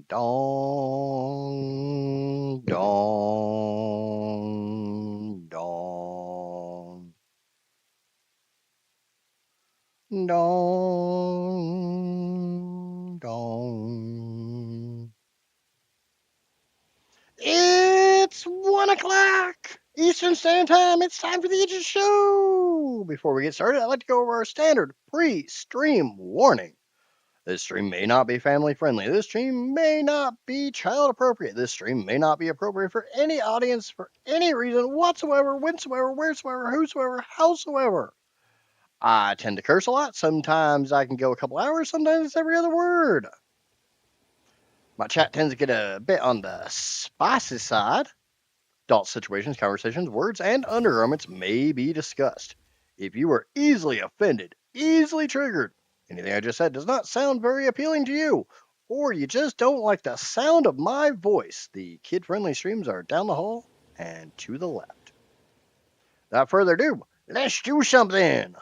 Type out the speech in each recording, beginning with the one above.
Dong, dong, dong, dong, dong. It's 1 o'clock Eastern Standard Time. It's time for the Idjit Show. Before we get started, I'd like to go over our standard pre-stream warning. This stream may not be family friendly. This stream may not be child appropriate. This stream may not be appropriate for any audience for any reason whatsoever, whensoever, wheresoever, whosoever, howsoever. I tend to curse a lot. Sometimes I can go a couple hours. Sometimes it's every other word. My chat tends to get a bit on the spicy side. Adult situations, conversations, words, and undergarments may be discussed. If you are easily offended, easily triggered, anything I just said does not sound very appealing to you, or you just don't like the sound of my voice, the kid-friendly streams are down the hall and to the left. Without further ado, let's do something!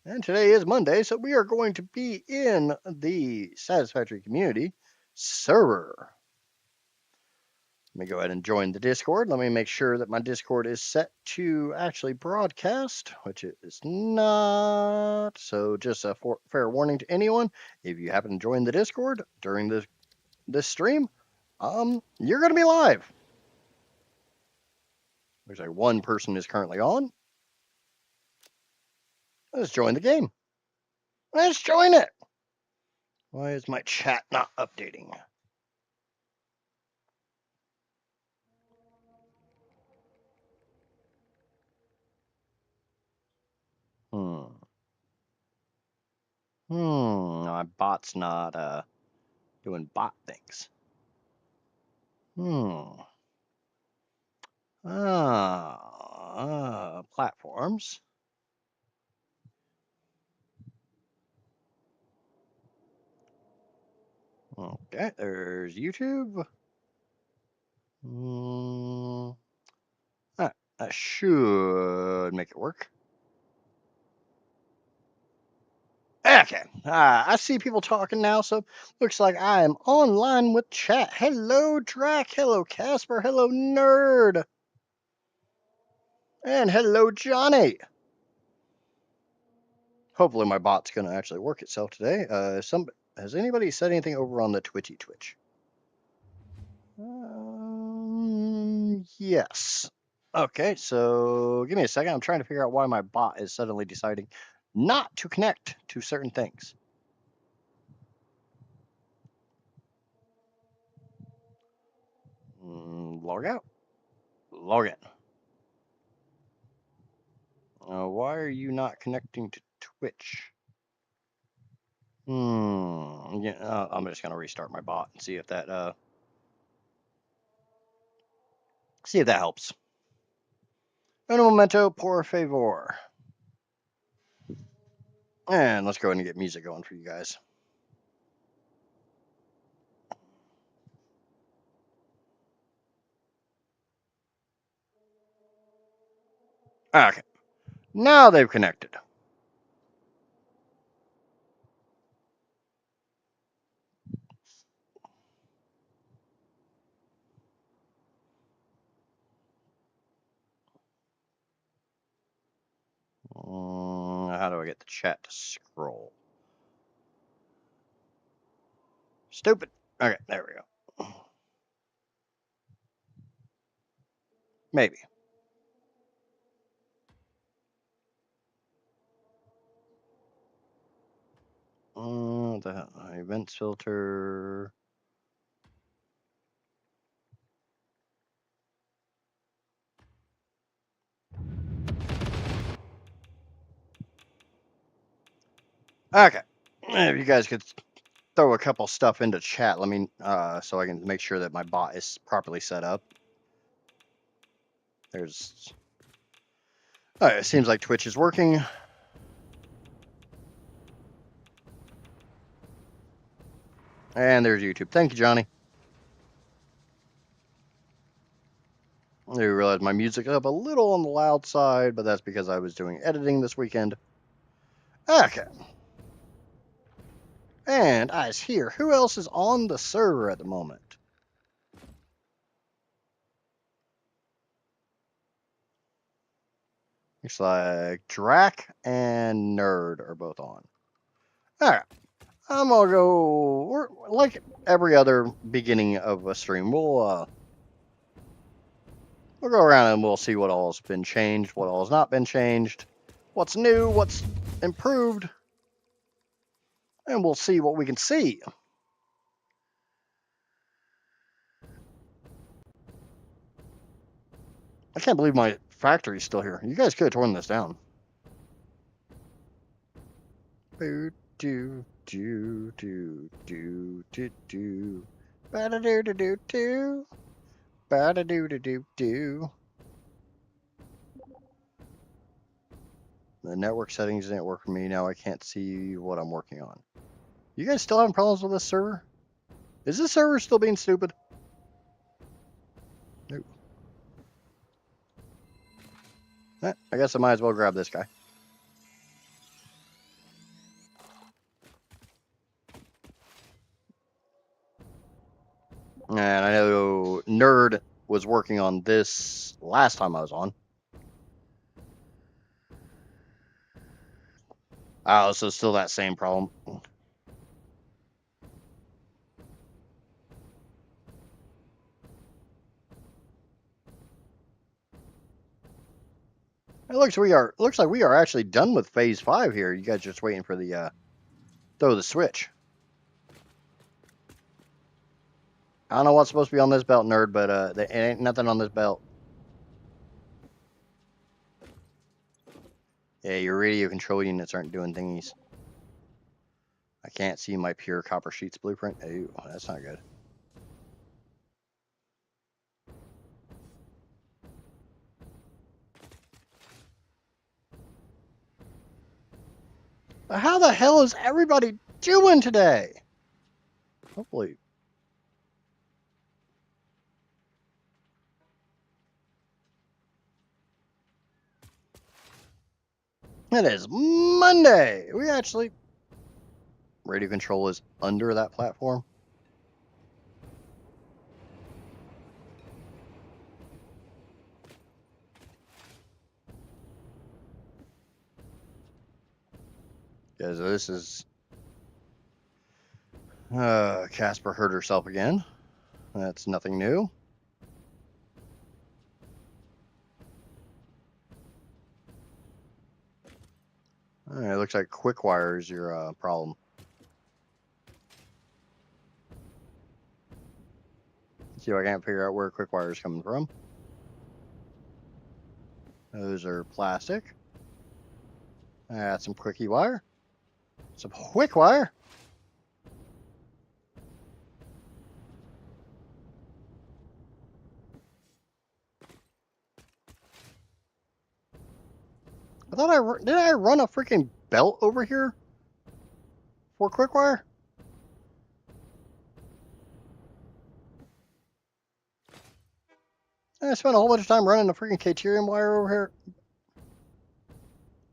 And today is Monday, so we are going to be in the Satisfactory community server. Let me go ahead and join the Discord. Let me make sure that my Discord is set to actually broadcast, which it is not. So just a fair warning to anyone, if you happen to join the Discord during this stream, you're going to be live. There's like one person is currently on. Let's join the game. Let's join it. Why is my chat not updating? My bot's not doing bot things. Platforms. Okay, there's YouTube. That should make it work. Okay, I see people talking now, so looks like I am online with chat. Hello, Drac. Hello, Casper. Hello, Nerd. And hello, Johnny. Hopefully my bot's going to actually work itself today. Has anybody said anything over on the Twitch? Yes. Okay, so give me a second. I'm trying to figure out why my bot is suddenly deciding not to connect to certain things. Log out. Log in. Why are you not connecting to Twitch? Yeah, I'm just gonna restart my bot and see if that helps. Un momento, por favor. And let's go ahead and get music going for you guys. Okay. Now they've connected. How do I get the chat to scroll? Stupid. Okay, there we go. Maybe. The events filter. Okay. If you guys could throw a couple stuff into chat, let me so I can make sure that my bot is properly set up. There's. Alright, it seems like Twitch is working. And there's YouTube. Thank you, Johnny. I realized my music is up a little on the loud side, but that's because I was doing editing this weekend. Okay. And I hear who else is on the server at the moment? Looks like Drac and Nerd are both on. Alright. I'm gonna go, like every other beginning of a stream, we'll go around and we'll see what all's been changed, what all's not been changed, what's new, what's improved, and we'll see what we can see. I can't believe my factory's still here. You guys could have torn this down. Do do do do do do do. Ba da do do do do. Ba da do do do do. The network settings didn't work for me. Now I can't see what I'm working on. You guys still having problems with this server? Is this server still being stupid? Nope. I guess I might as well grab this guy. And I know Nerd was working on this last time I was on. Oh, so still that same problem. It looks like we are actually done with phase 5 here. You guys just waiting for the throw the switch. I don't know what's supposed to be on this belt, Nerd, but there ain't nothing on this belt. Yeah, your radio control units aren't doing thingies. I can't see my pure copper sheets blueprint. Ooh, that's not good. But how the hell is everybody doing today? Hopefully. It is Monday. We actually... Radio control is under that platform. Yeah, so this is... Casper hurt herself again. That's nothing new. Alright, looks like quick wire is your problem. See if I can't figure out where quick wire is coming from. Those are plastic. Some quickie wire. Some quick wire. I thought did I run a freaking belt over here for quick wire? I spent a whole bunch of time running a freaking Caterium wire over here.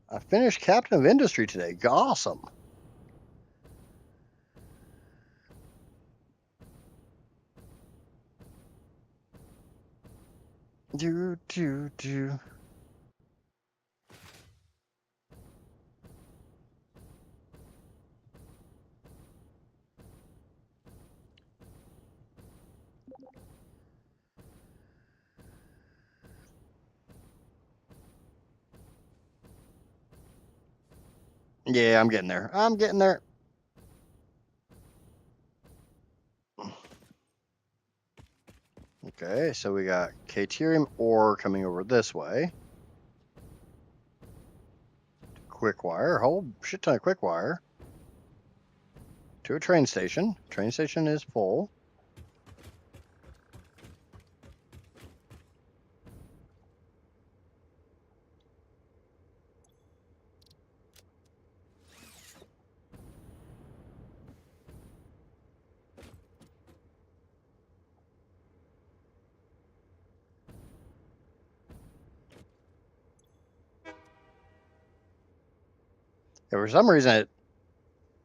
I finished Captain of Industry today. Awesome. Do. Yeah, I'm getting there. I'm getting there. Okay, so we got Caterium ore coming over this way. Quick wire, whole shit ton of quick wire. To a train station. Train station is full. Yeah, for some reason,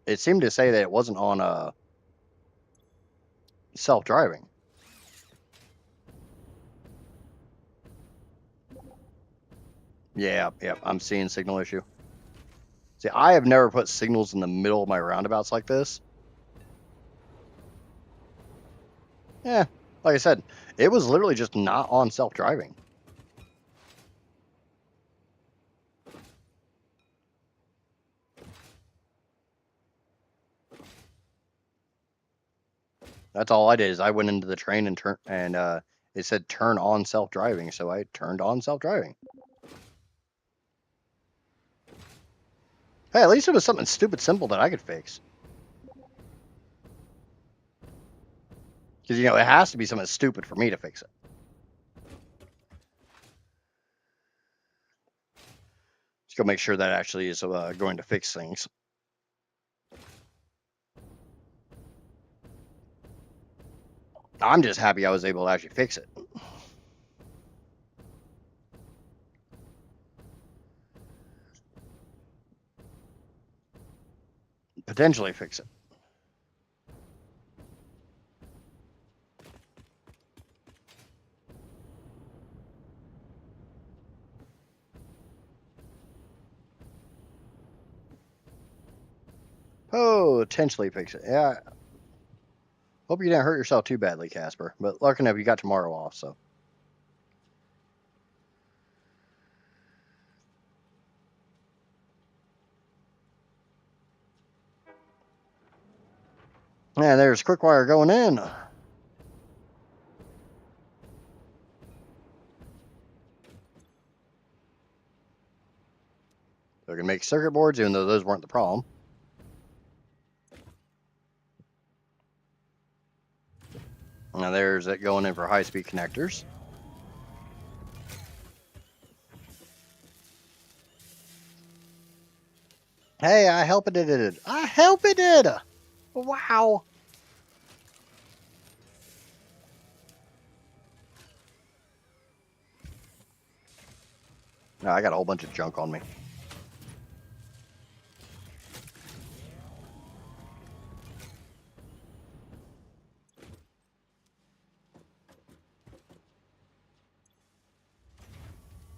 it seemed to say that it wasn't on self-driving. Yeah, I'm seeing signal issue. See, I have never put signals in the middle of my roundabouts like this. Yeah, like I said, it was literally just not on self-driving. That's all I did is I went into the train and it said turn on self-driving, so I turned on self-driving. Hey, at least it was something stupid simple that I could fix. Because, you know, it has to be something stupid for me to fix it. Let's go make sure that actually is going to fix things. I'm just happy I was able to actually fix it. Potentially fix it. Potentially fix it. Yeah. Hope you didn't hurt yourself too badly, Casper. But lucky enough, you got tomorrow off, so. Yeah, there's quick wire going in. We can make circuit boards, even though those weren't the problem. Now there's it going in for high-speed connectors. Hey, I help it did. I help it did. Wow. Now I got a whole bunch of junk on me.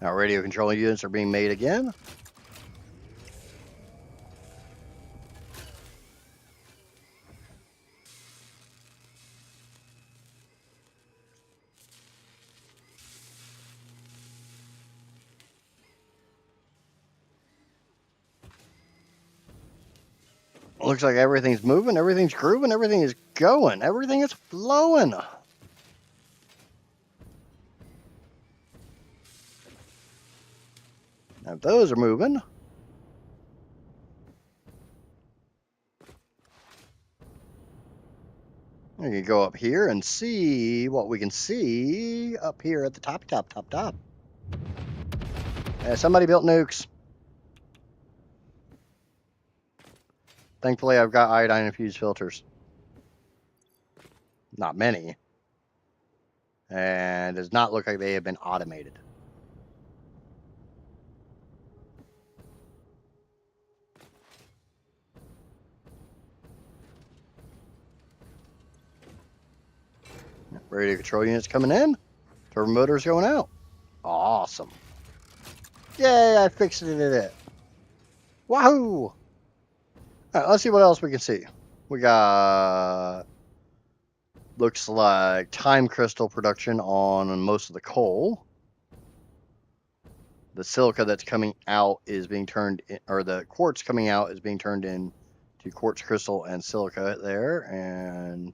Now radio control units are being made again. Looks like everything's moving, everything's grooving, everything is going, everything is flowing. Now those are moving. We can go up here and see what we can see up here at the top. Somebody built nukes. Thankfully, I've got iodine infused filters. Not many. And it does not look like they have been automated. Radio control units coming in. Turbo motors going out. Awesome. Yay, I fixed it. Wahoo! Alright, let's see what else we can see. We got... Looks like time crystal production on most of the coal. The silica that's coming out is being turned in, or the quartz coming out is being turned in to quartz crystal and silica there. And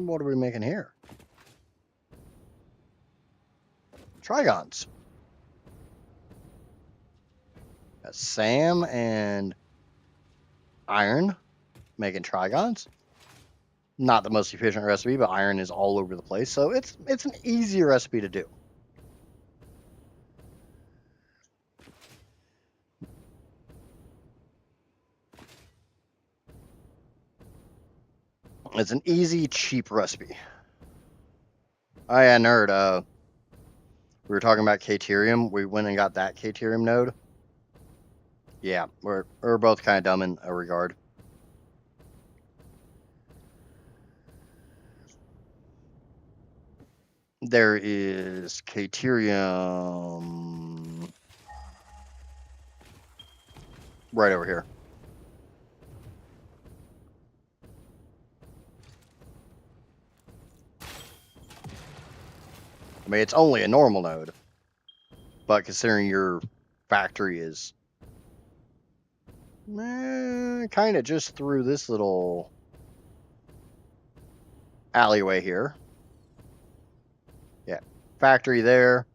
what are we making here? Trigons. Got Sam and iron making trigons. Not the most efficient recipe, but iron is all over the place, so it's an easy recipe to do. It's an easy, cheap recipe. Oh yeah, nerd. We were talking about Caterium. We went and got that Caterium node. Yeah, we're both kind of dumb in a regard. There is Caterium right over here. I mean, it's only a normal node, but considering your factory is kind of just through this little alleyway here. Yeah, factory there,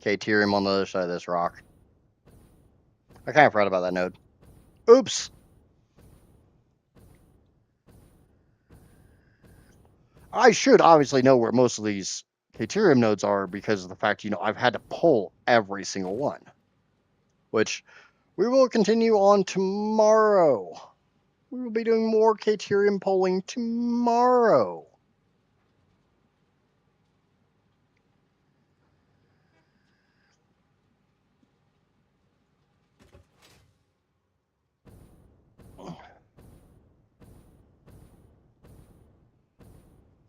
Caterium on the other side of this rock. I kind of forgot about that node. Oops. I should obviously know where most of these Caterium nodes are because of the fact, I've had to pull every single one. Which we will continue on tomorrow. We will be doing more Caterium polling tomorrow.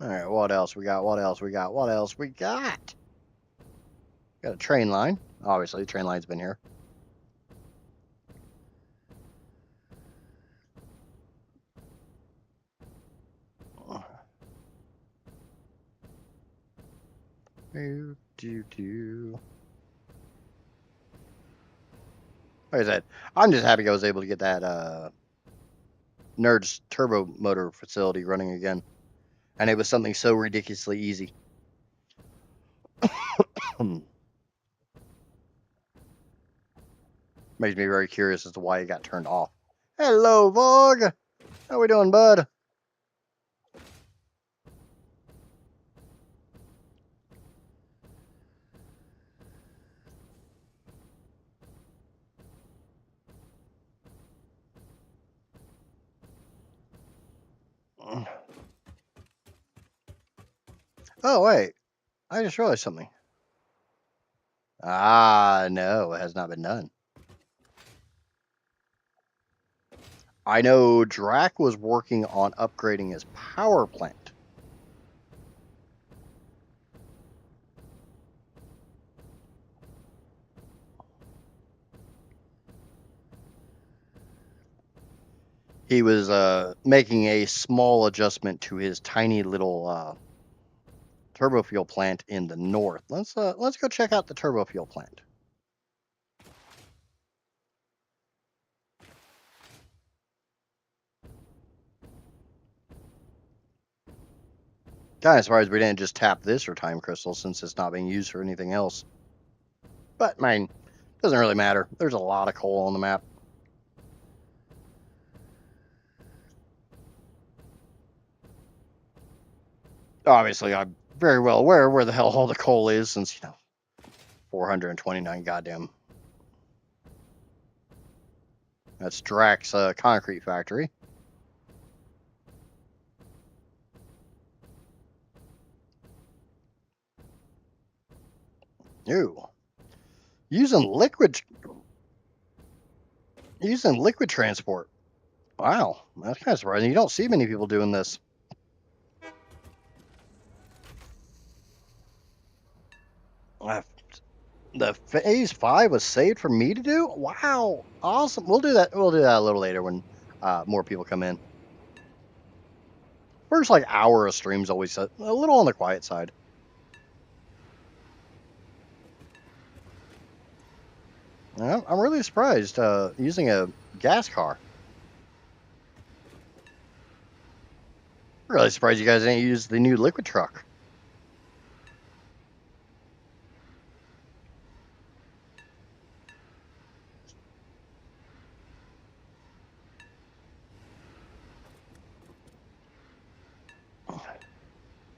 Alright, what else we got? What else we got? What else we got? Got a train line. Obviously, the train line's been here. Like I said, I'm just happy I was able to get that Nerd's turbo motor facility running again. And it was something so ridiculously easy. Makes me very curious as to why it got turned off. Hello, Vogue. How we doing, bud? Oh, wait. I just realized something. Ah, no, it has not been done. I know Drac was working on upgrading his power plant. He was making a small adjustment to his tiny little turbo fuel plant in the north. Let's go check out the turbo fuel plant. Kind of surprised we didn't just tap this for time crystal since it's not being used for anything else. But, I mean, doesn't really matter. There's a lot of coal on the map. Obviously, I'm very well aware where the hell all the coal is since, 429 goddamn. That's Drac's concrete factory. Ooh. Using liquid transport. Wow, that's kind of surprising. You don't see many people doing this. The phase 5 was saved for me to do. Wow, awesome. We'll do that. We'll do that a little later when more people come in. First, like hour of streams always a little on the quiet side. I'm really surprised using a gas car. Really surprised you guys didn't use the new liquid truck.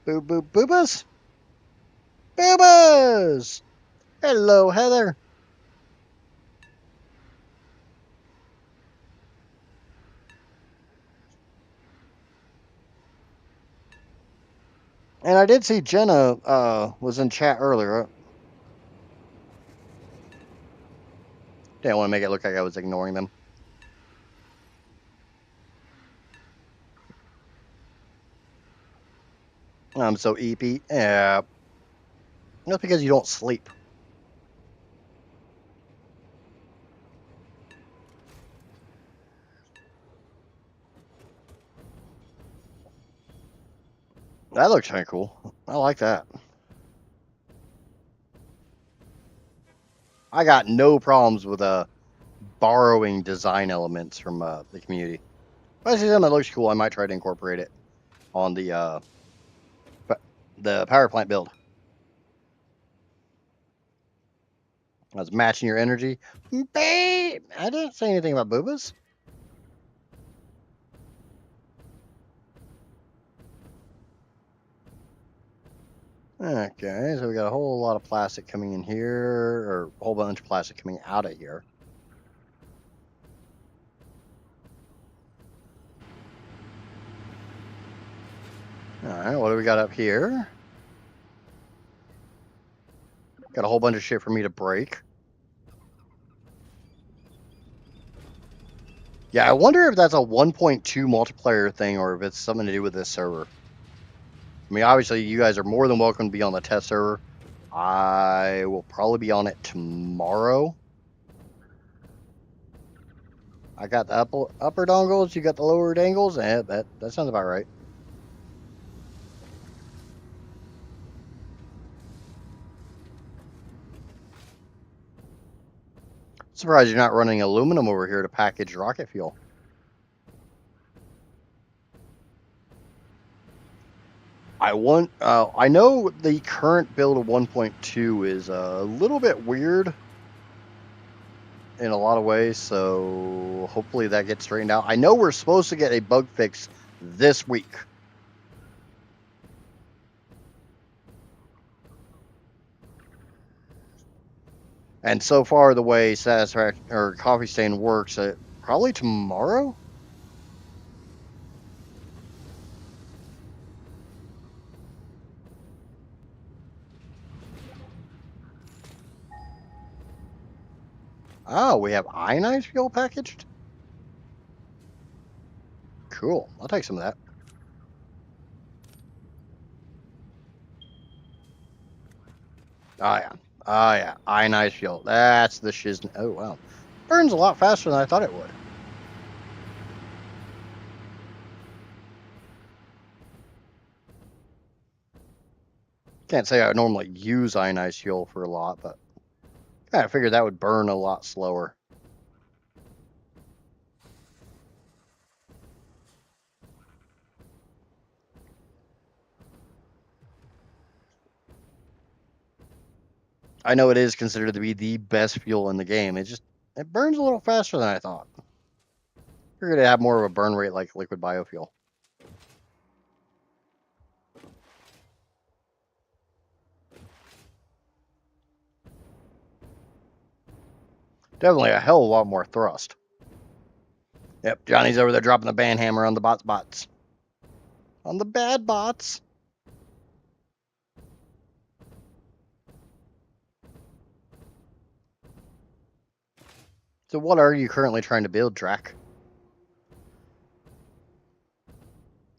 Boobas? Boobas! Hello, Heather. And I did see Jenna was in chat earlier. Didn't want to make it look like I was ignoring them. I'm so eepy. Yeah. That's because you don't sleep. That looks kind of cool. I like that. I got no problems with borrowing design elements from the community. If I see something that looks cool, I might try to incorporate it on the power plant build. I was matching your energy. Babe! I didn't say anything about boobas. Okay, so we got a whole lot of plastic coming in here, or a whole bunch of plastic coming out of here. Alright, what do we got up here? Got a whole bunch of shit for me to break. Yeah, I wonder if that's a 1.2 multiplayer thing or if it's something to do with this server. I mean, obviously, you guys are more than welcome to be on the test server. I will probably be on it tomorrow. I got the upper dongles, you got the lower dangles, and that sounds about right. Surprised you're not running aluminum over here to package rocket fuel. I know the current build of 1.2 is a little bit weird in a lot of ways, so hopefully that gets straightened out. I know we're supposed to get a bug fix this week. And so far, the way Satisfactory or Coffee Stain works, probably tomorrow. Oh, we have ionized fuel packaged? Cool. I'll take some of that. Oh, yeah. Oh, yeah. Ionized fuel. That's the shiz. Oh, wow. Burns a lot faster than I thought it would. Can't say I normally use ionized fuel for a lot, but I figured that would burn a lot slower. I know it is considered to be the best fuel in the game. It burns a little faster than I thought. Figured it'd have more of a burn rate like liquid biofuel. Definitely a hell of a lot more thrust. Yep, Johnny's over there dropping the band hammer on the bots. On the bad bots. So what are you currently trying to build, Drac?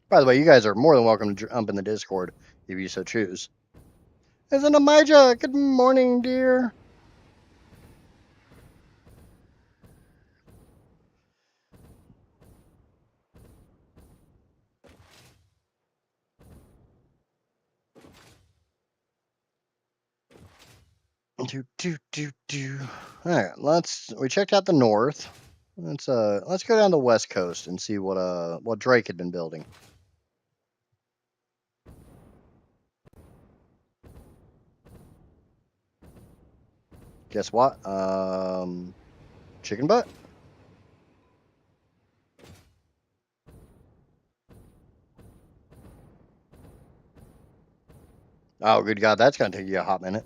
By the way, you guys are more than welcome to jump in the Discord if you so choose. Isn't Amija? Good morning, dear. All right, we checked out the north. Let's go down the west coast and see what Drake had been building. Guess what? Chicken butt. Oh, good God, that's gonna take you a hot minute.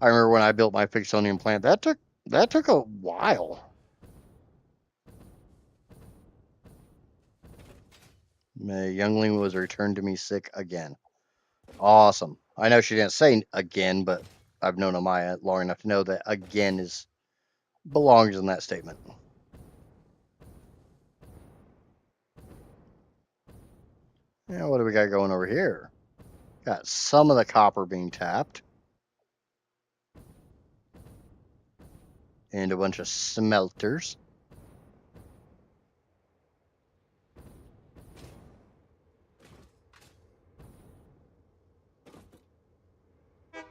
I remember when I built my Fixonium plant. That took a while. My youngling was returned to me sick again. Awesome. I know she didn't say again, but I've known Amaya long enough to know that again belongs in that statement. Yeah, what do we got going over here? Got some of the copper being tapped. And a bunch of smelters.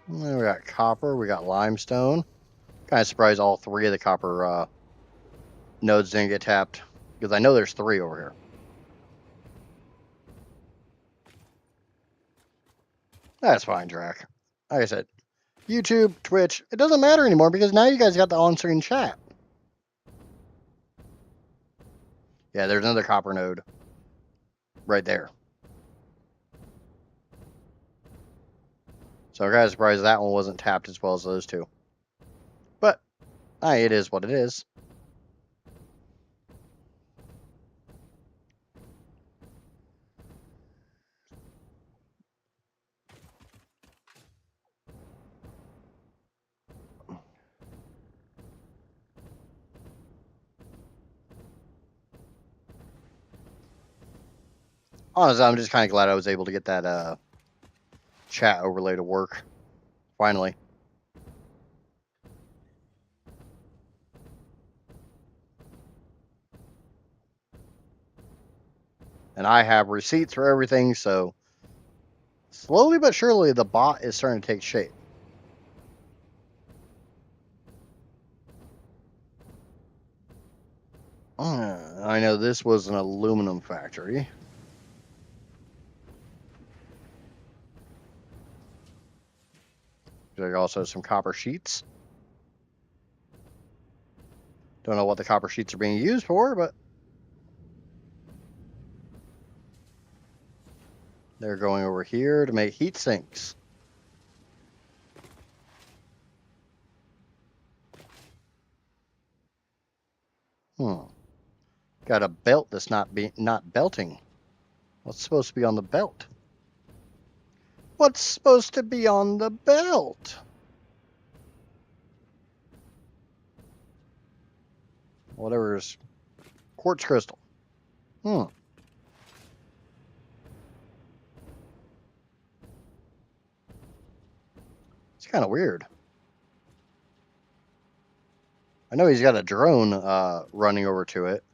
And then we got copper, we got limestone. Kind of surprised all three of the copper nodes didn't get tapped, because I know there's 3 over here. That's fine, Drac. Like I said, YouTube, Twitch, it doesn't matter anymore because now you guys got the on-screen chat. Yeah, there's another copper node right there. So I'm kind of surprised that one wasn't tapped as well as those 2. But, it is what it is. Honestly, I'm just kind of glad I was able to get that chat overlay to work. Finally. And I have receipts for everything, so slowly but surely the bot is starting to take shape. I know this was an aluminum factory. There's also some copper sheets. Don't know what the copper sheets are being used for, but they're going over here to make heat sinks. Got a belt that's not belting. What's supposed to be on the belt? What's supposed to be on the belt? Whatever's quartz crystal. It's kind of weird. I know he's got a drone running over to it.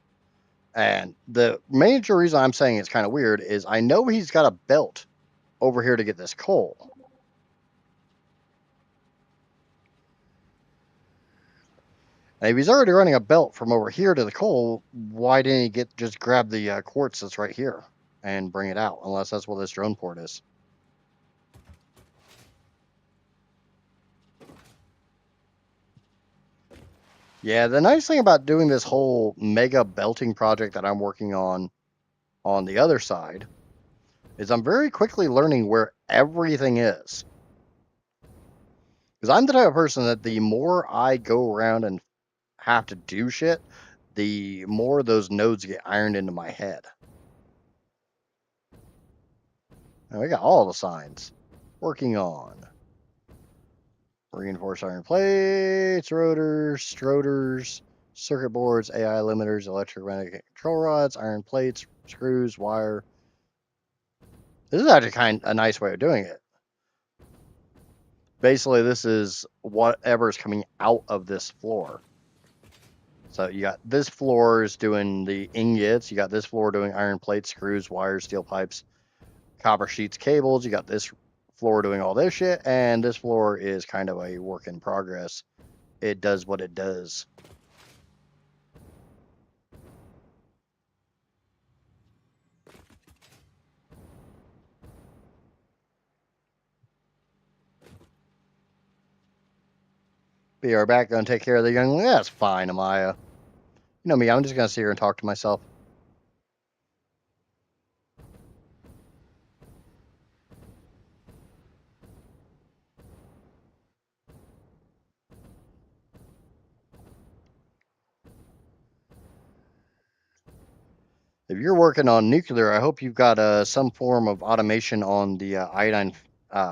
And the major reason I'm saying it's kind of weird is I know he's got a belt over here to get this coal. And if he's already running a belt from over here to the coal, why didn't he just grab the quartz that's right here and bring it out? Unless that's what this drone port is. Yeah, the nice thing about doing this whole mega belting project that I'm working on the other side is I'm very quickly learning where everything is. Because I'm the type of person that the more I go around and have to do shit, the more those nodes get ironed into my head. And we got all the signs. Working on. Reinforced iron plates, rotors, stroters, circuit boards, AI limiters, electromagnetic control rods, iron plates, screws, wire. This is actually a nice way of doing it. Basically, this is whatever's coming out of this floor. So you got this floor is doing the ingots. You got this floor doing iron plates, screws, wires, steel pipes, copper sheets, cables. You got this floor doing all this shit, and this floor is kind of a work in progress. It does what it does. Be right back. Gonna take care of the young lady. That's fine, Amaya. You know me, I'm just gonna sit here and talk to myself. If you're working on nuclear, I hope you've got some form of automation on the iodine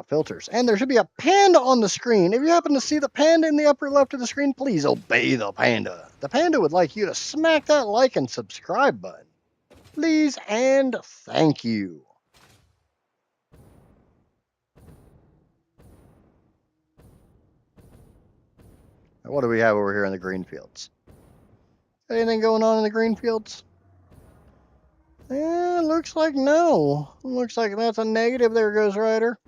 filters. And there should be a panda on the screen. If you happen to see the panda in the upper left of the screen, please obey the panda. The panda would like you to smack that like and subscribe button. Please and thank you. What do we have over here in the green fields? Anything going on in the green fields? Yeah, looks like no. Looks like that's a negative there, Ghost Rider.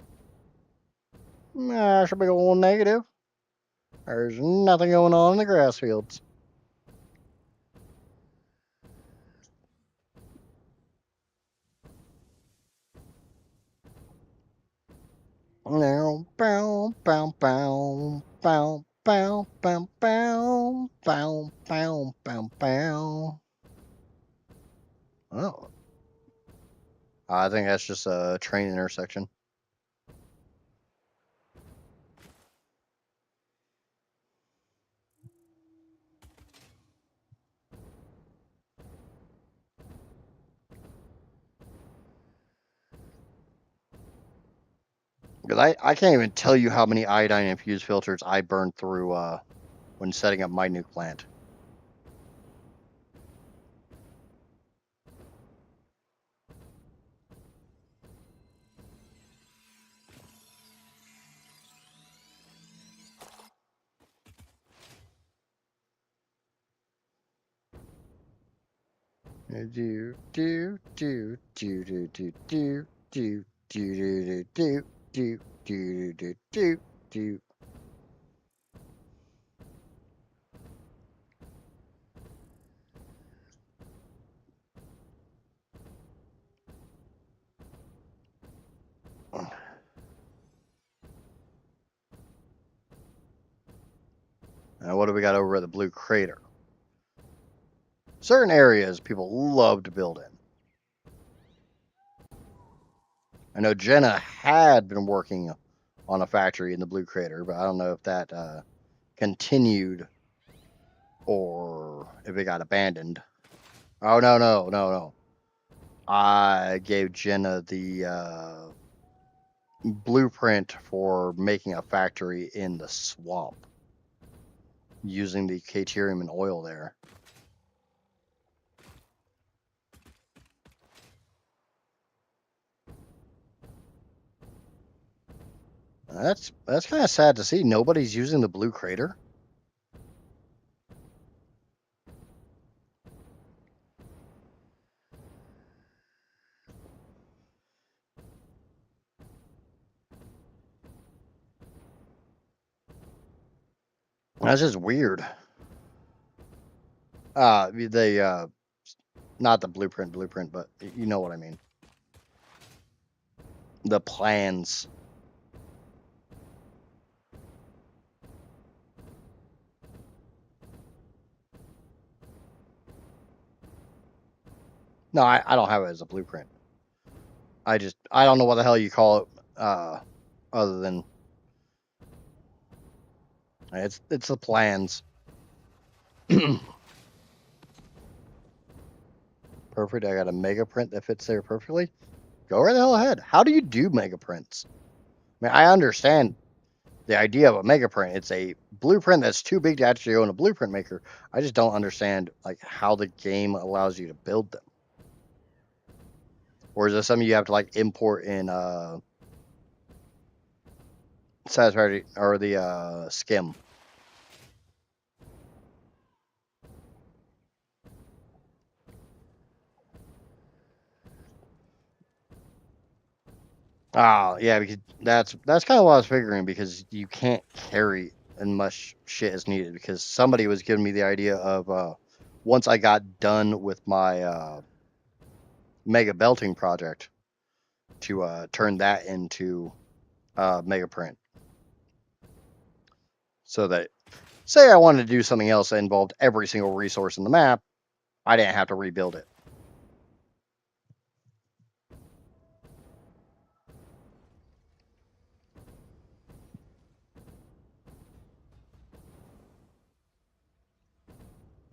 Nah, should be a little negative. There's nothing going on in the grass fields. Now, bow, bow, bow, bow, bow, bow, bow, bow, bow, bow, bow. Oh, I think that's just a train intersection. Because I can't even tell you how many iodine infused filters I burned through when setting up my new plant. Do do do do do do do do do do do do do do do do. Now what do we got over at the blue crater? Certain areas people love to build in. I know Jenna had been working on a factory in the blue crater, but I don't know if that continued or if it got abandoned. Oh, no. I gave Jenna the blueprint for making a factory in the swamp using the Caterium and oil there. That's kind of sad to see. Nobody's using the blue crater. That's just weird. Not the blueprint, but you know what I mean. The plans. No, I don't have it as a blueprint. I don't know what the hell you call it, other than it's the plans. Perfect. I got a mega print that fits there perfectly. Go right the hell ahead. How do you do mega prints? I mean, I understand the idea of a mega print. It's a blueprint that's too big to actually own a blueprint maker. I just don't understand like how the game allows you to build them. Or is this something you have to like import in Satisfactory or the skim? Oh yeah, because that's kind of what I was figuring, because you can't carry as much shit as needed, because somebody was giving me the idea of once I got done with my mega belting project to turn that into mega print, so that say I wanted to do something else that involved every single resource in the map, I didn't have to rebuild it.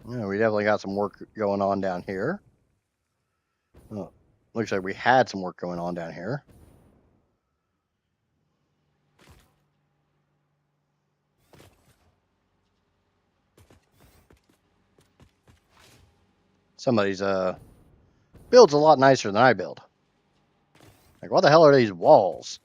Yeah, we definitely got some work going on down here. Oh, looks like we had some work going on down here. Somebody's build's a lot nicer than I build. Like, what the hell are these walls?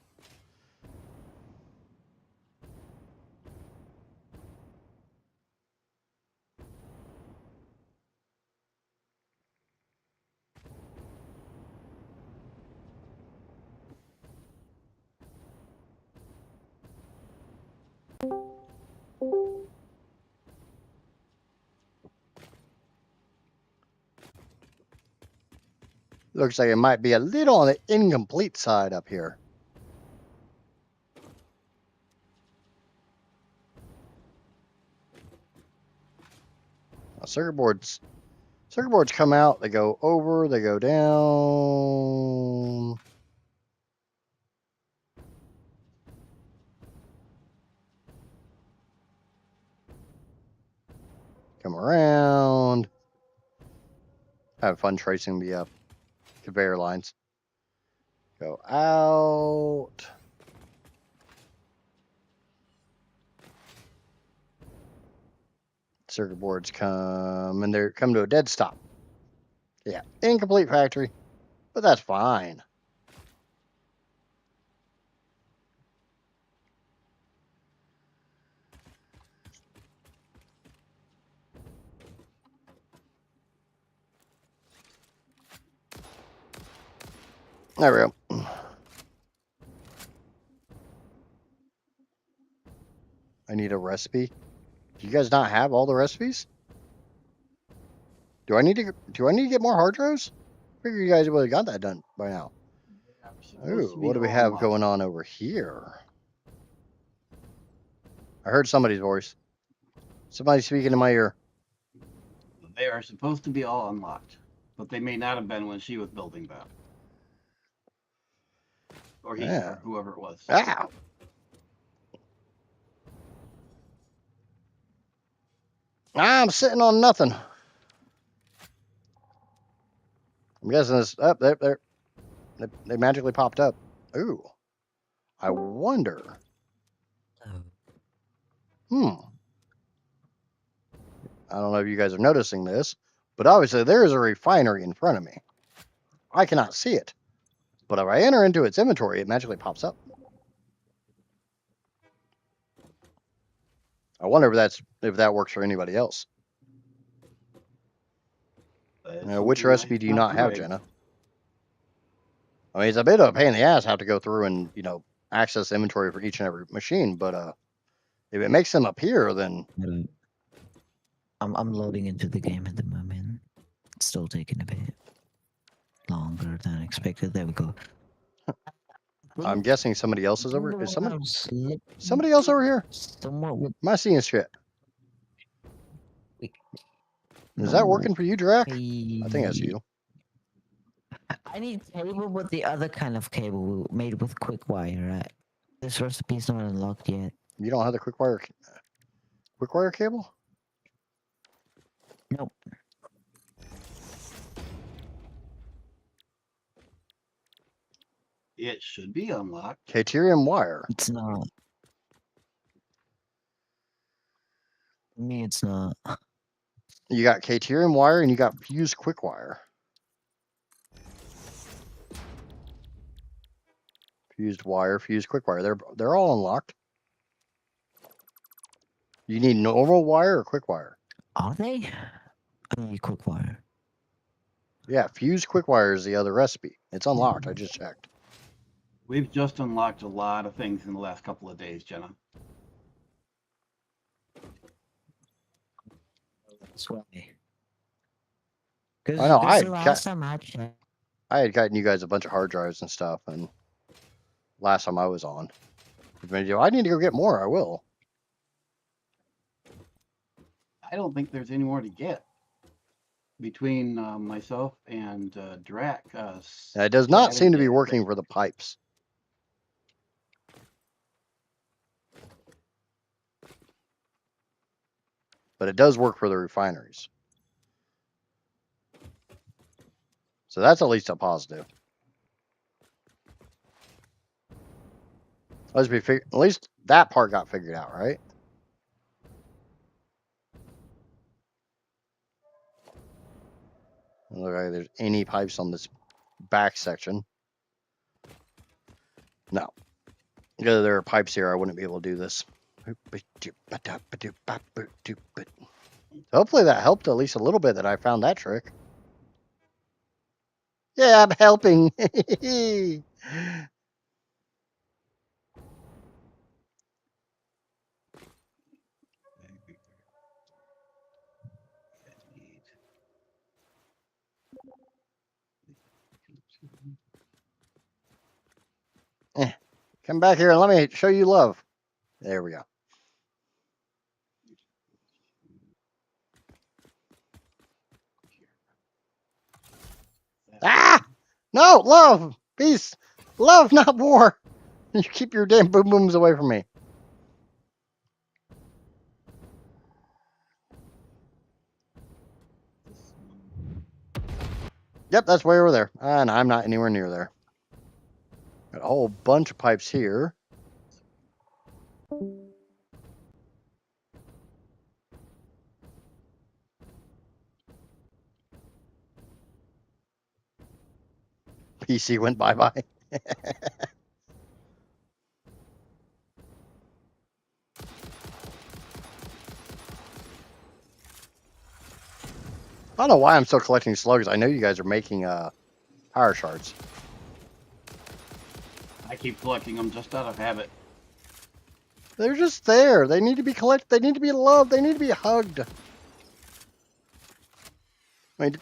Looks like it might be a little on the incomplete side up here. Now, circuit boards come out, they go over, they go down. Come around. Have fun tracing the conveyor lines. Go out. Circuit boards come, and they're come to a dead stop. Yeah, incomplete factory, but that's fine. There we go. I need a recipe. Do you guys not have all the recipes? Do I need to get more hard drives? I figure you guys would have got that done by now. Ooh, what do we have going on over here? I heard somebody's voice. Somebody speaking in my ear. They are supposed to be all unlocked, but they may not have been when she was building that. Or he, Yeah. or whoever it was. Ow! I'm sitting on nothing. I'm guessing this up there. They magically popped up. Ooh. I wonder. I don't know if you guys are noticing this, but obviously there is a refinery in front of me. I cannot see it, but if I enter into its inventory, it magically pops up. I wonder if that works for anybody else. Which recipe do you not have, Jenna? I mean, it's a bit of a pain in the ass how to go through and access inventory for each and every machine, but if it makes them appear, then I'm loading into the game at the moment. It's still taking a bit longer than expected. There we go. I'm guessing somebody else is over. Is somebody else over here? Am I seeing shit? Is that working for you, Drac? I think that's you. I need cable, but the other kind of cable made with quick wire. Right? This recipe's not unlocked yet. You don't have the quick wire cable? Nope. It should be unlocked. Caterium wire. It's not. Me, it's not. You got Caterium wire and you got fused quick wire. Fused wire, fused quick wire. They're all unlocked. You need normal wire or quick wire? Are they? I need quick wire. Yeah, fused quick wire is the other recipe. It's unlocked. I just checked. We've just unlocked a lot of things in the last couple of days, Jenna. That's why. I know. I had gotten you guys a bunch of hard drives and stuff, and last time I was on, I need to go get more. I will. I don't think there's any more to get between myself and Drac. It does not seem to be working for the pipes. But it does work for the refineries. So that's at least a positive. At least that part got figured out, right? Doesn't look like there's any pipes on this back section. No. Because there are pipes here, I wouldn't be able to do this. Hopefully that helped at least a little bit that I found that trick. Yeah, I'm helping. Come back here and let me show you love. There we go. Ah! No, love! Peace! Love, not war! You keep your damn boom booms away from me. Yep, that's way over there. And I'm not anywhere near there. Got a whole bunch of pipes here. PC went bye-bye. I don't know why I'm still collecting slugs. I know you guys are making power shards. I keep collecting them just out of habit. They're just there. They need to be collected. They need to be loved. They need to be hugged. I mean,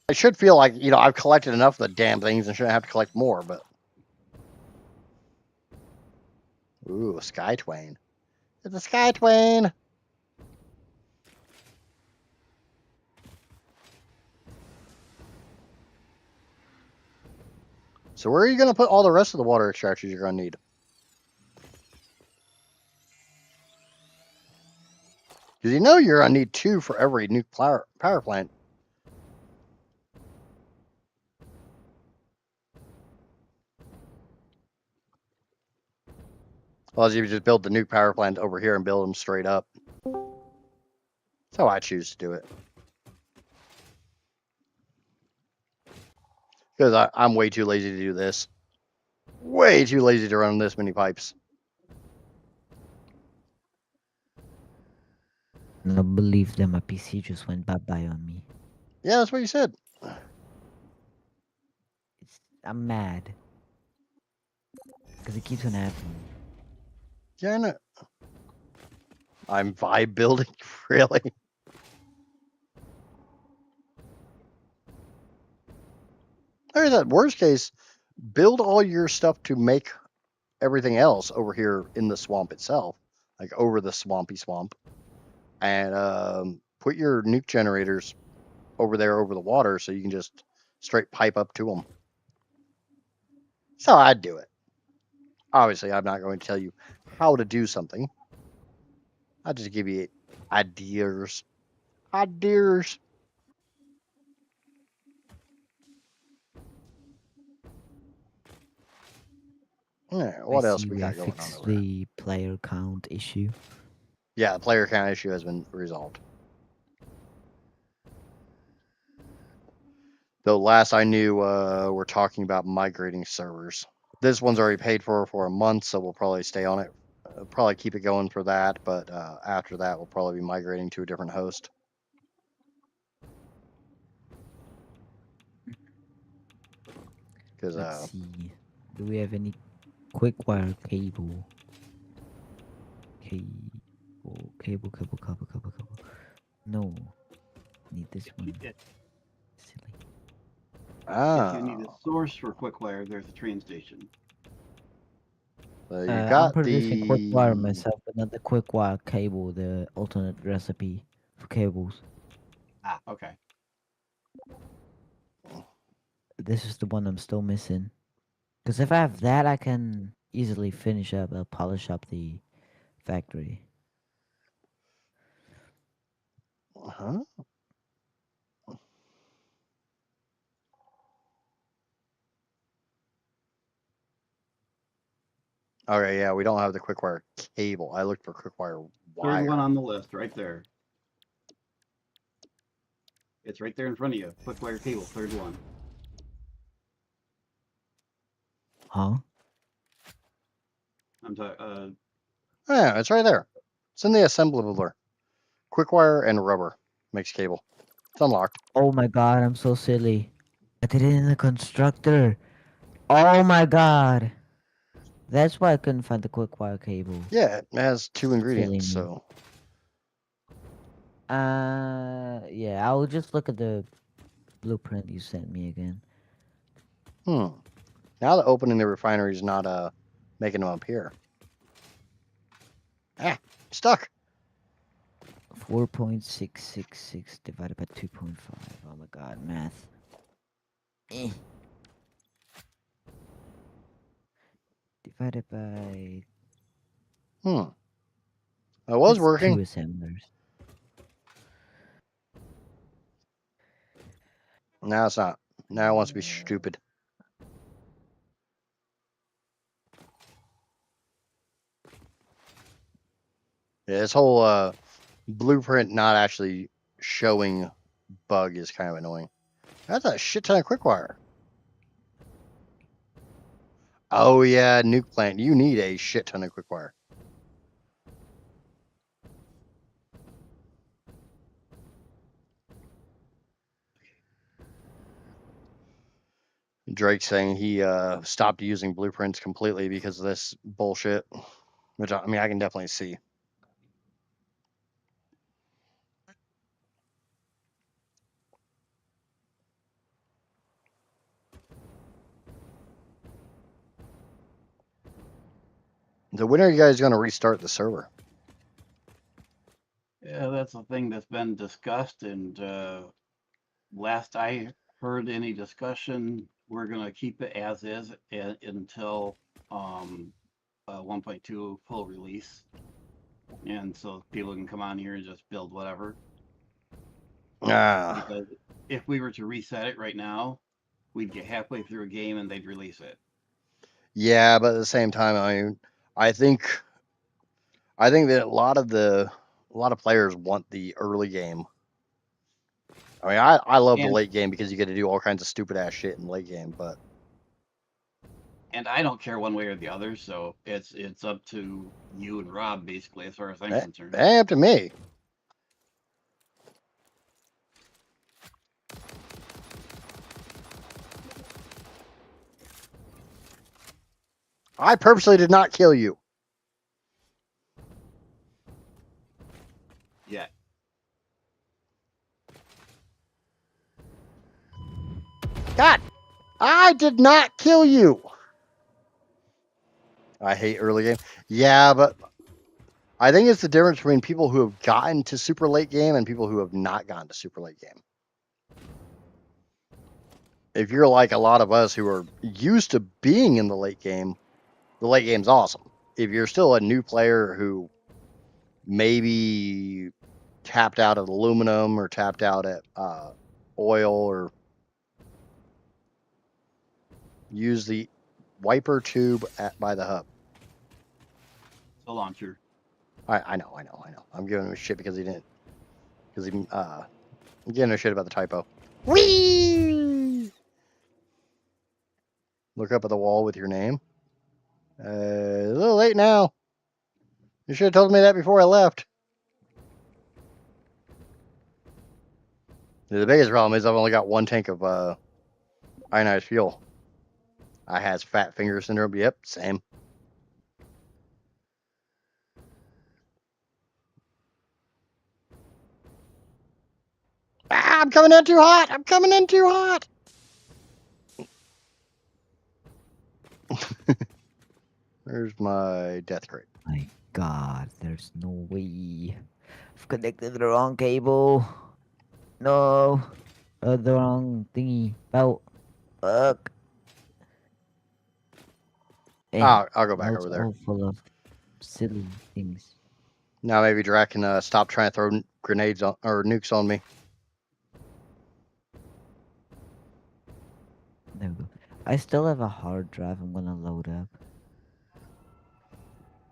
I should feel like, you know, I've collected enough of the damn things and shouldn't have to collect more, but... Ooh, a Sky Twain. It's a Sky Twain! So where are you going to put all the rest of the water extractors you're going to need? Because you know you're going to need 2 for every new power plant. Well, as you just build the new power plant over here and build them straight up. That's how I choose to do it. Because I'm way too lazy to do this. Way too lazy to run this many pipes. I don't believe that my PC just went bye-bye on me. Yeah, that's what you said. I'm mad. Because it keeps on happening. Yeah, I know. I'm vibe building, really? There's that worst case, build all your stuff to make everything else over here in the swamp itself, like over the swampy swamp, and put your nuke generators over there over the water so you can just straight pipe up to them. That's how I'd do it. Obviously, I'm not going to tell you how to do something. I'll just give you ideas. Ideas. Yeah, what I else see we we got have going on fixed over here? the player count issue. Yeah, the player count issue has been resolved. Though last I knew, we're talking about migrating servers. This one's already paid for a month, so we'll probably stay on it. Probably keep it going for that, but after that, we'll probably be migrating to a different host. Because Let's see. Do we have any quick wire cable? Cable. No. Need this one. Silly. If you need a source for quick wire, there's a train station. You I'm got producing quick the wire myself, but not the quick wire cable, the alternate recipe for cables. Ah, okay. This is the one I'm still missing. Because if I have that, I can easily finish up, polish up the factory. huh? Okay, yeah, we don't have the quick wire cable. I looked for quick wire Third one wire. on the list, right there. It's right there in front of you. Quick wire cable, third one. Huh? I'm talking. Yeah, it's right there. It's in the assembler. Quick wire and rubber makes cable. It's unlocked. Oh my god, I'm so silly. I did it in the constructor. Oh my god. That's why I couldn't find the quick wire cable. Yeah, it has 2 Silly ingredients, me. so. Yeah, I'll just look at the blueprint you sent me again. Now that opening the refinery is not making them appear. Ah, stuck. 4.666 divided by 2.5. Oh my god, math. Eh. Divided by. It was That's working. 2 assemblers. Now it's not. Now it wants to be stupid. Yeah, this whole blueprint not actually showing bug is kind of annoying. That's a shit ton of quick wire. Oh yeah, nuke plant. You need a shit ton of quick wire. Drake saying he stopped using blueprints completely because of this bullshit. Which I mean I can definitely see. So when are you guys gonna restart the server? Yeah, that's the thing that's been discussed. And last I heard any discussion, we're gonna keep it as is until 1.2 full release, and so people can come on here and just build whatever. Ah, Because if we were to reset it right now, we'd get halfway through a game and they'd release it. yeah, but at the same time, I mean, I think that a lot of players want the early game. I mean, I love the And late game because you get to do all kinds of stupid ass shit in the late game. But and I don't care one way or the other, so it's up to you and Rob basically, as far as I'm that concerned. ain't up to me. I purposely did not kill you. Yeah. God, I did not kill you. I hate early game. Yeah, but I think it's the difference between people who have gotten to super late game and people who have not gotten to super late game. If you're like a lot of us who are used to being in the late game's awesome. If you're still a new player who maybe tapped out at aluminum or tapped out at oil or use the wiper tube by the hub. The launcher. I know. I'm giving him a shit because he didn't. Because I'm giving him a shit about the typo. Whee! Look up at the wall with your name. A little late now. You should have told me that before I left. The biggest problem is I've only got 1 tank of ionized fuel. I has fat finger syndrome. Yep, same. Ah, I'm coming in too hot. I'm coming in too hot. There's my death crate. My god, there's no way. I've connected the wrong cable. No. The wrong thingy. Belt. Fuck. I'll go back Well, it's over there. all full of silly things. Now maybe Drac can stop trying to throw grenades on, or nukes on me. There we go. I still have a hard drive I'm gonna load up.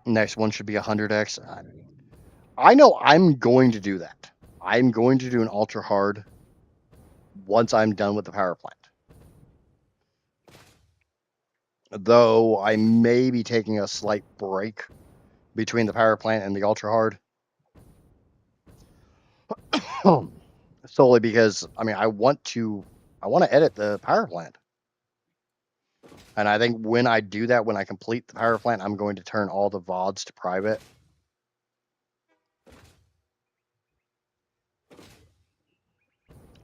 Next one should be 100x. I know I'm going to do that. I'm going to do an ultra hard once I'm done with the power plant. Though I may be taking a slight break between the power plant and the ultra hard. Solely because I want to edit the power plant. And I think when I do that, when I complete the power plant, I'm going to turn all the VODs to private.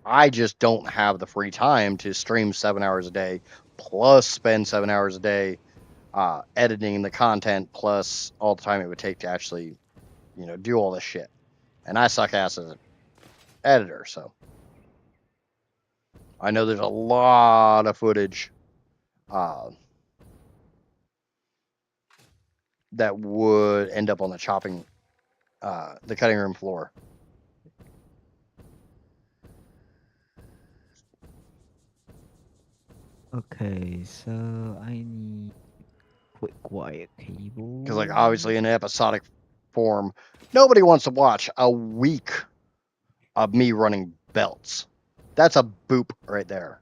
I just don't have the free time to stream 7 hours a day, plus spend 7 hours a day editing the content, plus all the time it would take to actually, do all this shit. And I suck ass as an editor, so I know there's a lot of footage that would end up on the cutting room floor. Okay, so I need quick wire cable. Because, obviously in episodic form, nobody wants to watch a week of me running belts. That's a boop right there.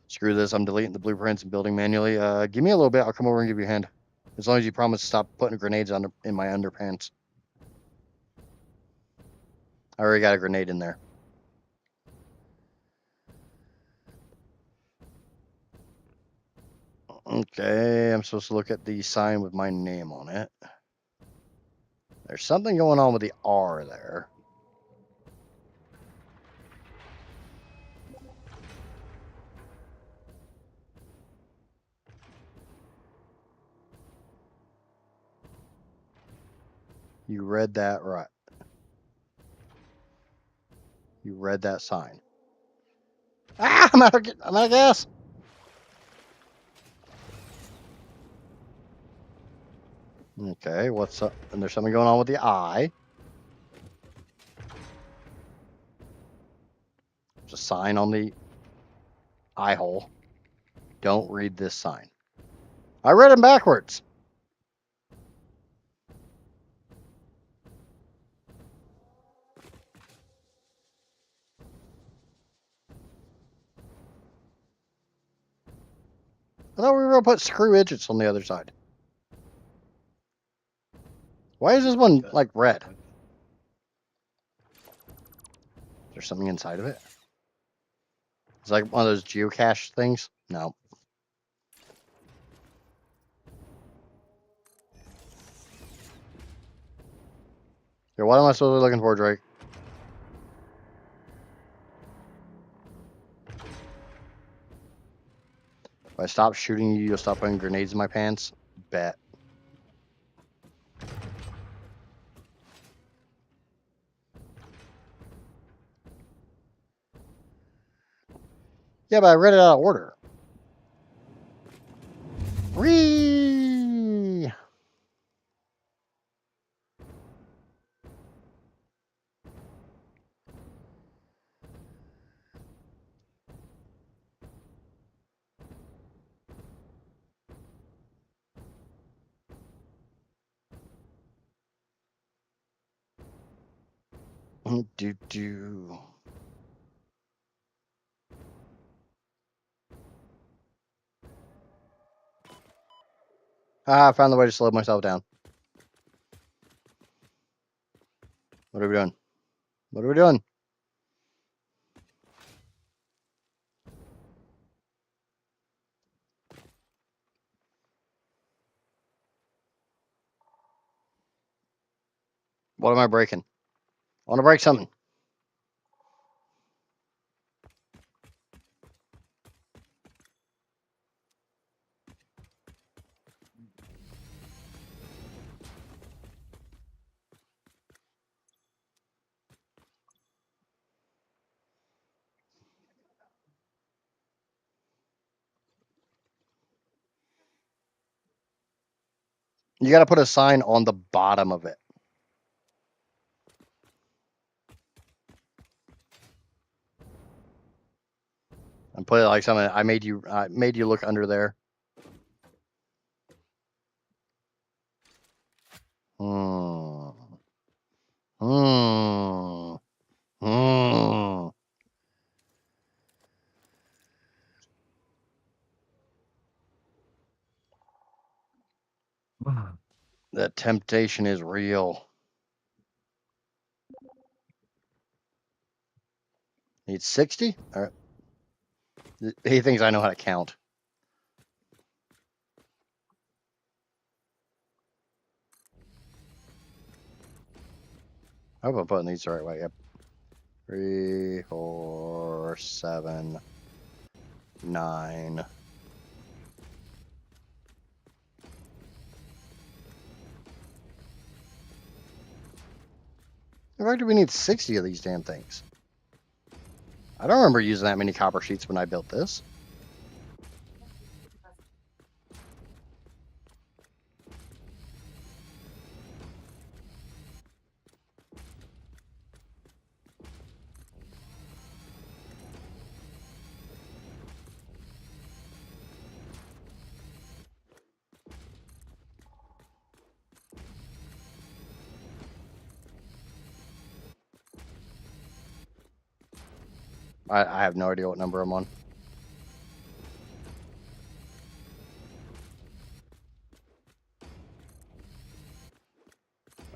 Screw this, I'm deleting the blueprints and building manually. Give me a little bit, I'll come over and give you a hand. As long as you promise to stop putting grenades in my underpants. I already got a grenade in there. Okay, I'm supposed to look at the sign with my name on it. There's something going on with the R there. You read that right. You read that sign. Ah, I'm out of gas. Okay, what's up? And there's something going on with the I. There's a sign on the eye hole. Don't read this sign. I read them backwards. I thought we were going to put screw Idjits on the other side. Why is this one, like, red? Is there something inside of it? It's like one of those geocache things? No. Here, what am I supposed to be looking for, Drake? If I stop shooting you, you'll stop putting grenades in my pants? Bet. Yeah, but I read it out of order. Whee! Do. Ah, I found the way to slow myself down. What are we doing? What are we doing? What am I breaking? I want to break something. You got to put a sign on the bottom of it. And put it like something. I made you look under there. Hmm. Hmm. The temptation is real. Need 60? All right. He thinks I know how to count. I hope I'm putting these the right way. Yep. 3, 4, 7, 9. In fact, we need 60 of these damn things. I don't remember using that many copper sheets when I built this. I have no idea what number I'm on.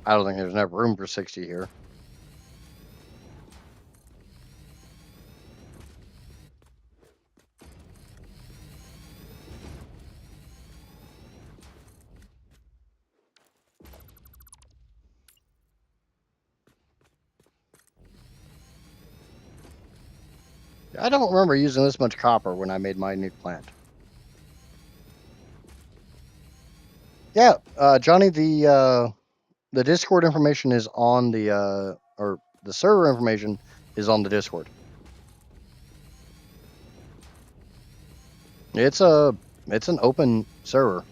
I don't think there's enough room for 60 here. I don't remember using this much copper when I made my new plant. Yeah, Johnny, the Discord information is on the or the server information is on the Discord. It's an open server.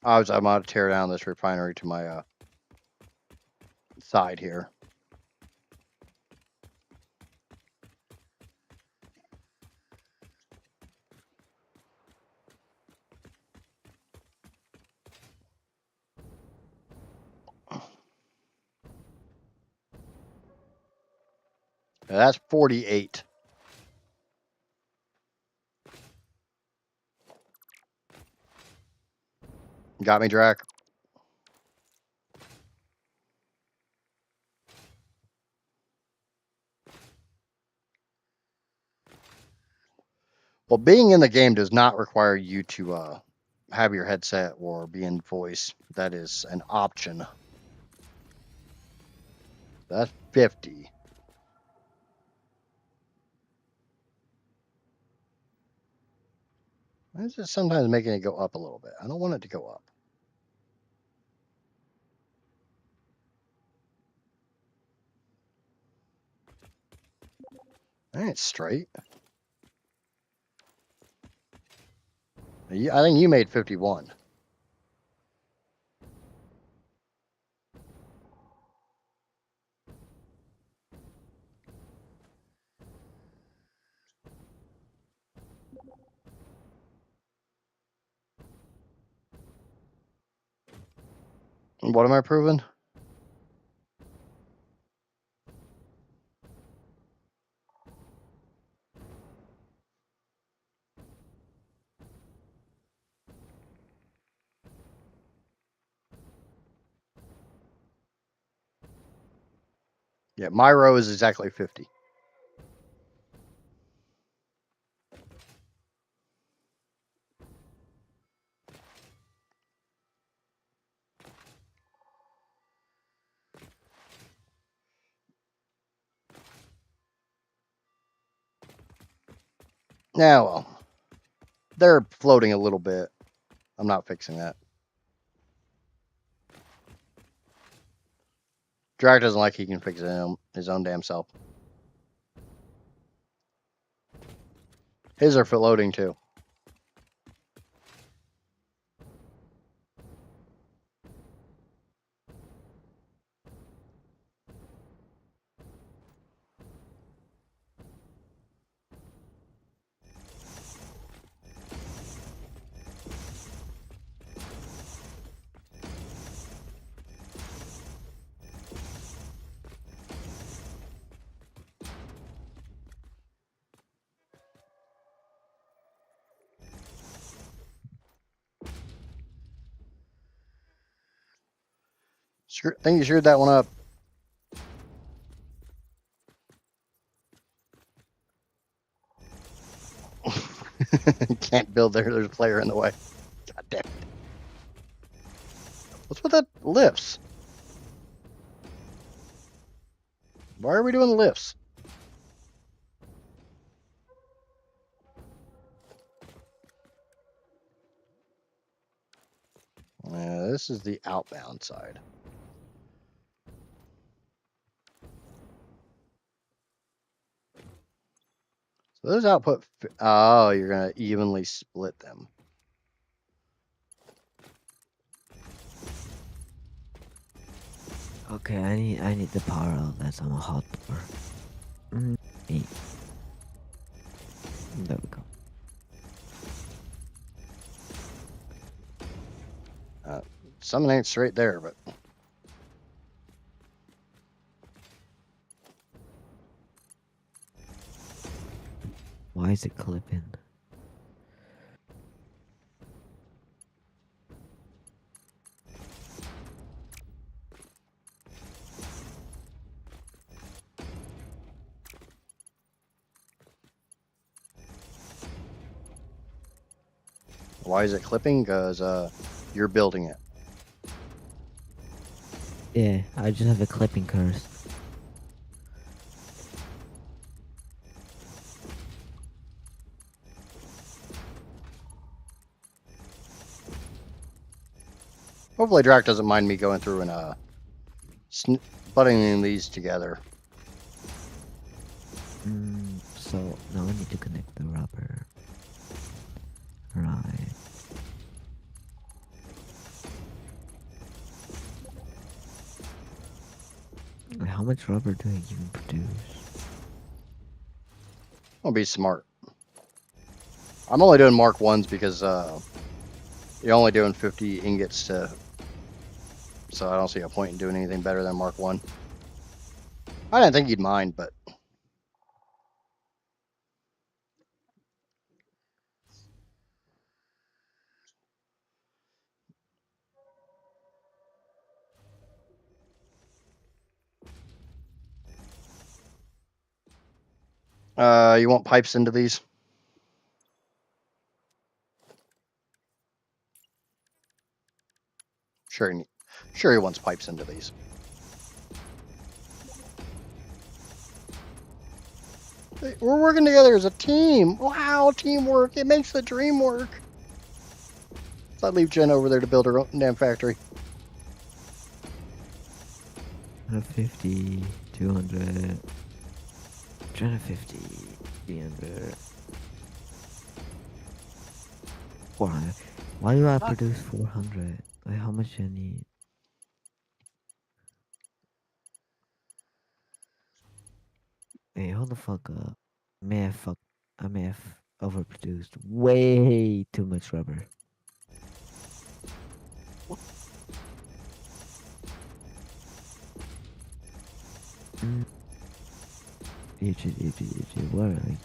I'm about to tear down this refinery to my side here. That's 48. Got me, Drac. Well, being in the game does not require you to have your headset or be in voice. That is an option. That's 50. It's just sometimes making it go up a little bit. I don't want it to go up. That ain't straight. I think you made 51. What am I proving? Yeah, my row is exactly 50. Now, well, they're floating a little bit. I'm not fixing that. Drac doesn't like he can fix it his own damn self. His are floating too. think you screwed that one up. Can't build there. There's a player in the way. God damn it. What's with that lifts? Why are we doing lifts? This is the outbound side. So those output. Oh, you're gonna evenly split them. Okay, I need the power outlets on a hot door. 8. There we go. Something ain't straight there, but Why is it clipping? why is it clipping? Because you're building it. Yeah, I just have a clipping curse. Hopefully, Drac doesn't mind me going through and buttoning these together. So now I need to connect the rubber. Right. How much rubber do I even produce? I'll be smart. I'm only doing Mark 1s because you're only doing 50 ingots to. So I don't see a point in doing anything better than Mark 1. I didn't think you'd mind, but. You want pipes into these? Sure, sure he wants pipes into these. Hey, we're working together as a team. Wow, teamwork. It makes the dream work. So I leave Jen over there to build her own damn factory. 150, 200, 350, 300, 400. Why do I produce 400? Like, how much do I need? Hey, hold the fuck up. I may have overproduced way too much rubber. Idjit, what are you?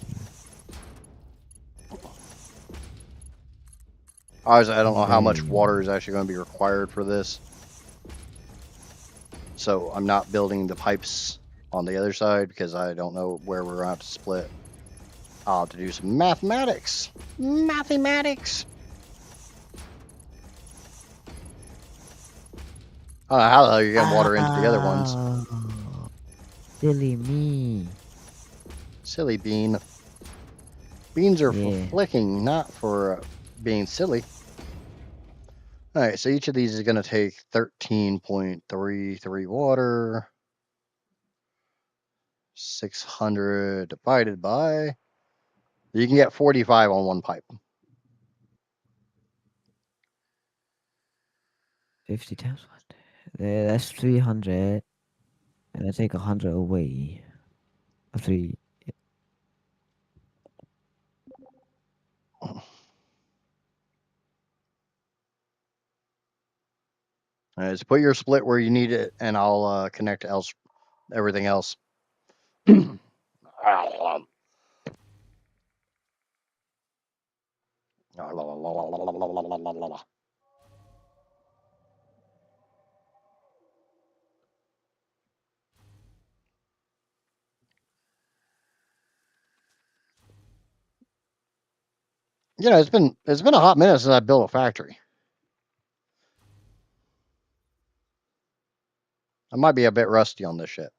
Obviously, I don't know how much Very water is actually going to be required for this. So I'm not building the pipes on the other side because I don't know where we're going to have to split. I'll have to do some mathematics. Mathematics. I don't know how the hell you're getting water into the other ones. Silly me. Silly bean. Beans are for Yeah. flicking, not for being silly. All right, so each of these is going to take 13.33 water. 600 divided by. You can get 45 on one pipe. 50 times what? Yeah, that's 300. And I take 100 away. 3. All right, so put your split where you need it, and I'll connect everything else. it's been a hot minute since I built a factory. I might be a bit rusty on this shit.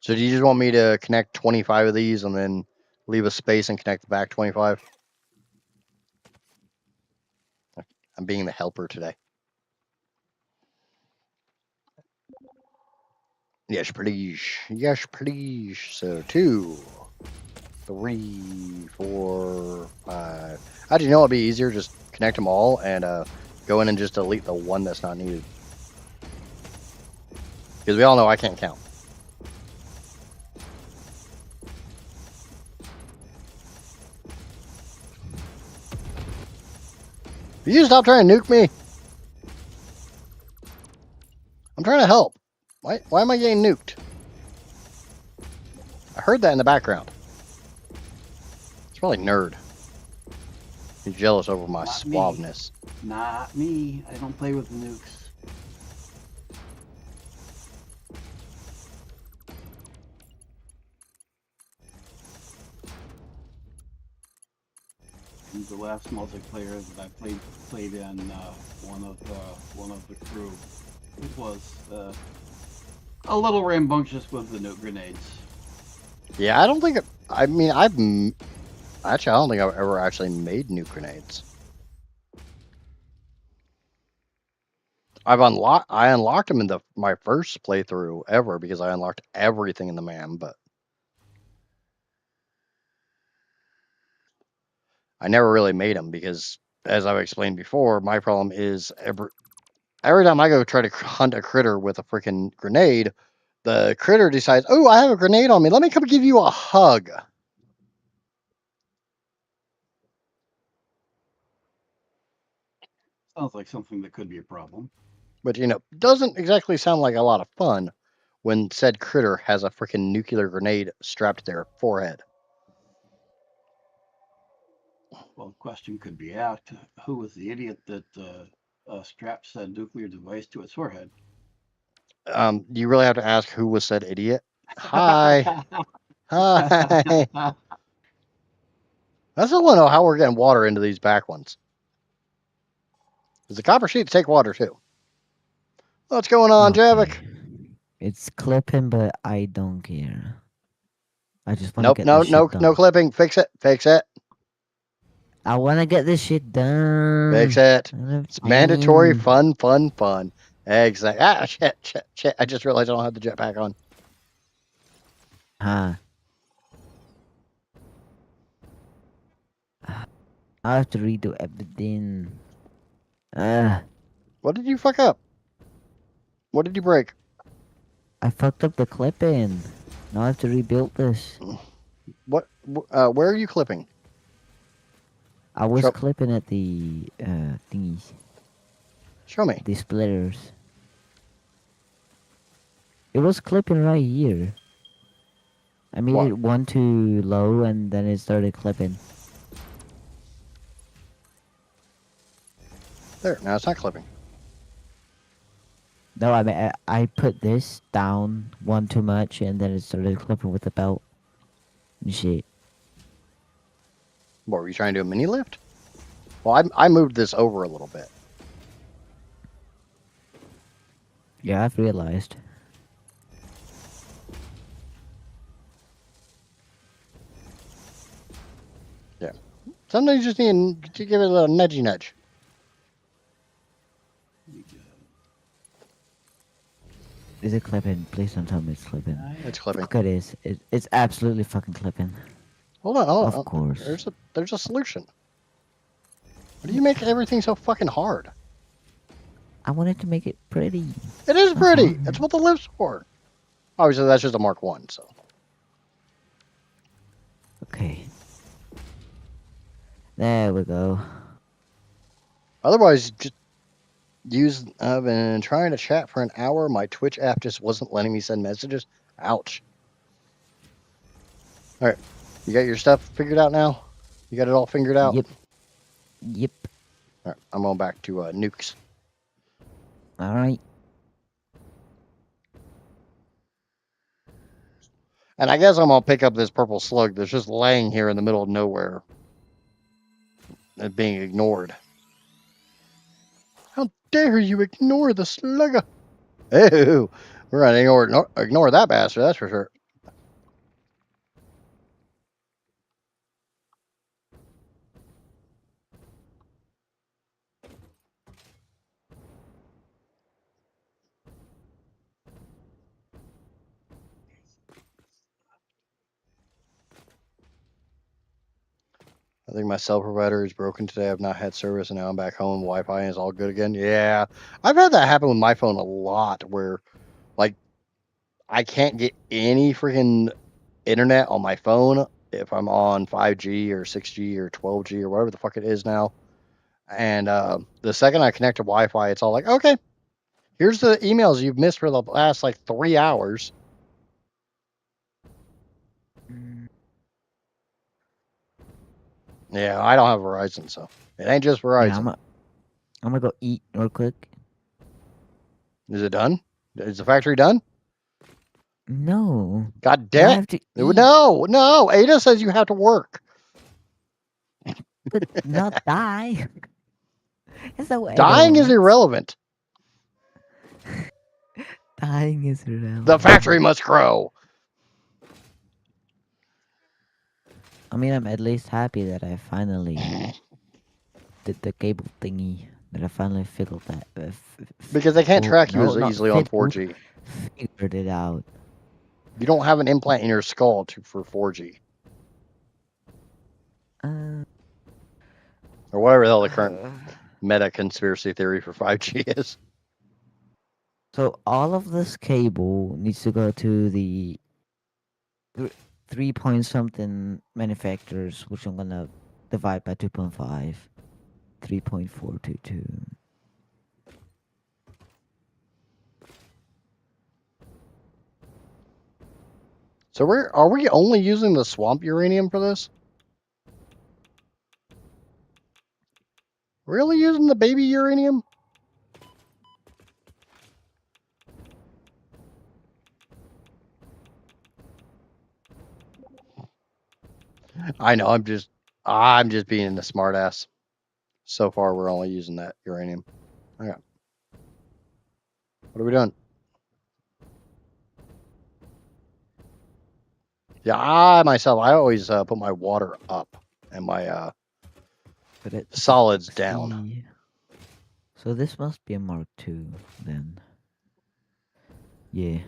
So do you just want me to connect 25 of these and then leave a space and connect back 25? I'm being the helper today. Yes, please. Yes, please. So 2, 3, 4, 5. Actually, you know what'd be easier? Just connect them all and go in and just delete the one that's not needed. Because we all know I can't count. Will you stop trying to nuke me? I'm trying to help. Why am I getting nuked? I heard that in the background. It's probably nerd. He's jealous over my Not me. suaveness. Not me. I don't play with the nukes. And the last multiplayer that I played in, one of the crew was a little rambunctious with the nuke grenades. Yeah, I don't think. I mean, I don't think I've ever actually made nuke grenades. I unlocked them in my first playthrough ever because I unlocked everything in the man, but I never really made them because, as I've explained before, my problem is every time I go try to hunt a critter with a freaking grenade, the critter decides, "Oh, I have a grenade on me. Let me come give you a hug." Sounds like something that could be a problem. But doesn't exactly sound like a lot of fun when said critter has a freaking nuclear grenade strapped to their forehead. Well, the question could be asked: who was the idiot that strapped said nuclear device to its forehead? You really have to ask who was said idiot. Hi, hi. I still want to know how we're getting water into these back ones. Because the copper sheets take water too. What's going on, Javik? Okay. It's clipping, but I don't care. I just want to Nope, get no, this no, shit done. no clipping. Fix it, fix it, I want to get this shit done. fix it. It's mandatory, Fine. fun, fun, fun. Exactly. Ah, shit, shit, shit. I just realized I don't have the jetpack on. Huh. I have to redo everything. What did you fuck up? What did you break? I fucked up the clipping. Now I have to rebuild this. What? Where are you clipping? I was Show, clipping at the thingies, show me. the splitters. It was clipping right here. I made What? it one too low and then it started clipping. There. Now it's not clipping. No, I mean I put this down one too much and then it started clipping with the belt and shit. What were you trying to do? A mini lift? Well, I moved this over a little bit. Yeah, I've realized. Yeah. Sometimes you just need to give it a little nudgy nudge. Is it clipping? Please don't tell me it's clipping. It's clipping. Fuck it is. It's absolutely fucking clipping. Hold on, hold on. Of course. There's a solution. Why do you make everything so fucking hard? I wanted to make it pretty. It is pretty. hard. That's what the lift's for. Obviously, that's just a Mark 1, so. Okay. There we go. Otherwise, just I've been trying to chat for an hour. My Twitch app just wasn't letting me send messages. Ouch. All right. You got your stuff figured out now? You got it all figured out? Yep. Yep. All right. I'm going back to nukes. Alright. And I guess I'm gonna pick up this purple slug that's just laying here in the middle of nowhere and being ignored. How dare you ignore the slugger? Ew, we're gonna ignore that bastard, that's for sure. I think my cell provider is broken today. I've not had service, and now I'm back home. Wi-Fi is all good again. Yeah, I've had that happen with my phone a lot, where like I can't get any freaking internet on my phone if I'm on 5G or 6G or 12G or whatever the fuck it is now. And the second I connect to Wi-Fi, it's all like, okay, here's the emails you've missed for the last like 3 hours. Yeah, I don't have Verizon, so it ain't just Yeah, Verizon. I'm gonna go eat real quick. Is it done? Is the factory done? No, God I damn it! have to eat, No. Ada says you have to work. but not die. That's not what Ada Dying is wants. irrelevant. Dying is The irrelevant. factory must grow. I mean, I'm at least happy that I finally did the cable thingy. That I finally figured that. Because they can't track you No, as not easily on fiddled. 4G. Figured it out. You don't have an implant in your skull for 4G. Uh, Or whatever the hell the current meta conspiracy theory for 5G is. so all of this cable needs to go to the 3 point something manufacturers, which I'm gonna divide by 2.5. 3.422. So are we only using the swamp uranium for this? Really using the baby uranium? I know, I'm just being a smartass. So far we're only using that uranium. Okay. What are we doing? Yeah, I always put my water up and my solids down. See. So this must be a Mark II then. Yeah,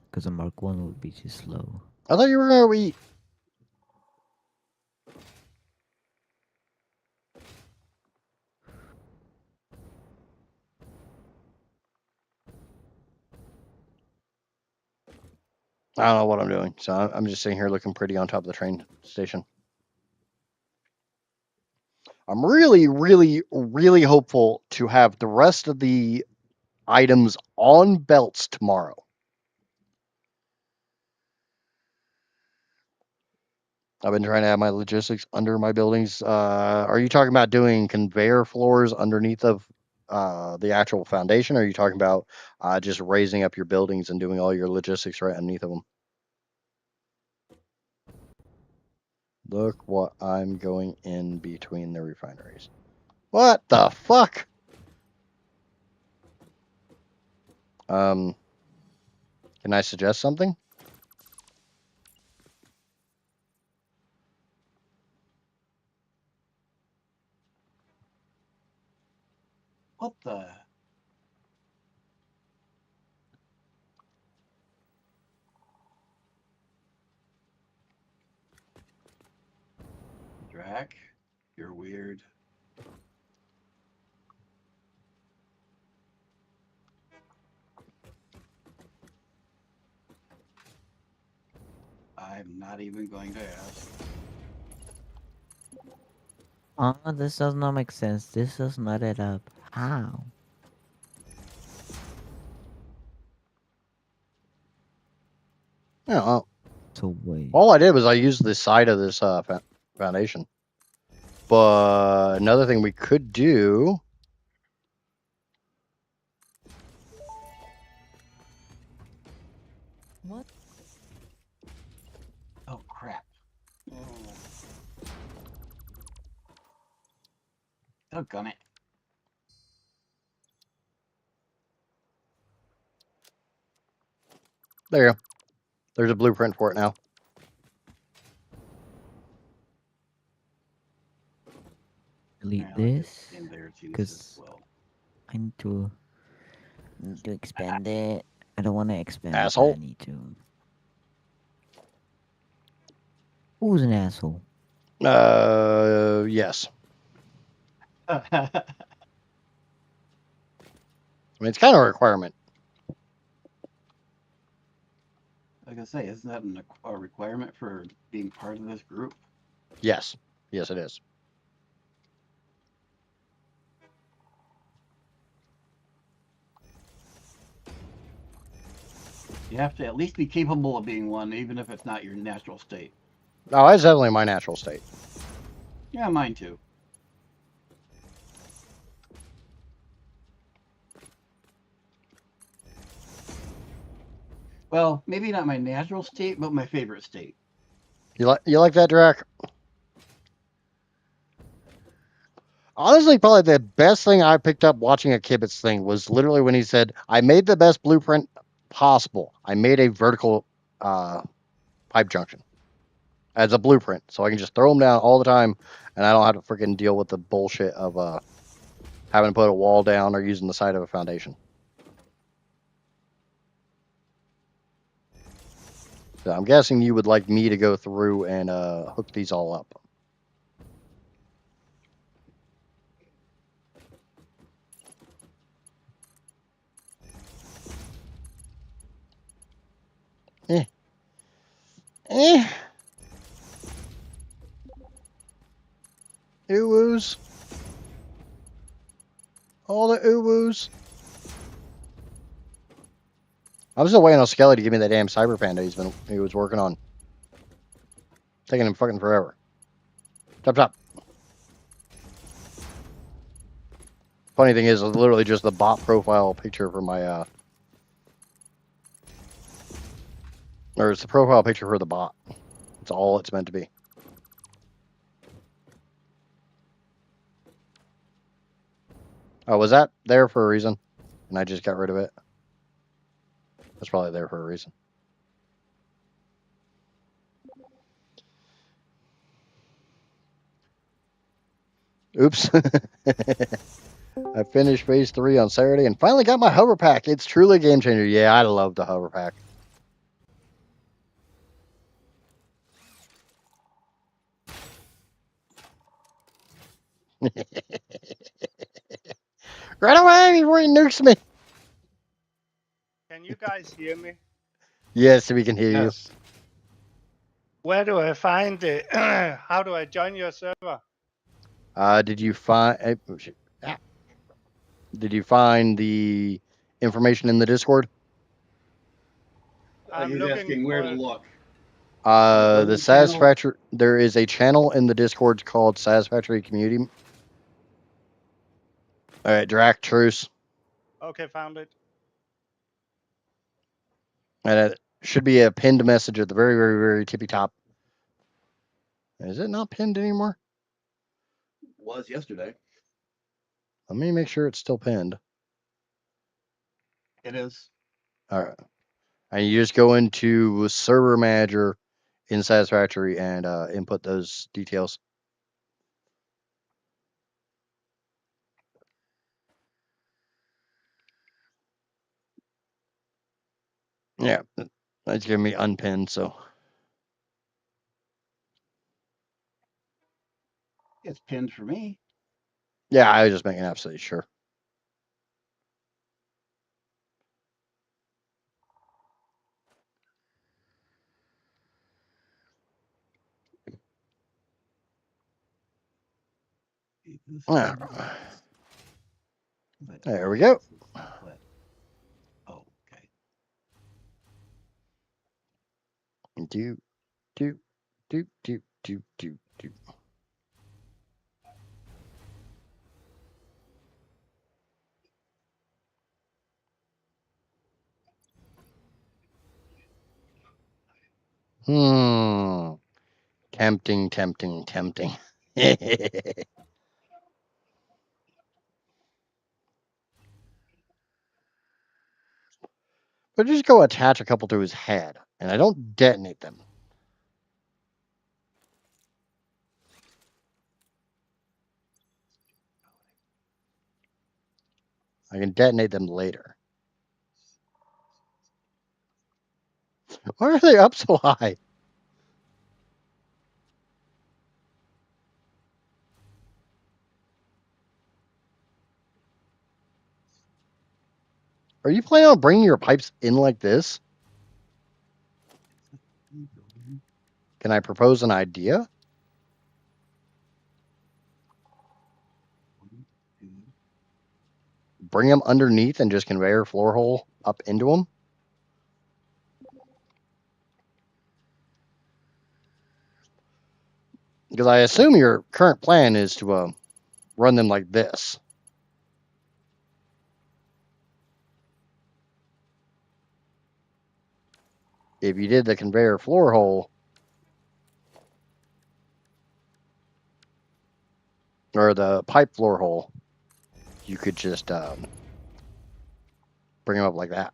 because a Mark 1 would be too slow. I thought you were gonna eat. I don't know what I'm doing, so I'm just sitting here looking pretty on top of the train station. I'm really, really, really hopeful to have the rest of the items on belts tomorrow. I've been trying to have my logistics under my buildings. Are you talking about doing conveyor floors underneath of the actual foundation? Or are you talking about just raising up your buildings and doing all your logistics right underneath of them? Look what I'm going in between the refineries. What the fuck? Can I suggest something? What the? Drac, you're weird. I'm not even going to ask. Oh, this does not make sense. This does not add up. How? Yeah. So wait. All I did was I used the side of this foundation. But another thing we could do. What? Doggone it. There you go. There's a blueprint for it now. Delete Yeah, I like this in there too as because well. I need to expand it. I don't want to expand it, but I Asshole. need to. Who's an asshole? Yes. Like I mean, it's kind of a requirement. I say, isn't that a requirement for being part of this group? Yes. Yes, it is. You have to at least be capable of being one, even if it's not your natural state. Oh, that's definitely my natural state. Yeah, mine too. Well, maybe not my natural state, but my favorite state. You like that, Drac? Honestly, probably the best thing I picked up watching a Kibitz thing was literally when he said, "I made the best blueprint possible. I made a vertical uh, pipe junction as a blueprint, so I can just throw them down all the time, and I don't have to freaking deal with the bullshit of having to put a wall down or using the side of a foundation." So I'm guessing you would like me to go through and hook these all up. Eh, eh. Ooh-woos. All the ooh-woos. I'm still waiting on Skelly to give me that damn cyber panda he was working on. Taking him fucking forever. Chop chop. Funny thing is, it's literally just the bot profile picture for my or it's the profile picture for the bot. It's all it's meant to be. Oh, was that there for a reason? And I just got rid of it. That's probably there for a reason. Oops. I finished phase 3 on Saturday and finally got my hover pack. It's truly a game changer. Yeah, I love the hover pack. Right away before he nukes me. Can you guys hear me? Yes, we can hear you. Yes. Where do I find it? How do I join your server? Did you find? Oh, shit. Ah. Did you find the information in the Discord? I'm He's looking asking where to for. look. Go to The the channel. Satisfactory. There is a channel in the Discord called Satisfactory Community. All right, Drac Truce, Okay, found it. and it should be a pinned message at the very, very, very tippy top. Is it not pinned anymore? Was yesterday. Let me make sure it's still pinned. It is. All right, and you just go into Server Manager in Satisfactory and input those details. Yeah, that's giving me unpinned. So It's pinned for me. yeah, I was just making absolutely sure. Ah, there we go. Oh, okay. Do do do do do do do. Hmm. Tempting, tempting, tempting. But just go attach a couple to his head, and I don't detonate them. I can detonate them later. Why are they up so high? Are you planning on bringing your pipes in like this? Can I propose an idea? Bring them underneath and just conveyor floor hole up into them? Because I assume your current plan is to run them like this. If you did the conveyor floor hole, or the pipe floor hole, you could just bring them up like that.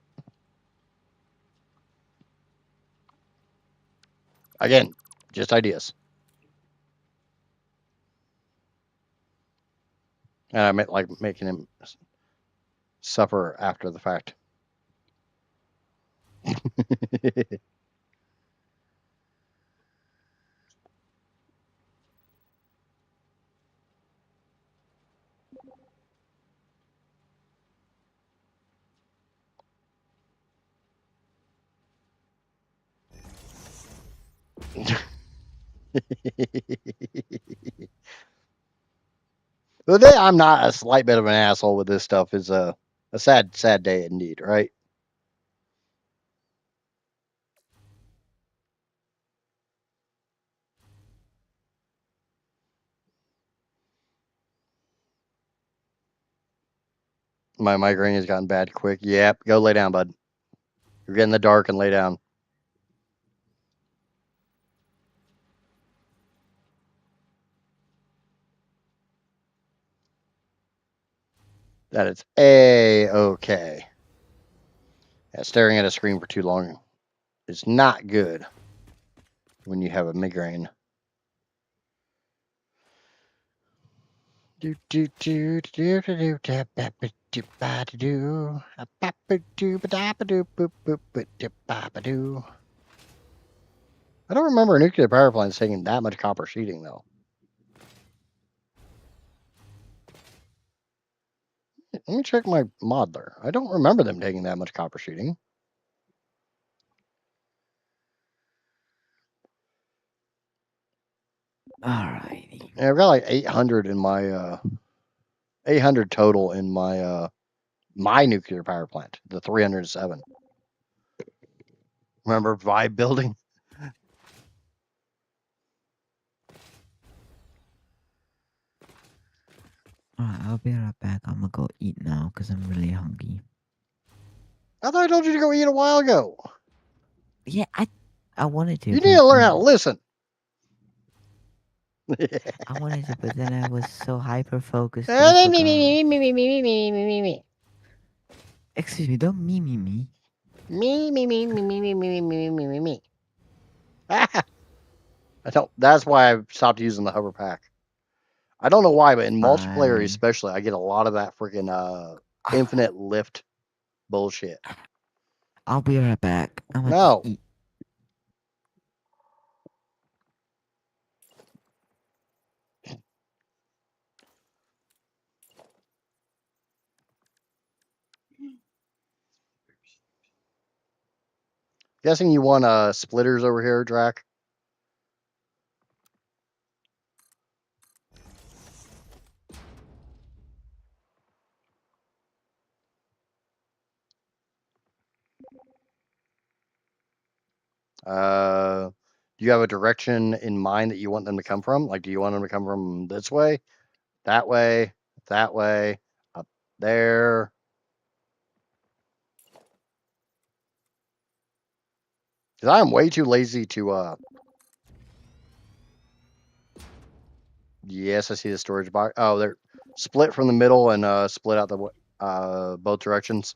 Again, just ideas. And I meant like making him suffer after the fact. The day I'm not a slight bit of an asshole with this stuff is a sad, sad day indeed, right? My migraine has gotten bad quick. Yep, go lay down, bud. You're getting the dark and lay down. That is A-okay. Yeah, staring at a screen for too long is not good when you have a migraine. Do do do do do do do ba ba do ba do do ba ba do ba da ba do boop boop ba do ba ba do. I don't remember nuclear power plants taking that much copper sheeting though. Let me check my modeler. I don't remember them taking that much copper sheeting. Alrighty. Yeah, I've got like 800 in my 800 total in my my nuclear power plant, the 307. Remember Vibe building? Alright, I'll be right back. I'm gonna go eat now because I'm really hungry. I thought I told you to go eat a while ago. Yeah, I wanted to. You need to learn how to listen. I wanted to, but then I was so hyper focused that I forgot. Excuse me, don't me. Me. I don't. That's why I've stopped using the hover pack. I don't know why, but in multiplayer Fine. especially, I get a lot of that freaking infinite lift bullshit. I'll be right back. I'm gonna No. just eat. Guessing you want splitters over here, Drac? Do you have a direction in mind that you want them to come from? Like, do you want them to come from this way, that way, up there? Because I'm way too lazy to. Yes, I see the storage box. Oh, they're split from the middle and split out the both directions.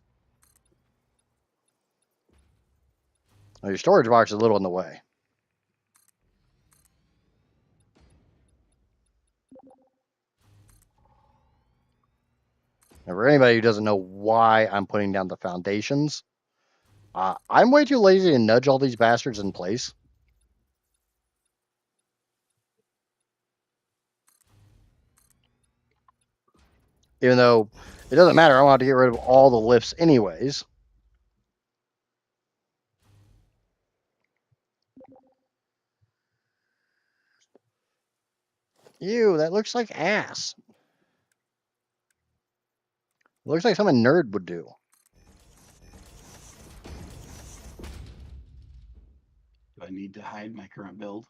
Oh, your storage box is a little in the way. Now, for anybody who doesn't know why I'm putting down the foundations, I'm way too lazy to nudge all these bastards in place. Even though it doesn't matter, I want to get rid of all the lifts anyways. Ew, that looks like ass. It looks like something a nerd would do. Do I need to hide my current build?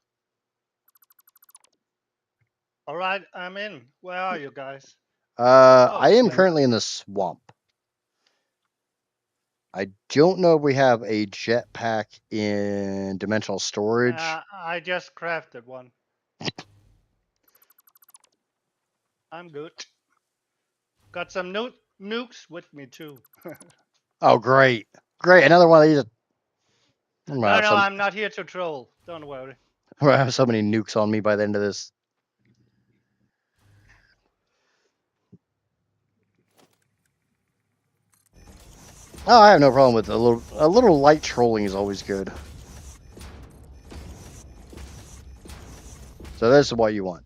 All right, I'm in. Where are you guys? I am Splendid. currently in the swamp. I don't know if we have a jetpack in dimensional storage. I just crafted one. I'm good. Got some nukes with me too. Oh, great. Great. Another one of these. I'm No, I'm not here to troll. Don't worry. I'm gonna have so many nukes on me by the end of this. Oh, I have no problem with a little light trolling is always good. So this is what you want.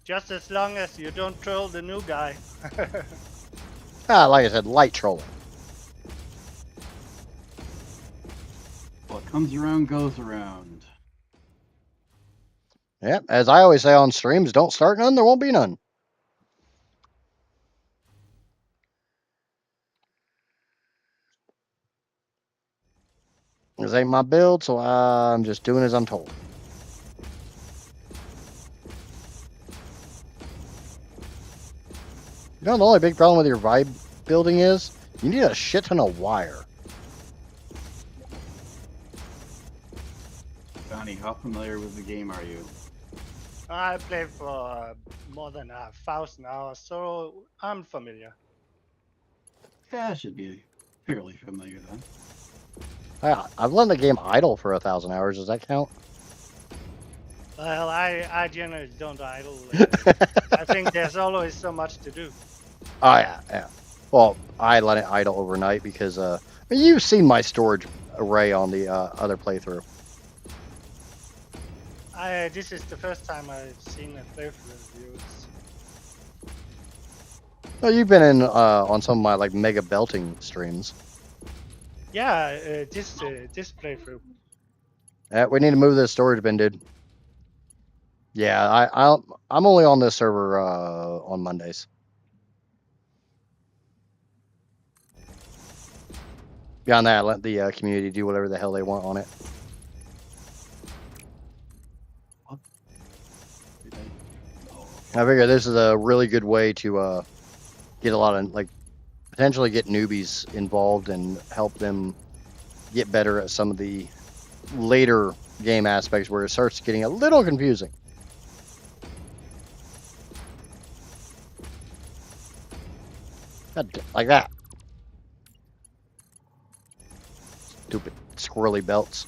Just as long as you don't troll the new guy. Like I said, light trolling. What comes around goes around. Yeah, as I always say on streams, don't start none, there won't be none. This ain't my build, so I'm just doing as I'm told. You know, the only big problem with your vibe building is you need a shit ton of wire. Johnny, how familiar with the game are you? I played for more than 1,000 hours, so I'm familiar. Yeah, I should be fairly familiar then. I've let the game idle for 1,000 hours. Does that count? Well, I generally don't idle. I think there's always so much to do. Oh yeah. Well, I let it idle overnight because I mean, you've seen my storage array on the other playthrough. This is the first time I've seen a playthrough review. No, you've been in on some of my like mega belting streams. Yeah, this playthrough. We need to move this storage bin, dude. Yeah, I'm only on this server on Mondays. Beyond that, I let the community do whatever the hell they want on it. I figure this is a really good way to get a lot of like potentially get newbies involved and help them get better at some of the later game aspects where it starts getting a little confusing. Like that. Stupid squirrely belts.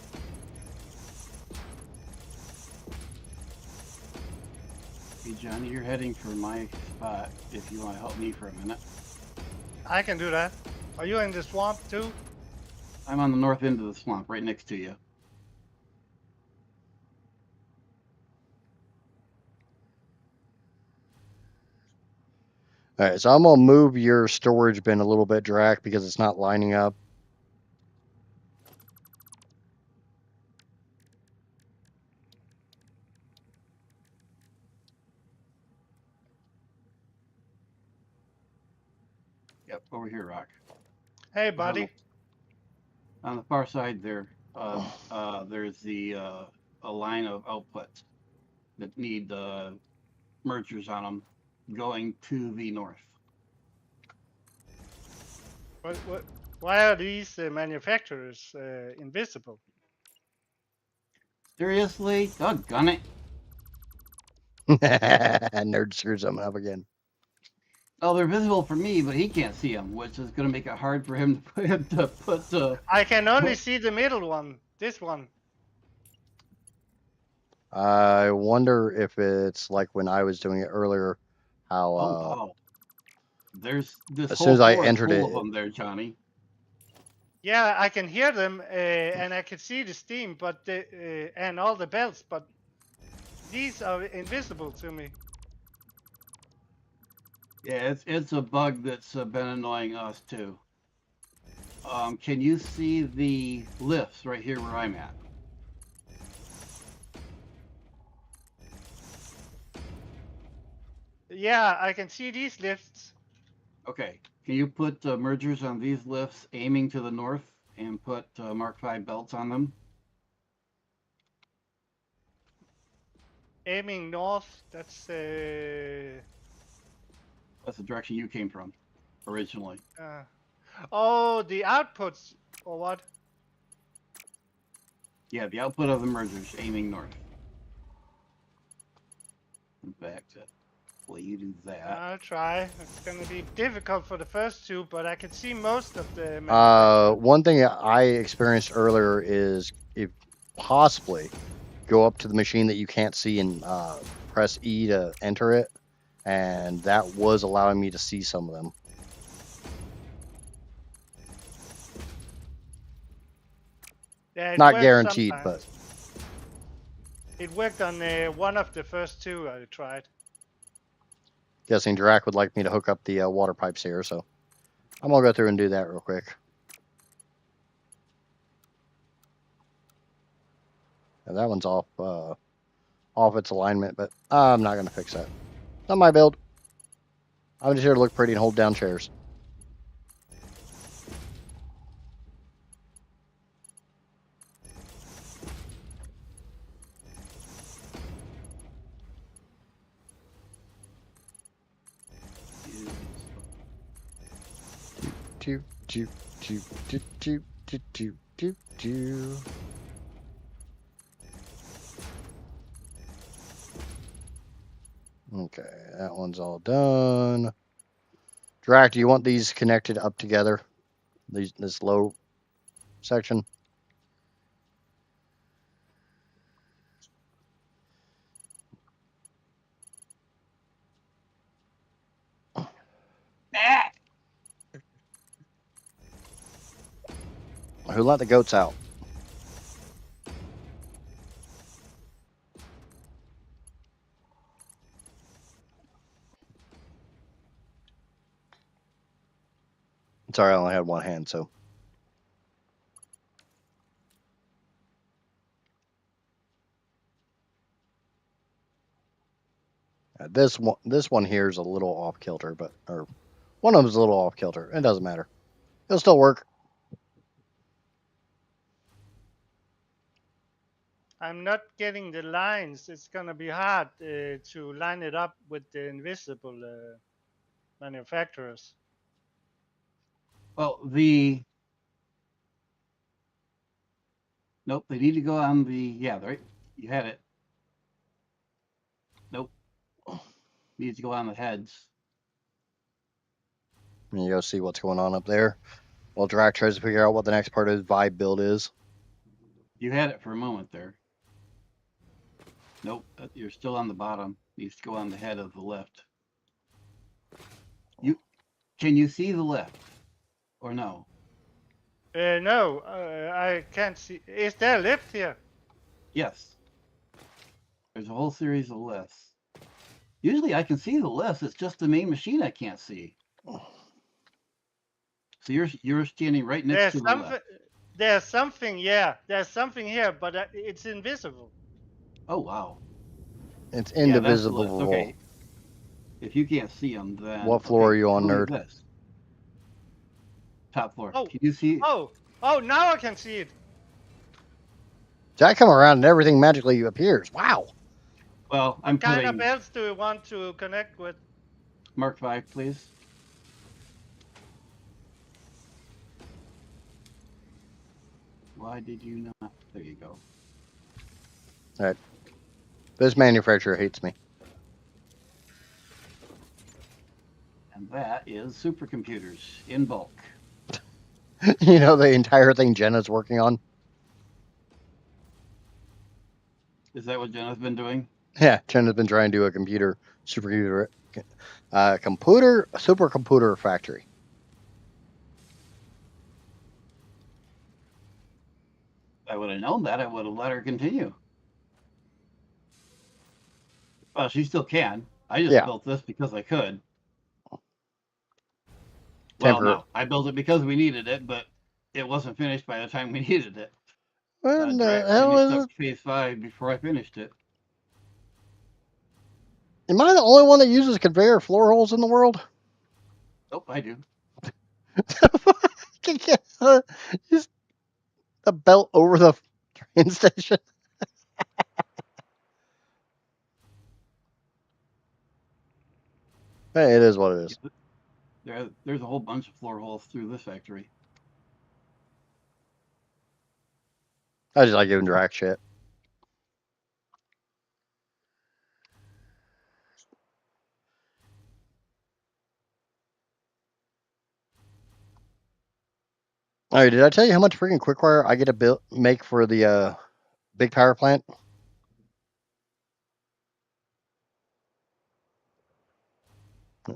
Hey, Johnny, you're heading for my spot if you want to help me for a minute. I can do that. Are you in the swamp too? I'm on the north end of the swamp, right next to you. All right, so I'm gonna move your storage bin a little bit, Drac, because it's not lining up. Yep, over here, Rock. Hey, buddy. On the far side there, there's the a line of outputs that need mergers on them going to the north. Why are these manufacturers invisible? Seriously? Doggone it. Nerd screws something up again. Oh, they're visible for me, but he can't see them, which is going to make it hard for him to put. I can only see the middle one. This one. I wonder if it's like when I was doing it earlier, how Oh wow! There's this as soon whole as I floor is entered full of it, them there, Johnny. Yeah, I can hear them, and I can see the steam, but and all the bells, but these are invisible to me. Yeah, it's a bug that's been annoying us too. Can you see the lifts right here where I'm at? Yeah, I can see these lifts. Okay. Can you put mergers on these lifts aiming to the north and put Mark 5 belts on them? Aiming north. That's the direction you came from originally. Oh, the outputs or what? Yeah, the output of the mergers aiming north. In fact, well, you do that. I'll try. It's gonna be difficult for the first two, but I can see most of the. one thing I experienced earlier is if possibly go up to the machine that you can't see and press E to enter it, and that was allowing me to see some of them. Yeah, Not guaranteed, sometimes. It worked on one of the first two I tried. guessing Drac would like me to hook up the water pipes here, so I'm gonna go through and do that real quick. And that one's off its alignment, but I'm not gonna fix that. Not my build. I'm just here to look pretty and hold down chairs. Do do do do do do do do do. Okay, that one's all done. Drac, do you want these connected up together? This low section? Who let the goats out? Sorry, I only had one hand, so. This one here is a little off kilter, but or one of them's a little off kilter. It doesn't matter. It'll still work. I'm not getting the lines. It's gonna be hard to line it up with the invisible manufacturers. Well, nope, they need to go on right. You had it. Nope. Needs to go on the heads. And you go see what's going on up there. While Drac tries to figure out what the next part of his vibe build is. You had it for a moment there. Nope, you're still on the bottom. Needs to go on the head of the lift. Can you see the lift or no? No, I can't see. Is there a lift here? Yes. There's a whole series of lifts. Usually I can see the lifts. It's just the main machine I can't see. So you're standing right next to the lift. There's something, yeah. There's something here, but it's invisible. Oh wow. It's indivisible. Yeah, okay. If you can't see them, then what floor are you on, nerd? This. Top floor. Oh. Can you see? Oh, now I can see it. I come around and everything magically appears. Wow. Well, what kind of belts do you want to connect with? Mark 5, please. Why did you not? There you go. All right. This manufacturer hates me. And that is supercomputers in bulk. You know, the entire thing Jenna's working on. Is that what Jenna's been doing? Yeah, Jenna's been trying to do a supercomputer factory. I would have known that. I would have let her continue. Well, she still can. I just Yeah. built this because I could. Well, Temporary. no, I built it because we needed it, but it wasn't finished by the time we needed it. What the hell Finished is up it? phase 5 before I finished it. Am I the only one that uses conveyor floor holes in the world? Nope, I do. Just a belt over the train station. Hey, it is what it is. There's a whole bunch of floor holes through this factory. I just like giving Drac shit. All right, did I tell you how much freaking quickwire I get to make for the big power plant?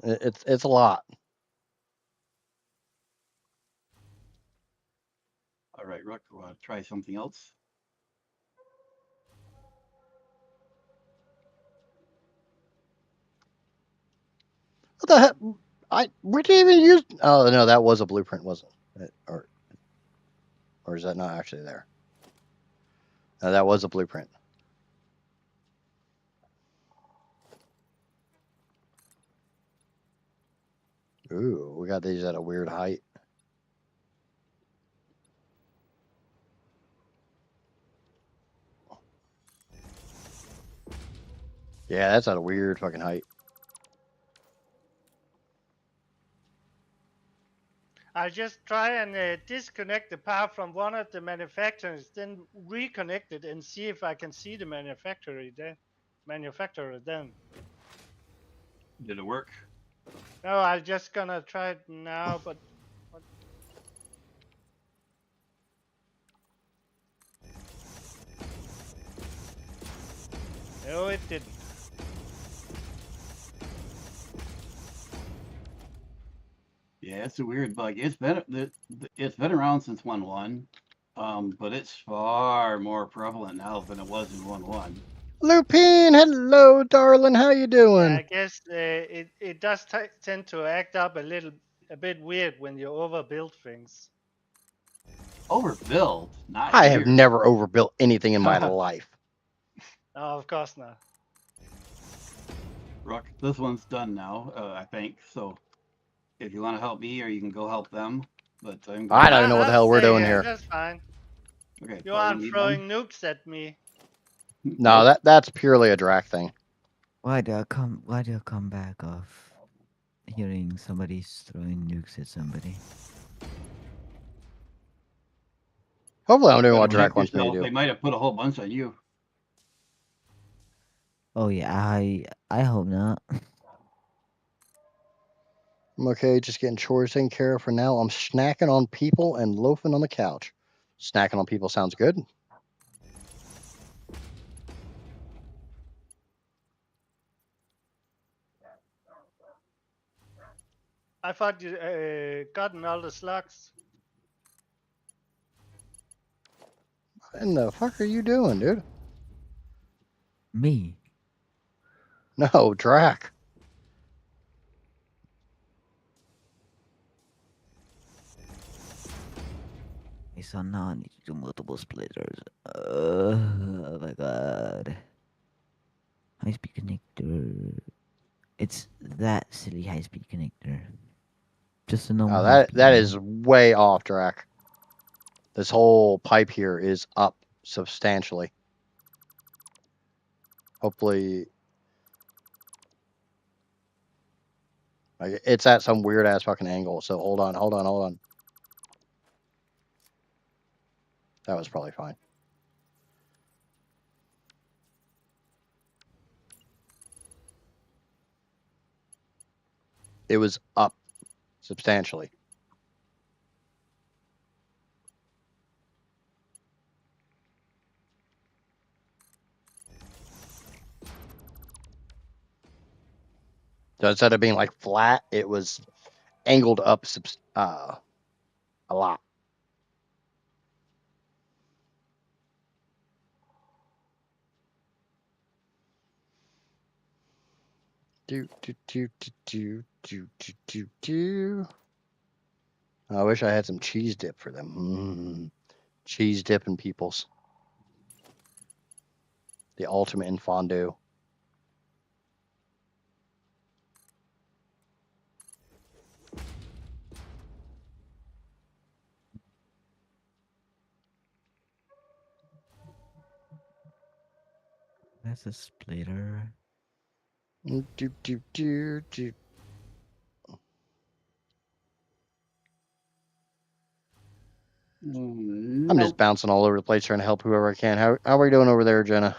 It's a lot. All right, Rook, want to try something else? What the heck? We didn't even use. Oh no, that was a blueprint, wasn't it? Or is that not actually there? No, that was a blueprint. Ooh, we got these at a weird height. Yeah, that's at a weird fucking height. I just try and disconnect the power from one of the manufacturers, then reconnect it and see if I can see the manufacturer then. Did it work? No, I'm just gonna try it now, but no, it didn't. Yeah, it's a weird bug. It's been around since 1.1, but it's far more prevalent now than it was in 1.1. Lupine, hello, darling. How you Yeah, doing? I guess it does tend to act up a bit weird when you overbuild things. Overbuild, not I here. have never overbuilt anything in my life. No, of course not. Rook, this one's done now, I think. So if you want to help me, or you can go help them. But I don't even know what the hell we're stay doing here. That's fine. Okay, You Paul, aren't need throwing one? nukes at me. No, Nope. that's purely a Drac thing. Why do I come back off hearing somebody's throwing nukes at somebody? Hopefully, I'm doing what Better Drac check wants me to yourself. do. They might have put a whole bunch on you. Oh yeah, I hope not. I'm okay, just getting chores taken care of for now. I'm snacking on people and loafing on the couch. Snacking on people sounds good. I thought you gotten all the slugs. What in the fuck are you doing, dude? Me. No, Drac. So now I need to do multiple splitters. Oh my god. High speed connector. It's that silly high speed connector. Just a normal Oh, high speed that one. is way off, Drac. This whole pipe here is up substantially. Hopefully, it's at some weird ass fucking angle. So hold on. That was probably fine. It was up substantially. So instead of being like flat, it was angled up a lot. Do do do do do do do do do. I wish I had some cheese dip for them. Cheese dip and peoples. The ultimate in fondue. That's a splitter. Do do do do. I'm just Nope. bouncing all over the place trying to help whoever I can. How are we doing over there, Jenna?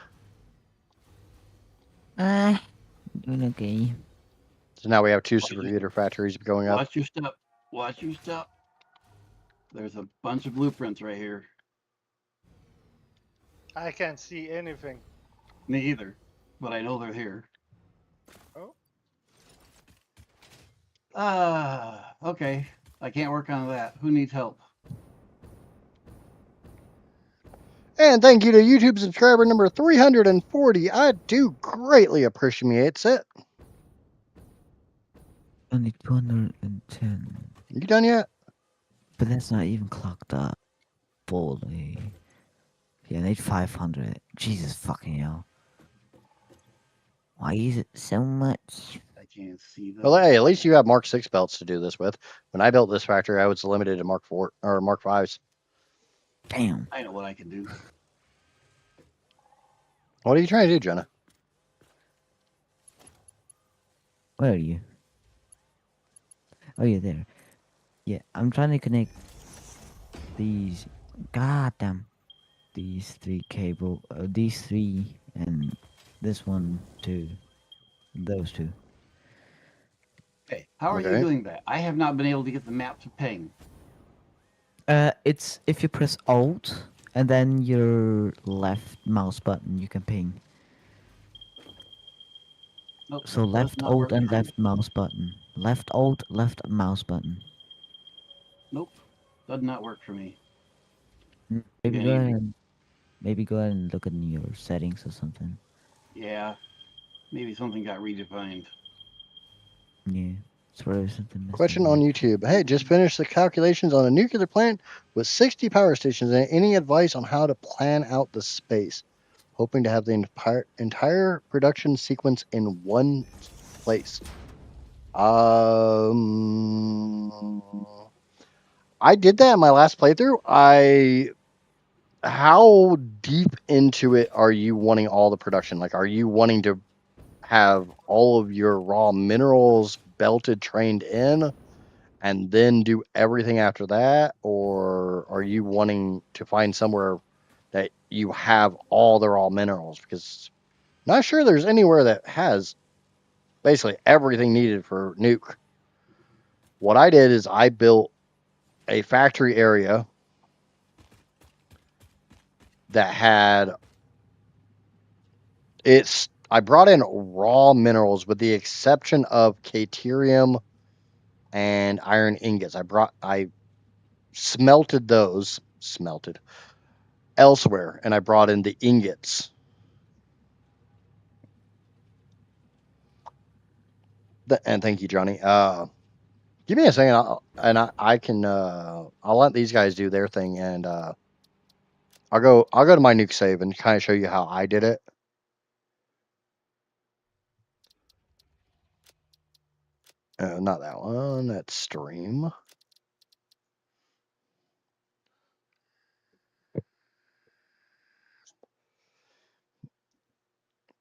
Doing okay. So now we have 2 Watch your, supercomputer factories going up. watch your step. Watch your step. There's a bunch of blueprints right here. I can't see anything. Me either, but I know they're here. Oh, Okay. I can't work on that. Who needs help? And thank you to YouTube subscriber number 340. I do greatly appreciate it. Only 210. You done yet? But that's not even clocked up fully. Yeah, I need 500. Jesus fucking hell. Why is it so much? I can't see them. Well, hey, at least you have Mark 6 belts to do this with. When I built this factory, I was limited to Mark 4 or Mark 5s. Damn. I know what I can do. What are you trying to do, Jenna? Where are you? Oh, you're there. Yeah, I'm trying to connect these. Goddamn. These 3 cable. These 3 and this one to those 2. Okay. How are you Okay. doing that? I have not been able to get the map to ping. It's if you press Alt and then your left mouse button, you can ping. Nope. So that does left not Alt work and for me. left mouse button. Left Alt, left mouse button. Nope. Does not work for me. Maybe Again, go ahead easy. and look in your settings or something. Yeah. Maybe something got redefined. Yeah, it's probably something missing. Question on YouTube. Hey, just finished the calculations on a nuclear plant with 60 power stations. And any advice on how to plan out the space? Hoping to have the entire production sequence in one place. I did that in my last playthrough. How deep into it are you wanting all the production? Like, are you wanting to have all of your raw minerals belted, trained in, and then do everything after that? Or are you wanting to find somewhere that you have all the raw minerals? Because I'm not sure there's anywhere that has basically everything needed for nuke. What I did is I built a factory area that had I brought in raw minerals with the exception of caterium and iron ingots. I smelted those elsewhere, and I brought in the ingots. And thank you, Johnny. Give me a second, I can I'll let these guys do their thing, and I'll go to my nuke save and kind of show you how I did it. Not that one. That's stream.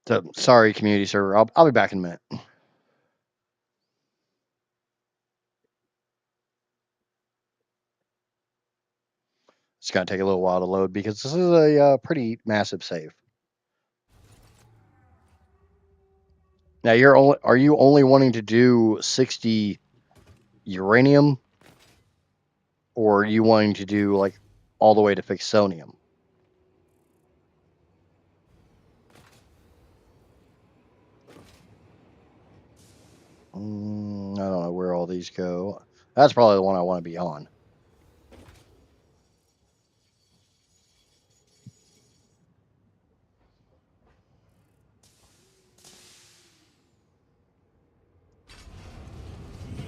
So sorry, community server. I'll be back in a minute. It's gonna take a little while to load because this is a pretty massive save. Now are you only wanting to do 60 uranium, or are you wanting to do like all the way to fixonium? I don't know where all these go. That's probably the one I want to be on.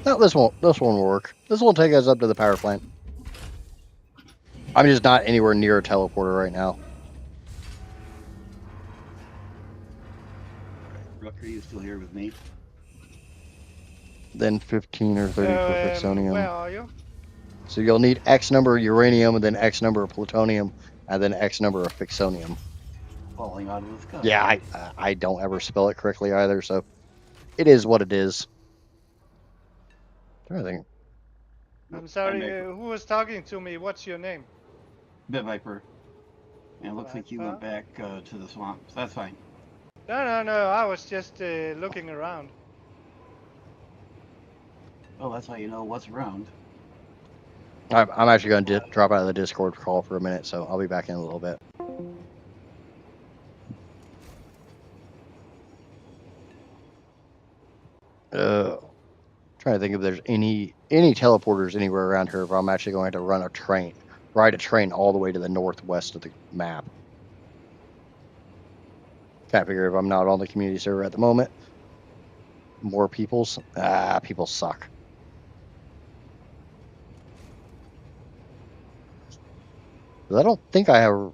No, this won't work. This will take us up to the power plant. I'm just not anywhere near a teleporter right now. Rucker, are you still here with me? Then 15 or 30 for fixonium. Where are you? So you'll need X number of uranium, and then X number of plutonium, and then X number of fixonium. Falling out of the sky. Yeah, I don't ever spell it correctly either, so it is what it is. I think. I'm sorry, who was talking to me? What's your name? Bit Viper. And it looks like you went back to the swamp. So that's fine. No, I was just looking around. Oh, that's how you know what's around. I'm actually going to drop out of the Discord call for a minute, so I'll be back in a little bit. Trying to think if there's any teleporters anywhere around here if I'm actually going to ride a train all the way to the northwest of the map. Can't figure if I'm not on the community server at the moment. More people suck. I don't think I have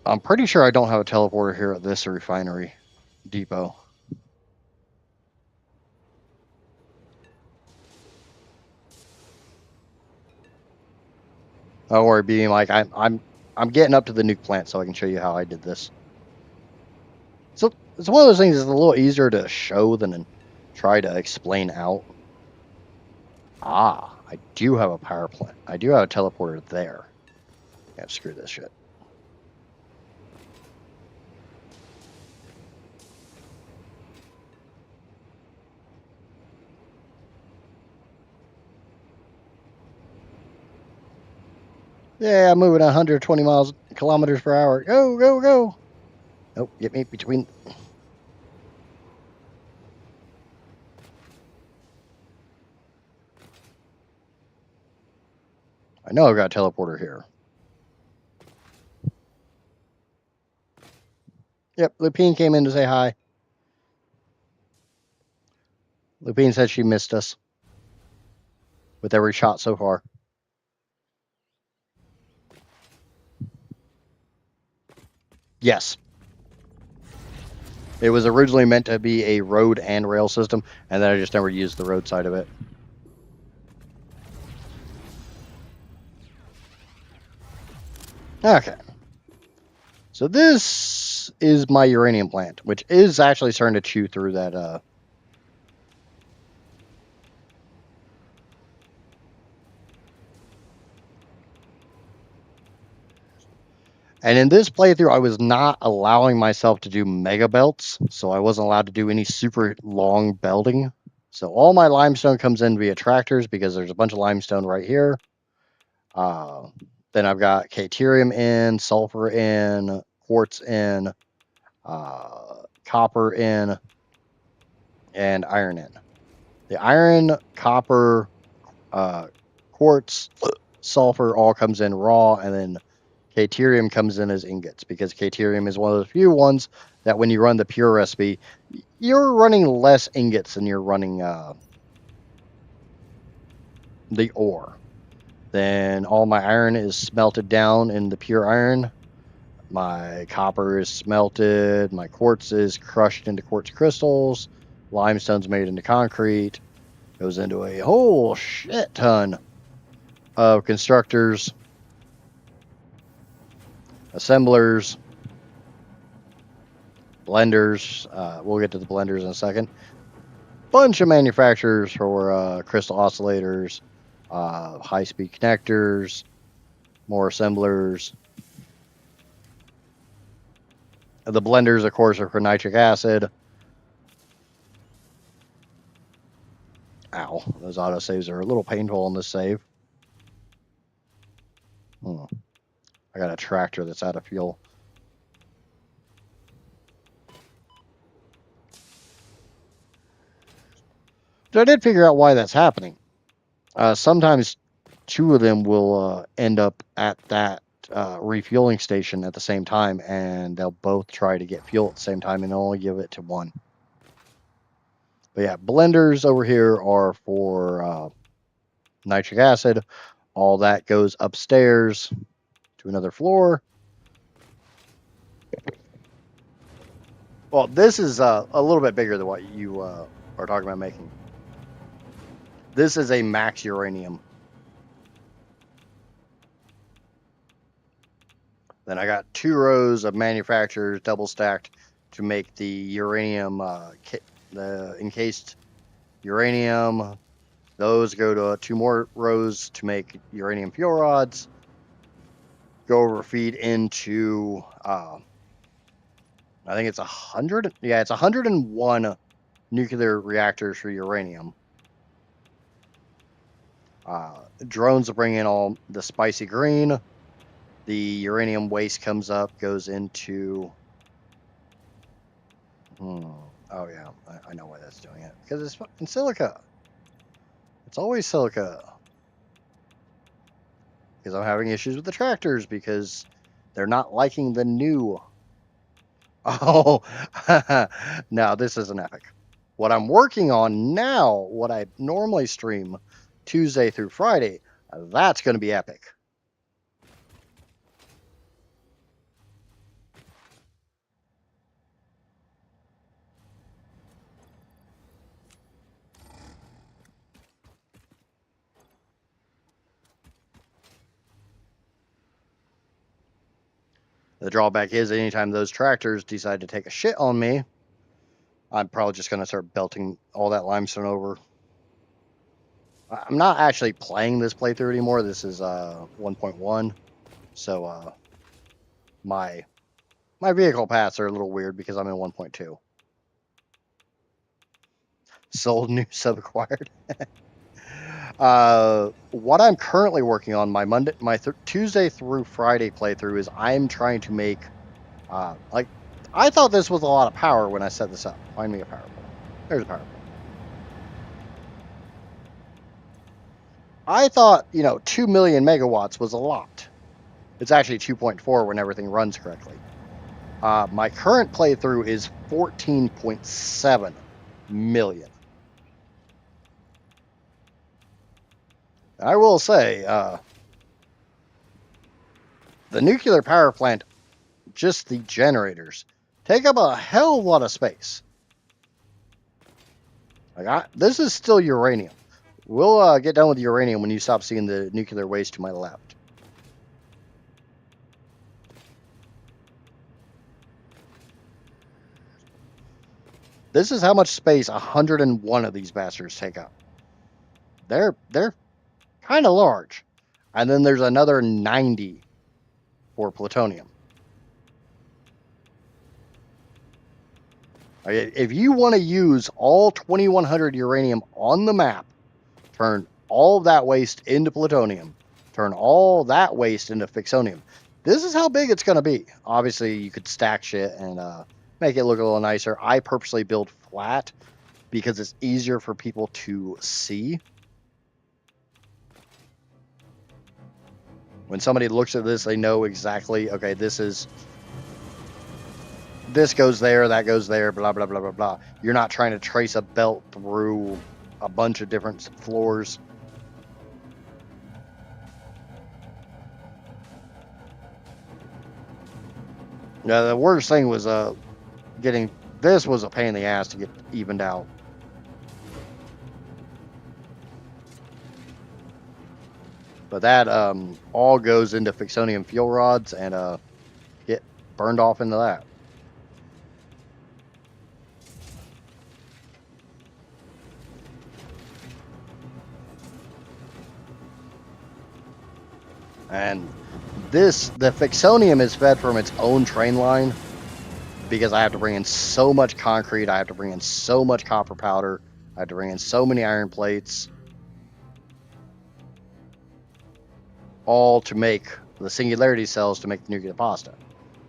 I'm pretty sure I don't have a teleporter here at this refinery depot. Don't worry, being like I'm getting up to the nuke plant so I can show you how I did this. So it's one of those things that's a little easier to show than try to explain out. I do have a power plant. I do have a teleporter there. Yeah, screw this shit. Yeah, I'm moving 120 kilometers per hour. Go, go, go. Nope, get me between. I know I've got a teleporter here. Yep, Lupine came in to say hi. Lupine said she missed us with every shot so far. Yes. It was originally meant to be a road and rail system, and then I just never used the road side of it. Okay. So this is my uranium plant, which is actually starting to chew through that And in this playthrough, I was not allowing myself to do mega belts, so I wasn't allowed to do any super long belting. So all my limestone comes in via tractors because there's a bunch of limestone right here. Then I've got caterium in, sulfur in, quartz in, copper in, and iron in. The iron, copper, quartz, sulfur all comes in raw, and then caterium comes in as ingots because caterium is one of those few ones that when you run the pure recipe, you're running less ingots than you're running the ore. Then all my iron is smelted down in the pure iron. My copper is smelted. My quartz is crushed into quartz crystals. Limestone's made into concrete. Goes into a whole shit ton of constructors, assemblers, blenders. We'll get to the blenders in a second. Bunch of manufacturers for crystal oscillators, high-speed connectors, more assemblers. The blenders, of course, are for nitric acid. Those autosaves are a little painful on this save. I got a tractor that's out of fuel. But I did figure out why that's happening. Sometimes two of them will end up at that refueling station at the same time, and they'll both try to get fuel at the same time and only give it to one. But yeah, blenders over here are for nitric acid. All that goes upstairs to another floor. Well, this is a little bit bigger than what you are talking about making. This is a max uranium. Then I got 2 rows of manufacturers double stacked to make the uranium, the encased uranium. Those go to 2 more rows to make uranium fuel rods. Go over feed into, I think it's 100. Yeah, it's 101 nuclear reactors for uranium. Drones will bring in all the spicy green. The uranium waste comes up, goes into. Oh yeah, I know why that's doing it. Because it's fucking silica. It's always silica. Because I'm having issues with the tractors because they're not liking the new. Oh, now this is an epic. What I'm working on now, what I normally stream Tuesday through Friday, that's going to be epic. The drawback is anytime those tractors decide to take a shit on me, I'm probably just going to start belting all that limestone over. I'm not actually playing this playthrough anymore. This is 1.1. So my vehicle paths are a little weird because I'm in 1.2. Sold, new, sub acquired. What I'm currently working on, my Tuesday through Friday playthrough, is I'm trying to make, like, I thought this was a lot of power when I set this up. Find me a power pole. There's a power pole. I thought, 2 million megawatts was a lot. It's actually 2.4 when everything runs correctly. My current playthrough is 14.7 million. I will say, the nuclear power plant, just the generators, take up a hell of a lot of space. This is still uranium. We'll get done with the uranium when you stop seeing the nuclear waste to my left. This is how much space 101 of these bastards take up. They're kind of large. And then there's another 90 for plutonium. If you want to use all 2100 uranium on the map, turn all of that waste into plutonium, turn all that waste into fixonium. This is how big it's going to be. Obviously, you could stack shit and make it look a little nicer. I purposely build flat because it's easier for people to see. When somebody looks at this, they know exactly, okay, this goes there, that goes there, blah, blah, blah, blah, blah. You're not trying to trace a belt through a bunch of different floors. Yeah, the worst thing was getting, this was a pain in the ass to get evened out. But that all goes into fixonium fuel rods and get burned off into that. And the fixonium is fed from its own train line because I have to bring in so much concrete, I have to bring in so much copper powder, I have to bring in so many iron plates. all to make the singularity cells to make the nuclear pasta.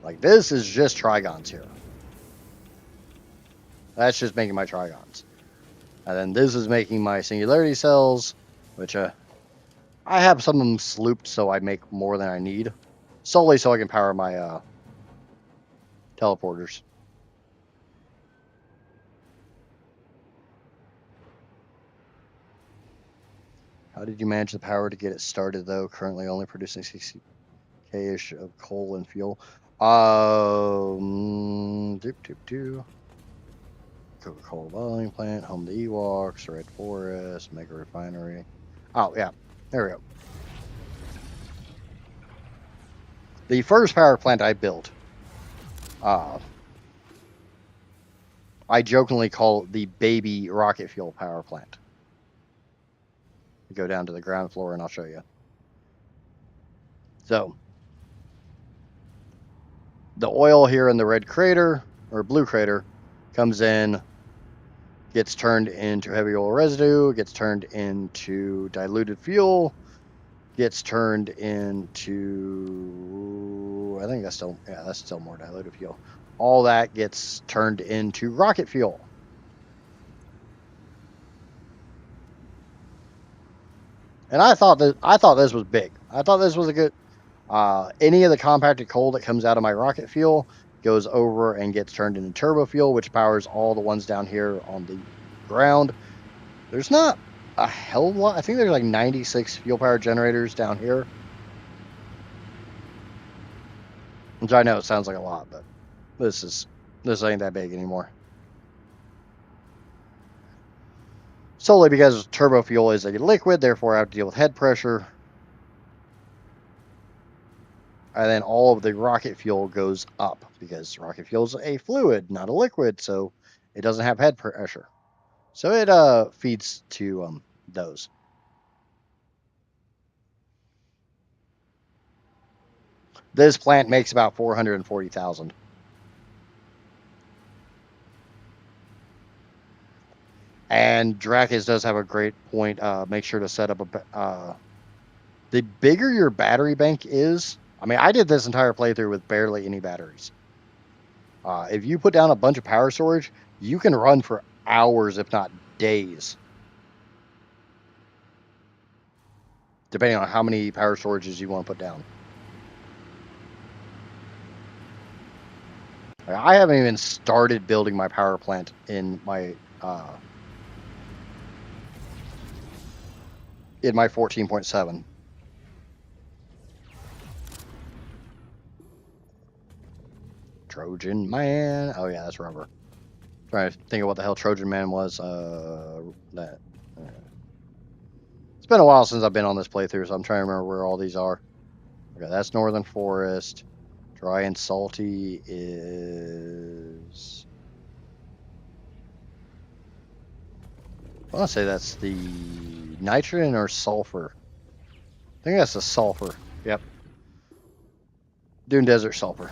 Like, this is just trigons here. That's just making my trigons. And then this is making my singularity cells, which I have some of them slooped so I make more than I need. Solely so I can power my teleporters. How did you manage the power to get it started, though? Currently only producing 60k-ish of coal and fuel. Coca-Cola bottling plant, home to Ewoks, Red Forest, Mega Refinery. Oh, yeah. There we go. The first power plant I built, I jokingly call it the baby rocket fuel power plant. You go down to the ground floor and I'll show you. So, the oil here in the red crater, or blue crater, comes in, gets turned into heavy oil residue, gets turned into diluted fuel, gets turned into, I think that's still more diluted fuel. All that gets turned into rocket fuel. And I thought this was big. I thought this was a good. Any of the compacted coal that comes out of my rocket fuel goes over and gets turned into turbo fuel, which powers all the ones down here on the ground. There's not a hell of a lot. I think there's like 96 fuel power generators down here. Which I know it sounds like a lot, but this ain't that big anymore. Solely because turbo fuel is a liquid, therefore I have to deal with head pressure. And then all of the rocket fuel goes up because rocket fuel is a fluid, not a liquid, so it doesn't have head pressure. So it feeds to those. This plant makes about 440,000. And Drakis does have a great point. Make sure to set up the bigger your battery bank is. I mean, I did this entire playthrough with barely any batteries. If you put down a bunch of power storage, you can run for hours, if not days. Depending on how many power storages you want to put down. I haven't even started building my power plant in my 14.7. Trojan Man. Oh yeah, that's rubber. Trying to think of what the hell Trojan Man was. It's been a while since I've been on this playthrough, so I'm trying to remember where all these are. Okay, that's Northern Forest. Dry and salty is. I want to say that's the nitrogen or sulfur. I think that's the sulfur. Yep. Dune Desert sulfur.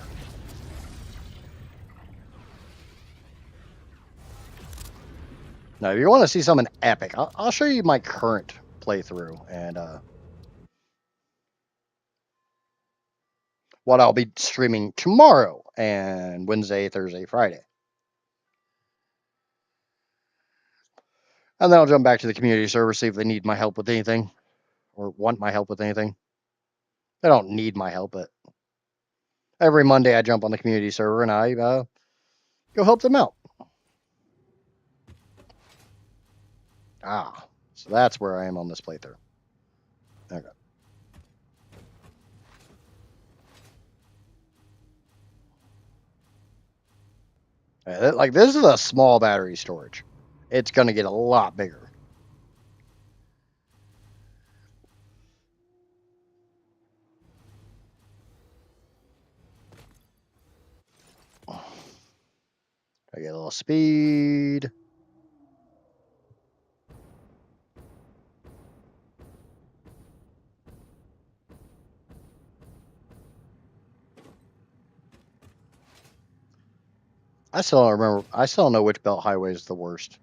Now, if you want to see something epic, I'll show you my current playthrough and what I'll be streaming tomorrow and Wednesday, Thursday, Friday. And then I'll jump back to the community server, see if they need my help with anything or want my help with anything. They don't need my help, but every Monday I jump on the community server and I go help them out. So that's where I am on this playthrough. Okay. Like, this is a small battery storage. It's going to get a lot bigger. I get a little speed. I still don't remember. I still don't know which belt highway is the worst.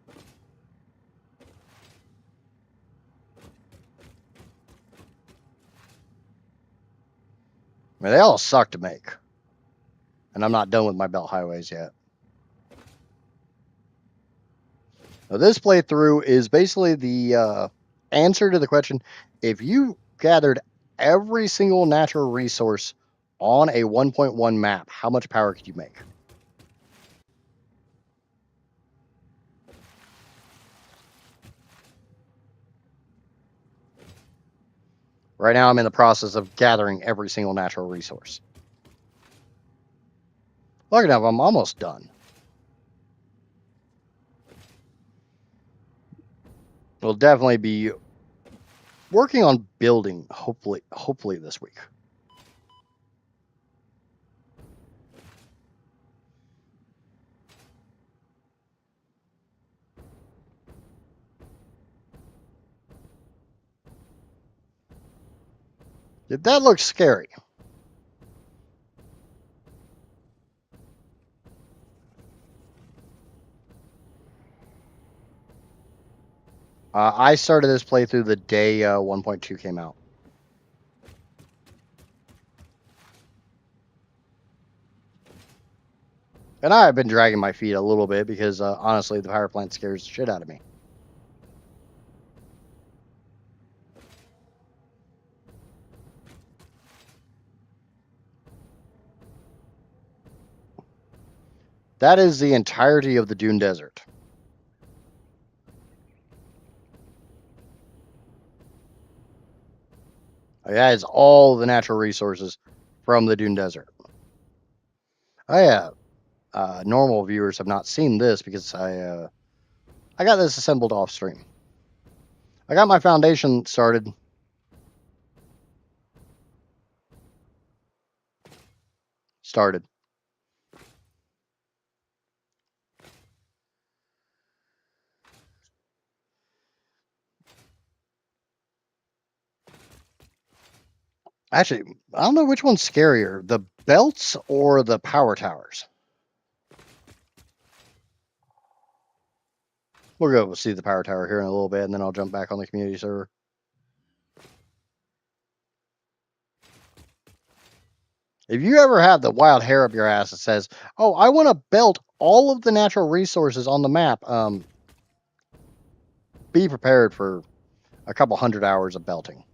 mean, they all suck to make. And I'm not done with my belt highways yet. Now, this playthrough is basically the answer to the question, if you gathered every single natural resource on a 1.1 map, how much power could you make? Right now, I'm in the process of gathering every single natural resource. Look enough, I'm almost done. We'll definitely be working on building, hopefully this week. That looks scary. I started this playthrough the day 1.2 came out. And I've been dragging my feet a little bit because honestly, the power plant scares the shit out of me. That is the entirety of the Dune Desert. That is all the natural resources from the Dune Desert. Oh yeah, normal viewers have not seen this because I got this assembled off stream. I got my foundation started. Actually, I don't know which one's scarier, the belts or the power towers. We'll go see the power tower here in a little bit, and then I'll jump back on the community server. If you ever have the wild hair up your ass that says, "Oh, I want to belt all of the natural resources on the map," be prepared for a couple 100 hours of belting.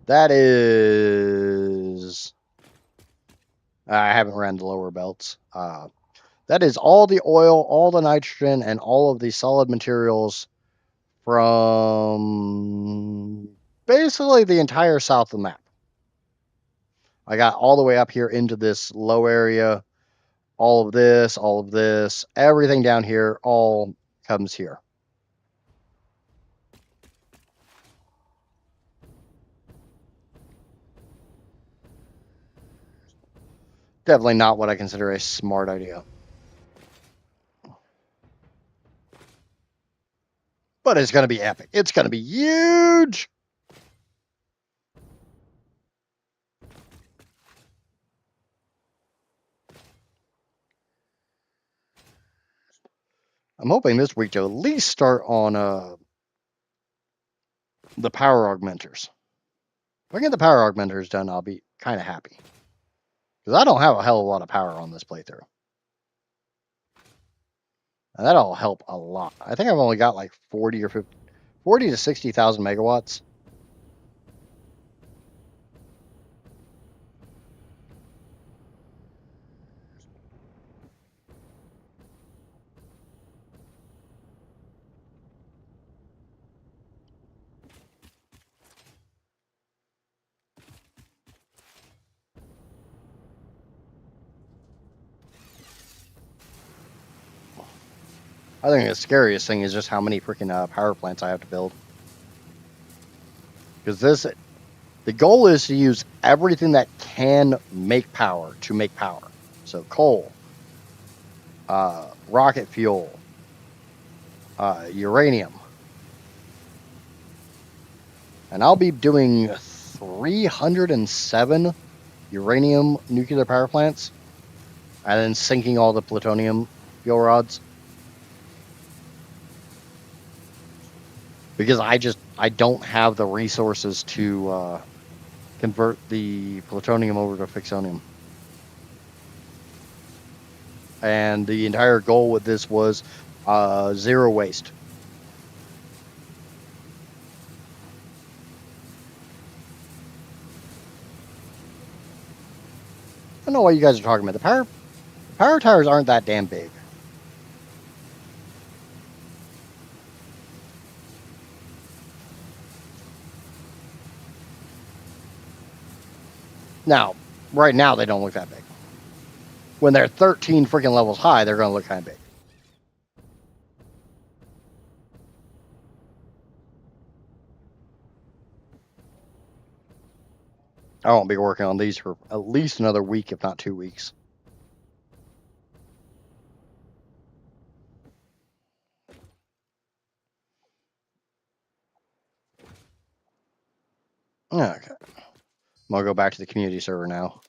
That is, I haven't ran the lower belts. That is all the oil, all the nitrogen, and all of the solid materials from basically the entire south of the map. I got all the way up here into this low area. All of this, everything down here all comes here. Definitely not what I consider a smart idea. But it's going to be epic. It's going to be huge. I'm hoping this week to at least start on the power augmenters. If I get the power augmenters done, I'll be kind of happy. Because I don't have a hell of a lot of power on this playthrough. And that'll help a lot. I think I've only got like 40 to 60,000 megawatts. I think the scariest thing is just how many freaking power plants I have to build. Because the goal is to use everything that can make power to make power. So coal, rocket fuel, uranium. And I'll be doing 307 uranium nuclear power plants and then sinking all the plutonium fuel rods. Because I I don't have the resources to convert the plutonium over to fixonium. And the entire goal with this was zero waste. I don't know what you guys are talking about. The power towers aren't that damn big. Now, right now they don't look that big. When they're 13 freaking levels high, they're going to look kind of big. I won't be working on these for at least another week, if not 2 weeks. Okay. I'm going to go back to the community server now.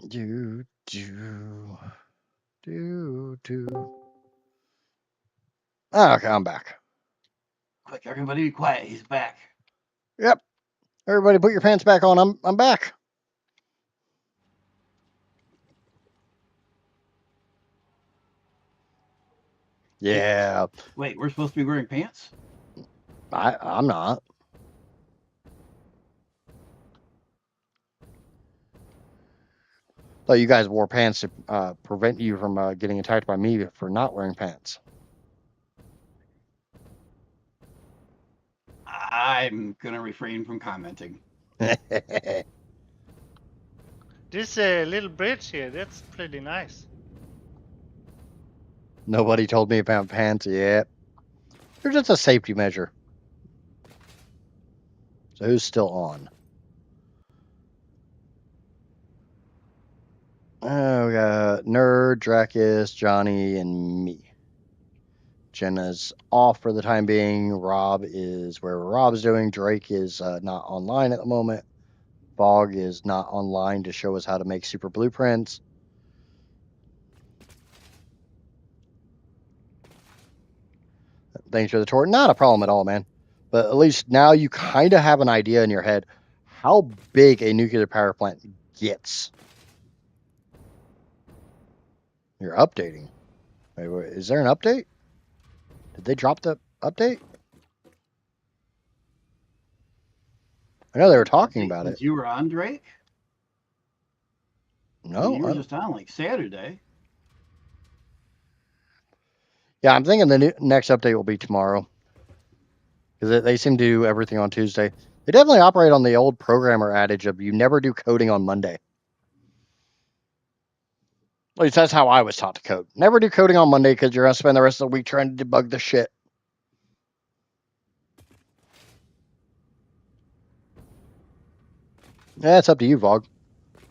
Do, do, do. Okay, I'm back. Quick, everybody be quiet. He's back. Yep. Everybody put your pants back on. I'm back. Yeah. Wait, we're supposed to be wearing pants? I'm not. Thought you guys wore pants to prevent you from getting attacked by me for not wearing pants. I'm going to refrain from commenting. This little bridge here, that's pretty nice. Nobody told me about pants yet. They're just a safety measure. So who's still on? Oh, we got Nerd, Dracus, Johnny, and me. Jenna's off for the time being. Rob is wherever Rob's doing. Drake is not online at the moment. Fog is not online to show us how to make super blueprints. Thanks for the tour. Not a problem at all, man. But at least now you kind of have an idea in your head how big a nuclear power plant gets. You're updating. Wait, is there an update? Did they drop the update? I know they were talking about it. You were on, Drake? No. You were just on like Saturday. Yeah, I'm thinking the next update will be tomorrow. Because they seem to do everything on Tuesday. They definitely operate on the old programmer adage of you never do coding on Monday. At least that's how I was taught to code. Never do coding on Monday because you're going to spend the rest of the week trying to debug the shit. Yeah, it's up to you, Vog.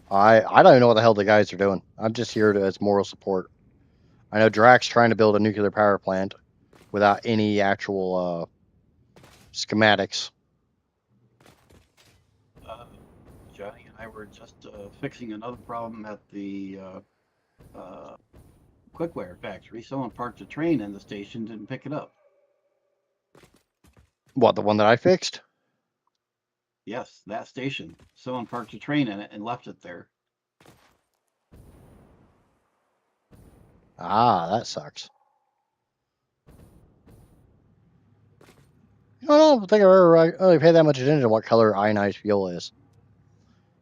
I don't even know what the hell the guys are doing. I'm just here as moral support. I know Drax trying to build a nuclear power plant without any actual schematics. Johnny and I were just fixing another problem at the Quickware factory. Someone parked a train in the station, didn't pick it up. What, the one that I fixed? Yes, that station. Someone parked a train in it and left it there. Ah, that sucks. I don't think I've ever really paid that much attention to what color ionized fuel is.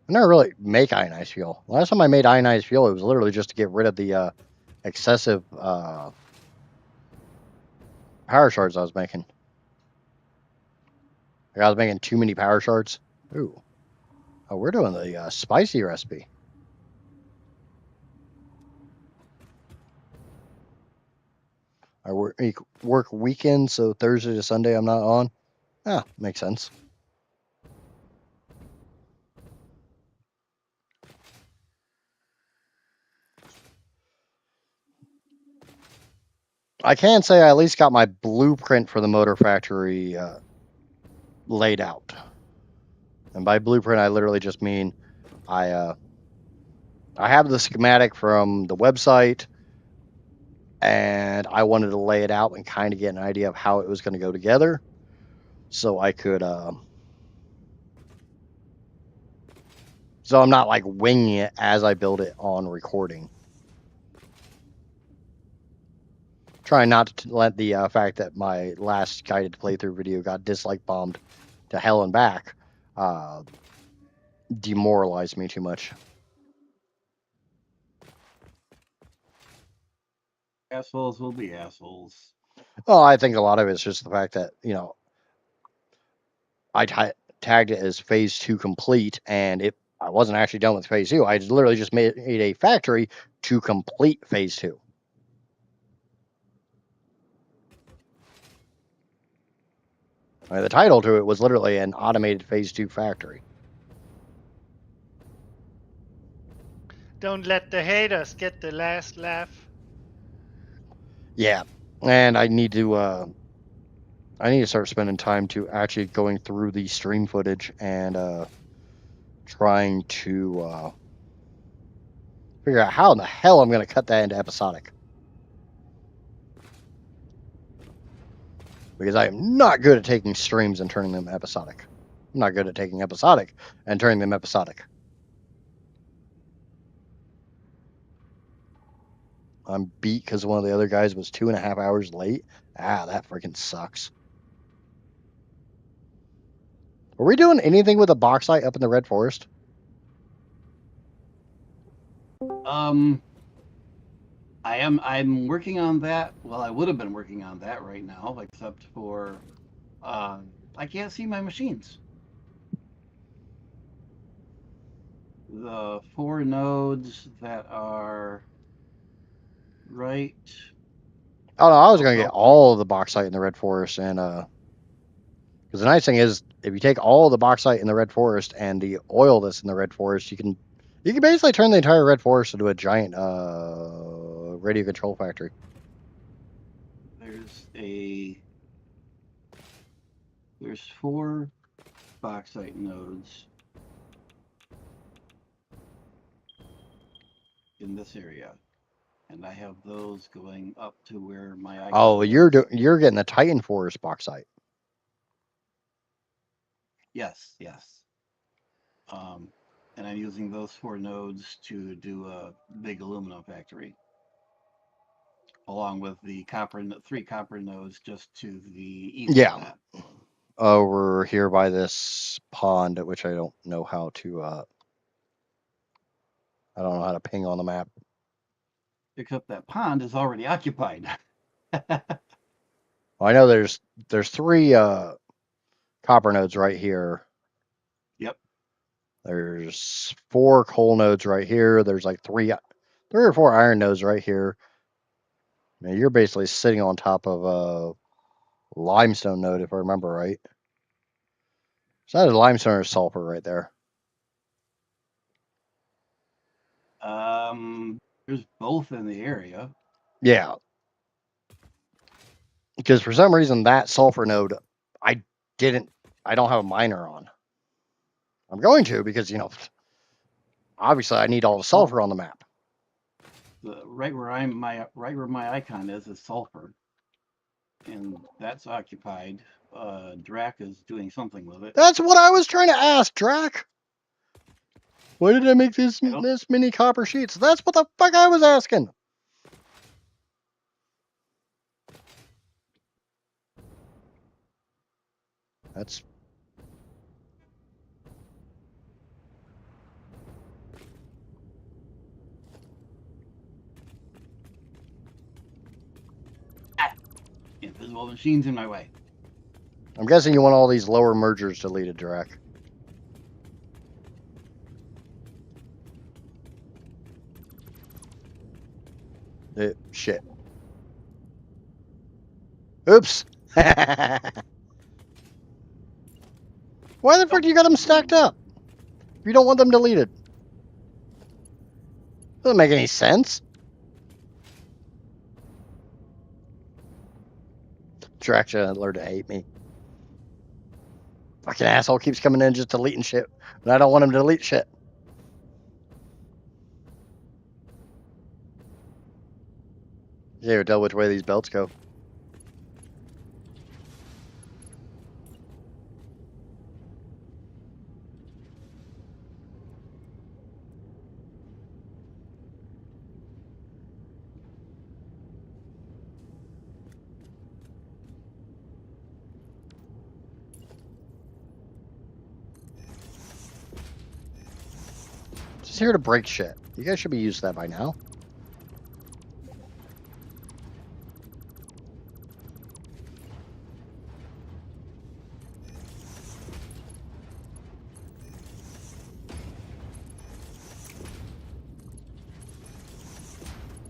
I never really make ionized fuel. Last time I made ionized fuel, it was literally just to get rid of the excessive power shards I was making. Like I was making too many power shards. Ooh. Oh, we're doing the spicy recipe. I work weekends, so Thursday to Sunday I'm not on. Ah, makes sense. I can say I at least got my blueprint for the motor factory laid out. And by blueprint, I literally just mean I have the schematic from the website, and I wanted to lay it out and kind of get an idea of how it was going to go together, so I could. So I'm not like winging it as I build it on recording. Trying not to let the fact that my last guided playthrough video got dislike bombed to hell and back demoralize me too much. Assholes will be assholes. Well, I think a lot of it's just the fact that, you know, I tagged it as phase 2 complete, and I wasn't actually done with phase 2. I literally just made a factory to complete phase 2. The title to it was literally an automated phase 2 factory. Don't let the haters get the last laugh. Yeah, and I need to start spending time to actually going through the stream footage and trying to figure out how in the hell I'm going to cut that into episodic. Because I am not good at taking streams and turning them episodic. I'm not good at taking episodic and turning them episodic. I'm beat because one of the other guys was 2.5 hours late. That freaking sucks. Are we doing anything with a bauxite up in the Red Forest? I'm working on that. Well, I would have been working on that right now, except for I can't see my machines. The 4 nodes that are right. Oh no, I was going to get all of the bauxite in the Red Forest, and because the nice thing is, if you take all the bauxite in the Red Forest and the oil that's in the Red Forest, you can basically turn the entire Red Forest into a giant radio control factory. There's 4 bauxite nodes in this area, and I have those going up to where my icon Oh, is. you're getting the Titan Forest bauxite. Yes. And I'm using those 4 nodes to do a big aluminum factory, along with the 3 copper nodes just to the east of that. Over here by this pond, which I don't know how to. I don't know how to ping on the map. Except that pond is already occupied. I know there's 3 copper nodes right here. Yep. There's 4 coal nodes right here. There's like 3 or 4 iron nodes right here. Now you're basically sitting on top of a limestone node, if I remember right. So that is limestone or sulfur right there. There's both in the area. Yeah. Because for some reason that sulfur node, I don't have a miner on. I'm going to because, you know, obviously I need all the sulfur on the map. Right where my icon is sulfur, and that's occupied. Drac is doing something with it. That's what I was trying to ask, Drac. Why did I make this many copper sheets? That's what the fuck I was asking. That's invisible machines in my way. I'm guessing you want all these lower mergers deleted, Drac. Shit. Oops. Why the fuck do you got them stacked up? If you don't want them deleted. Doesn't make any sense. Dracula learned to hate me. Fucking asshole keeps coming in just deleting shit. And I don't want him to delete shit. You ever tell which way these belts go? Just here to break shit. You guys should be used to that by now.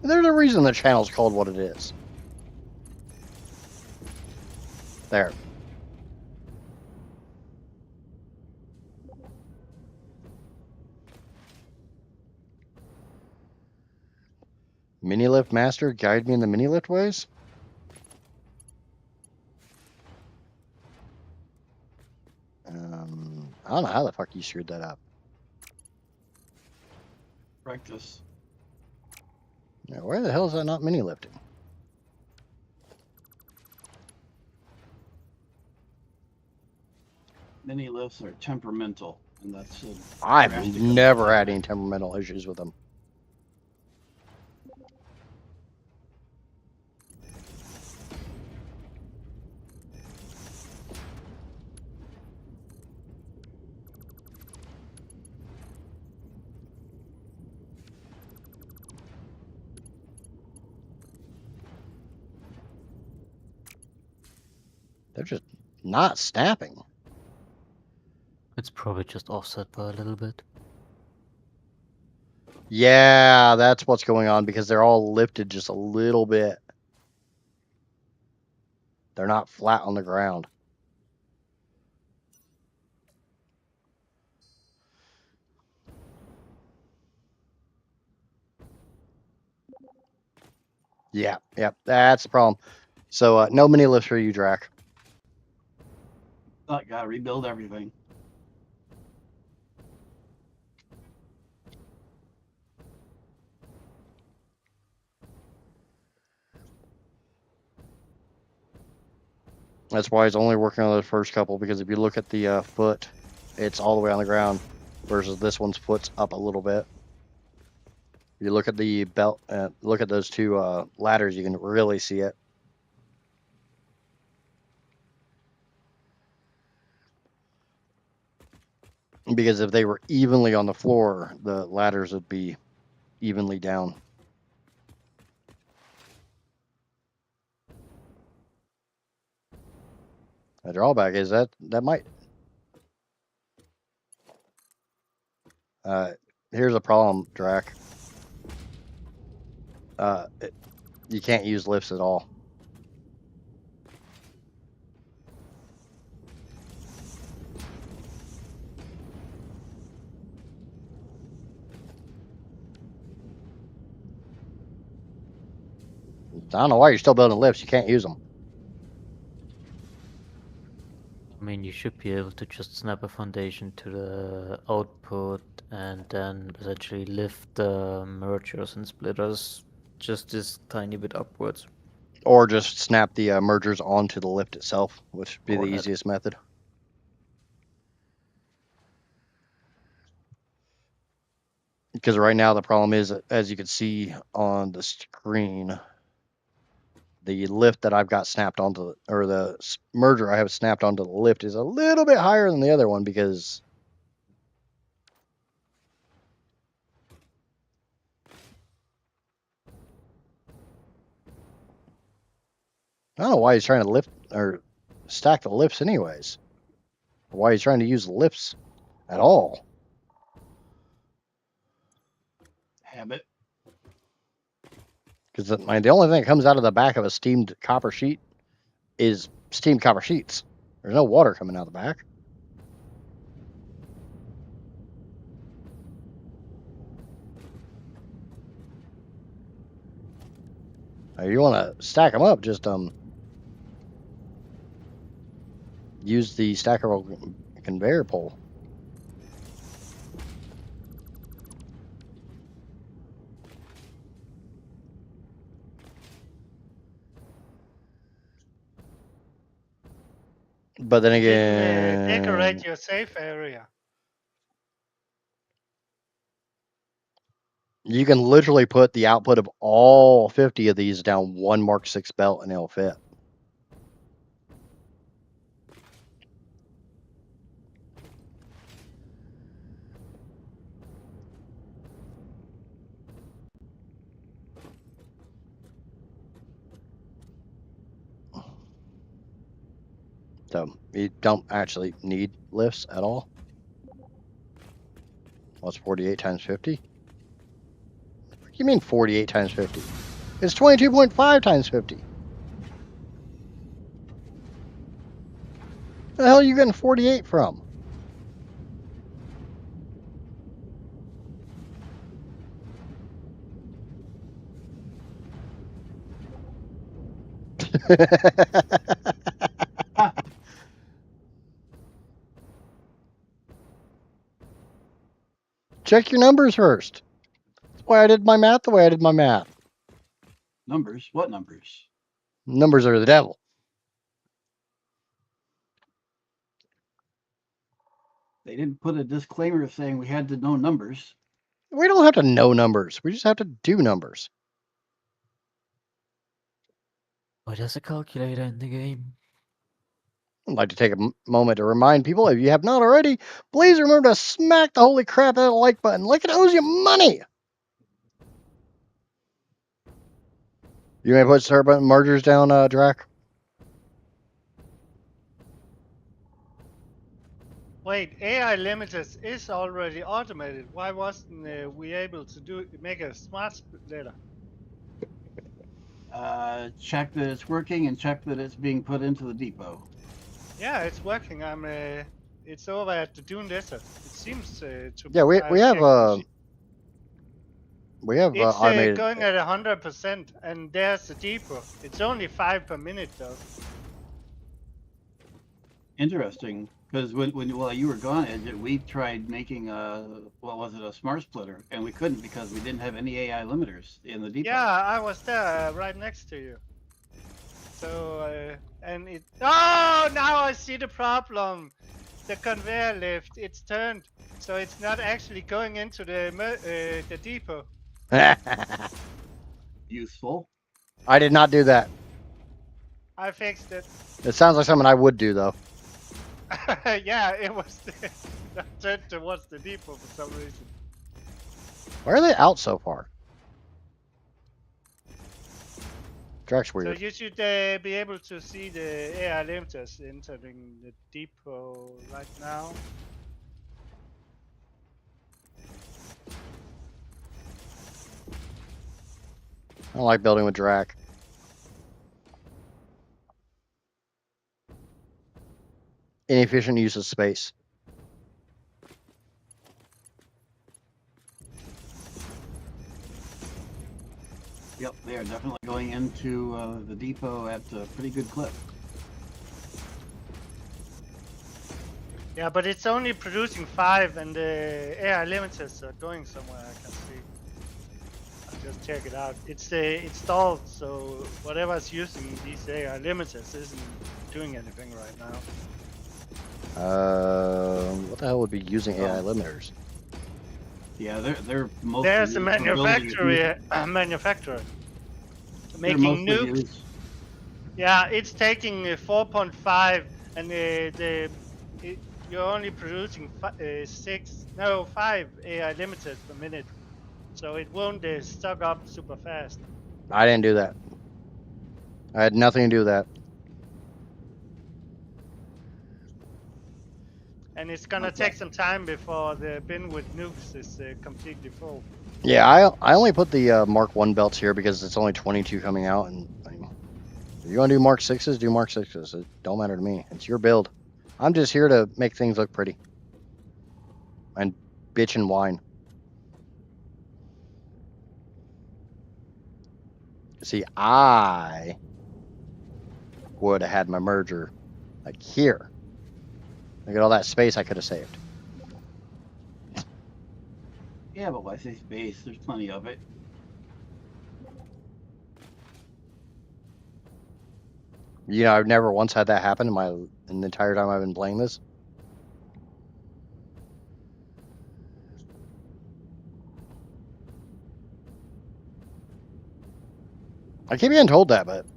There's a reason the channel's called what it is. There. Mini lift master, guide me in the mini lift ways? I don't know how the fuck you screwed that up. Practice. Now, where the hell is that not mini lifting? Mini lifts are temperamental, and that's a I've drastic never amount. had any temperamental issues with them. They're just not snapping. It's probably just offset by a little bit. Yeah, that's what's going on because they're all lifted just a little bit. They're not flat on the ground. Yeah, that's the problem. So no mini lifts for you, Drac. I gotta rebuild everything. That's why he's only working on the first couple, because if you look at the foot, it's all the way on the ground, versus this one's foot's up a little bit. If you look at the belt, look at those two ladders, you can really see it. Because if they were evenly on the floor, the ladders would be evenly down. The drawback is that might. Here's a problem, Drac. You can't use lifts at all. I don't know why you're still building lifts. You can't use them. I mean, you should be able to just snap a foundation to the output and then essentially lift the mergers and splitters just this tiny bit upwards. Or just snap the mergers onto the lift itself, which would be Or the that. easiest method. Because right now the problem is, as you can see on the screen, the lift that I've got snapped onto, or the merger I have snapped onto the lift, is a little bit higher than the other one because I don't know why he's trying to lift or stack the lifts anyways. Or why he's trying to use the lifts at all. Habit. Because the only thing that comes out of the back of a steamed copper sheet is steamed copper sheets. There's no water coming out the back. Now, you want to stack them up, just use the stackable conveyor pole. But then You didn't again, decorate your safe area. you can literally put the output of all 50 of these down one Mark 6 belt and it'll fit. So you don't actually need lifts at all. What's 48 times 50? What do you mean 48 times 50? It's 22.5 times 50. The hell are you getting 48 from? Check your numbers first. That's why I did my math the way I did my math. Numbers? What numbers? Numbers are the devil. They didn't put a disclaimer saying we had to know numbers. We don't have to know numbers. We just have to do numbers. Why there's a calculator in the game? I'd like to take a moment to remind people, if you have not already, please remember to smack the holy crap out of the like button like it owes you money. You may put start button mergers down, Drac. Wait, AI limiters is already automated. Why wasn't we able to make a smart splitter? Check that it's working and check that it's being put into the depot. Yeah, it's working. It's over at the Dune Desert. It seems to. Yeah, we have It's automated. going at 100%, and there's the depot. It's only 5 per minute though. Interesting, because while you were gone, Idjit, we tried making a smart splitter, and we couldn't because we didn't have any AI limiters in the depot. Yeah, I was there right next to you. So and it. Oh, now I see the problem. The conveyor lift, it's turned, so it's not actually going into the depot. Useful. I did not do that. I fixed it. It sounds like something I would do, though. Yeah, it was turned towards the depot for some reason. Why are they out so far? Drac's weird. So you should be able to see the AI limiters entering the depot right now. I don't like building with Drac. Inefficient use of space. Yep, they are definitely going into the depot at a pretty good clip. Yeah, but it's only producing 5, and the AI limiters are going somewhere. I can see. I'll just check it out. It's installed, so whatever's using these AI limiters isn't doing anything right now. What the hell would be using AI limiters? Yeah, they're mostly. There's a manufacturer making nukes. Used. Yeah, it's taking 4.5, and you're only producing 5 AI limiters per minute, so it won't stock up super fast. I didn't do that. I had nothing to do with that. And it's gonna take some time before the bin with nukes is completely full. Yeah, I only put the Mark 1 belts here because it's only 22 coming out, and if you want to do Mark 6s, do Mark 6s. It don't matter to me. It's your build. I'm just here to make things look pretty. And bitch and whine. See, I would have had my merger like here. Look at all that space I could have saved. Yeah, but why say space? There's plenty of it. You know, I've never once had that happen in the entire time I've been playing this. I keep getting told that, but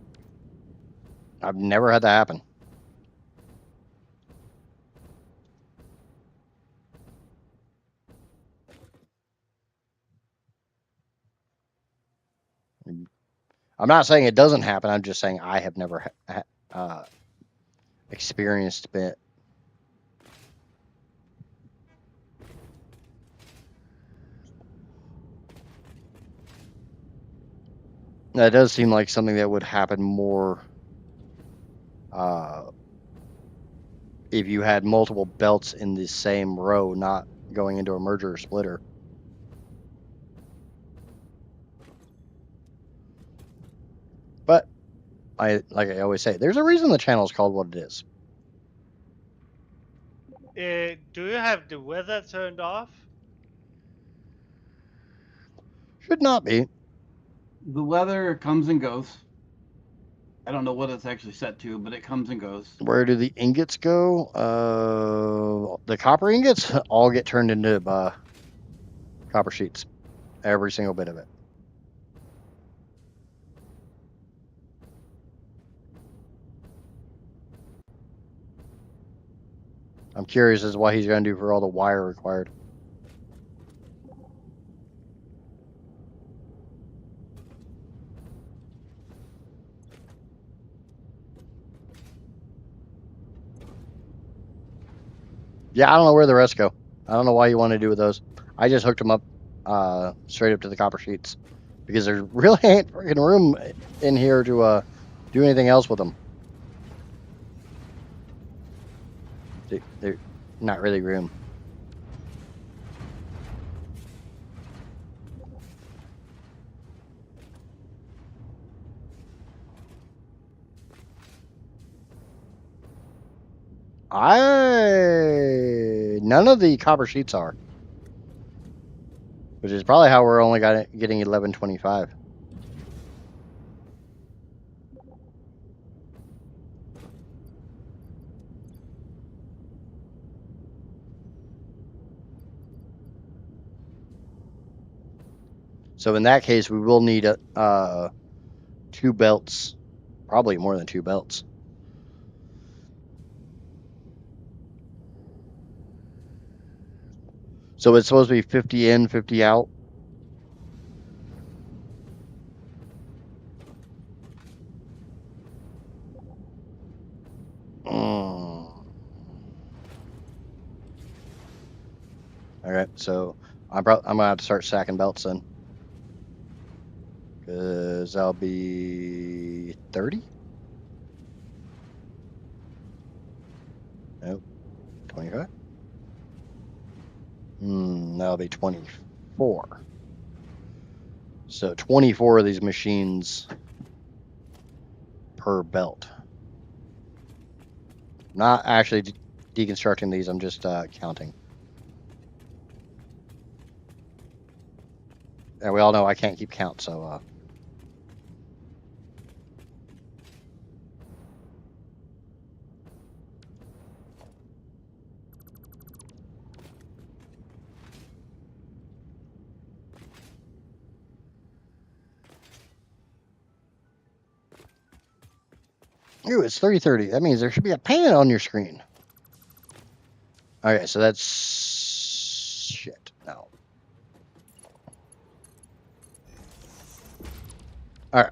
I've never had that happen. I'm not saying it doesn't happen. I'm just saying I have never experienced it. That does seem like something that would happen more if you had multiple belts in the same row, not going into a merger or splitter. But like I always say, there's a reason the channel is called what it is. Do you have the weather turned off? Should not be. The weather comes and goes. I don't know what it's actually set to, but it comes and goes. Where do the ingots go? The copper ingots all get turned into copper sheets. Every single bit of it. I'm curious as to what he's going to do for all the wire required. Yeah, I don't know where the rest go. I don't know why you want to do with those. I just hooked them up straight up to the copper sheets because there really ain't freaking room in here to do anything else with them. They're not really room. None of the copper sheets are, which is probably how we're only getting 1125. So in that case, we will need 2 belts, probably more than 2 belts. So it's supposed to be 50 in, 50 out. All right, so I'm gonna have to start stacking belts then, because that'll be 30. Nope, 25. That'll be 24. So 24 of these machines per belt. Not actually deconstructing these, I'm just counting. And we all know I can't keep count, so ooh, it's 3:30. That means there should be a pan on your screen. Okay, so that's shit. No. All right.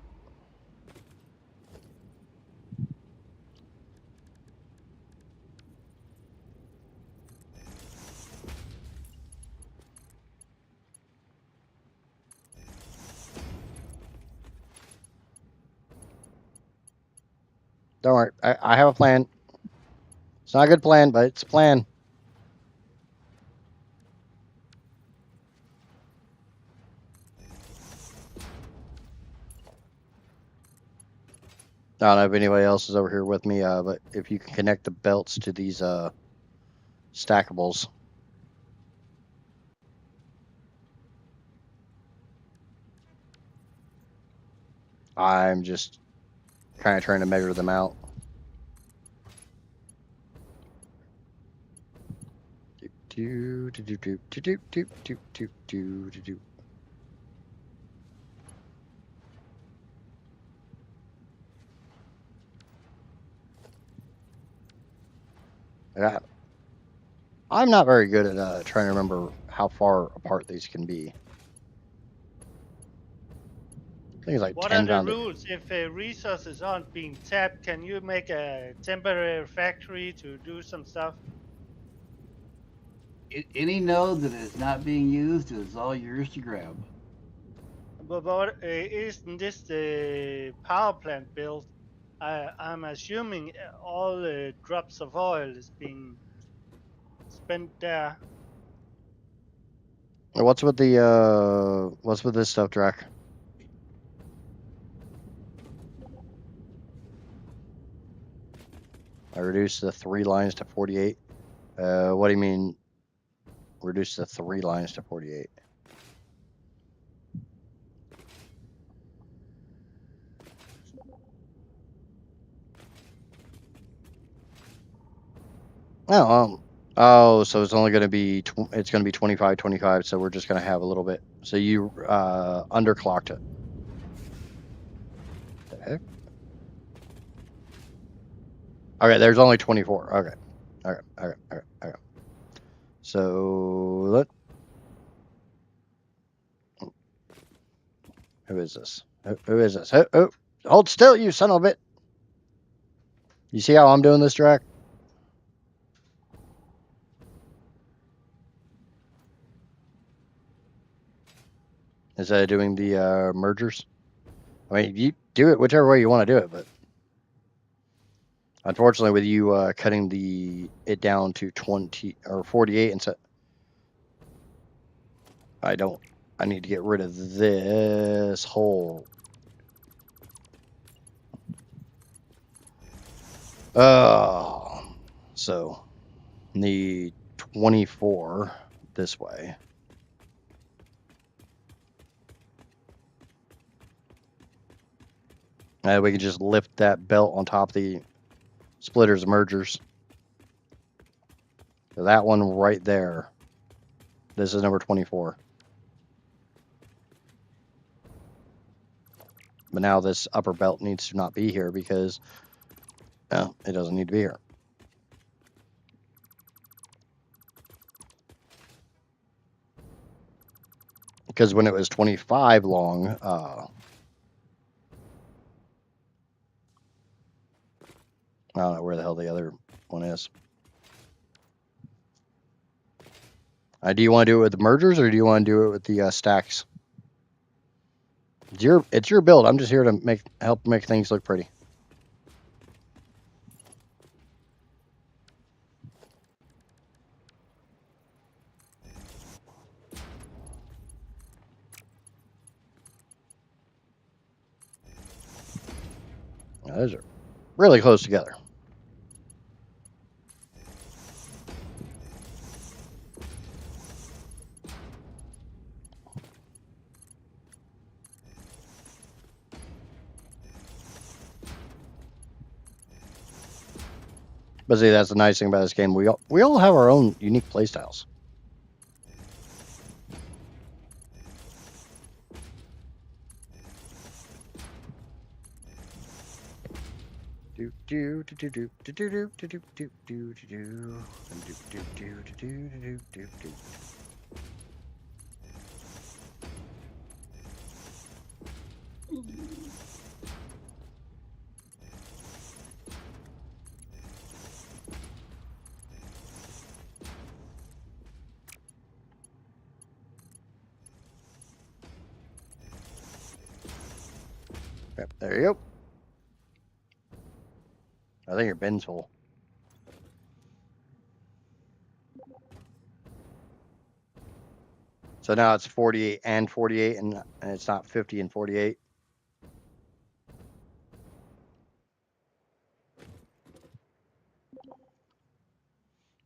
Don't worry. I have a plan. It's not a good plan, but it's a plan. I don't know if anybody else is over here with me, but if you can connect the belts to these stackables. I'm just kind of trying to measure them out. Do do do do do do do do do do do do. Yeah. I'm not very good at trying to remember how far apart these can be. I think it's like What are 10 the down to. rules? If resources aren't being tapped, can you make a temporary factory to do some stuff? Any node that is not being used is all yours to grab. But what, isn't this the power plant build? I'm assuming all drops of oil is being spent there. What's with this stuff, Drac? I reduced the 3 lines to 48. What do you mean? Reduce the 3 lines to 48. Oh, so it's only going to be it's going to be 25, 25. So we're just going to have a little bit. So you underclocked it. The heck? Okay, there's only 24. Okay. So let. Who is this? Who is this? Hold still, you son of a bit. You see how I'm doing this, Drac? Instead of doing the mergers. I mean, you do it whichever way you want to do it, but unfortunately, with you cutting it down to 20 or 48 instead, I need to get rid of this whole. So need 24 this way. And we can just lift that belt on top of the splitters mergers. So that one right there. This is number 24. But now this upper belt needs to not be here because it doesn't need to be here. Because when it was 25 long, I don't know where the hell the other one is. Do you want to do it with the mergers or do you want to do it with the stacks? It's your build. I'm just here to help make things look pretty. Now, those are really close together. But see, that's the nice thing about this game. We all have our own unique playstyles. Yep, there you go. I think your bin's full. So now it's 48 and 48, and it's not 50 and 48.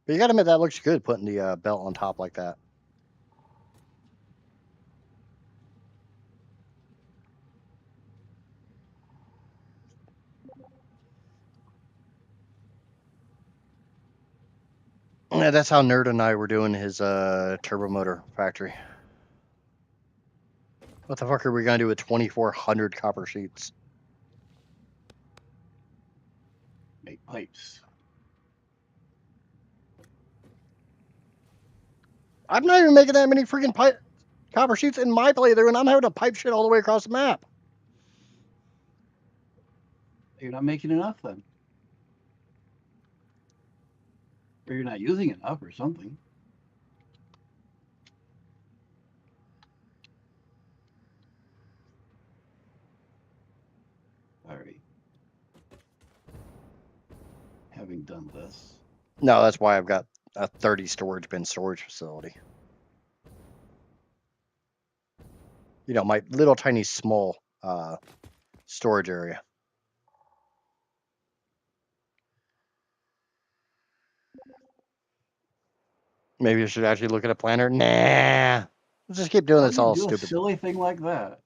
But you gotta admit that looks good, putting the belt on top like that. Yeah, that's how Nerd and I were doing his turbo motor factory. What the fuck are we gonna do with 2,400 copper sheets? Make pipes. I'm not even making that many freaking copper sheets in my playthrough, and I'm having to pipe shit all the way across the map. You're not making enough then. Or you're not using enough or something. All right. Having done this. No, that's why I've got a 30 storage bin storage facility. You know, my little tiny small storage area. Maybe I should actually look at a planner. Nah. Let's just keep doing How this would you all do a stupid. silly thing like that?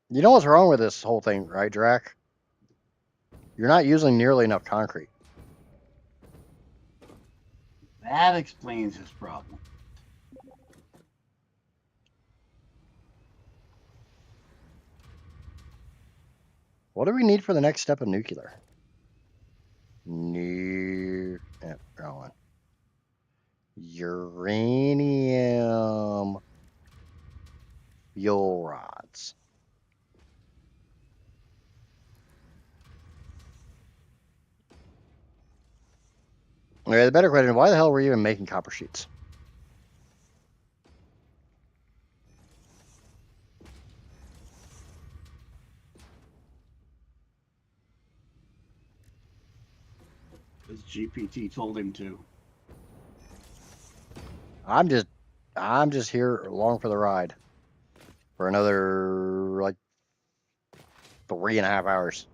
You know what's wrong with this whole thing, right, Drac? You're not using nearly enough concrete. That explains his problem. What do we need for the next step of nuclear? New. Yeah, wrong one. Uranium fuel rods. Okay, the better question: why the hell were you even making copper sheets? As GPT told him to. I'm just here along for the ride for another like 3.5 hours.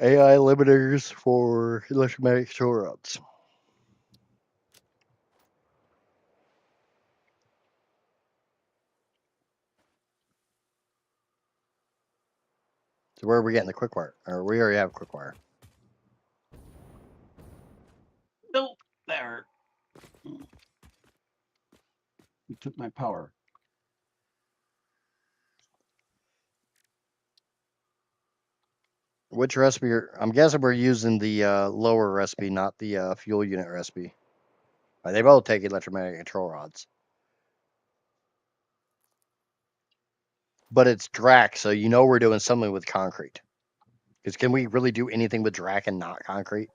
AI limiters for electromagnetic control rods. So where are we getting the quick wire? Or we already have quick wire. Nope. There. You took my power. Which recipe? I'm guessing we're using the lower recipe, not the fuel unit recipe. They both take electromagnetic control rods. But it's Drac, so you know we're doing something with concrete. Because can we really do anything with Drac and not concrete?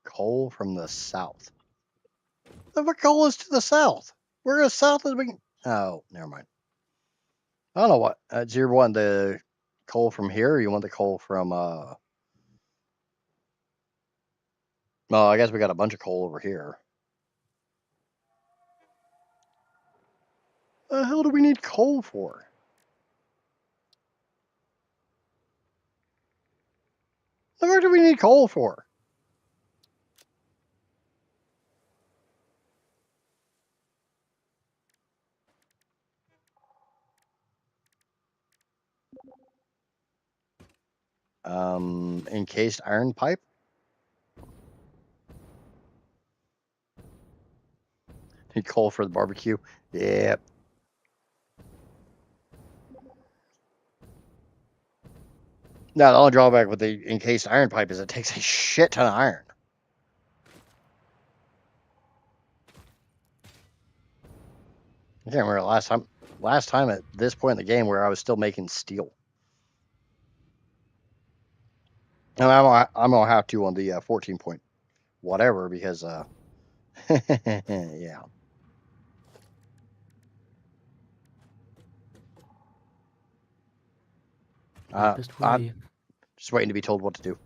Coal from the south. The fuck coal is to the south? We're as south as we can. Oh, never mind. I don't know what. Do you want the coal from here, or you want the coal from? Well, I guess we got a bunch of coal over here. The hell do we need coal for? What do we need coal for? Encased iron pipe. Need coal for the barbecue. Yep. Now the only drawback with the encased iron pipe is it takes a shit ton of iron. I can't remember last time at this point in the game where I was still making steel. And I'm gonna have to on the 14 point whatever because yeah. Best I'm way. just waiting to be told what to do.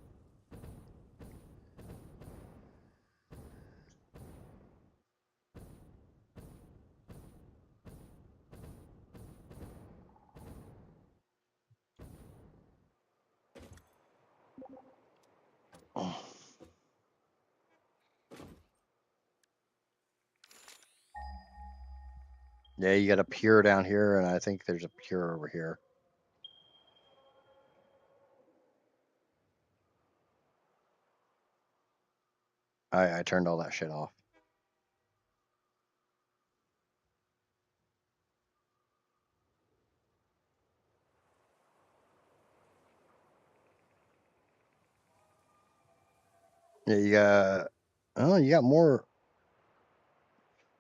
Yeah, you got a pier down here, and I think there's a pier over here. I turned all that shit off. Yeah, you got more.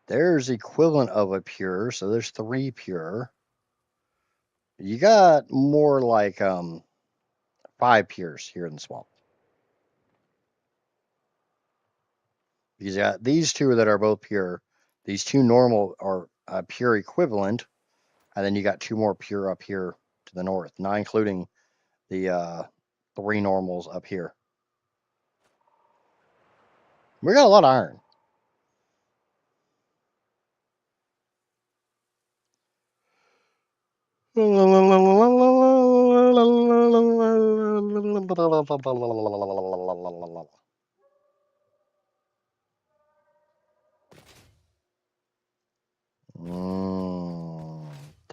There's equivalent of a pure, so there's 3 pure. You got more like 5 pures here in the swamp. Because you got these 2 that are both pure. These 2 normal are pure equivalent, and then you got 2 more pure up here to the north, not including the 3 normals up here. We got a lot of iron.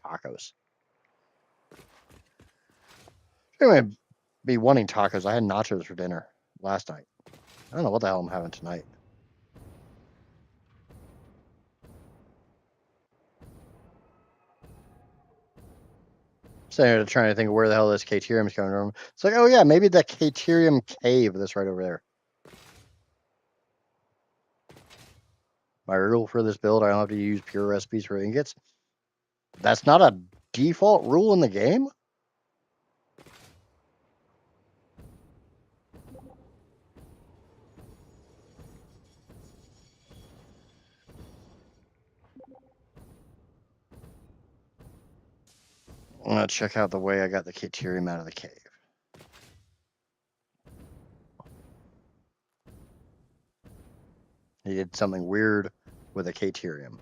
Tacos. Anyway, be wanting tacos. I had nachos for dinner last night. I don't know what the hell I'm having tonight. Sitting here trying to think of where the hell this Caterium is coming from. It's like, oh yeah, maybe the Caterium cave that's right over there. My rule for this build, I don't have to use pure recipes for ingots. That's not a default rule in the game? I'm gonna check out the way I got the Caterium out of the cave. He did something weird with a Caterium.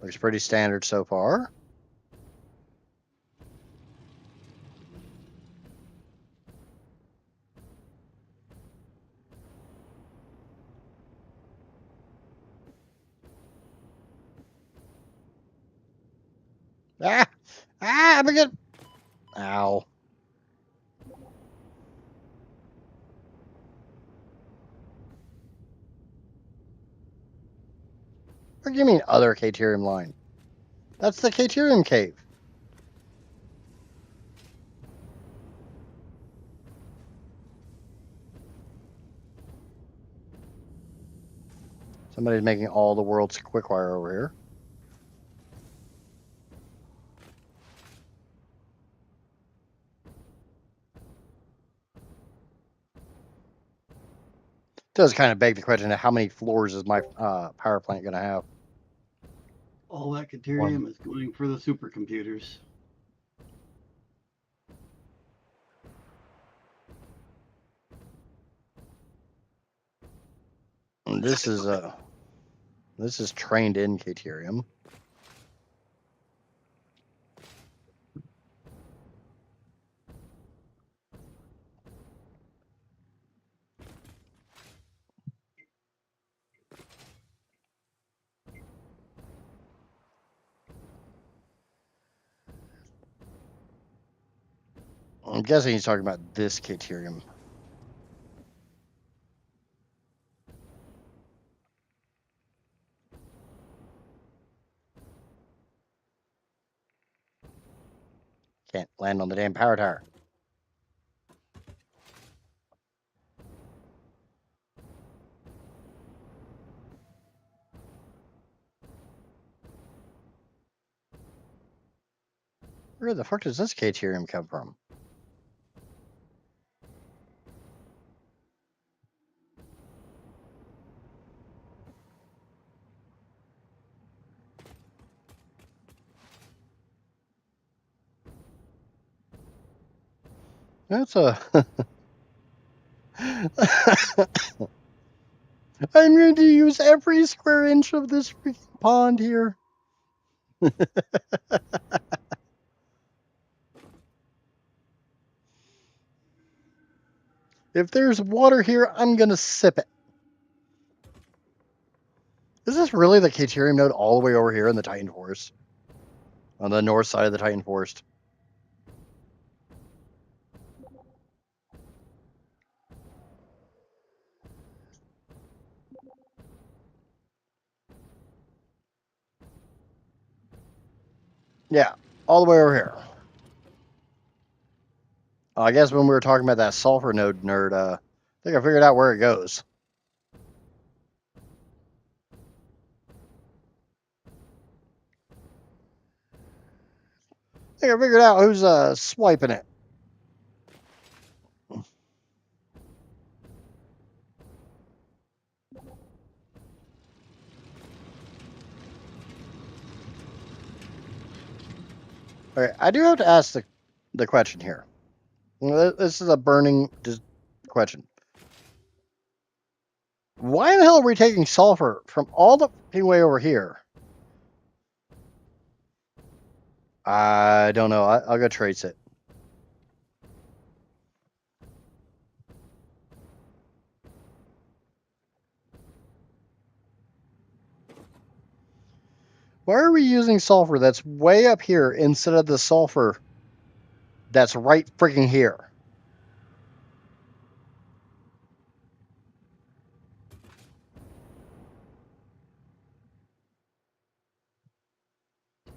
Looks pretty standard so far. Ah! Ah! I'm gonna... Ow. What do you mean other Caterium line? That's the Caterium cave. Somebody's making all the world's quickwire over here. Does kind of beg the question of how many floors is my power plant going to have? All that Caterium is going for the supercomputers. This is trained in Caterium. I'm guessing he's talking about this Caterium. Can't land on the damn power tower. Where the fuck does this Caterium come from? That's a... I'm going to use every square inch of this freaking pond here. If there's water here, I'm going to sip it. Is this really the Caterium node all the way over here in the Titan Forest? On the north side of the Titan Forest? Yeah, all the way over here. I guess when we were talking about that sulfur node nerd, I think I figured out where it goes. I think I figured out who's swiping it. Okay, I do have to ask the question here. This is a burning question. Why in the hell are we taking sulfur from all the fucking way over here? I don't know. I'll go trace it. Why are we using sulfur that's way up here instead of the sulfur that's right freaking here?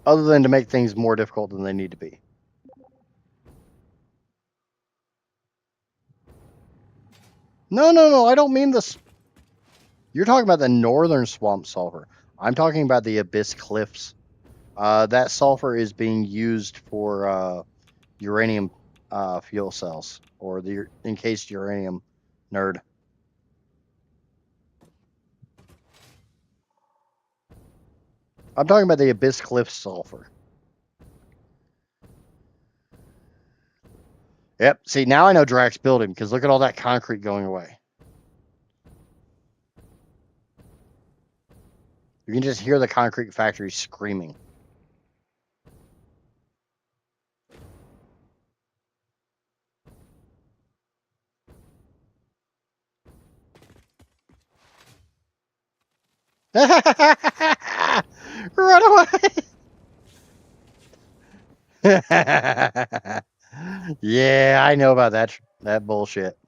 Other than to make things more difficult than they need to be. No, I don't mean this. You're talking about the northern swamp sulfur. I'm talking about the Abyss Cliffs. That sulfur is being used for uranium fuel cells, or the encased uranium nerd. I'm talking about the Abyss Cliffs sulfur. Yep, see, now I know Drax built him, because look at all that concrete going away. You can just hear the concrete factory screaming. Run away! Yeah, I know about that bullshit.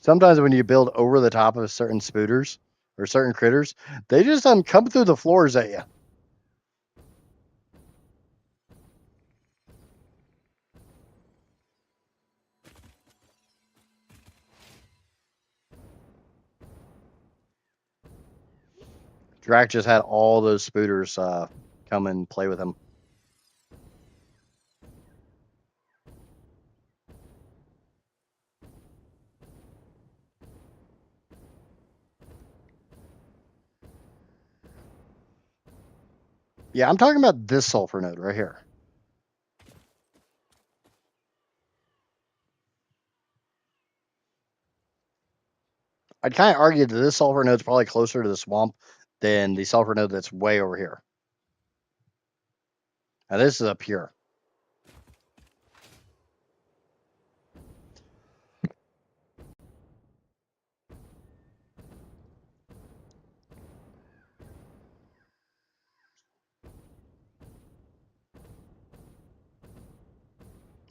Sometimes when you build over the top of certain spooters or certain critters, they just come through the floors at you. Drac just had all those spooters come and play with him. Yeah, I'm talking about this sulfur node right here. I'd kind of argue that this sulfur node's probably closer to the swamp than the sulfur node that's way over here. Now this is up here.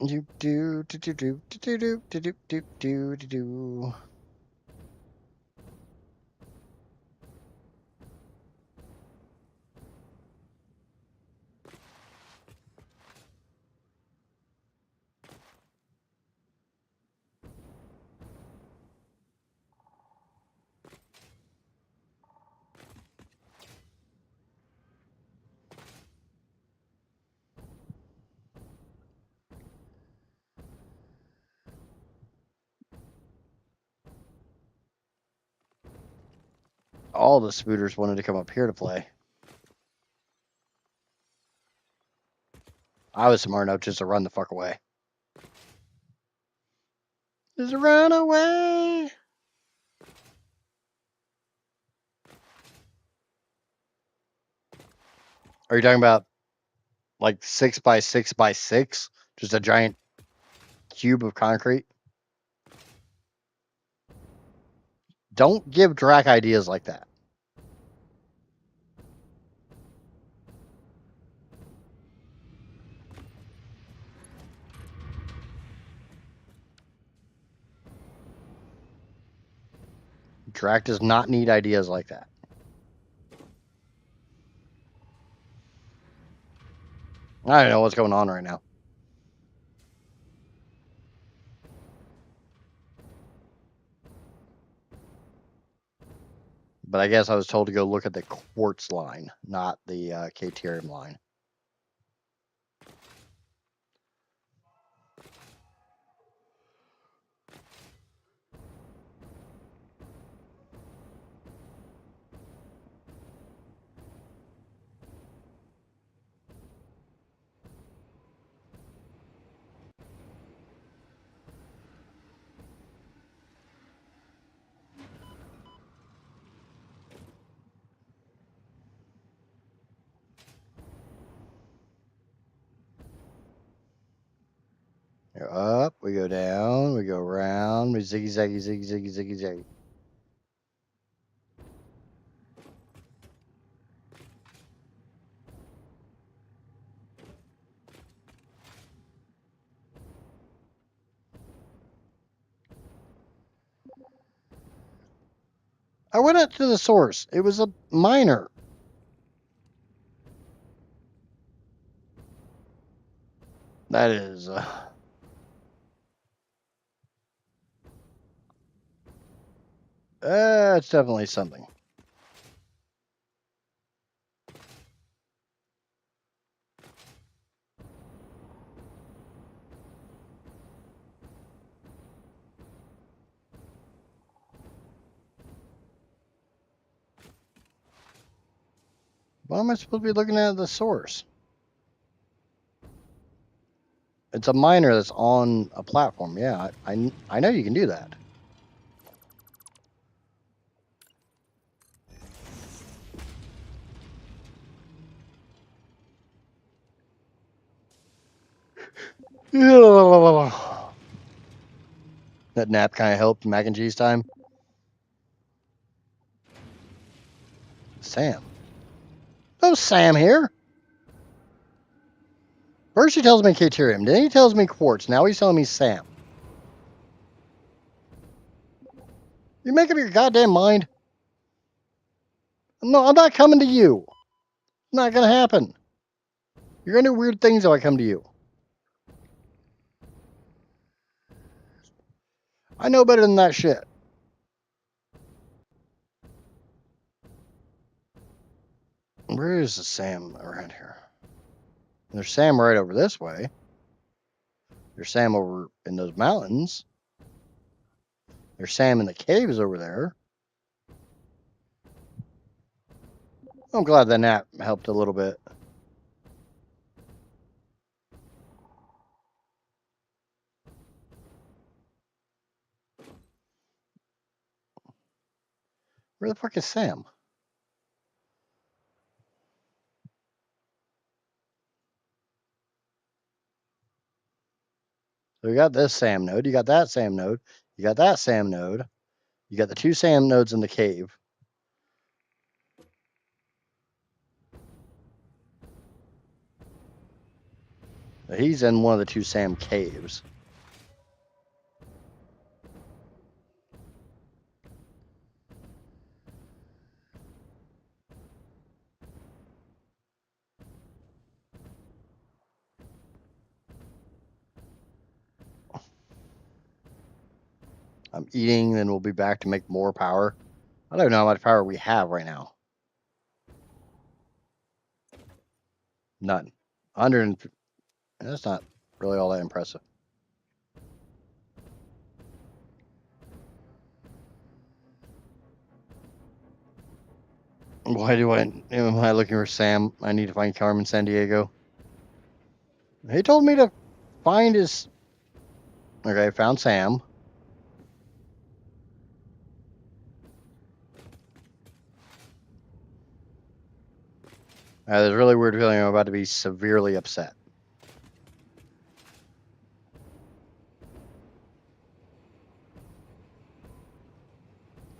Do do do do do do do do do do do do do. All the spooters wanted to come up here to play. I was smart enough just to run the fuck away. Just run away. Are you talking about like 6x6x6? Just a giant cube of concrete? Don't give Drac ideas like that. Drac does not need ideas like that. I don't know what's going on right now. But I guess I was told to go look at the quartz line, not the Caterium line. Go up, we go down, we go around, we ziggy zaggy ziggy ziggy ziggy zaggy. I went up to the source. It was a miner. That is. It's definitely something. Why am I supposed to be looking at the source? It's a miner that's on a platform. Yeah, I know you can do that. That nap kind of helped mac and cheese time. Sam. Oh, Sam here. First he tells me Caterium, then he tells me quartz. Now he's telling me Sam. You make up your goddamn mind. No, I'm not coming to you. It's not gonna happen. You're gonna do weird things if I come to you. I know better than that shit. Where is the Sam around here? There's Sam right over this way. There's Sam over in those mountains. There's Sam in the caves over there. I'm glad that nap helped a little bit. Where the fuck is Sam? So we got this Sam node. You got that Sam node. You got that Sam node. You got the 2 Sam nodes in the cave. He's in one of the 2 Sam caves. I'm eating, then we'll be back to make more power. I don't know how much power we have right now. None. 100. That's not really all that impressive. Why am I looking for Sam? I need to find Carmen Sandiego. He told me to find his. Okay, found Sam. There's a really weird feeling I'm about to be severely upset.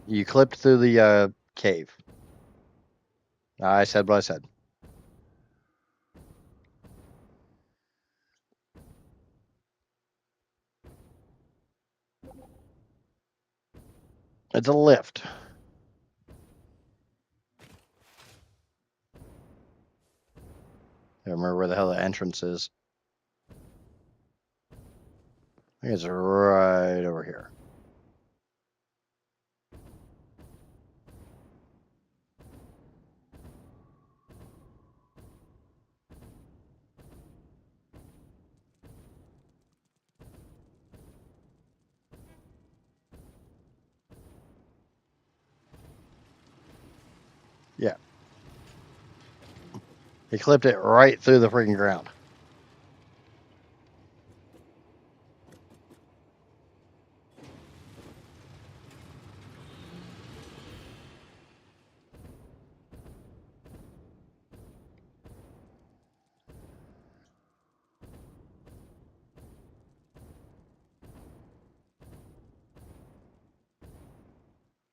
You clipped through the cave. I said what I said. It's a lift. I don't remember where the hell the entrance is. I think it's right over here. Yeah. He clipped it right through the freaking ground.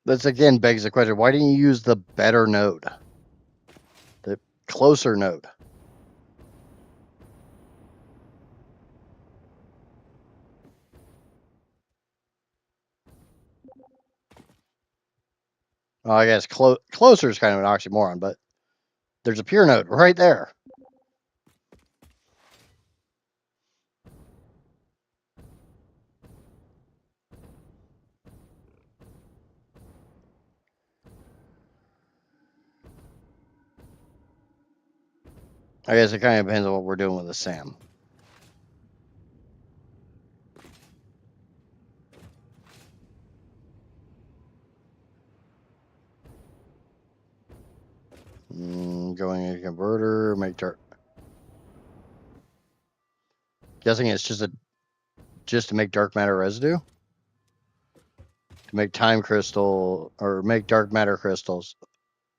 This again begs the question, why didn't you use the better node? The closer node? Well, I guess closer is kind of an oxymoron, but there's a pure node right there. I guess it kind of depends on what we're doing with the Sam. Going in a converter, make dirt. Guessing it's just to make dark matter residue? To make time crystal, or make dark matter crystals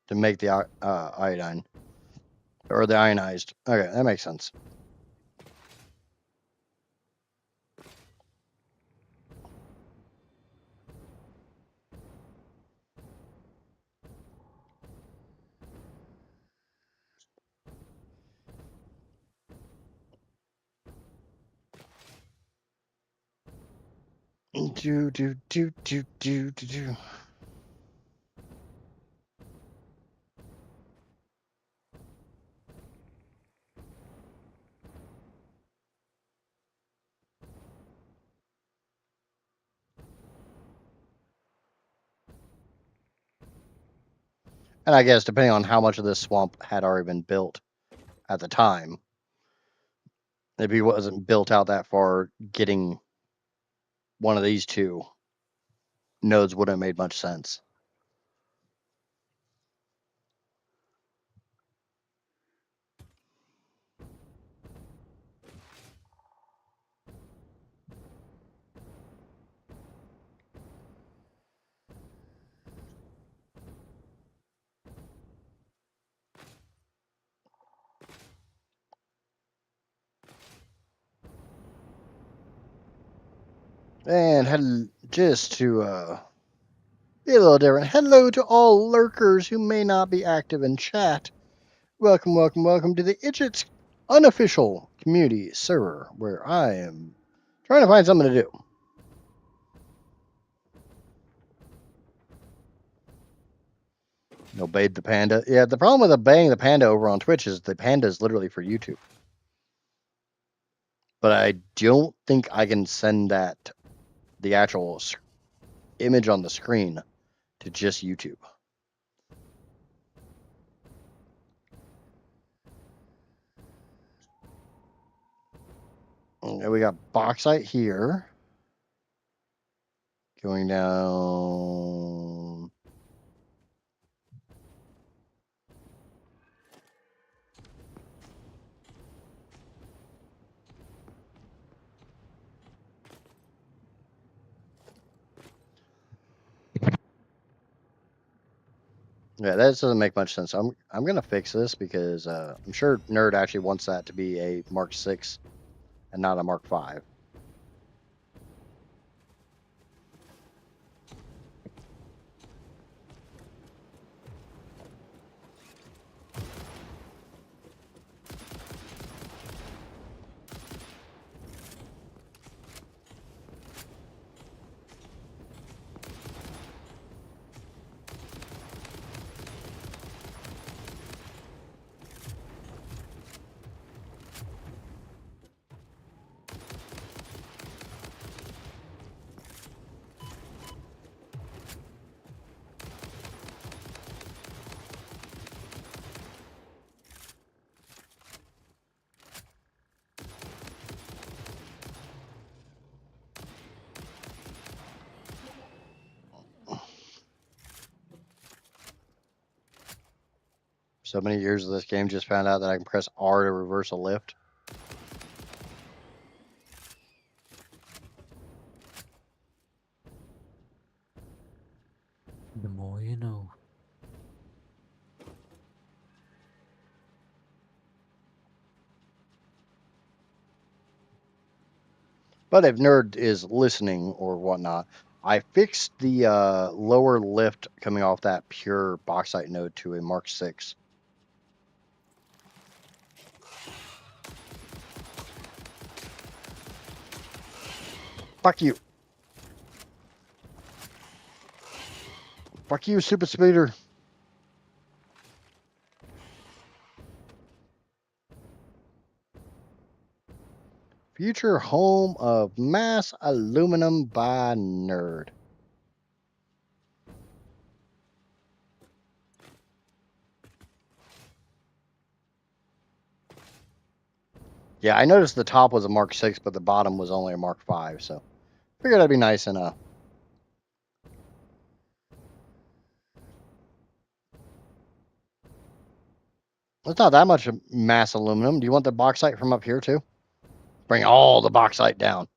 to make the iodine. Or the ionized. Okay, that makes sense. Do. And I guess depending on how much of this swamp had already been built at the time, if he wasn't built out that far, getting one of these 2 nodes wouldn't have made much sense. And just to be a little different, hello to all lurkers who may not be active in chat. Welcome, welcome, welcome to the Idjit's unofficial community server, where I am trying to find something to do. Obeyed the panda. Yeah, the problem with obeying the panda over on Twitch is the panda is literally for YouTube. But I don't think I can send that, the actual image on the screen, to just YouTube. Okay, we got bauxite here. Going down. Yeah, that doesn't make much sense. I'm gonna fix this because I'm sure Nerd actually wants that to be a Mark 6 and not a Mark 5. So many years of this game, just found out that I can press R to reverse a lift. The more you know. But if Nerd is listening or whatnot, I fixed the lower lift coming off that pure bauxite node to a Mark 6. Fuck you. Fuck you, super speeder. Future home of mass aluminum by Nerd. Yeah, I noticed the top was a Mark 6, but the bottom was only a Mark 5, so figured that'd be nice and it's not that much mass aluminum. Do you want the bauxite from up here too? Bring all the bauxite down.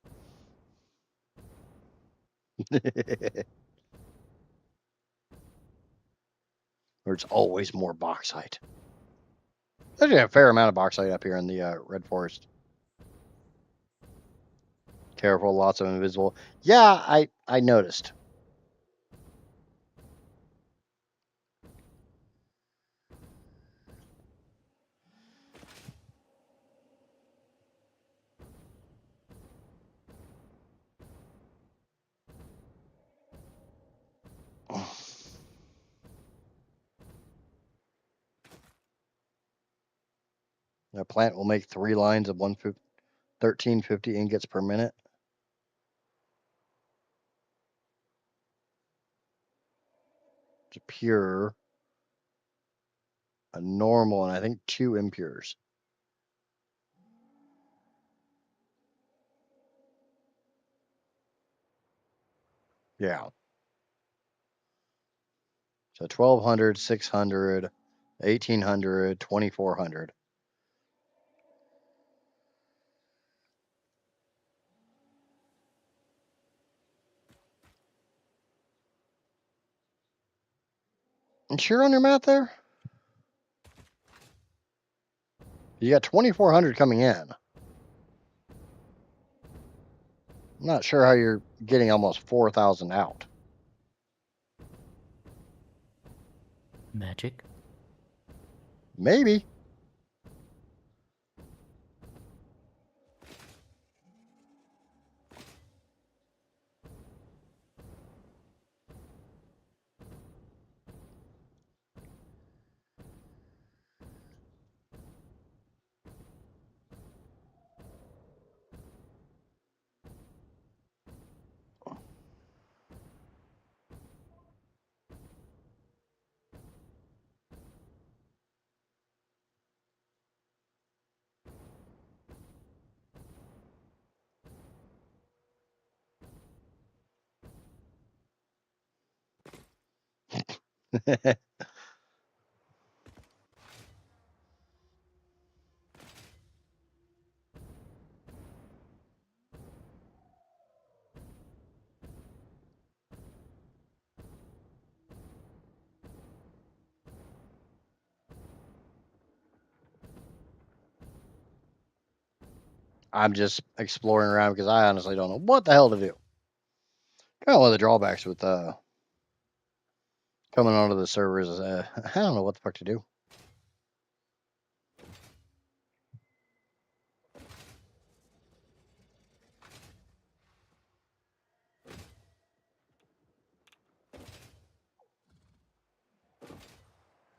There's always more bauxite. There's a fair amount of bauxite up here in the red forest. Careful, lots of invisible. Yeah, I noticed. The plant will make 3 lines of 1350 ingots per minute. It's a pure, a normal, and I think 2 impures. Yeah. So 1200, 600, 1800, 2400. You sure on your math there? You got 2400 coming in. I'm not sure how you're getting almost 4,000 out. Magic. Maybe. I'm just exploring around because I honestly don't know what the hell to do. Kind of one of the drawbacks with coming onto the servers is I don't know what the fuck to do.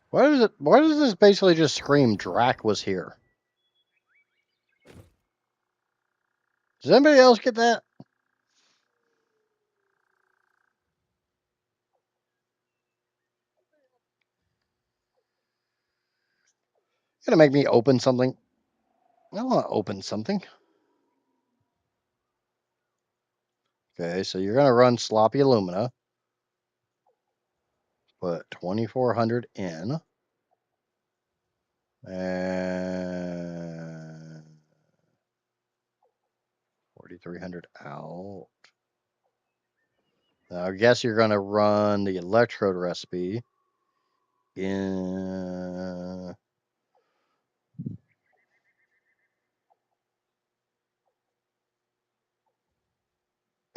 Why does this basically just scream Drac was here? Does anybody else get that? Gonna make me open something. I want to open something. Okay, so you're gonna run sloppy alumina. Put 2,400 in. And 4,300 out. Now, I guess you're gonna run the electrode recipe in.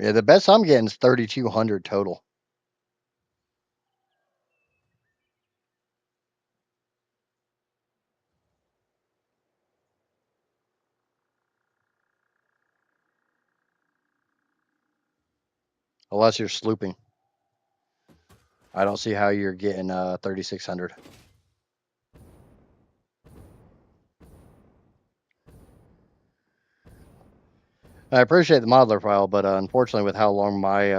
Yeah, the best I'm getting is 3,200 total. Unless you're slooping. I don't see how you're getting 3,600. I appreciate the modeler file, but unfortunately, with how long my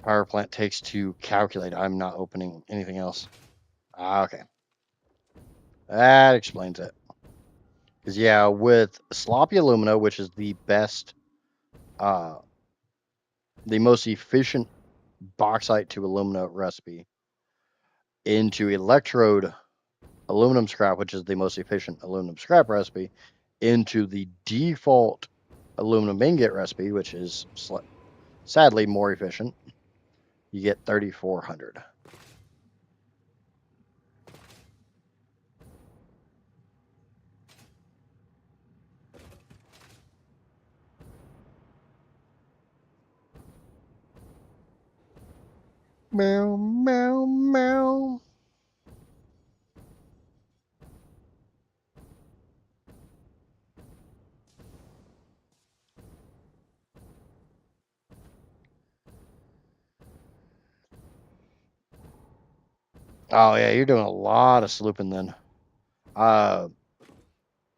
power plant takes to calculate, I'm not opening anything else. Okay. That explains it. Because, yeah, with sloppy alumina, which is the best, the most efficient bauxite to alumina recipe, into electrode aluminum scrap, which is the most efficient aluminum scrap recipe, into the default aluminum ingot recipe, which is sadly more efficient, you get 3,400. Meow, meow, meow. Oh, yeah, you're doing a lot of slooping then.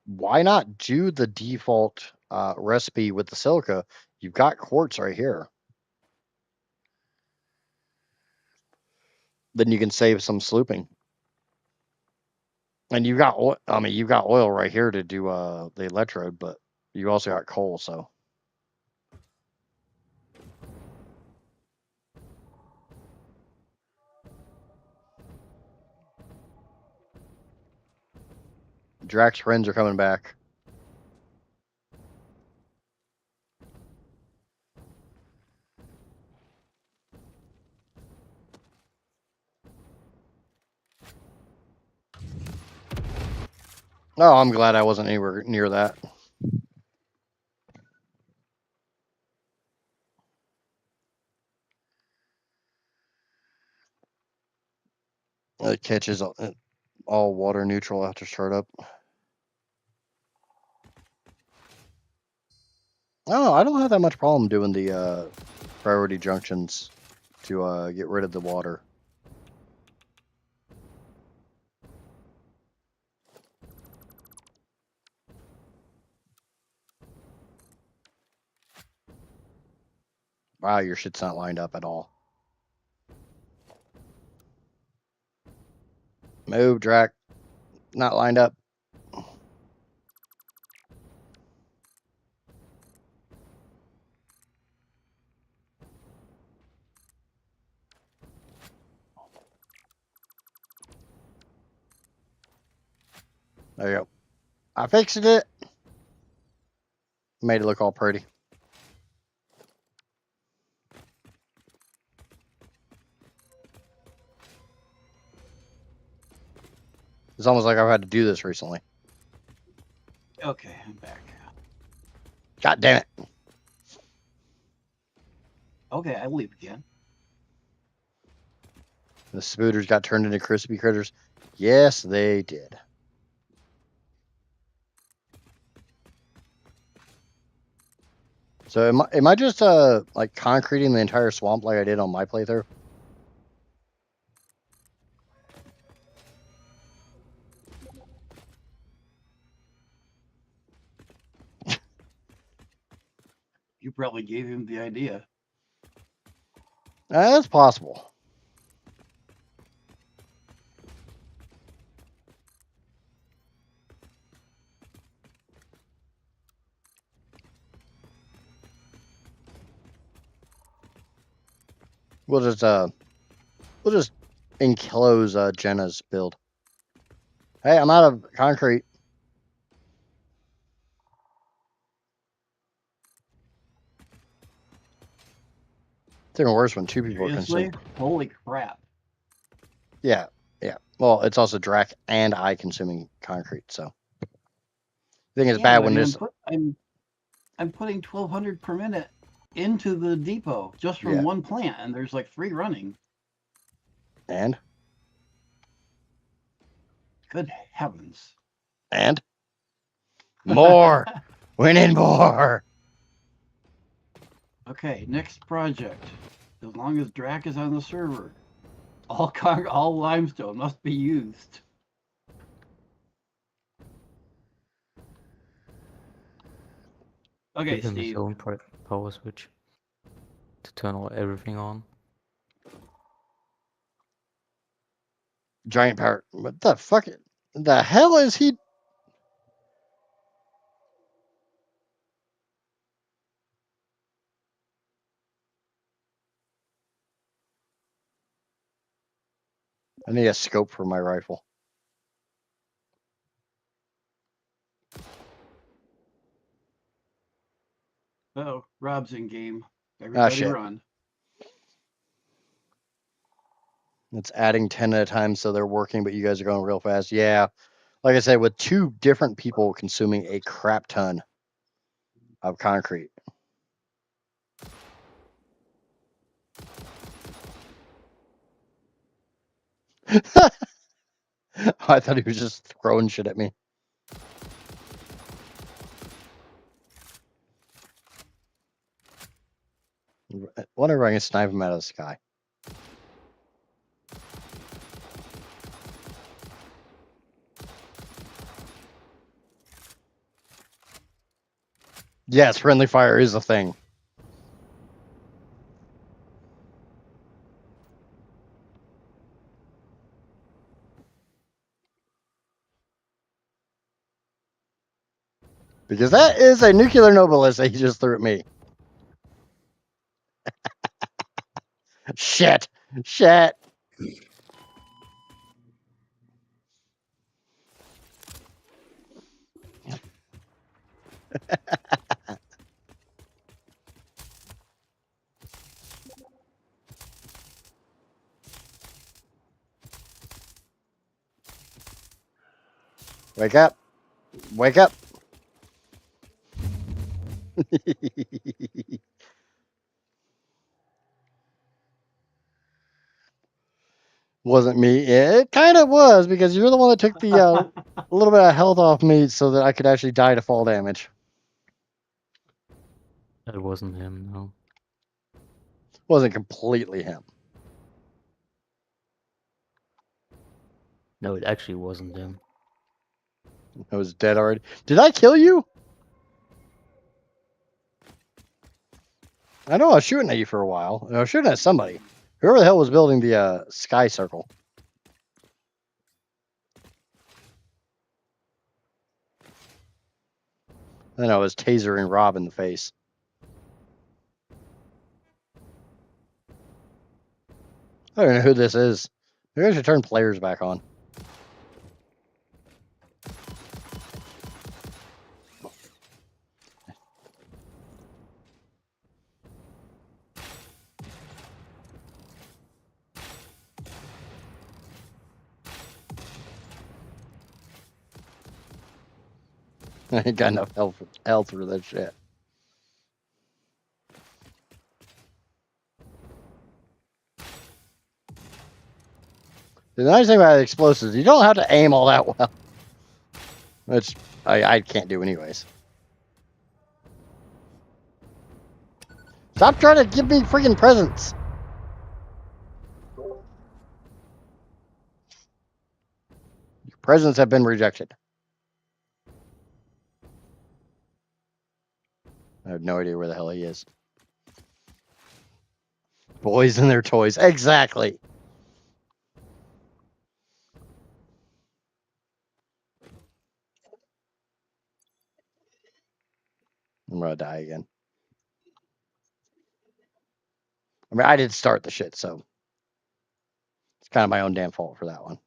Why not do the default recipe with the silica? You've got quartz right here. Then you can save some slooping. And you've got oil, I mean, you've got oil right here to do the electrode, but you also got coal, so. Drax's friends are coming back. Oh, I'm glad I wasn't anywhere near that. It catches all water neutral after startup. Oh, I don't have that much problem doing the priority junctions to get rid of the water. Wow, your shit's not lined up at all. Move, Drac. Not lined up. There you go. I fixed it. Made it look all pretty. It's almost like I've had to do this recently. Okay, I'm back. God damn it. Okay, I leave again. The spooters got turned into crispy critters. Yes, they did. So am I just like concreting the entire swamp like I did on my playthrough? You probably gave him the idea. That's possible. We'll just enclose Jenna's build. Hey, I'm out of concrete. It's even worse when two people are Seriously? consumed. Holy crap. Yeah, yeah. Well, it's also Drac and I consuming concrete, so I think it's Yeah, bad but I when mean, there's I'm putting 1,200 per minute into the depot just from Yeah. one plant, and there's like 3 running. and Good heavens. more. We need more. Okay, next project. As long as Drac is on the server, all limestone must be used. Okay, Give him his Steve. own power switch to turn everything on. Giant power. What the fuck? The hell is he? I need a scope for my rifle. Oh, Rob's in game. Everybody shit. run. It's adding 10 at a time, so they're working, but you guys are going real fast. Yeah. Like I said, with 2 different people consuming a crap ton of concrete. I thought he was just throwing shit at me. Whenever I can snipe him out of the sky. Yes, friendly fire is a thing. Because that is a nuclear noblesse that he just threw at me. Shit. Shit. Wake up. Wake up. Wasn't me. It kind of was because you're the one that took the a little bit of health off me so that I could actually die to fall damage. That wasn't him, no. Wasn't completely him. No, it actually wasn't him. I was dead already. Did I kill you? I know I was shooting at you for a while. I was shooting at somebody. Whoever the hell was building the sky circle. Then I was tasering Rob in the face. I don't know who this is. Maybe I should turn players back on. I ain't got enough health for that shit. The nice thing about explosives, you don't have to aim all that well. Which I can't do anyways. Stop trying to give me freaking presents. Your presents have been rejected. I have no idea where the hell he is. Boys and their toys. Exactly. I'm gonna die again. I mean, I did start the shit, so it's kind of my own damn fault for that one.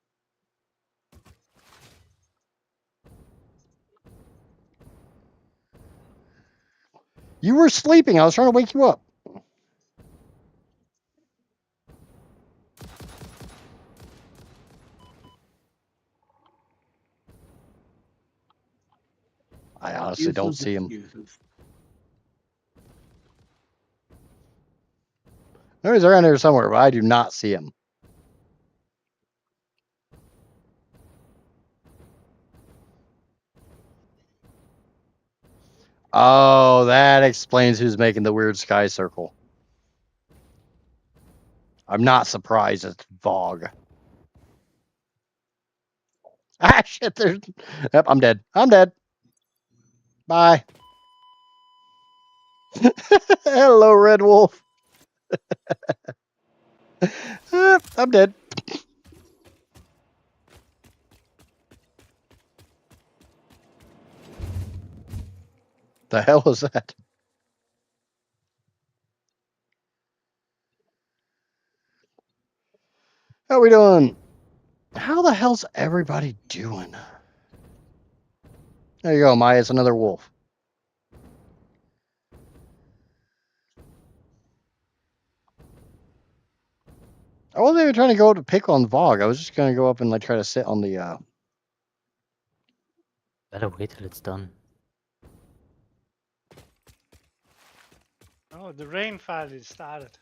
You were sleeping. I was trying to wake you up. I honestly don't see him. Excuses. No, he's around here somewhere, but I do not see him. Oh, that explains who's making the weird sky circle. I'm not surprised it's Vogue. Ah, shit, there's... Yep, I'm dead. I'm dead. Bye. Hello, Red Wolf. I'm dead. The hell was that? How we doing? How the hell's everybody doing? There you go, Maya. It's another wolf. I wasn't even trying to go to pick on Vogue. I was just going to go up and like try to sit on the... Better wait till it's done. Oh, the rain finally started.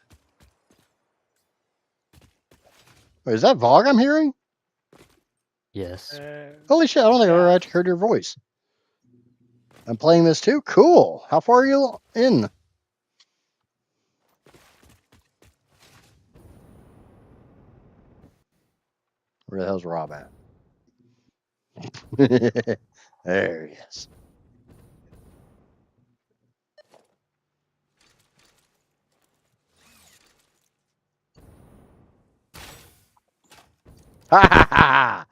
Wait, is that Vogue I'm hearing? Yes. Holy shit, I don't think I've ever Yeah. actually heard your voice. I'm playing this too? Cool. How far are you in? Where the hell's Rob at? There he is. Ha ha ha!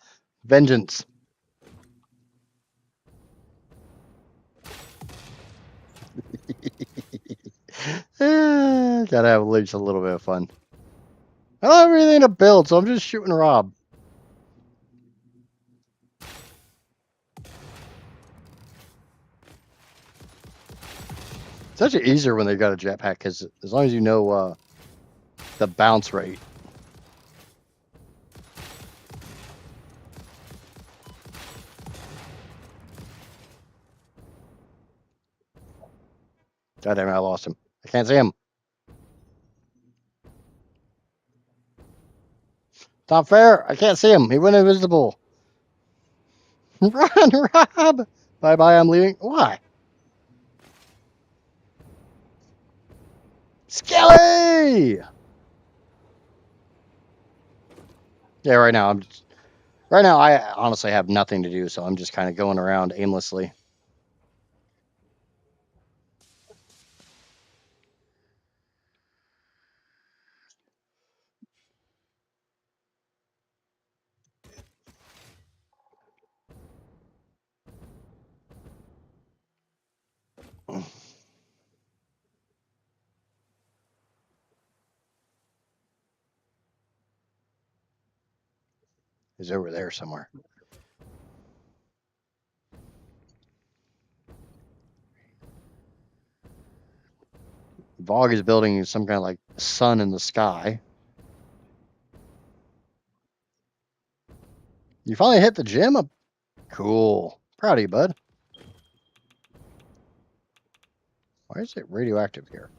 Vengeance. Gotta have at least a little bit of fun. I don't have anything to build, so I'm just shooting Rob. It's actually easier when they got a jetpack, because as long as you know the bounce rate. God damn it, I lost him. I can't see him. It's not fair. I can't see him. He went invisible. Run, Rob. Bye bye. I'm leaving. Why? Skelly. Yeah, right now I honestly have nothing to do, so I'm just kind of going around aimlessly. He's over there somewhere. Vogue is building some kind of like sun in the sky. You finally hit the gym? Cool. Proud of you, bud. Why is it radioactive here?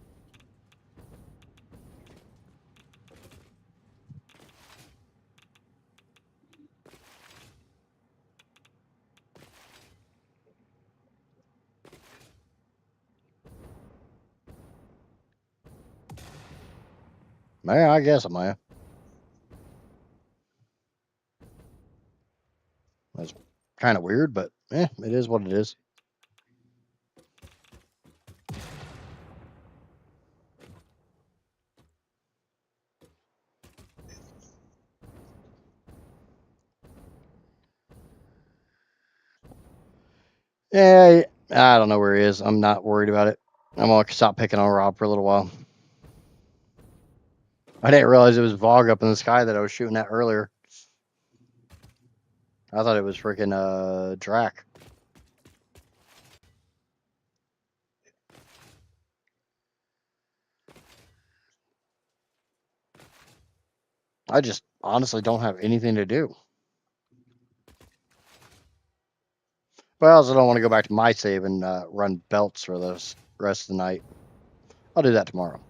Man, I guess, Amaya. That's kind of weird, but it is what it is. Yeah, I don't know where he is. I'm not worried about it. I'm gonna stop picking on Rob for a little while. I didn't realize it was Vogue up in the sky that I was shooting at earlier. I thought it was freaking Drac. I just honestly don't have anything to do. But I also don't want to go back to my save and run belts for the rest of the night. I'll do that tomorrow.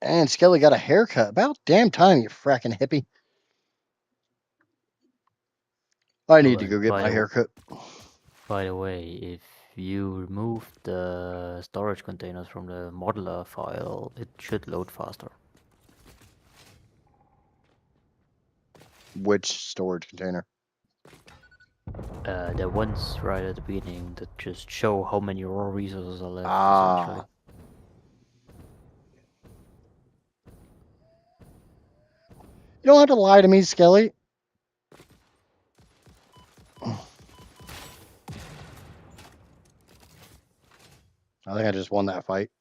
And Skelly got a haircut. About damn time, you fracking hippie. I need to and go get my haircut. by the way, if you remove the storage containers from the modeler file, it should load faster. Which storage container? The ones right at the beginning that just show how many raw resources are left, Ah. essentially. You don't have to lie to me, Skelly. I think I just won that fight.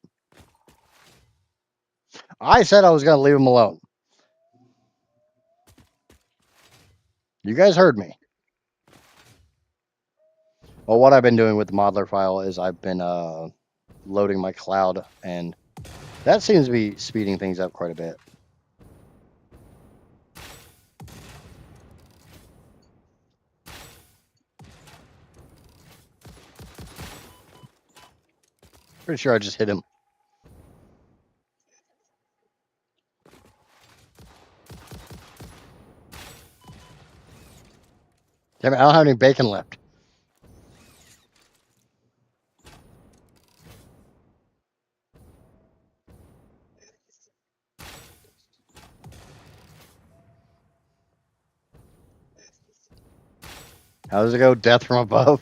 I said I was going to leave him alone. You guys heard me. Well, what I've been doing with the modeler file is I've been loading my cloud, and that seems to be speeding things up quite a bit. Pretty sure I just hit him. Damn it, I don't have any bacon left. How does it go? Death from above?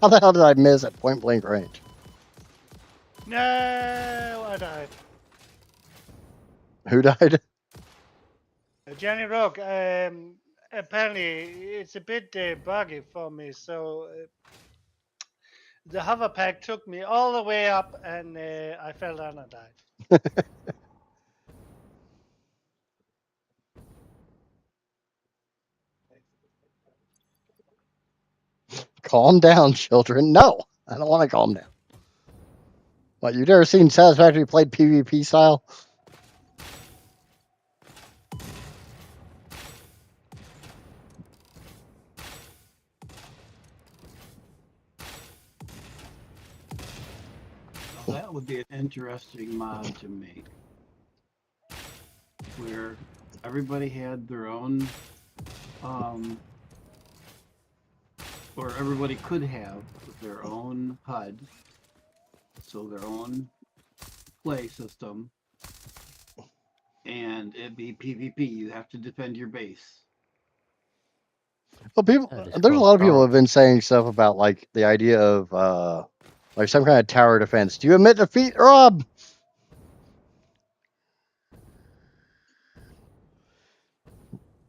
How the hell did I miss at point blank range? No, I died. Who died? Johnny Rock. Apparently, it's a bit buggy for me, so the hover pack took me all the way up, and I fell down and died. Calm down, children. No, I don't want to calm down. What, you've never seen Satisfactory played PvP style? Now, that would be an interesting mod to make, where everybody had their own, or everybody could have their own HUD, so their own play system, and it'd be PvP. You have to defend your base. Well, people, That is there's a lot of people called have been saying stuff about like the idea of like some kind of tower defense. Do you admit defeat, Rob?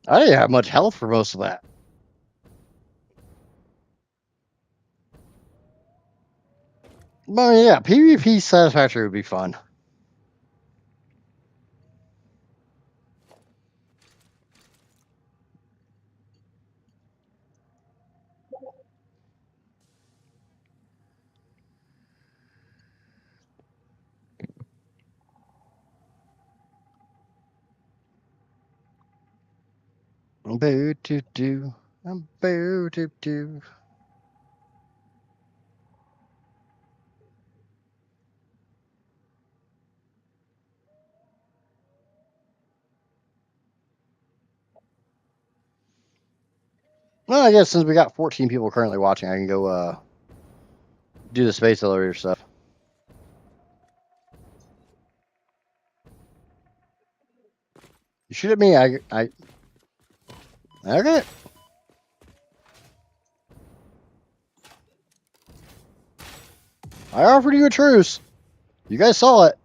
I didn't have much health for most of that. But I mean, yeah, PvP Satisfactory would be fun. Boo doo doo. Boo doo doo. Well, I guess since we got 14 people currently watching, I can go do the space elevator stuff. You shoot at me, I okay. I offered you a truce. You guys saw it.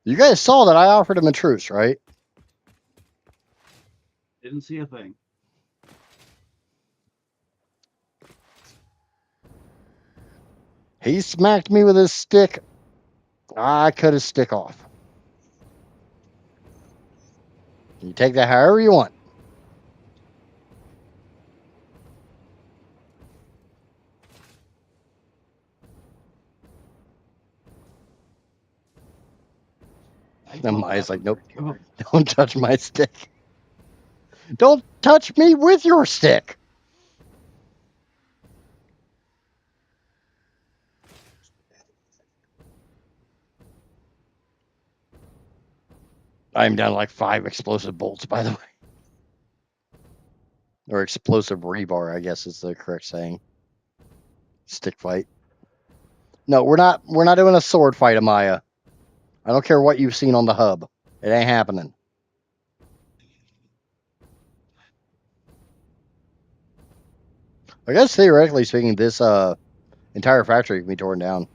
You guys saw that I offered him a truce, right? Didn't see a thing. He smacked me with his stick. I cut his stick off. You take that however you want. And Maya's like, nope, don't touch my stick. Don't touch me with your stick. I'm down to like 5 explosive bolts, by the way. Or explosive rebar, I guess is the correct saying. Stick fight. No, we're not doing a sword fight, Amaya. I don't care what you've seen on the hub. It ain't happening. I guess theoretically speaking, this entire factory can be torn down.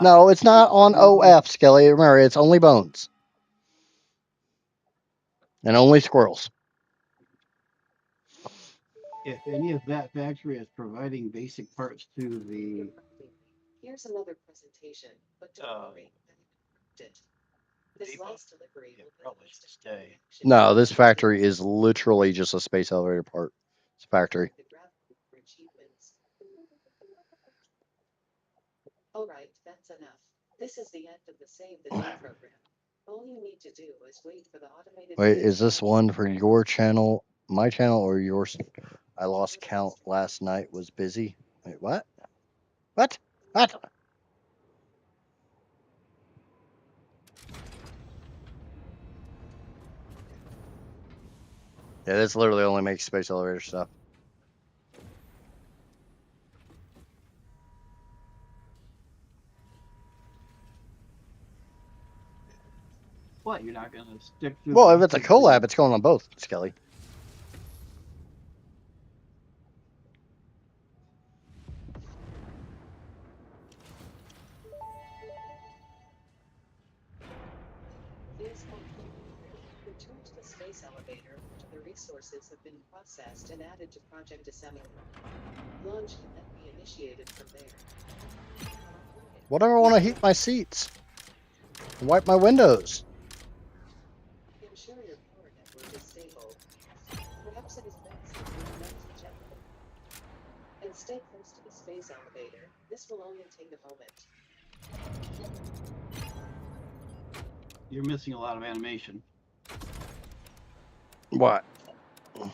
No, it's not on OF, Skelly. Remember, it's only bones. And only squirrels. If any of that factory is providing basic parts to the Here's another presentation, but don't worry. This depot, last delivery it will be probably should stay. No, this factory is literally just a space elevator part. It's a factory. All right, that's enough. This is the end of the Save the Day program. All you need to do is wait for the automated. Wait, is this one for your channel, my channel, or yours? I lost count last night, was busy. Wait, what? What? What? Yeah, this literally only makes space elevator stuff. What, you're not gonna stick through Well, the if it's a rest of the- collab, it's going on both, Skelly. space elevator after the resources have been processed and added to Project Assembly. Launch can then be initiated from there. Whatever, I want to heat my seats and wipe my windows. Ensure your power network is stable. Perhaps it is best if you do not eject them. And stay close to the space elevator. This will only take a moment. You're missing a lot of animation. What? I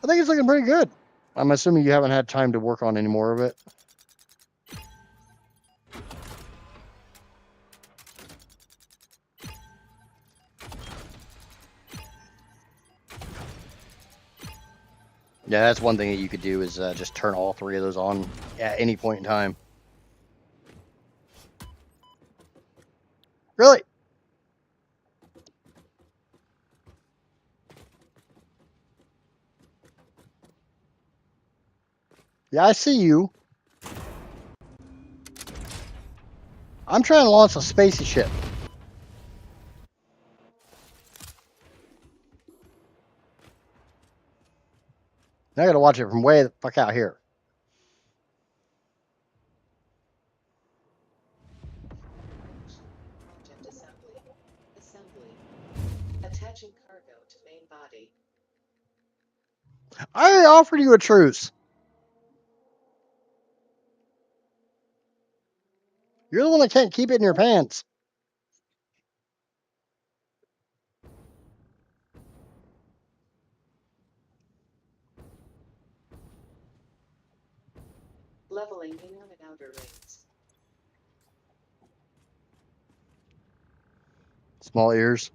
think it's looking pretty good. I'm assuming you haven't had time to work on any more of it. Yeah, that's one thing that you could do is just turn all three of those on at any point in time. Really? Yeah, I see you. I'm trying to launch a spacey ship. Now I gotta watch it from way the fuck out here. Project Assembly. Assembly. Attaching cargo to main body. I already offered you a truce. You're the one that can't keep it in your pants. Leveling inner and outer rings. Small ears.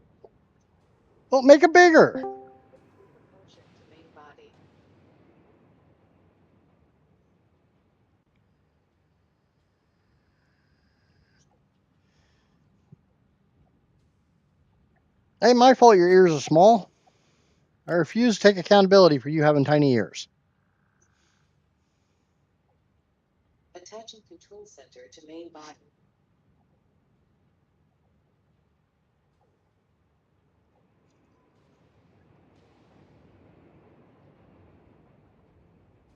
Well, make it bigger. Propulsion to main body. Ain't my fault your ears are small. I refuse to take accountability for you having tiny ears. Attaching control center to main body.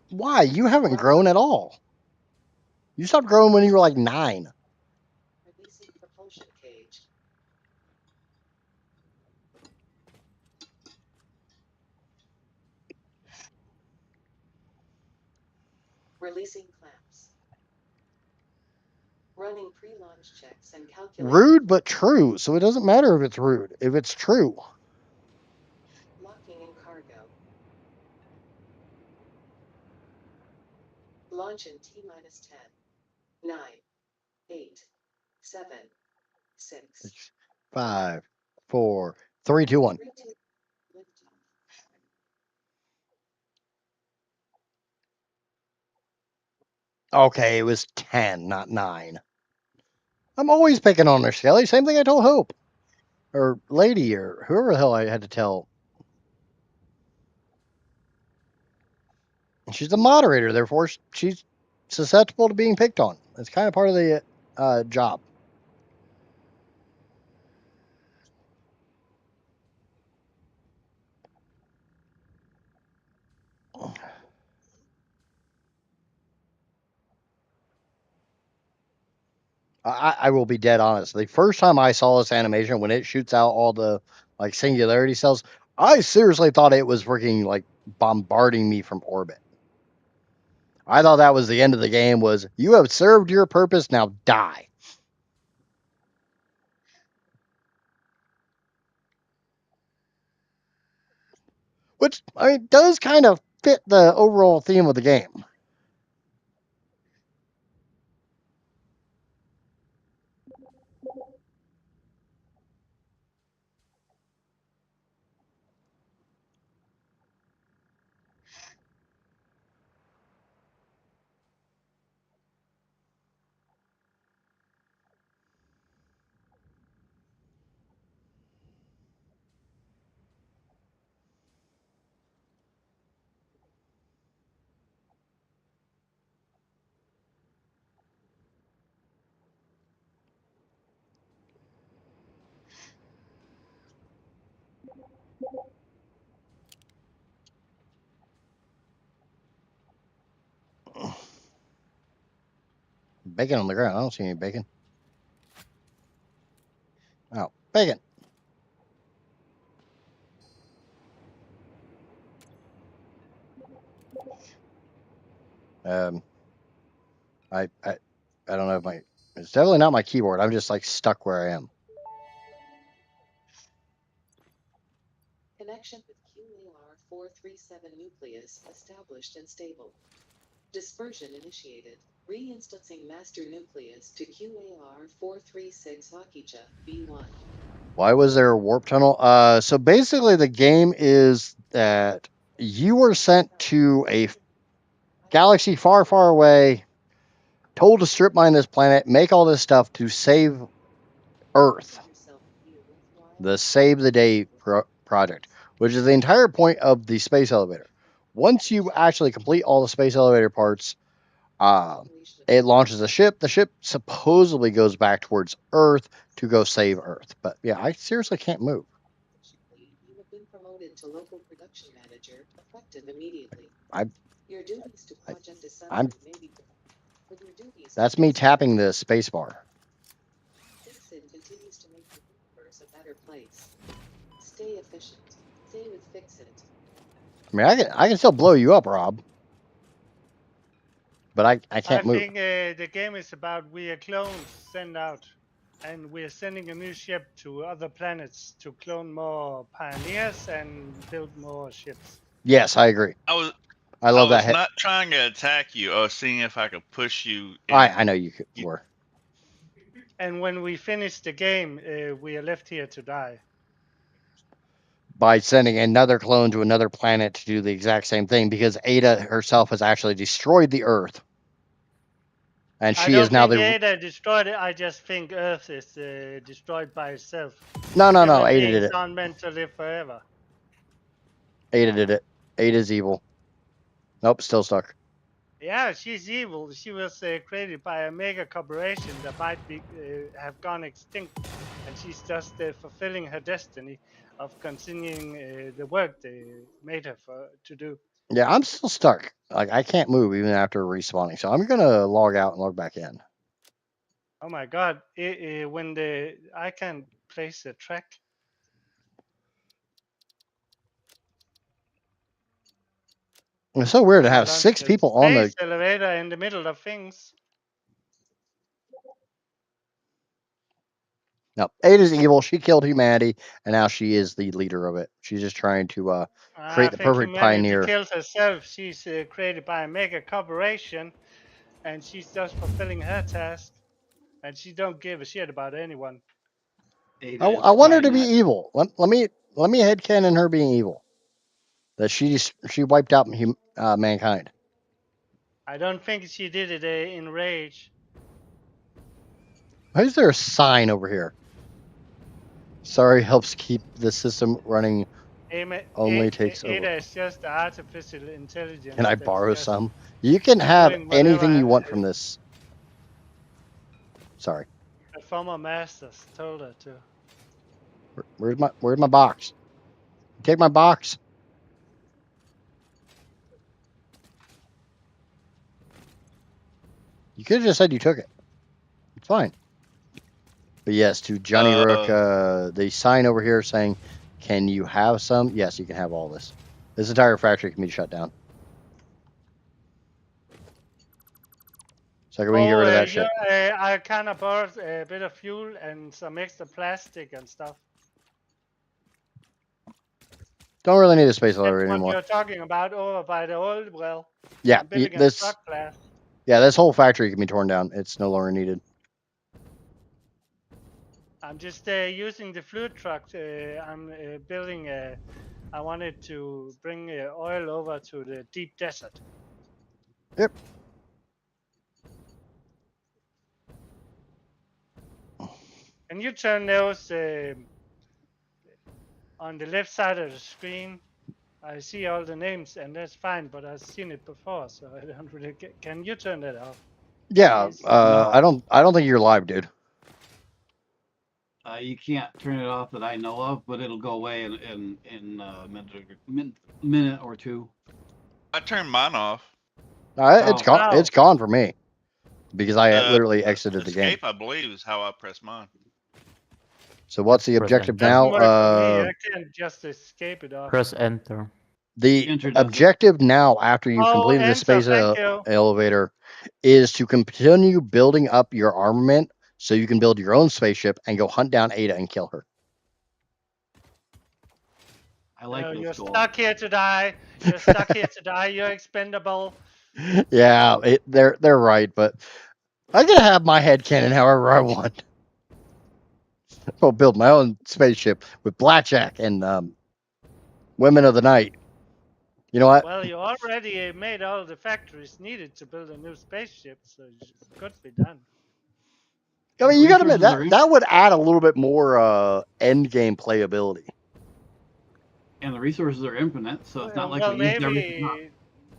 Why? You haven't grown at all. You stopped growing when you were like 9. Releasing propulsion cage. Releasing clamps. Running pre-launch checks and calculating. Rude but true, so it doesn't matter if it's rude, if it's true. Locking in cargo. Launch in T-minus 10. 9. 8. 7. 6. 5, 4, 3, 2, 1. 3, 2. Liftoff. Okay, it was 10, not 9. I'm always picking on her, Skelly. Same thing I told Hope. Or Lady, or whoever the hell I had to tell. She's the moderator, therefore she's susceptible to being picked on. It's kind of part of the job. I will be dead honest. The first time I saw this animation, when it shoots out all the like singularity cells, I seriously thought it was freaking like bombarding me from orbit. I thought that was the end of the game. Was you have served your purpose, now die. Which I mean does kind of fit the overall theme of the game. Bacon on the ground. I don't see any bacon. Oh, bacon. Um, I don't know if my. It's definitely not my keyboard. I'm just like stuck where I am. Connection with QAR-437 nucleus established and stable. Dispersion initiated. Reinstancing master nucleus to QAR-436 Akija B1. Why was there a warp tunnel? So basically, the game is that you were sent to a galaxy far, far away, told to strip mine this planet, make all this stuff to save Earth. The Save the Day project, which is the entire point of the space elevator. Once you actually complete all the space elevator parts, it launches a ship. The ship supposedly goes back towards Earth to go save Earth. But yeah, I seriously can't move. You have been promoted to local production manager, effective immediately. I'm- Your duties to project I'm- assembly may be. With your duties. That's me tapping the space bar. Fixit continues to make the universe a better place. Stay efficient. Stay with Fixit. I mean, I can still blow you up, Rob, but I can't move. think the game is about we are clones sent out, and we're sending a new ship to other planets to clone more pioneers and build more ships. Yes, I agree. I was I love that. not trying to attack you. I was seeing if I could push you. I know you were. And when we finish the game, we are left here to die. By sending another clone to another planet to do the exact same thing, because Ada herself has actually destroyed the Earth, and she is now the. Ada destroyed it. I just think Earth is destroyed by itself. No, Human Ada beings did it. aren't meant to live forever. Ada did it. Ada's evil. Nope, still stuck. Yeah, she's evil. She was created by a mega corporation that might be have gone extinct, and she's just fulfilling her destiny of continuing the work they made her to do. Yeah, I'm still stuck. Like I can't move even after respawning, so I'm gonna log out and log back in. Oh my God! When I can place a track. It's so weird to have 6 people on the space elevator in the middle of things. No, Ada's evil. She killed humanity, and now she is the leader of it. She's just trying to create the perfect pioneer. She kills herself. She's created by a mega corporation, and she's just fulfilling her task, and she don't give a shit about anyone. I want her to be evil. Let me headcanon her being evil. That she wiped out mankind. I don't think she did it in rage. Why is there a sign over here? Sorry, helps keep the system running. Only takes over. Ada is just artificial intelligence. Can I borrow some? You can have anything you want from this. Sorry. The former masters told her to. Where's my box? Take my box. You could have just said you took it. It's fine. But yes, to Johnny Rook, the sign over here saying, "Can you have some?" Yes, you can have all this. This entire factory can be shut down. So we can get rid of that shit. I kind of bought a bit of fuel and some extra plastic and stuff. Don't really need a space elevator anymore. What you're talking about over by the old well. Yeah, this. Truck class. Yeah, this whole factory can be torn down. It's no longer needed. I'm just using the fluid truck. I'm building I wanted to bring oil over to the deep desert. Yep. Can you turn those on the left side of the screen? I see all the names, and that's fine, but I've seen it before, so I don't really get. Can you turn that off? Yeah, No. I don't think you're live, dude. You can't turn it off that I know of, but it'll go away in a minute or two. I turned mine off. It's Oh. gone. Wow. It's gone for me because I literally exited the game. Escape, I believe, is how I press mine. So what's the Press objective enter. Doesn't now? work for me. I can't just escape it off. Press enter. The Enter does it. objective now, after you've Oh, completed the enter. space Thank you. elevator, is to continue building up your armament so you can build your own spaceship and go hunt down Ada and kill her. I like No, those you're goals. stuck here to die. You're stuck here to die. You're expendable. Yeah, they're right, but I can have my head cannon however I want. I'll build my own spaceship with blackjack and women of the night. You know what? Well, you already made all the factories needed to build a new spaceship, so it could be done. I mean, you got to admit Resources are that would add a little bit more end game playability. And the resources are infinite, so it's not like well, we used everything up. maybe,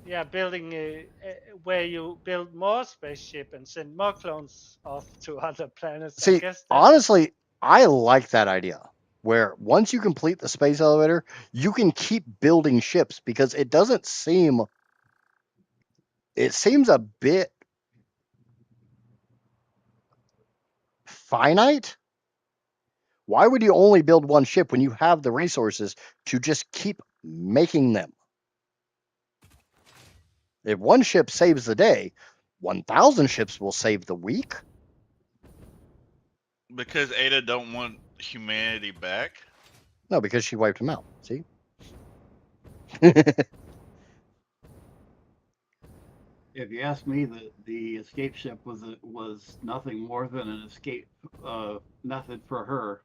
yeah, building where you build more spaceship and send more clones off to other planets. I See, guess honestly, I like that idea. Where once you complete the space elevator, you can keep building ships because it doesn't seem. It seems a bit finite. Why would you only build one ship when you have the resources to just keep making them? If one ship saves the day, 1,000 ships will save the week. Because Ada don't want humanity back. No, because she wiped them out. See? If you ask me, the escape ship was nothing more than an escape method for her.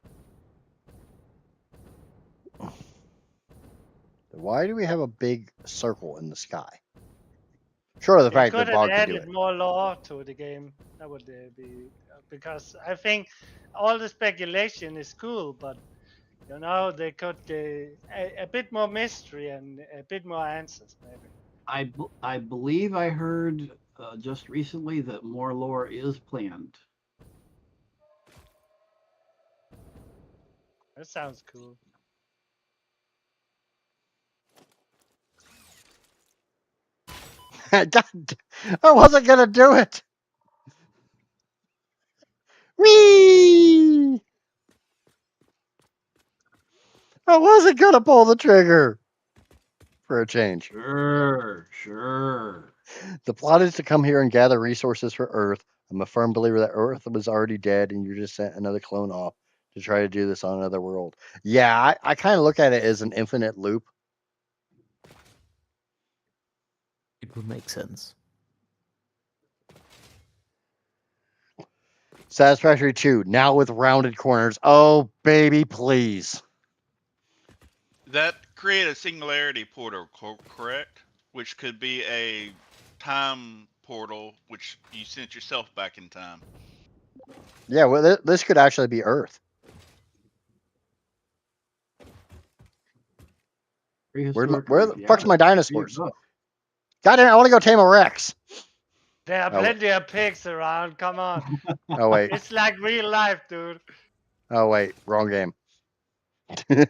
Why do we have a big circle in the sky? Sure, the they fact could that have Bog could do added it. more lore to the game. That would be because I think all the speculation is cool, but you know they could a bit more mystery and a bit more answers maybe. I believe I heard just recently that more lore is planned. That sounds cool. I wasn't gonna do it. Whee! I wasn't gonna pull the trigger for a change. Sure. The plot is to come here and gather resources for Earth. I'm a firm believer that Earth was already dead and you just sent another clone off to try to do this on another world. Yeah, I kind of look at it as an infinite loop. It would make sense. Satisfactory 2, now with rounded corners. Oh, baby, please. That create a singularity portal, correct? Which could be a time portal, which you sent yourself back in time. Yeah, well, this could actually be Earth. Where the fuck's my dinosaurs? God damn it, I want to go tame a Rex. There are plenty of pigs around. Come on. Oh, wait. It's like real life, dude. Oh, wait. Wrong game. I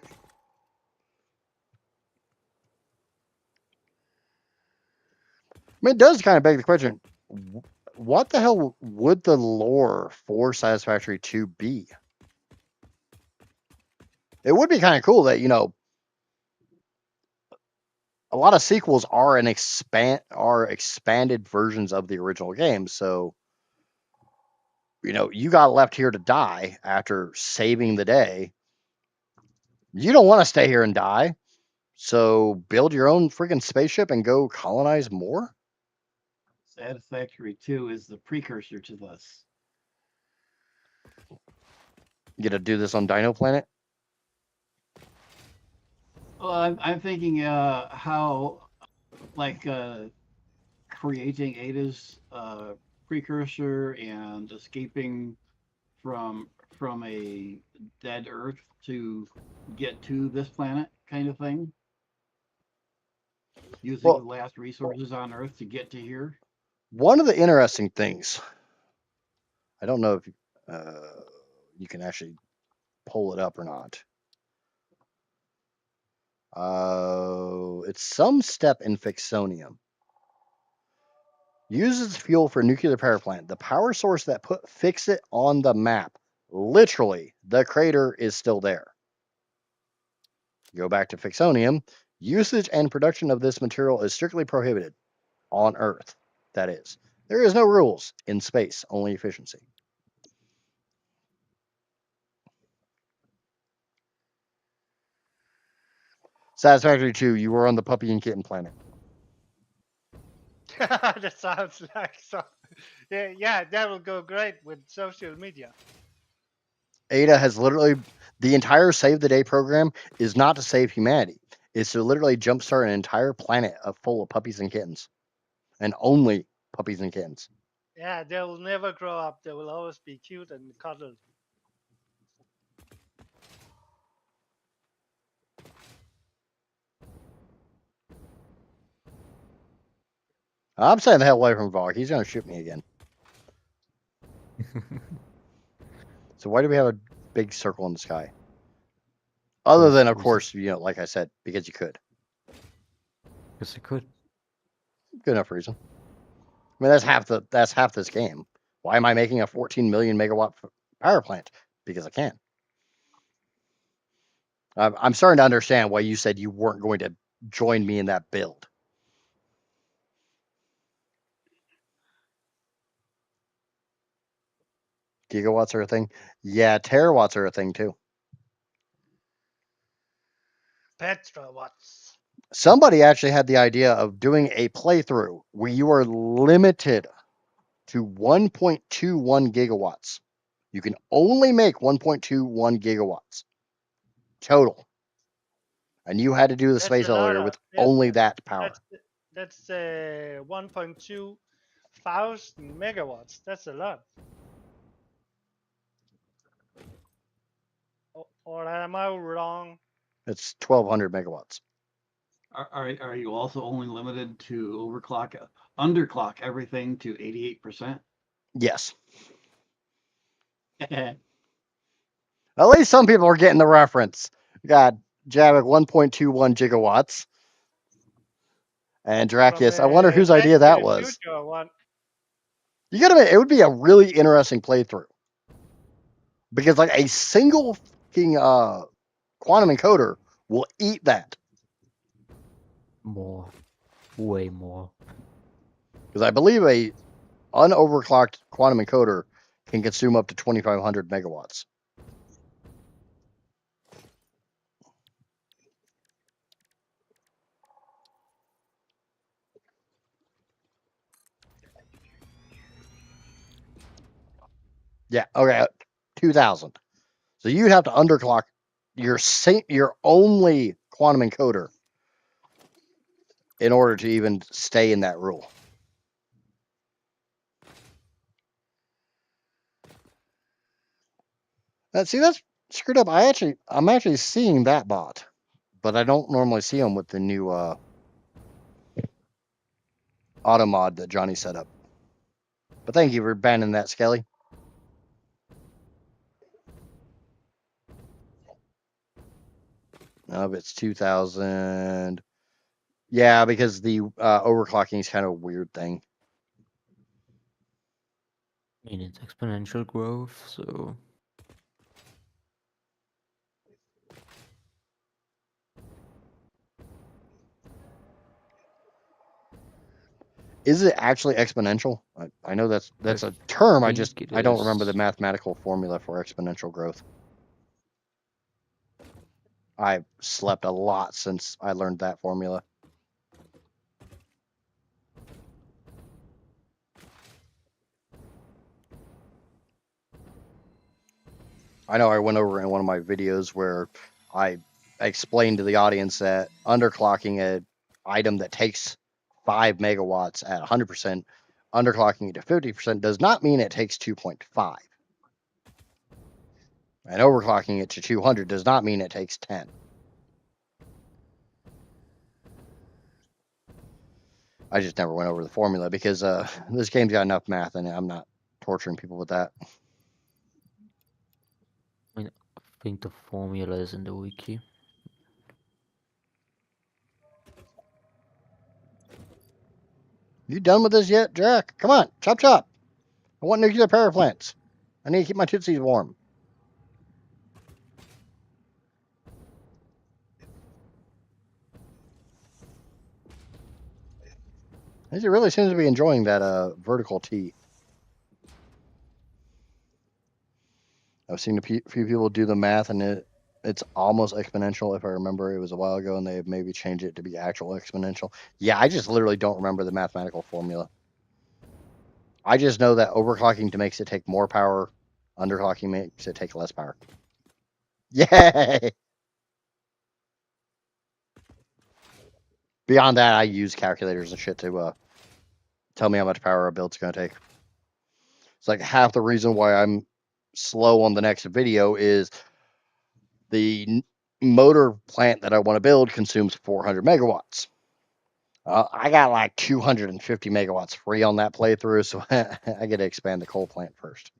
mean, it does kind of beg the question, what the hell would the lore for Satisfactory 2 be? It would be kind of cool that, you know, a lot of sequels are expanded versions of the original game. So, you know, you got left here to die after saving the day. You don't want to stay here and die. So build your own freaking spaceship and go colonize more. Satisfactory 2 is the precursor to this. You get to do this on Dino Planet. Well, I'm thinking how, like, creating Ada's precursor and escaping from a dead Earth to get to this planet, kind of thing. Using the last resources on Earth to get to here. One of the interesting things, I don't know if you can actually pull it up or not. It's some step in Fixonium. Uses fuel for nuclear power plant. The power source that put Fix-It on the map. Literally, the crater is still there. Go back to Fixonium. Usage and production of this material is strictly prohibited. On Earth, that is. There is no rules. In space, only efficiency. Satisfactory 2, you were on the puppy and kitten planet. That sounds like so. Yeah, that will go great with social media. Ada has literally, the entire Save the Day program is not to save humanity. It's to literally jumpstart an entire planet full of puppies and kittens. And only puppies and kittens. Yeah, they will never grow up. They will always be cute and cuddled. I'm staying the hell away from Vog. He's going to shoot me again. So why do we have a big circle in the sky? Other than, of course, like I said, because you could. Yes, I could. Good enough reason. I mean, that's half this game. Why am I making a 14 million megawatt power plant? Because I can. I'm starting to understand why you said you weren't going to join me in that build. Gigawatts are a thing? Yeah, terawatts are a thing too. Petrawatts. Somebody actually had the idea of doing a playthrough where you are limited to 1.21 gigawatts. You can only make 1.21 gigawatts total. And you had to do the space elevator with only that power. That's 1.2 thousand megawatts. That's a lot. Or am I wrong? It's 1,200 megawatts. Are you also only limited to underclock everything to 88%? Yes. At least some people are getting the reference. We got Javik 1.21 gigawatts. And Drakius, I wonder whose idea that was. You gotta admit, it would be a really interesting playthrough. Because like a single fucking quantum encoder will eat that. More. Way more. Because I believe a unoverclocked quantum encoder can consume up to 2,500 megawatts. Yeah, okay, 2,000. So you'd have to underclock your only quantum encoder in order to even stay in that rule. See, that's screwed up. I'm actually seeing that bot, but I don't normally see them with the new auto mod that Johnny set up. But thank you for banning that, Skelly. It's 2,000. Yeah, because the overclocking is kind of a weird thing. I mean, it's exponential growth, so. Is it actually exponential? I know that's a term. I don't remember the is. mathematical formula for exponential growth. I've slept a lot since I learned that formula. I know I went over in one of my videos where I explained to the audience that underclocking an item that takes 5 megawatts at 100%, underclocking it to 50% does not mean it takes 2.5. And overclocking it to 200 does not mean it takes 10. I just never went over the formula because this game's got enough math in it. I'm not torturing people with that. I mean, think the formula is in the wiki. You done with this yet, Jack? Come on, chop chop. I want nuclear power plants. I need to keep my tootsies warm. He really seems to be enjoying that vertical T. I've seen a few people do the math, and it's almost exponential. If I remember, it was a while ago, and they maybe changed it to be actual exponential. Yeah, I just literally don't remember the mathematical formula. I just know that overclocking makes it take more power, underclocking makes it take less power. Yay! Beyond that, I use calculators and shit to tell me how much power a build's going to take. It's like half the reason why I'm slow on the next video is the motor plant that I want to build consumes 400 megawatts. I got like 250 megawatts free on that playthrough, so I get to expand the coal plant first.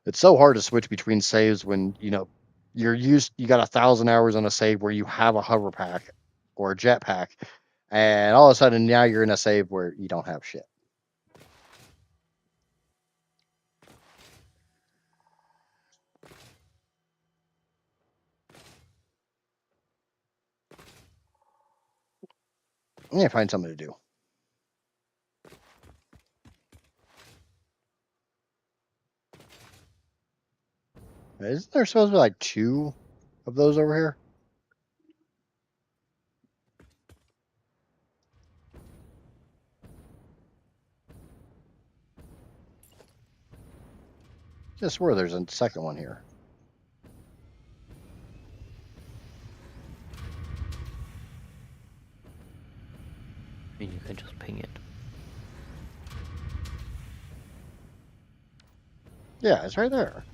It's so hard to switch between saves when you got 1,000 hours on a save where you have a hover pack or a jet pack, and all of a sudden now you're in a save where you don't have shit. I need to find something to do. Isn't there supposed to be like 2 of those over here? Just swear there's a second one here. I mean, you can just ping it. Yeah, it's right there.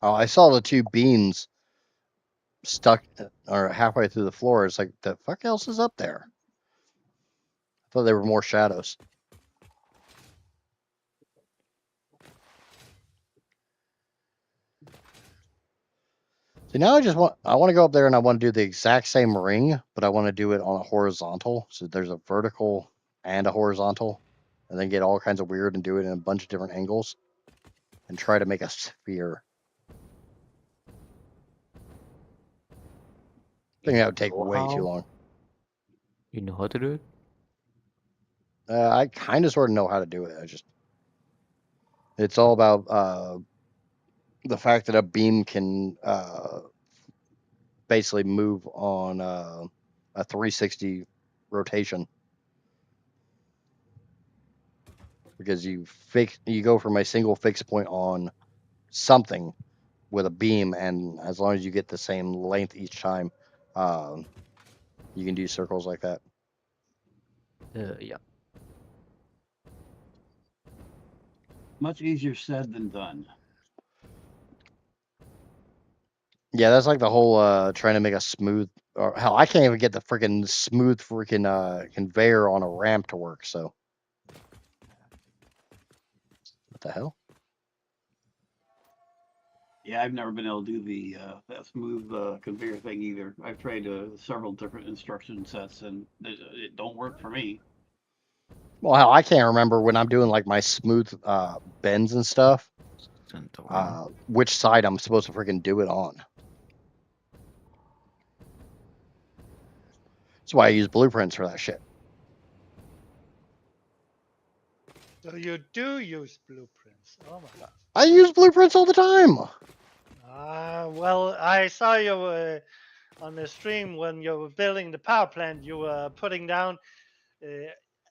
Oh, I saw the 2 beans stuck or halfway through the floor. It's like, the fuck else is up there? I thought they were more shadows. See, now I want to go up there and I want to do the exact same ring, but I want to do it on a horizontal. So there's a vertical and a horizontal, and then get all kinds of weird and do it in a bunch of different angles and try to make a sphere. I think that would take way too long. You know how to do it? I kind of sort of know how to do it. It's all about the fact that a beam can basically move on a 360 rotation, because you go from a single fixed point on something with a beam, and as long as you get the same length each time, you can do circles like that. Yeah. Much easier said than done. Yeah, that's like the whole trying to make a smooth, or hell, I can't even get the freaking smooth freaking conveyor on a ramp to work. So what the hell? Yeah, I've never been able to do the that smooth conveyor thing either. I've tried several different instruction sets, and it don't work for me. Well, hell, I can't remember when I'm doing like my smooth bends and stuff, which side I'm supposed to freaking do it on. That's why I use blueprints for that shit. So you do use blueprints. Oh my I use blueprints all the time. well, I saw you on the stream when you were building the power plant, you were putting down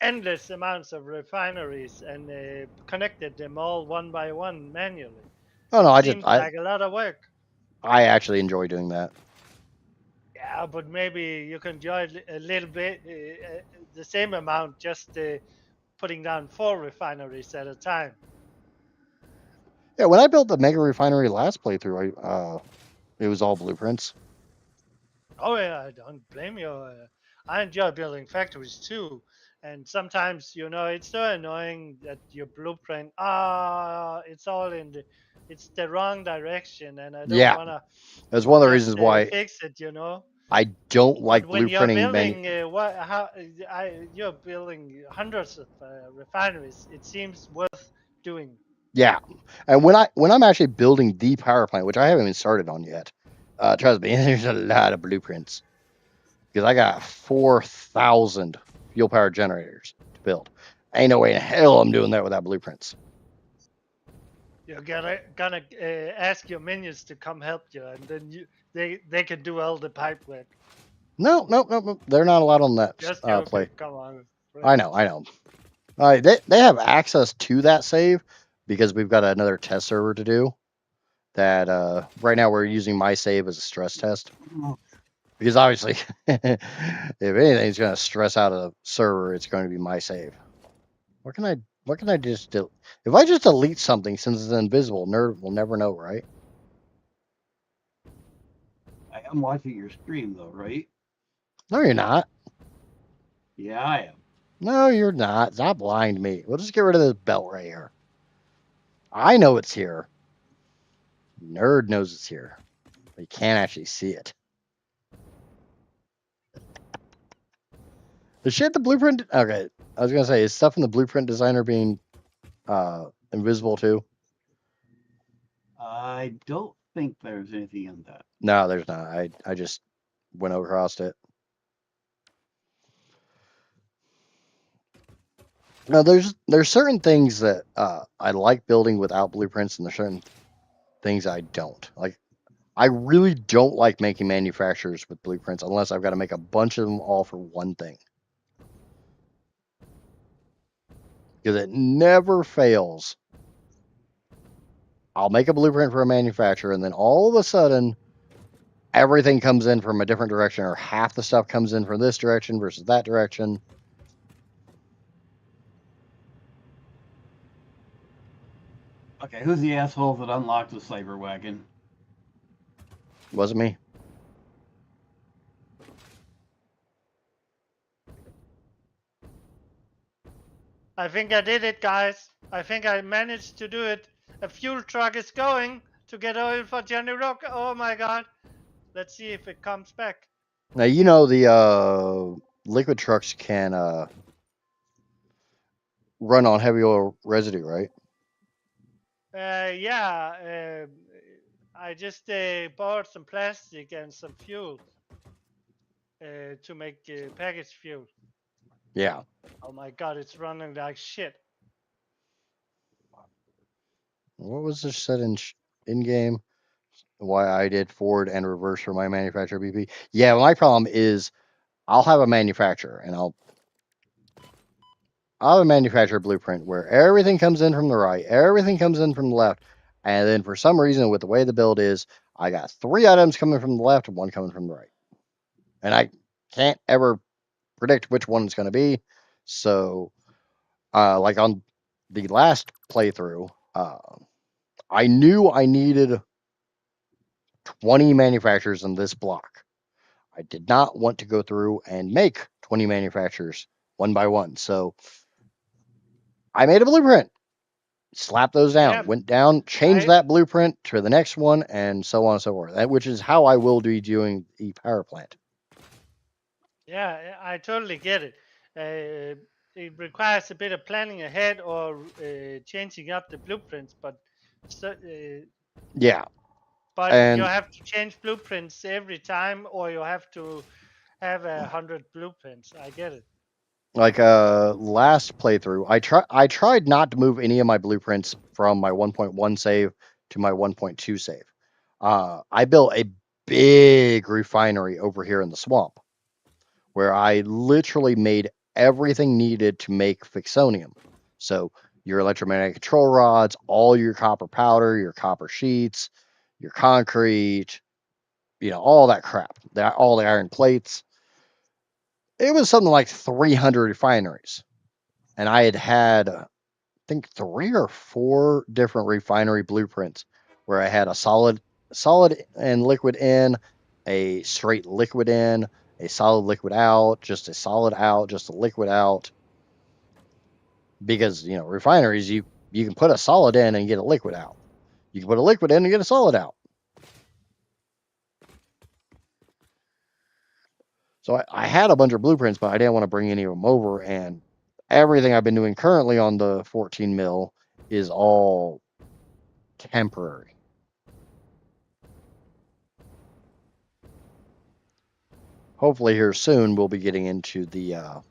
endless amounts of refineries and connected them all one by one manually. Oh no, It seems like a lot of work. I actually enjoy doing that. Yeah, but maybe you can enjoy a little bit, the same amount, just putting down 4 refineries at a time. Yeah, when I built the mega refinery last playthrough, it was all blueprints. Oh yeah, I don't blame you. I enjoy building factories too, and sometimes it's so annoying that your blueprint it's all it's the wrong direction, and I don't Yeah, wanna that's one of the just reasons why fix it. I don't But like when you're blueprinting building you're building hundreds of refineries, it seems worth doing. Yeah, and when I'm actually building the power plant, which I haven't even started on yet, trust me, there's a lot of blueprints because I got 4,000 fuel powered generators to build. Ain't no way in hell I'm doing that without blueprints. You're gonna ask your minions to come help you, and then they can do all the pipe work. No, they're not allowed on that Just joking. play. Come on. I know. They have access to that save because we've got another test server to do. That right now we're using my save as a stress test because obviously, if anything's going to stress out a server, it's going to be my save. What can I just do? If I just delete something since it's invisible, nerd will never know, right? I am watching your stream though, right? No, you're not. Yeah, I am. No, you're not. Stop lying to me. We'll just get rid of this belt right here. I know it's here. Nerd knows it's here. But you can't actually see it. The shit the blueprint. Okay, I was gonna say is stuff in the blueprint designer being invisible too. I don't think there's anything in that. No, there's not. I just went across it. No, there's certain things that I like building without blueprints, and there's certain things I don't. Like I really don't like making manufacturers with blueprints unless I've got to make a bunch of them all for one thing. Because it never fails. I'll make a blueprint for a manufacturer, and then all of a sudden, everything comes in from a different direction, or half the stuff comes in from this direction versus that direction. Okay, who's the asshole that unlocked the cyber wagon? Wasn't me. I think I did it, guys. I think I managed to do it. A fuel truck is going to get oil for Johnny Rock. Oh my god. Let's see if it comes back. Now you know the liquid trucks can run on heavy oil residue, right? Yeah. I just bought some plastic and some fuel to make packaged fuel. Yeah. Oh my god, it's running like shit. What was this said in game? Why I did forward and reverse for my manufacturer BP? Yeah, my problem is I'll have a manufacturer and I'll have a manufacturer blueprint where everything comes in from the right, everything comes in from the left, and then for some reason with the way the build is, I got 3 items coming from the left and 1 coming from the right, and I can't ever predict which one it's going to be. So, like on the last playthrough, I knew I needed 20 manufacturers in this block. I did not want to go through and make 20 manufacturers one by one. So I made a blueprint, slapped those down, Yeah, went down, changed that blueprint to the next one, and so on and so forth. Which is how I will be doing the power plant. Yeah, I totally get it. It requires a bit of planning ahead or changing up the blueprints, but Yeah. but And you have to change blueprints every time, or you have to have 100 blueprints. I get it. like last playthrough, I tried not to move any of my blueprints from my 1.1 save to my 1.2 save. I built a big refinery over here in the swamp where I literally made everything needed to make fixonium. So your electromagnetic control rods, all your copper powder, your copper sheets, your concrete, all that crap, all the iron plates. It was something like 300 refineries. And I had I think 3 or 4 different refinery blueprints where I had a solid and liquid in, a straight liquid in, a solid liquid out, just a solid out, just a liquid out. Because, refineries, you can put a solid in and get a liquid out. You can put a liquid in and get a solid out. So I had a bunch of blueprints, but I didn't want to bring any of them over. And everything I've been doing currently on the 14 mil is all temporary. Hopefully here soon we'll be getting into the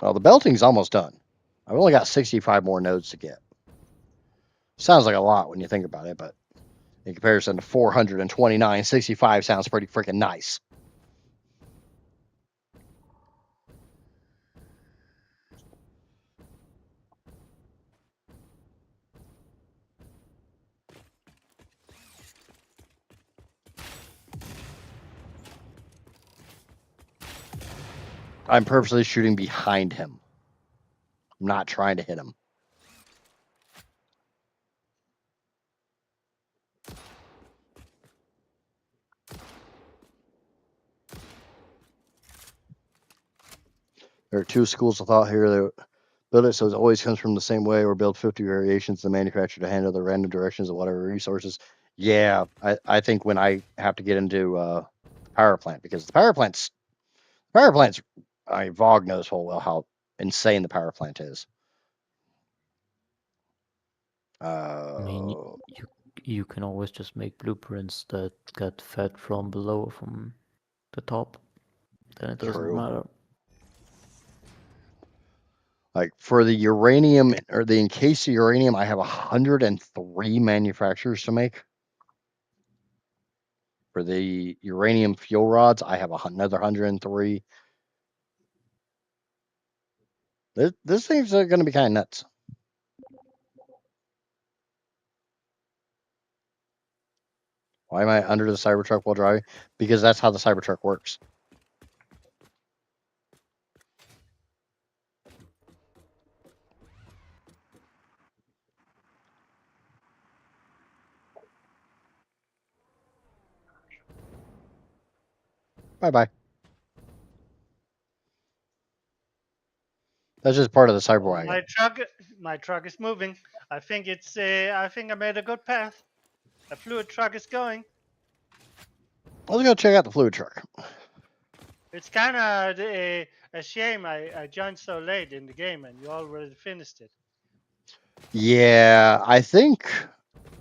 the belting's almost done. I've only got 65 more nodes to get. Sounds like a lot when you think about it, but in comparison to 429, 65 sounds pretty freaking nice. I'm purposely shooting behind him. I'm not trying to hit him. There are 2 schools of thought here that build it so it always comes from the same way, or build 50 variations the manufacturer to handle the random directions of whatever resources. Yeah, I think when I have to get into the power plant, because the power plant's Vogue knows full well how insane the power plant is. I mean, you can always just make blueprints that get fed from below, from the top. Then it doesn't True. matter. Like for the uranium or the encased uranium, I have 103 manufacturers to make. For the uranium fuel rods, I have another 103. This thing's going to be kind of nuts. Why am I under the Cybertruck while driving? Because that's how the Cybertruck works. Bye-bye. That's just part of the cyber wagon. My truck is moving. I think I made a good path. A fluid truck is going. Let's go check out the fluid truck. It's kind of a shame I joined so late in the game and you already finished it. Yeah, I think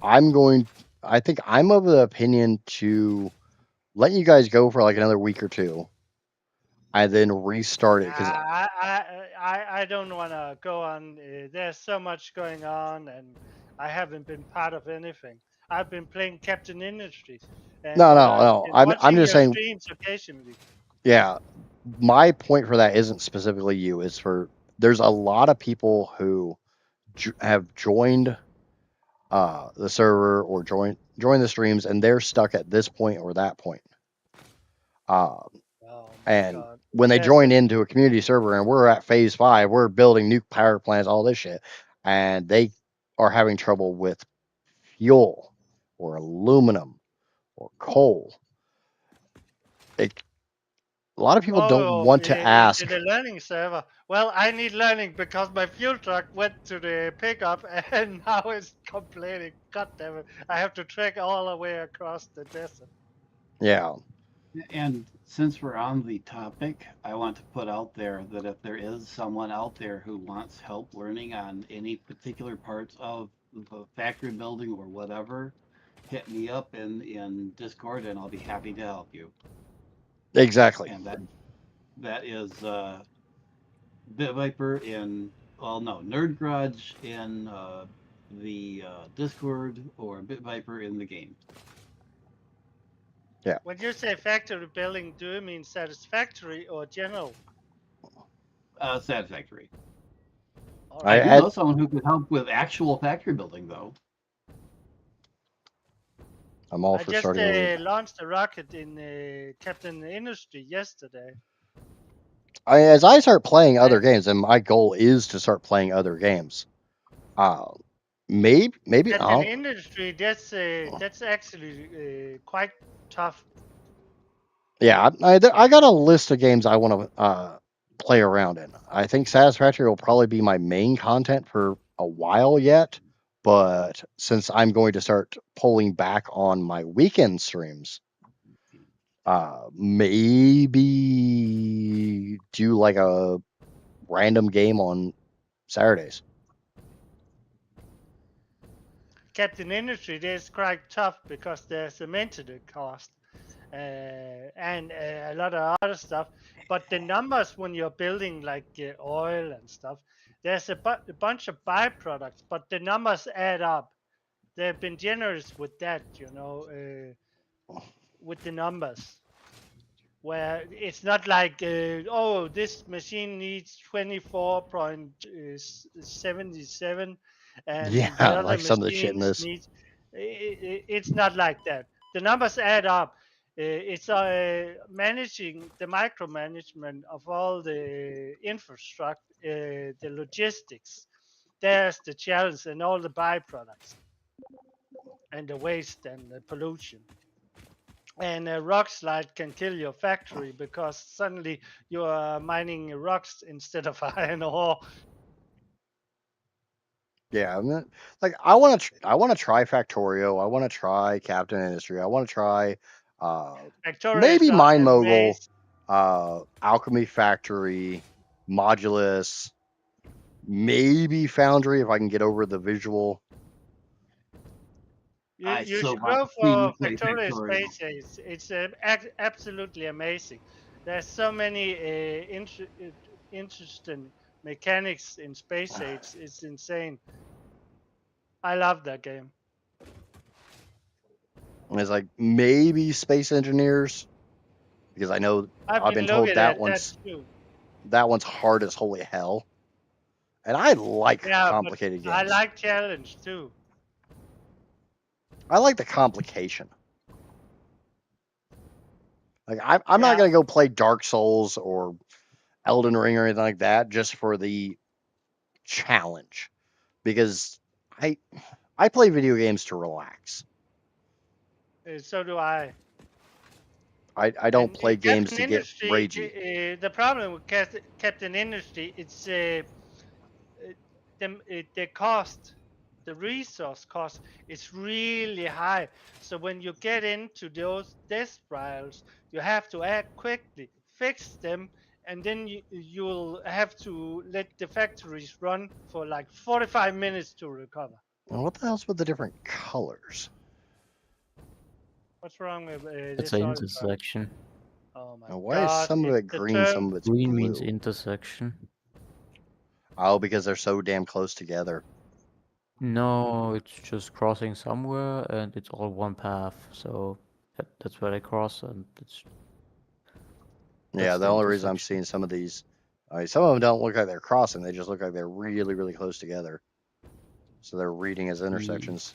I'm of the opinion to let you guys go for like another week or 2. I then restart it because I don't want to go on. There's so much going on, and I haven't been part of anything. I've been playing Captain Industries. And, no. I'm watching just your saying. streams occasionally. Yeah, my point for that isn't specifically you. It's for there's a lot of people who have joined the server or join the streams, and they're stuck at this point or that point. Oh my And God. when they join into a community server, and we're at phase 5, we're building new power plants, all this shit, and they are having trouble with fuel or aluminum or coal. A lot of people don't want to ask. Into the learning server. Well, I need learning because my fuel truck went to the pickup and now it's complaining. God damn it. I have to trek all the way across the desert. Yeah. And since we're on the topic, I want to put out there that if there is someone out there who wants help learning on any particular parts of the factory building or whatever, hit me up in Discord and I'll be happy to help you. Exactly. And that is Bit Viper in, well, no, Nerd Garage in the Discord, or Bit Viper in the game. Yeah. When you say factory building, do you mean Satisfactory or general? Satisfactory. All I right. do know someone who could help with actual factory building, though. I'm all I for just starting with. launched a rocket in Captain Industry yesterday. As I start playing other And games, and my goal is to start playing other games. Maybe Captain Industry, that's actually quite tough. yeah. I got a list of games I want to play around in. I think Satisfactory will probably be my main content for a while yet, but since I'm going to start pulling back on my weekend streams, maybe do like a random game on Saturdays. Captain Industry, that's quite tough because there's a maintenance cost and a lot of other stuff. But the numbers when you're building like oil and stuff, there's a bunch of byproducts, but the numbers add up. They've been generous with that, with the numbers. Where it's not like, oh, this machine needs 24.77 and the Yeah, other like some of the shit in machines this. needs. It's not like that. The numbers add up. It's managing the micromanagement of all the infrastructure, the logistics. There's the challenge and all the byproducts and the waste and the pollution. And a rock slide can kill your factory because suddenly you are mining rocks instead of iron ore. Yeah, like I want to try Factorio. I want to try Captain Industry. I want to try Factories maybe are Mine Mogul, amazing. Alchemy Factory, Modulus, maybe Foundry if I can get over the visual. You so should want go to see you for play Factoria Factorio. Space Age. It's absolutely amazing. There's so many interesting mechanics in Space Age. It's insane. I love that game. And it's like maybe Space Engineers because I know I've been told looking that at that too. one's hard as holy hell. And I like Yeah, but complicated games. I like challenge too. I like the complication. Like I'm not gonna go play Dark Souls or Elden Ring or anything like that just for the challenge, because I play video games to relax. So do I. I don't And play games Captain to get Industry, ragey. the problem with Captain Industry, it's the cost, the resource cost is really high. So when you get into those death trials, you have to act quickly, fix them, and then you'll have to let the factories run for like 45 minutes to recover. And what the hell's with the different colors? What's wrong with It's this an oil truck? intersection. Oh my And why is god, some of it's it the green, term. some of it's Green blue? means intersection. Oh, because they're so damn close together. No, it's just crossing somewhere and it's all one path. So that's where they cross and it's. Yeah, That's the the only reason I'm intersection. seeing some of these, some of them don't look like they're crossing. They just look like they're really, really close together. So they're reading as intersections.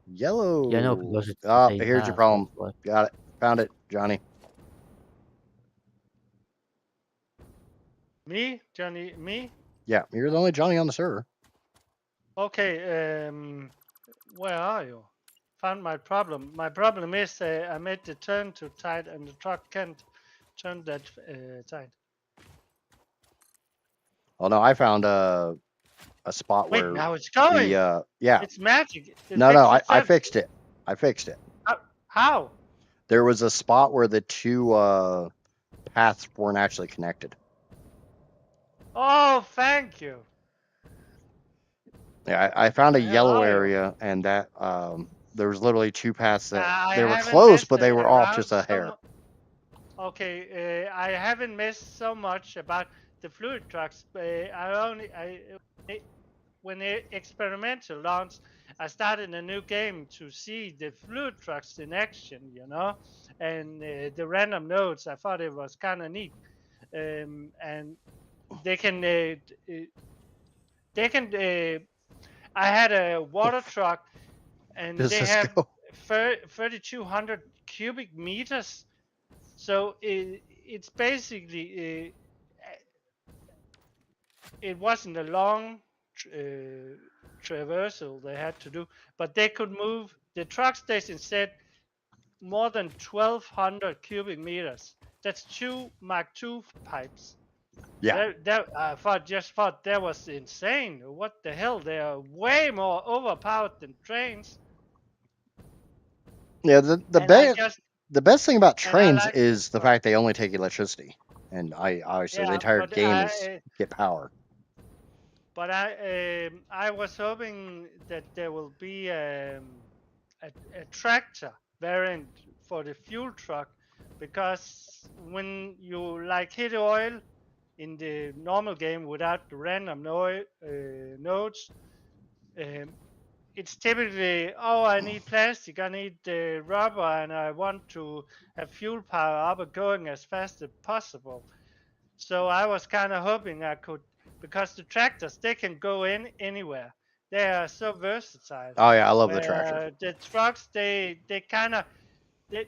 Yellow. Yeah, no, because it's the Ah, same here's your path. problem. That's why. Got it. Found it, Johnny. Me, Johnny, me. Yeah, you're the only Johnny on the server. Okay, where are you? Found my problem. My problem is I made the turn too tight and the truck can't turn that tight. Oh no, I found a spot Wait, where now it's going. yeah. It's magic. It No, fixed I itself. fixed it. I fixed it. How? There was a spot where the two paths weren't actually connected. Oh, thank you. Yeah, I found a The hell yellow are you? area, and that there was literally two paths that I they were haven't close, messed but they were off around just a so hair. Okay, I haven't messed so much about the fluid trucks. When the experimental launch, I started a new game to see the fluid trucks in action, you know, and the random nodes. I thought it was kind of neat, and they can they can. I had a water truck, and Does they this have go? 3,200 cubic meters. So it's basically it wasn't a long traversal they had to do, but they could move. The truck station said more than 1,200 cubic meters. That's 2 Mark II pipes. Yeah. That I thought that was insane. What the hell? They are way more overpowered than trains. Yeah. And I just The best thing about and I trains like the is the truck. fact they only take electricity, and I obviously the Yeah, entire but game is get power. I was hoping that there will be a tractor variant for the fuel truck, because when you like hit oil in the normal game without the random nodes, um, it's typically, oh, I need plastic, I need rubber, and I want to have fuel power up and going as fast as possible. So I was kind of hoping I could, because the tractors, they can go in anywhere. They are so versatile. Oh yeah, I love the tractor. Where the trucks, they kind of they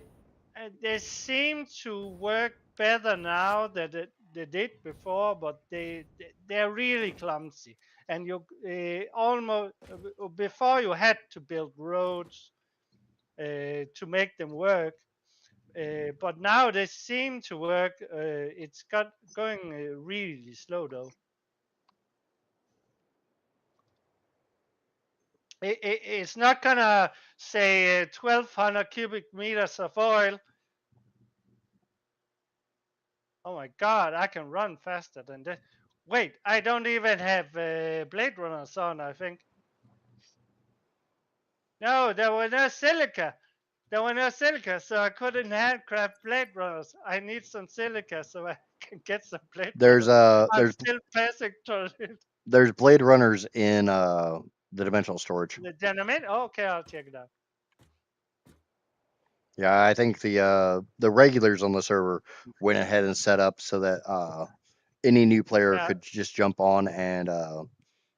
they seem to work better now than they did before, but they're really clumsy. And you almost before you had to build roads to make them work. But now they seem to work. It's got going really slow though. It's not gonna say 1,200 cubic meters of oil. Oh my god, I can run faster than this. Wait, I don't even have Blade Runners on, I think. No, there were no silica. There were no silica, so I couldn't handcraft Blade Runners. I need some silica so I can get some Blade There's Runners. I'm still passing through there's Blade Runners in the dimensional storage. the dynamite. Oh, okay, I'll check it out. Yeah, I think the regulars on the server went ahead and set up so that any new player Yeah. could just jump on and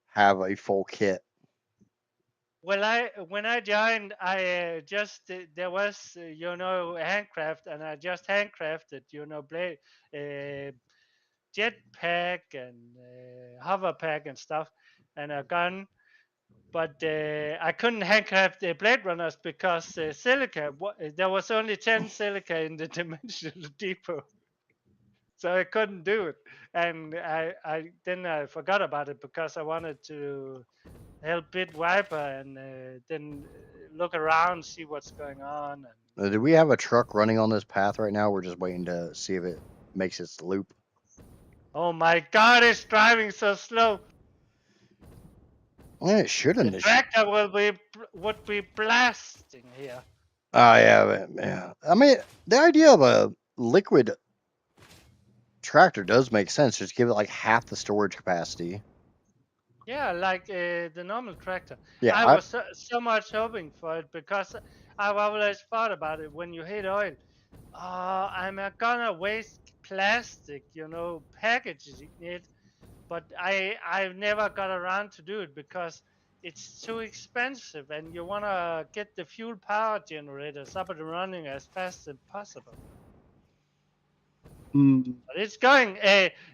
have a full kit. Well, when I joined, I just there was handcraft, and I just handcrafted blade, jetpack and hover pack and stuff, and a gun. But I couldn't handcraft the Blade Runners because silica. There was only 10 silica in the dimensional depot, so I couldn't do it. And I forgot about it because I wanted to help Bit Viper and then look around, see what's going on. And Do we have a truck running on this path right now? We're just waiting to see if it makes its loop. oh my God, it's driving so slow. Well, it shouldn't. The tractor would be blasting here. Oh yeah. I mean, the idea of a liquid tractor does make sense. Just give it like half the storage capacity. Yeah, like the normal tractor. Yeah, I was so much hoping for it because I've always thought about it. When you hit oil, I'm gonna waste plastic, packaging it. But I've never got around to do it because it's too expensive, and you wanna get the fuel power generators up and running as fast as possible. But it's going.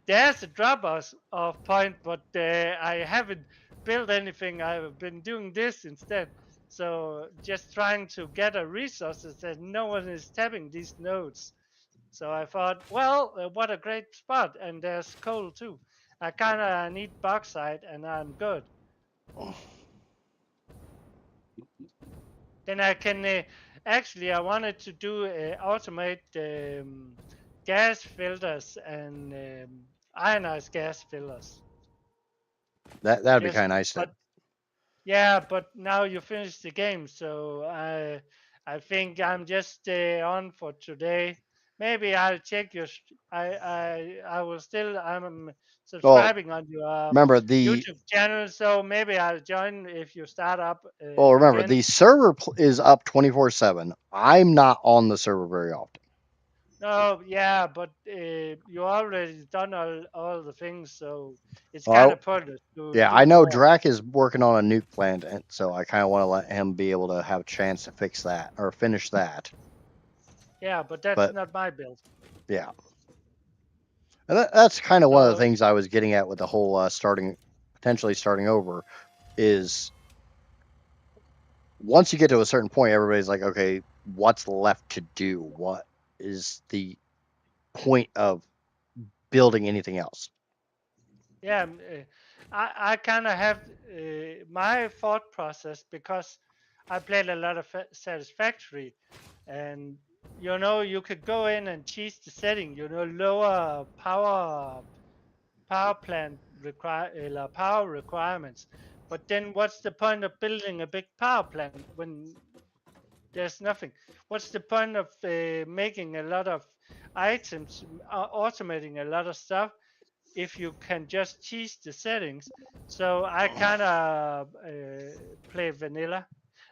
There's a drop-off point, but I haven't built anything. I've been doing this instead. So just trying to gather resources that no one is tapping these nodes. So I thought, well, what a great spot, and there's coal too. I kind of need bauxite, and I'm good. Then I can actually. I wanted to do automate gas filters and ionized gas filters. that'd be kind of nice. But yeah, but now you finished the game, so I think I'm just on for today. maybe I'll check your. I will still. I'm Well, subscribing on your remember the YouTube channel, so maybe I'll join if you start up remember again. the server is up 24/7. I'm not on the server very often. No, yeah, but you already done all the things, so it's kind Well, of pointless to yeah, do I know more. Drac is working on a nuke plant, and so I kind of want to let him be able to have a chance to fix that or finish that. Yeah, but that's But not my build. yeah, and that's kind of one of the So things I was getting at with the whole potentially starting over is once you get to a certain point, everybody's like, okay, what's left to do? What is the point of building anything else? yeah, I kind of have my thought process because I played a lot of Satisfactory, and you could go in and change the setting. Lower power plant power requirements. But then what's the point of building a big power plant when there's nothing? What's the point of making a lot of items, automating a lot of stuff if you can just change the settings? So I kind of play vanilla.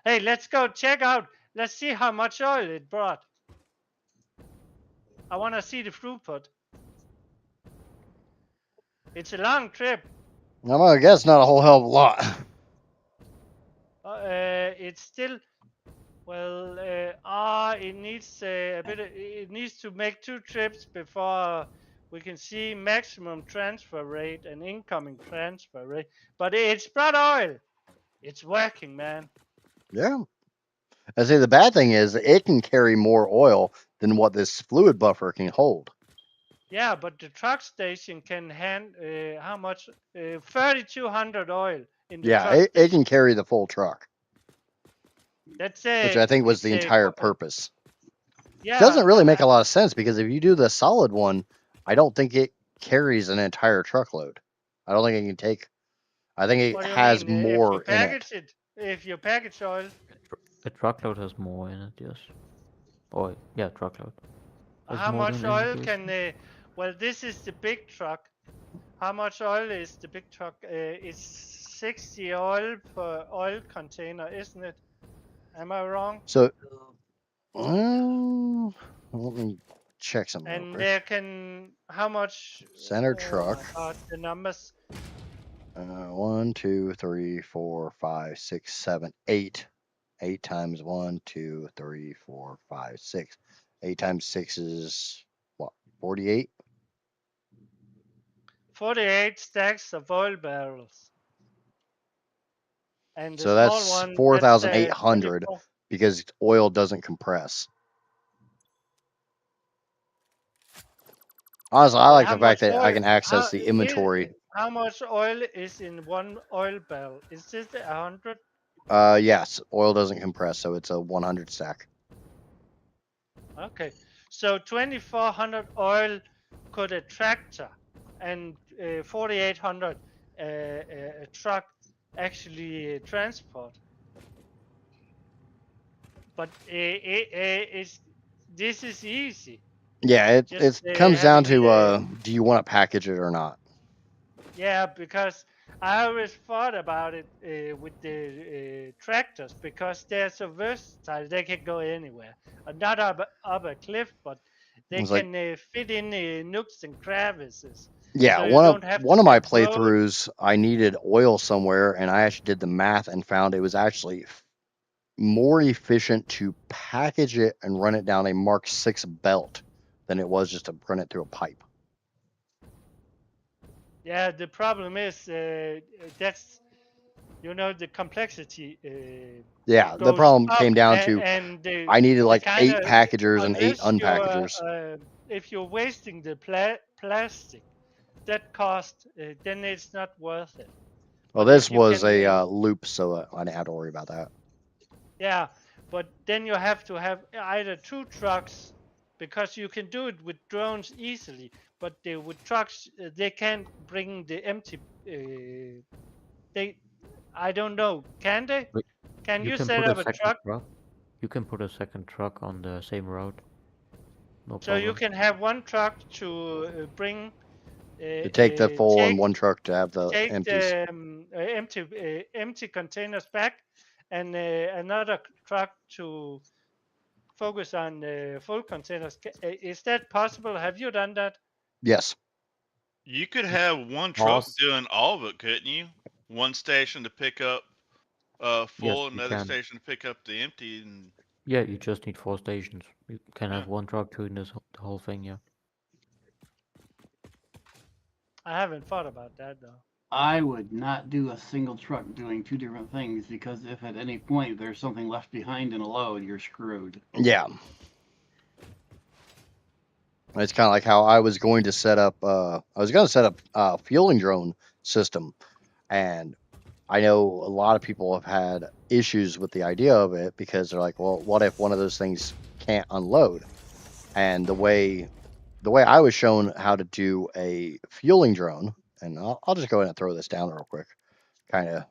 Hey, let's go check out. Let's see how much oil it brought. I want to see the throughput. It's a long trip. I'm gonna guess not a whole hell of a lot. It's still well. It needs a bit. It needs to make 2 trips before we can see maximum transfer rate and incoming transfer rate. But it's brought oil. It's working, man. Yeah. I say the bad thing is it can carry more oil than what this fluid buffer can hold. Yeah, but the truck station can hand how much? 3,200 oil in the Yeah, truck it can station. carry the full truck, That's which I think was it's the a entire purpose. yeah. Doesn't really make a lot of sense because if you do the solid one, I don't think it carries an entire truckload. I don't think it can take. I think it What do you has mean? If you more in it. package it, if you package oil, A truckload has more in it, yes. Or yeah, truckload has how more much than oil integration. can? Well, this is the big truck. How much oil is the big truck? It's 60 oil per oil container, isn't it? Am I wrong? So, let me check something real And quick. there can how much? Center Oh truck. my God, the numbers. 1, 2, 3, 4, 5, 6, 7, 8. 8 times 1, 2, 3, 4, 5, 6. 8 times 6 is what? 48? 48 stacks of oil barrels, and the So small that's one that's 4,800 24. because oil doesn't compress. Honestly, I But like how the fact much that I oil? can access the inventory. How much oil is in one oil barrel? Is this 100? Yes, oil doesn't compress, so it's a 100 stack. Okay, so 2,400 oil could a tractor and 4,800 a truck actually transport. But this is easy. Yeah, Just it comes down having to do you want to package it or not? yeah, because I always thought about it with the tractors because they're so versatile. They can go anywhere. Not up a cliff, but they It's like can fit in nooks and crevices. yeah, So you don't have to one of my take road. playthroughs, I needed oil somewhere, and I actually did the math and found it was actually more efficient to package it and run it down a Mark 6 belt than it was just to run it through a pipe. Yeah, the problem is that's the complexity Yeah, the goes problem up, came down to and I needed the like kind 8 of packagers and 8 unless unpackagers. if you're wasting the plastic that cost, then it's not worth it. Well, But if this you was can, a loop, so I didn't have to worry about that. yeah, but then you have to have either 2 trucks because you can do it with drones easily. But with trucks, they can't bring the empty. They, I don't know. Can they? But Can you you can set put a up a second truck? truck. You can put a second truck on the same road. No So you problem. can have one truck to bring To take the full take and one truck to have the take empties. the empty containers back, and another truck to focus on full containers. Is that possible? Have you done that? Yes. You could have one truck Pause. doing all of it, couldn't you? One station to pick up Yes, full, you another can. station to pick up the empty, and Yeah, you just need 4 stations. You can yeah. have one truck doing the whole thing, yeah. I haven't thought about that though. I would not do a single truck doing 2 different things, because if at any point there's something left behind in a load, you're screwed. Yeah. It's kind of like how I was going to set up. I was going to set up a fueling drone system, and I know a lot of people have had issues with the idea of it because they're like, well, what if one of those things can't unload? And the way I was shown how to do a fueling drone, and I'll just go ahead and throw this down real quick. Kind of,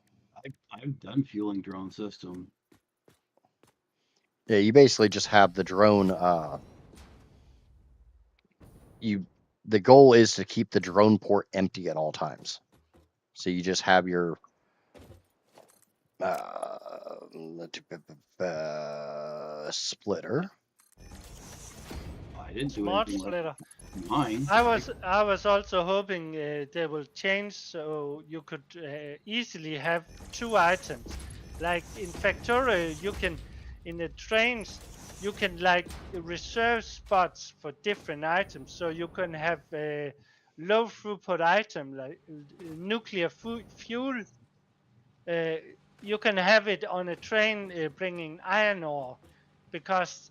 I've done fueling drone system. yeah. You basically just have the drone. The goal is to keep the drone port empty at all times. So you just have your splitter. I didn't do Smart anything like splitter. mine. I was also hoping they will change so you could easily have 2 items. Like in Factory, you can in the trains you can like reserve spots for different items. So you can have a low throughput item like nuclear fuel. You can have it on a train bringing iron ore, because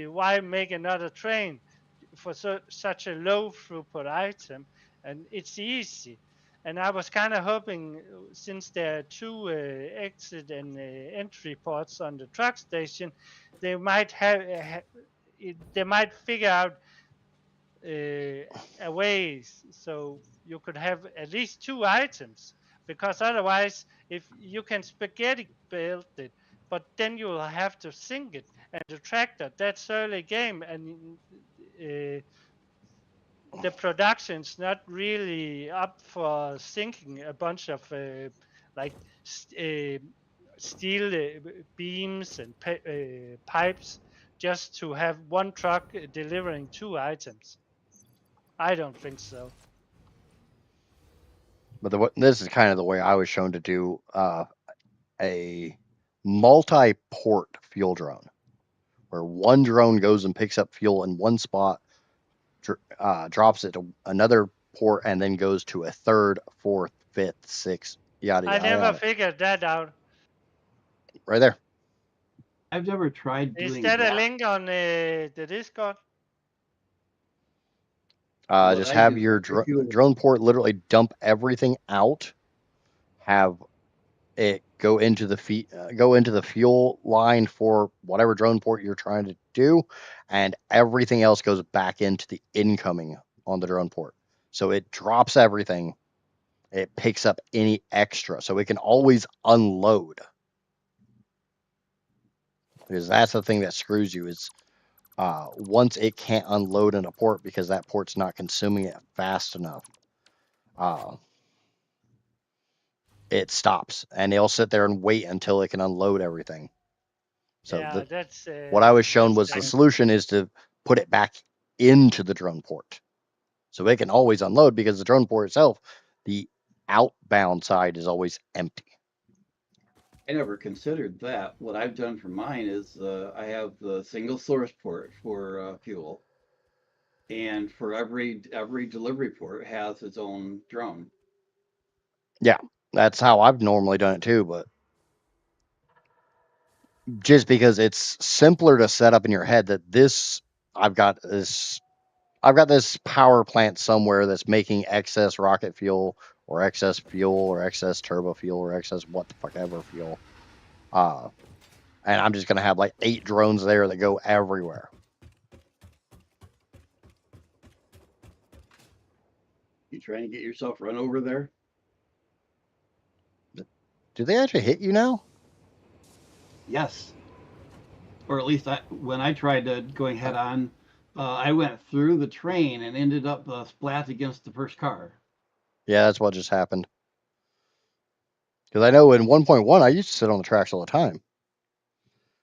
why make another train for such a low throughput item? And it's easy. And I was kind of hoping, since there are 2 exit and entry ports on the truck station, they might they might figure out a way so you could have at least 2 items, because otherwise, if you can spaghetti build it, but then you'll have to sink it, and the tractor, that's early game, and the production's not really up for sinking a bunch of like steel beams and pipes just to have one truck delivering 2 items. I don't think so. But this is kind of the way I was shown to do a multi-port fuel drone, where one drone goes and picks up fuel in one spot, drops it to another port, and then goes to a third, fourth, fifth, sixth, yada I yada never yada. figured that out. Right there. I've never tried Is doing that a that. link on the Discord? What Just I have do, your I do drone port literally dump everything out, have it go into the fuel line for whatever drone port you're trying to do, and everything else goes back into the incoming on the drone port. So it drops everything. It picks up any extra, so it can always unload. Because that's the thing that screws you is once it can't unload in a port because that port's not consuming it fast enough, it stops, and it'll sit there and wait until it can unload everything. So Yeah, that's what I was shown was the kind of, solution is to put it back into the drone port, so it can always unload, because the drone port itself, the outbound side is always empty. I never considered that. What I've done for mine is I have the single source port for fuel, and for every delivery port has its own drone. Yeah, that's how I've normally done it too, but just because it's simpler to set up in your head that I've got this I've got this power plant somewhere that's making excess rocket fuel or excess turbo fuel or excess what the fuck ever fuel. And I'm just gonna have like 8 drones there that go everywhere. You trying to get yourself run over there? Do they actually hit you now? Yes. Or at least when I tried going head on, I went through the train and ended up splat against the first car. Yeah, that's what just happened. Because I know in 1.1 I used to sit on the tracks all the time.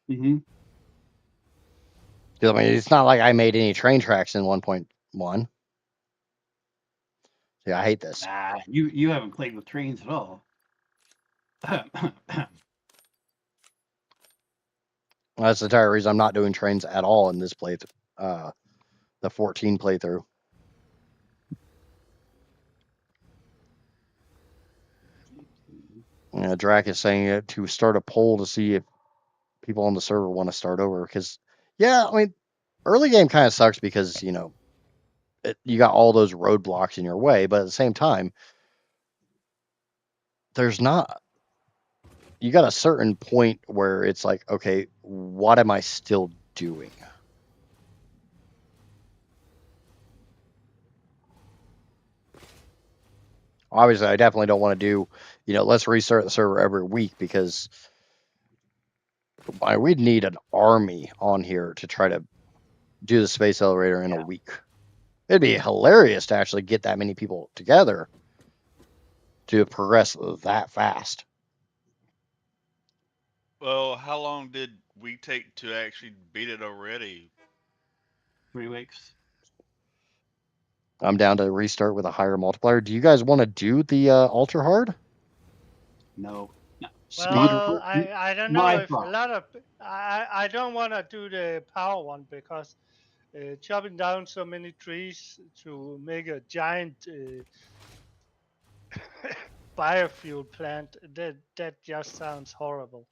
Mm-hmm. Because I mean, it's not like I made any train tracks in 1.1. Yeah, I hate this. You haven't played with trains at all. That's the entire reason I'm not doing trains at all in this playthrough. The 14 playthrough. Drac is saying to start a poll to see if people on the server want to start over. Because, yeah, I mean, early game kind of sucks because, you know, you got all those roadblocks in your way. But at the same time, there's not. You got a certain point where it's like, okay, what am I still doing? Obviously, I definitely don't want to do, you know, let's restart the server every week because we'd need an army on here to try to do the space elevator in a week. It'd be hilarious to actually get that many people together to progress that fast. Well, how long did we take to actually beat it already? 3 weeks. I'm down to restart with a higher multiplier. Do you guys want to do the ultra hard No. speed? Well, I don't know My if a fault. lot of I don't want to do the power one because chopping down so many trees to make a giant biofuel plant that just sounds horrible.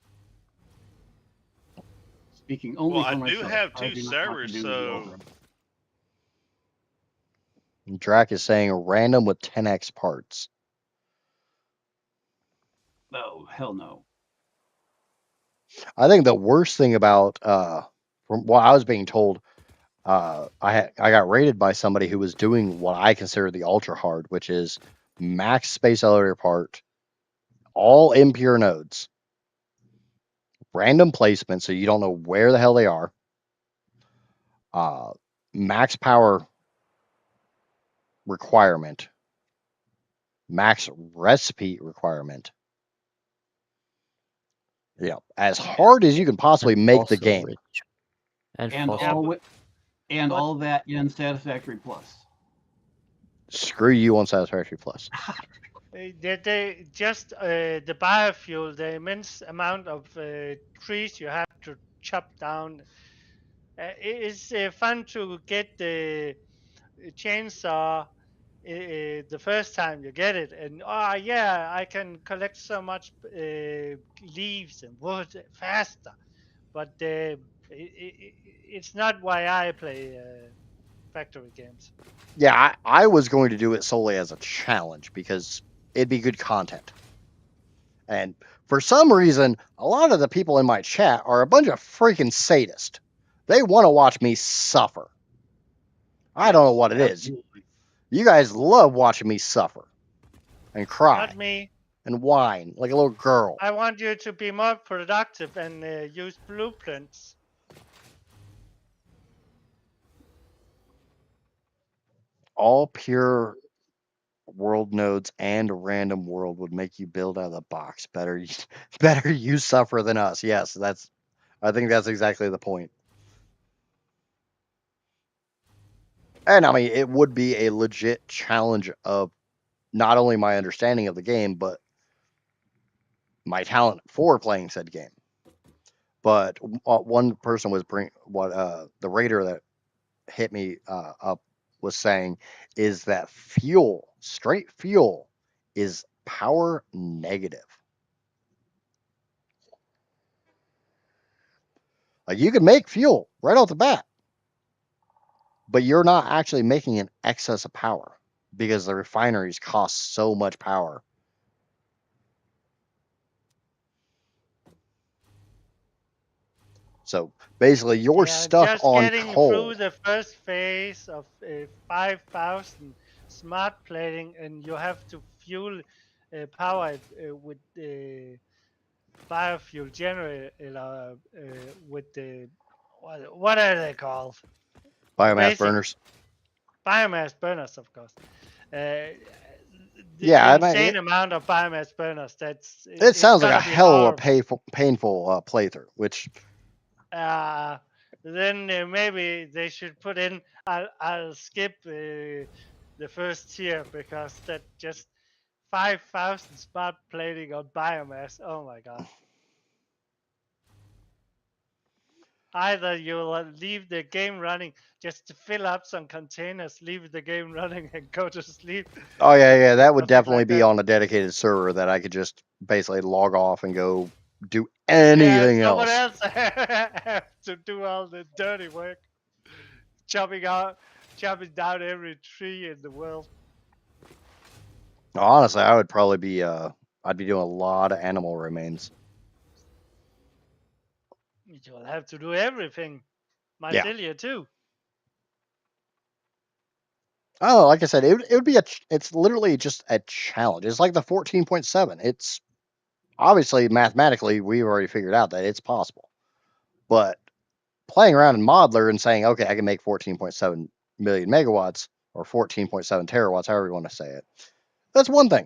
Speaking only Well, for I do myself, have I two do not want to servers, do the so ultra. Drac is saying random with 10x parts. Oh, hell no. I think the worst thing about, from what I was being told, I got rated by somebody who was doing what I consider the ultra hard, which is max space elevator part, all impure nodes, random placement, so you don't know where the hell they are, max power requirement, max recipe requirement. Yeah, as hard as you can possibly And make the fossil game. rich. And And fossil. all that in Satisfactory Plus. Screw you on Satisfactory Plus. They just the biofuel, the immense amount of trees you have to chop down. It's fun to get the chainsaw the first time you get it, and oh yeah, I can collect so much leaves and wood faster. But it's not why I play factory games. Yeah, I was going to do it solely as a challenge because it'd be good content. And for some reason, a lot of the people in my chat are a bunch of freaking sadists. They want to watch me suffer. I don't know what it is. Absolutely. You guys love watching me suffer and cry Not me. and whine like a little girl. I want you to be more productive and use blueprints. All pure world nodes and random world would make you build out of the box. Better you suffer than us. Yes, I think that's exactly the point. And I mean, it would be a legit challenge of not only my understanding of the game, but my talent for playing said game. But one person was the raider that hit me up was saying is that straight fuel, is power negative. Like you can make fuel right off the bat, but you're not actually making an excess of power because the refineries cost so much power. So basically, you're Yeah, stuck just on getting coal. through the first phase of 5,000 smart plating, and you have to fuel power it with the biofuel generator with the what are they called? Biomass basic burners. biomass burners, of course. The Yeah, insane amount of biomass burners. it It's sounds like a gonna be hell of a horrible. painful playthrough. Which Then maybe they should put in. I'll skip the first tier because that just 5,000 smart plating on biomass. Oh my god. Either you'll leave the game running just to fill up some containers, leave the game running, and go to sleep. oh yeah, that would Something definitely like be that. on a dedicated server that I could just basically log off and go do Yeah, anything someone else. else have to do all the dirty work, chopping down every tree in the world. Honestly, I would probably be I'd be doing a lot of animal remains. You'll have to do everything. Yeah. Mycelia too. Oh, like I said, it would be it's literally just a challenge. It's like the 14.7. It's obviously mathematically we've already figured out that it's possible. But playing around in Modeler and saying, okay, I can make 14.7 million megawatts or 14.7 terawatts, however you want to say it, that's one thing.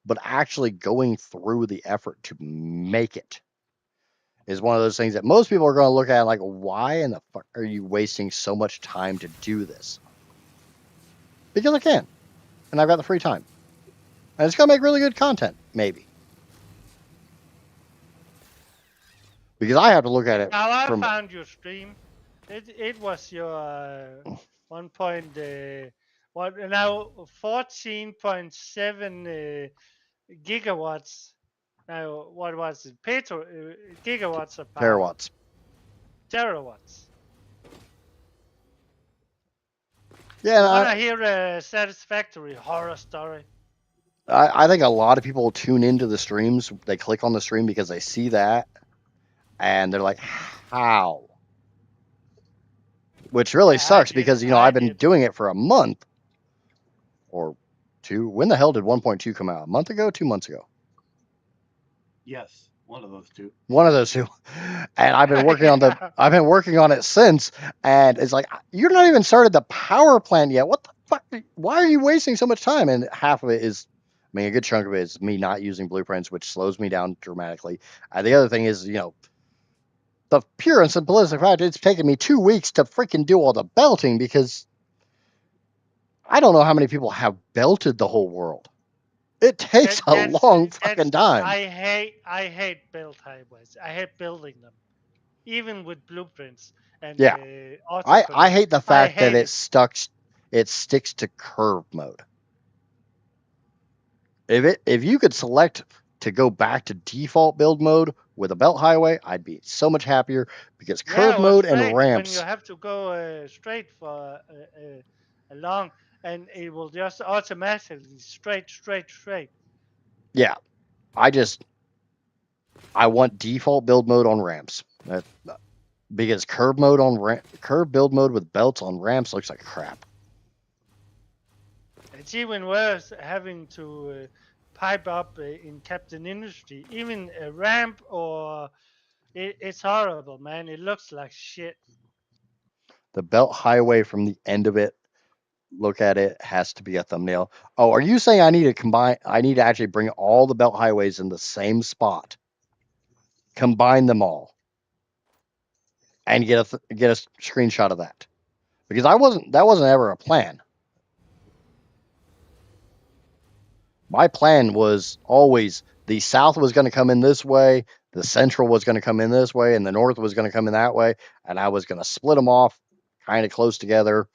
But actually going through the effort to make it is one of those things that most people are going to look at like, why in the fuck are you wasting so much time to do this? Because I can, and I've got the free time. And it's going to make really good content, maybe. Because I have to look at it Now I from found your stream. It was your 1 point what now 14.7 gigawatts. Now what was it? Gigawatts of power. terawatts. Terawatts. Yeah, I want to hear a satisfactory horror story. I think a lot of people tune into the streams. They click on the stream because they see that, and they're like, "How?" Which really I sucks did. because I I've been did. doing it for a month or two. When the hell did 1.2 come out? A month ago? 2 months ago? Yes, one of those two. One of those two. And I've been working on Yeah. I've been working on it since, and it's like, you're not even started the power plant yet. What the fuck? Why are you wasting so much time? And half of it is, I mean, a good chunk of it is me not using blueprints, which slows me down dramatically. The other thing is, the pure and simplistic fact, it's taken me 2 weeks to freaking do all the belting because I don't know how many people have belted the whole world. It takes a long fucking time. I hate build highways. I hate building them, even with blueprints and Yeah. autoconnect. I hate the fact that hate it sticks to curve mode. If you could select to go back to default build mode with a belt highway, I'd be so much happier because curve or mode straight and when you ramps. have to go straight for a long, and it will just automatically straight. Yeah, I want default build mode on ramps. Because curve build mode with belts on ramps looks like crap. It's even worse having to pipe up in Captain Industry, even a ramp or it's horrible, man. It looks like shit. The belt highway from the end of it, look at it, has to be a thumbnail. Oh, are you saying I need to actually bring all the belt highways in the same spot, combine them all, and get a screenshot of that? Because that wasn't ever a plan. My plan was always the south was going to come in this way, the central was going to come in this way, and the north was going to come in that way, and I was going to split them off kind of close together.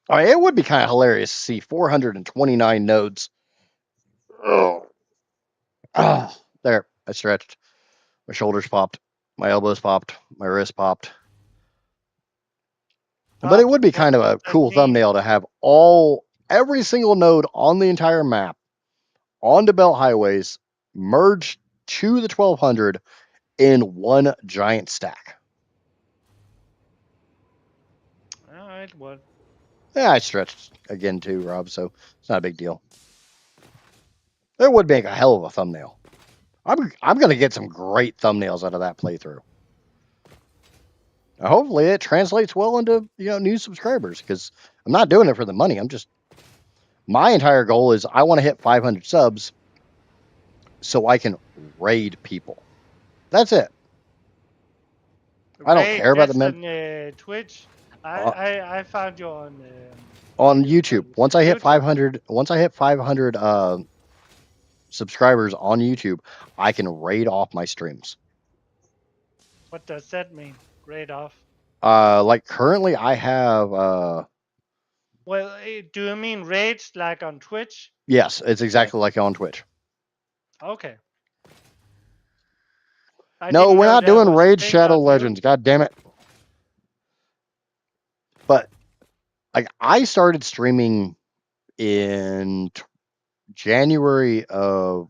I mean, it would be kind of hilarious to see 429 nodes. Oh, there, I stretched. My shoulders popped. My elbows popped. My wrist popped. But it would be kind of a cool thumbnail to have every single node on the entire map onto belt highways merged to the 1200 in one giant stack. All right, well. Yeah, I stretched again too, Rob, so it's not a big deal. It would make a hell of a thumbnail. I'm going to get some great thumbnails out of that playthrough. Hopefully, it translates well into new subscribers because I'm not doing it for the money. My entire goal is I want to hit 500 subs so I can raid people. That's it. I don't Raid, care about the that's mem on Twitch. uh, I found you on what do you call YouTube. this? Once I hit YouTube. 500, subscribers on YouTube, I can raid off my streams. What does that mean? Raid off. Like currently, I have Well, do you mean raids like on Twitch? yes, it's exactly like on Twitch. Okay. I No, didn't we're know not that doing was a Raid thing Shadow on you. Legends. God damn it! But like, I started streaming in January of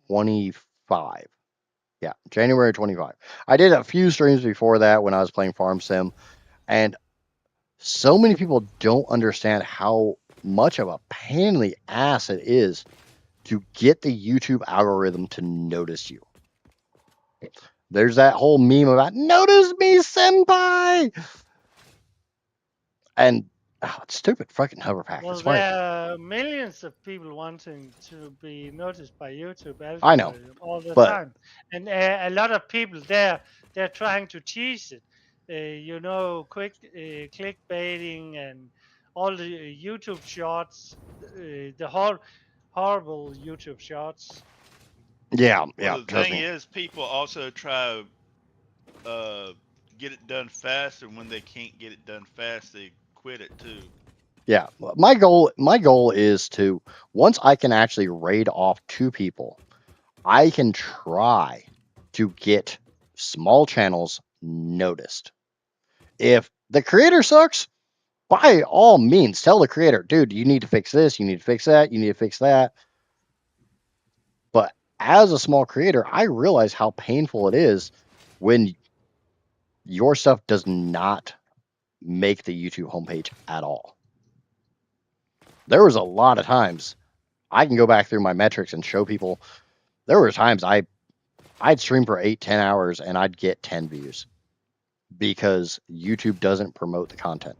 25. Yeah, January 25. I did a few streams before that when I was playing Farm Sim, and so many people don't understand how much of a pain in the ass it is to get the YouTube algorithm to notice you. There's that whole meme about "notice me, senpai," and it's stupid fucking hover pack. Well, That's why there are millions of people wanting to be noticed by YouTube I know, algorithm all the but time, and a lot of people they're trying to tease it. Quick clickbaiting and all the YouTube shorts, the whole horrible YouTube shorts. yeah, Well, yeah, the trust thing me. is, people also try get it done fast, and when they can't get it done fast, they quit it too. Yeah, my goal is to once I can actually raid off 2 people, I can try to get small channels noticed. If the creator sucks, by all means, tell the creator, dude, you need to fix this, you need to fix that, you need to fix that. But as a small creator, I realize how painful it is when your stuff does not make the YouTube homepage at all. There was a lot of times I can go back through my metrics and show people. There were times I'd stream for 8-10 hours and I'd get 10 views because YouTube doesn't promote the content.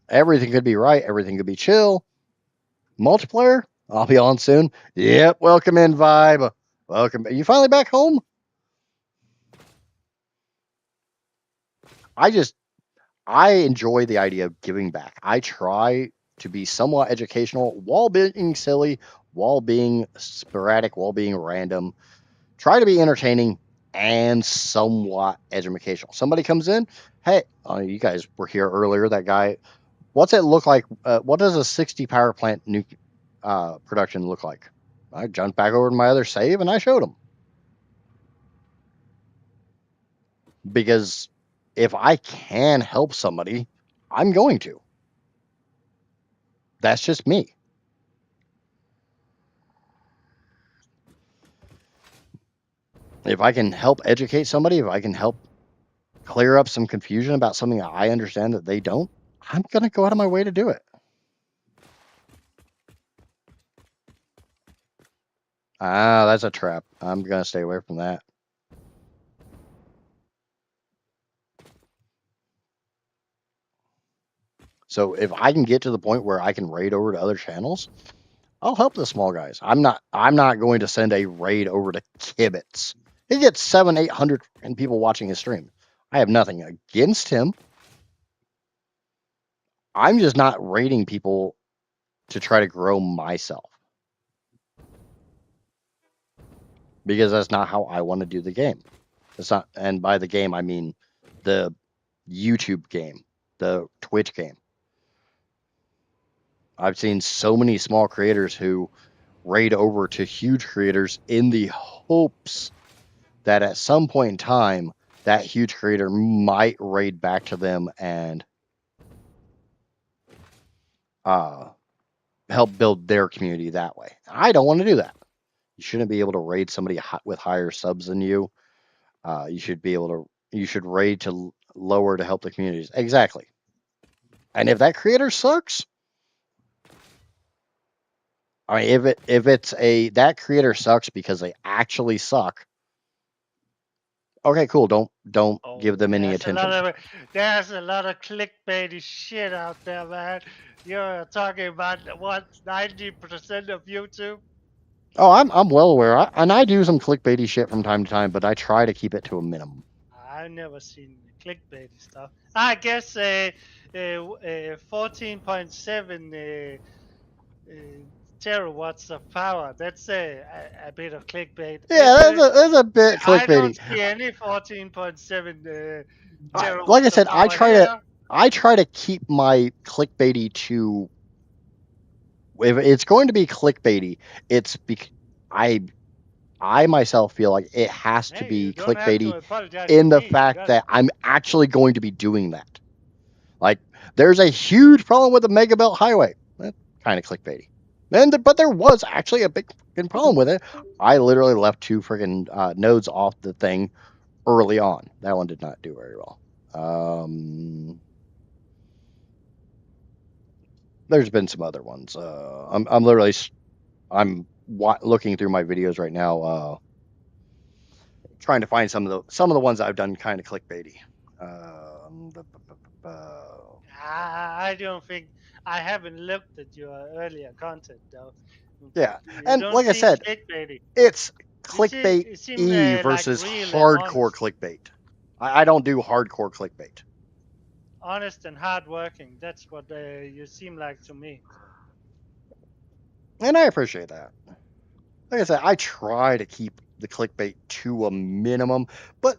Everything could be right, everything could be chill. Multiplayer, I'll be on soon. Yep, welcome in, Vibe. Welcome. Are you finally back home? I enjoy the idea of giving back. I try to be somewhat educational while being silly, while being sporadic, while being random. Try to be entertaining and somewhat educational. Somebody comes in, hey, you guys were here earlier. That guy, what's it look like? What does a 60 power plant production look like? I jumped back over to my other save and I showed him. Because if I can help somebody, I'm going to. That's just me. If I can help educate somebody, if I can help clear up some confusion about something that I understand that they don't, I'm going to go out of my way to do it. Ah, that's a trap. I'm going to stay away from that. So if I can get to the point where I can raid over to other channels, I'll help the small guys. I'm not going to send a raid over to Kibitz. He gets 700-800 people watching his stream. I have nothing against him. I'm just not raiding people to try to grow myself. Because that's not how I want to do the game. It's not, and by the game I mean the YouTube game, the Twitch game. I've seen so many small creators who raid over to huge creators in the hopes that at some point in time that huge creator might raid back to them and help build their community that way. I don't want to do that. You shouldn't be able to raid somebody with higher subs than you. You should raid to lower to help the communities. Exactly. And if that creator sucks, I mean, if it's that creator sucks because they actually suck, Okay, cool. Don't Oh, give them any attention. There's a lot of clickbaity shit out there, man. You're talking about what 90% of YouTube. Oh, I'm well aware, and I do some clickbaity shit from time to time, but I try to keep it to a minimum. I've never seen clickbaity stuff. I guess 14.7 terawatts of power. That's a bit of clickbait, Yeah, isn't it? that's a bit I don't clickbaity. see any 14.7 Like I terawatts of said, power here. I try to keep my clickbaity to. If it's going to be clickbaity, it's because I I myself feel like it has to Hey, you be don't have to clickbaity apologize to in the me. You fact got that I'm actually going to be doing that. Like, there's a huge problem with the Mega Belt Highway. That's kind of clickbaity. But there was actually a big fucking problem with it. I literally left 2 friggin' nodes off the thing early on. That one did not do very well. There's been some other ones. I'm literally looking through my videos right now, trying to find some of the ones I've done kind of clickbaity. I don't think I haven't looked at your earlier content though. Yeah, You and don't like I seem said, clickbaity. it's You clickbait seem E like versus real and hardcore honest, clickbait. I don't do hardcore clickbait. honest and hardworking. That's what you seem like to me. And I appreciate that. Like I said, I try to keep the clickbait to a minimum, but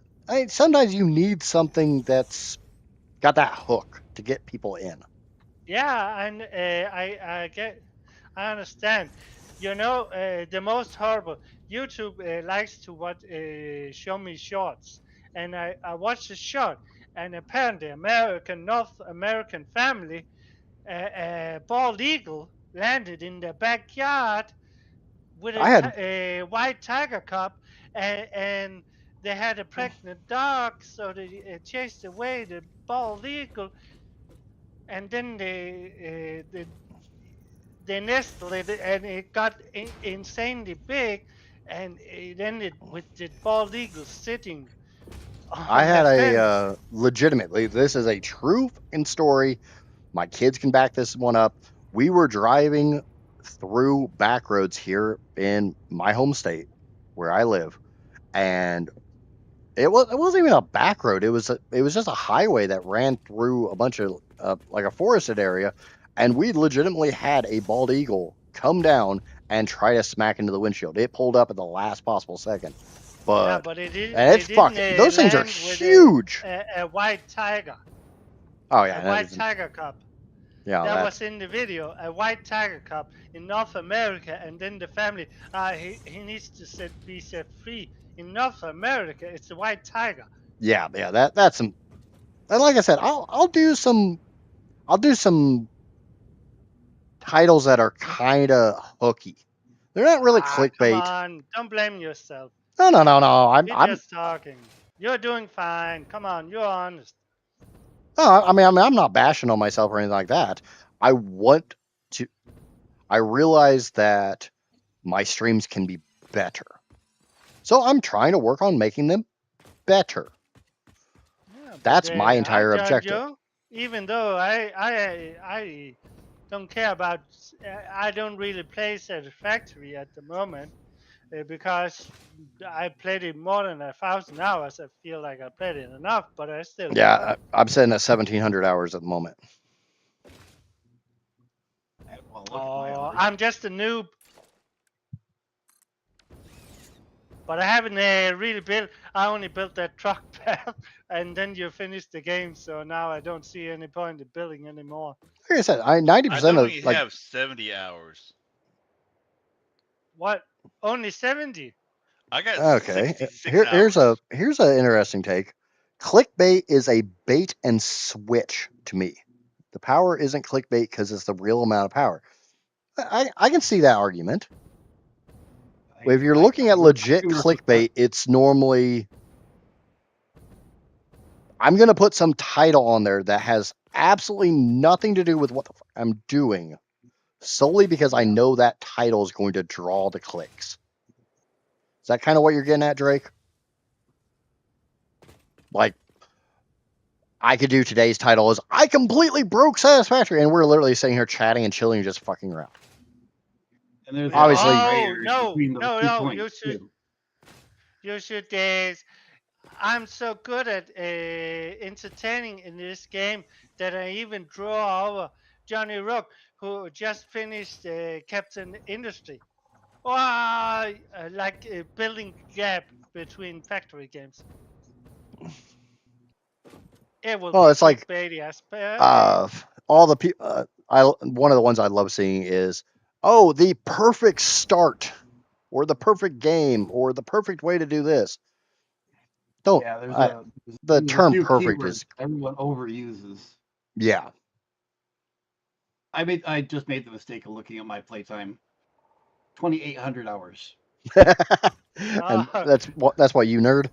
sometimes you need something that's got that hook to get people in. Yeah, and I understand. You know, the most horrible YouTube likes to show me shorts, and I watched a short, and apparently North American family, a bald eagle landed in their backyard with I had a white tiger cub, and they had a pregnant dog, so they chased away the bald eagle, and then they nestled it, and it got insanely big, and it ended with the bald eagle sitting I on the had a fence. legitimately, this is a true fucking story. My kids can back this one up. We were driving through back roads here in my home state where I live, and it wasn't even a back road. It was just a highway that ran through a bunch of like a forested area, and we legitimately had a bald eagle come down and try to smack into the windshield. It pulled up at the last possible second, Yeah, but but and it's it didn't fucking those things are land with huge. a white tiger, Oh yeah, a that white isn't. tiger cub. Yeah, That that's was in the video, a white tiger cub in North America, and then the family, he needs to be set free. In North America, it's a white tiger. yeah, that's some. And like I said, I'll do some titles that are kind of hooky. They're not really Come clickbait. on, don't blame yourself. No. You're just talking. You're doing fine. Come on, you're honest. No, I'm not bashing on myself or anything like that. I want to. I realize that my streams can be better, so I'm trying to work on making them better. Yeah, but That's my I entire judge objective. you, even though I don't care about. I don't really play Satisfactory at the moment because I played it more than 1,000 hours. I feel like I played it enough, but I still Yeah, don't. I'm sitting at 1,700 hours at the moment. Well, look at my Oh, hours. I'm just a noob. But I haven't really built. I only built that truck path, and then you finished the game. So now I don't see any point in building anymore. Like I said, 90% I of only like have 70 hours. What? Only 70? I got okay. 66 hours. Here's an interesting take. Clickbait is a bait and switch to me. The power isn't clickbait because it's the real amount of power. I can see that argument. If you're looking at legit agree with that. clickbait, it's normally I'm gonna put some title on there that has absolutely nothing to do with what the fuck I'm doing, solely because I know that title is going to draw the clicks. Is that kind of what you're getting at, Drake? Like, I could do today's title as I completely broke Satisfactory, and we're literally sitting here chatting and chilling and just fucking around. And there's Obviously- a lot of Oh barriers no, between those no, 2 no! points. too. You should. I'm so good at entertaining in this game that I even draw over Johnny Rook, who just finished Captain Industry. Or like building gap between factory games. It will Well, be it's like clickbaity as per. all the people. One of the ones I love seeing is, oh, the perfect start, or the perfect game, or the perfect way to do this. Don't. Yeah, there's The a term few perfect keywords is, everyone overuses. yeah. I just made the mistake of looking at my playtime. 2,800 hours. And that's why you nerd.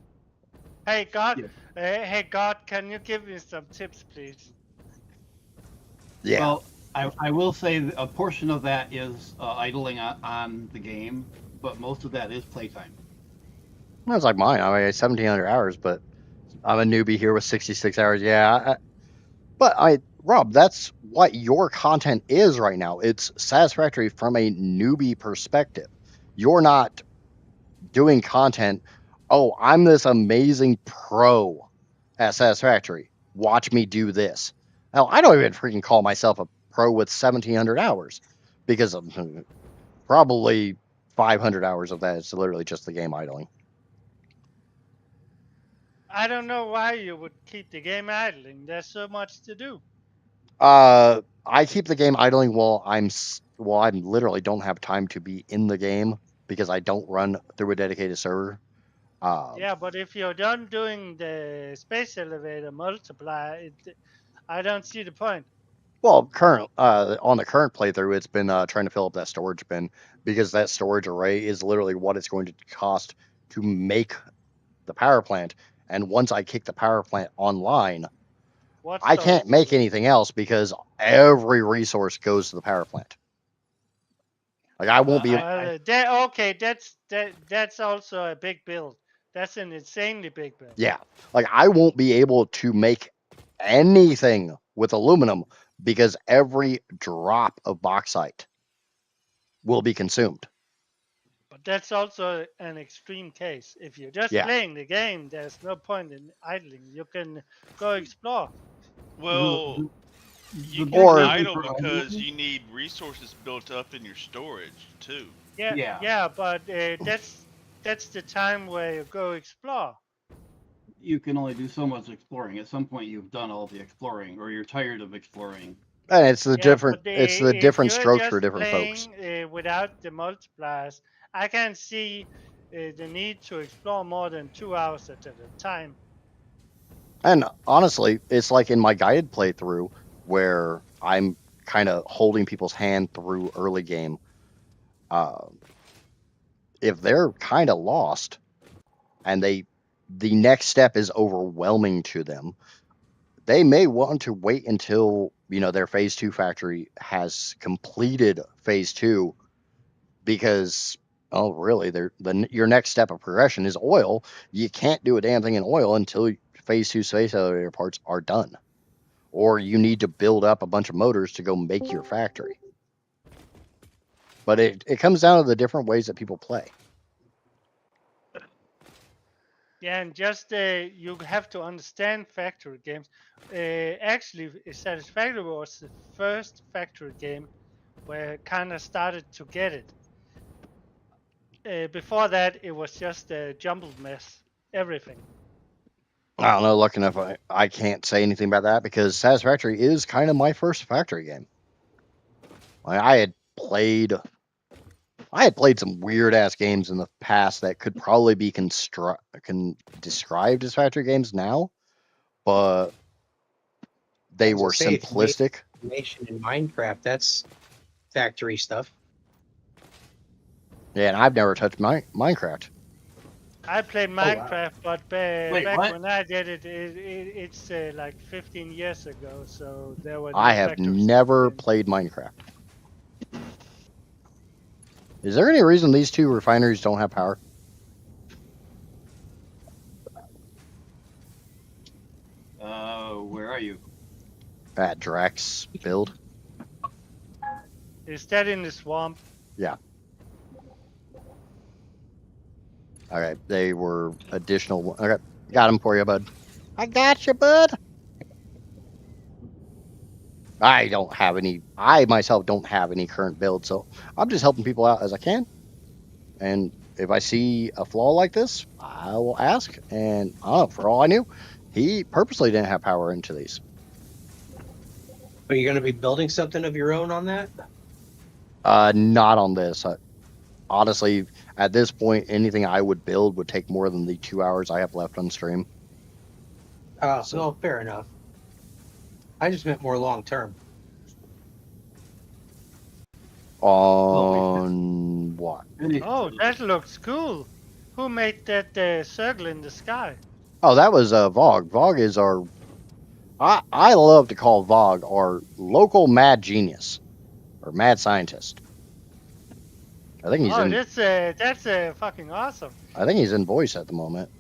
Hey God, Yeah. hey God, can you give me some tips, please? Yeah. Well, I will say that a portion of that is idling on the game, but most of that is playtime. That's like mine. I mean, 1,700 hours, but I'm a newbie here with 66 hours. Yeah. Rob, that's what your content is right now. It's Satisfactory from a newbie perspective. You're not doing content. Oh, I'm this amazing pro at Satisfactory. Watch me do this. Hell, I don't even freaking call myself a pro with 1,700 hours because of probably 500 hours of that is literally just the game idling. I don't know why you would keep the game idling. There's so much to do. I keep the game idling while I literally don't have time to be in the game because I don't run through a dedicated server. Yeah, but if you're done doing the space elevator multiplier, I don't see the point. Well, on the current playthrough, it's been trying to fill up that storage bin because that storage array is literally what it's going to cost to make the power plant. And once I kick the power plant online, What I can't storage make array? anything else because every resource goes to the power plant. Like I won't be. Okay, that's also a big build. That's an insanely big build. Yeah, like I won't be able to make anything with aluminum because every drop of bauxite will be consumed. But that's also an extreme case. If you're just Yeah. playing the game, there's no point in idling. You can go explore. Well, you The can Or- idle for because idling- you need resources built up in your storage too. Yeah, but that's the time where you go explore. you can only do so much exploring. At some point, you've done all the exploring, or you're tired of exploring. And it's the Yeah, different. but It's the if different you're strokes for just different folks. playing without the multipliers, I can see the need to explore more than 2 hours at a time. And honestly, it's like in my guided playthrough where I'm kind of holding people's hand through early game. If they're kind of lost and the next step is overwhelming to them, they may want to wait until their phase 2 factory has completed phase 2 because really your next step of progression is oil. You can't do a damn thing in oil until phase 2 space elevator parts are done, or you need to build up a bunch of motors to go make your factory. But it comes down to the different ways that people play. Yeah, and just you have to understand factory games. Actually, Satisfactory was the first factory game where I kind of started to get it. Before that, it was just a jumbled mess. Everything. I don't know. Lucky enough, I can't say anything about that because Satisfactory is kind of my first factory game. I had played some weird ass games in the past that could probably be described as factory games now, but they were simplistic. Nation in Minecraft, that's factory stuff. Yeah, and I've never touched Minecraft. I played Minecraft, but Wait, back what? when I did it, it's like 15 years ago. So there were no I have factory stuff never then. played Minecraft. Is there any reason these two refineries don't have power? at Drax build. Is that in the swamp? Okay, they were additional. Okay, got them for you, bud. I got you, bud. I don't have any. I myself don't have any current build, so I'm just helping people out as I can. And if I see a flaw like this, I will ask. And for all I knew, he purposely didn't have power into these. Are you going to be building something of your own on that? Not on this. Honestly, at this point, anything I would build would take more than the 2 hours I have left on stream. Oh, So- no, fair enough. I just meant more long term. On what? Oh, that looks cool. Who made that circle in the sky? Oh, that was Vogue. Vogue is our. I love to call Vogue our local mad genius or mad scientist. I think he's Oh, in. that's fucking awesome. I think he's in voice at the moment.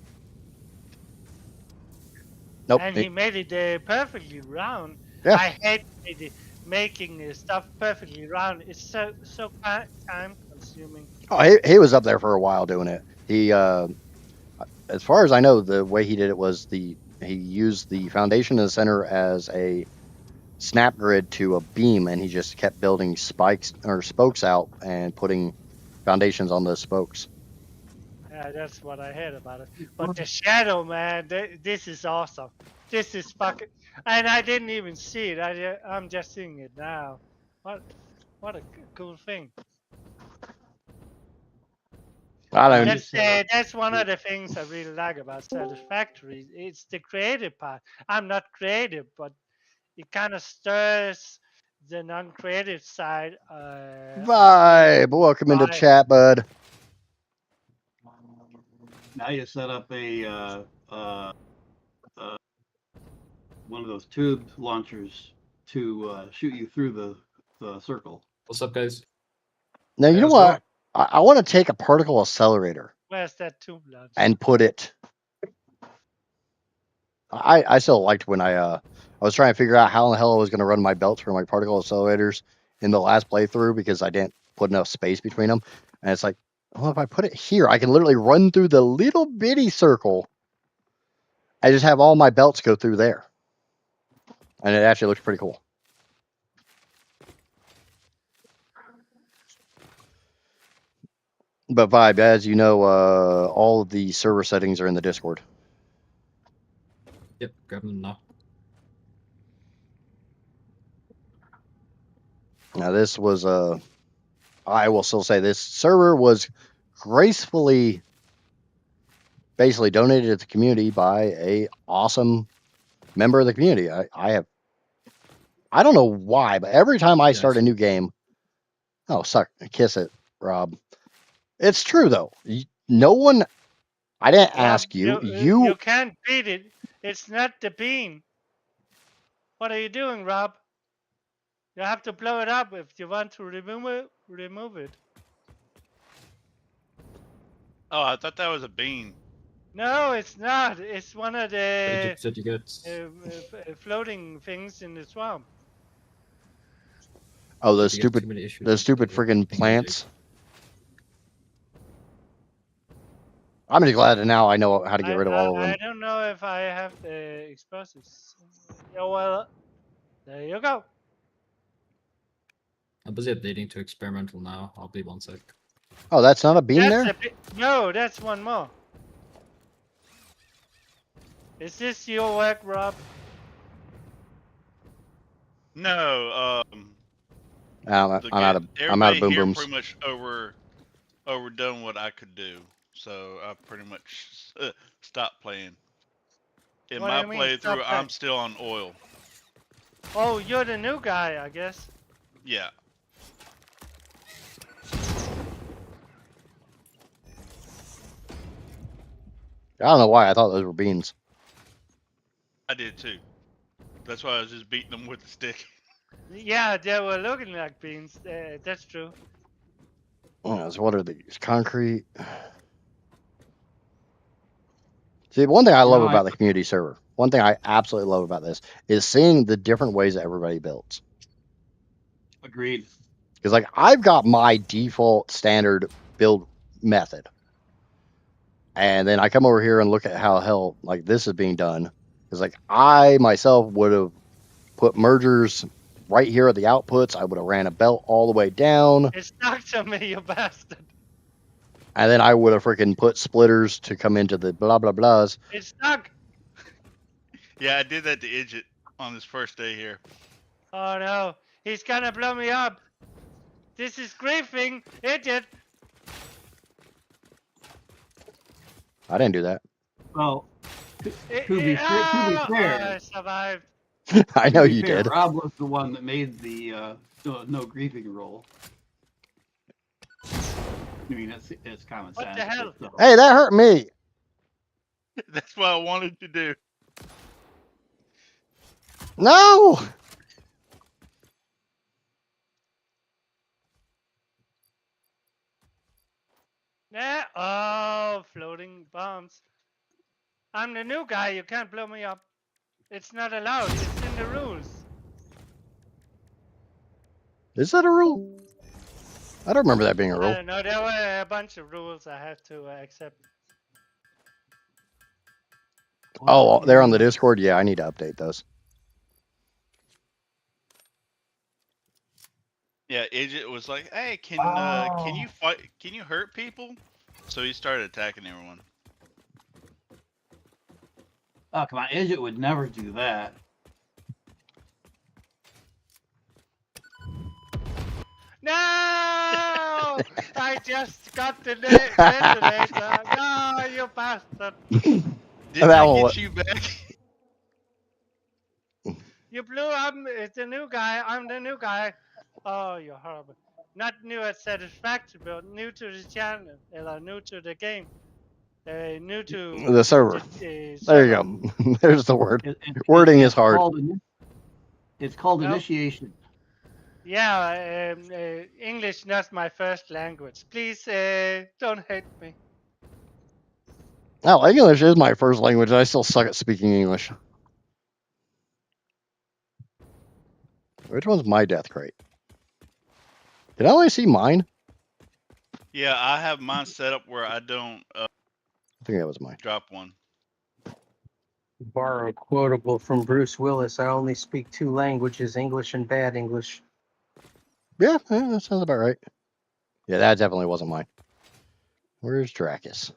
Nope. And he made it perfectly round. Yeah. I hate making stuff perfectly round. It's so time consuming. Oh, he was up there for a while doing it. He, as far as I know, the way he did it was he used the foundation in the center as a snap grid to a beam, and he just kept building spikes or spokes out and putting foundations on those spokes. Yeah, that's what I heard about it. But the shadow, man, this is awesome. This is fucking, and I didn't even see it. I'm just seeing it now. What a cool thing. I don't. That's one of the things I really like about Satisfactory. It's the creative part. I'm not creative, but it kind of stirs the non-creative side. Vibe. Welcome into Vibe. chat, bud. Now you set up one of those tube launchers to shoot you through the circle. What's up, guys? Now, you know How's what? going? I want to take a particle accelerator Where's that tube launch? and put it. I still liked when I was trying to figure out how in the hell I was going to run my belts for my particle accelerators in the last playthrough because I didn't put enough space between them. And it's like, well, if I put it here, I can literally run through the little bitty circle. I just have all my belts go through there. And it actually looks pretty cool. But Vibe, as you know, all of the server settings are in the Discord. Yep, grab them now. Now, this was I will still say this server was gracefully basically donated to the community by a awesome member of the community. I don't know why, but every time I start a new game, kiss it, Rob. It's true though. No one, I didn't ask you. You can't beat it. It's not the bean. What are you doing, Rob? You have to blow it up if you want to remove it. Oh, I thought that was a bean. No, it's not. It's one of the What did you get? floating things in the swamp. Oh, Did those you get stupid, too many issues those stupid with the friggin' thing plants. I'm just glad that now I know how to get rid of all of them. I don't know if I have the explosives. Yeah, well, there you go. I'm busy updating to experimental now. I'll be 1 sec. Oh, that's not a beam there? No, that's one more. Is this your work, Rob? No, I'm out of everybody boom here booms. pretty much overdone what I could do, so I pretty much stopped playing. In What do my you mean, stop playthrough, playing? I'm still on oil. Oh, you're the new guy, I guess. Yeah. I don't know why I thought those were beans. I did too. That's why I was just beating them with the stick. Yeah, they were looking like beans. That's true. So what are these? Concrete. See, one thing I love about the community server, one thing I absolutely love about this is seeing the different ways that everybody builds. Agreed. Because like I've got my default standard build method, and then I come over here and look at how hell like this is being done. Because like I myself would have put mergers right here at the outputs. I would have ran a belt all the way down, It's stuck to me, you bastard. and then I would have freaking put splitters to come into the blah blah blahs. It's stuck. Yeah, I did that to Idjit on his first day here. Oh no, he's gonna blow me up. This is griefing, Idjit. I didn't do that. Well, to be fair, I survived. I know to be you fair, did. Rob was the one that made the no griefing roll. I mean, it's common What sense. the hell? but, Hey, that hurt me. That's what I wanted to do. No. Yeah. Oh, floating bombs. I'm the new guy. You can't blow me up. It's not allowed. It's in the rules. Is that a rule? I don't remember that being a I rule. don't know. There were a bunch of rules I had to accept. Oh, they're on the Discord. Yeah, I need to update those. Yeah, Idjit was like, "Hey, can you fight? Can you hurt people?" So he started attacking everyone. Oh, come on. Idjit would never do that. No! I just got the detonator. No, you bastard. Did That I one get wa- you back? You blew up. It's the new guy. I'm the new guy. Oh, you're horrible. Not new at Satisfactory, but new to the channel. Or new to the game. New to The server. the There you server. go. There's the word. It- Wording it's is hard. It's called Nope. initiation. Yeah, English not my first language. Please don't hate me. Oh, English is my first language, and I still suck at speaking English. Which one's my death crate? Can I only see mine? Yeah, I have mine set up where I don't I think that was mine. drop one. Borrow a quotable from Bruce Willis. I only speak two languages, English and bad English. Yeah, that sounds about right. Yeah, that definitely wasn't mine. Where's Dracus?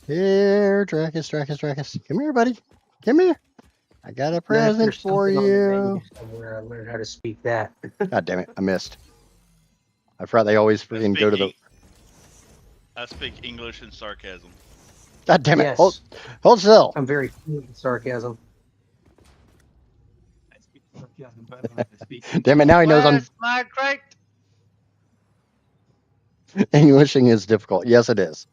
Here, Dracus. Come here, buddy. Come here. I got a present There's for something on the you. menu somewhere. I learned how to speak that. God damn it, I missed. I forgot they always freaking go to the. I speak English and sarcasm. God damn it! Yes. Hold still. I'm very fluent in sarcasm. I speak sarcasm better than I speak. Damn it! Now he knows Where's my crate? Englishing is difficult. Yes, it is.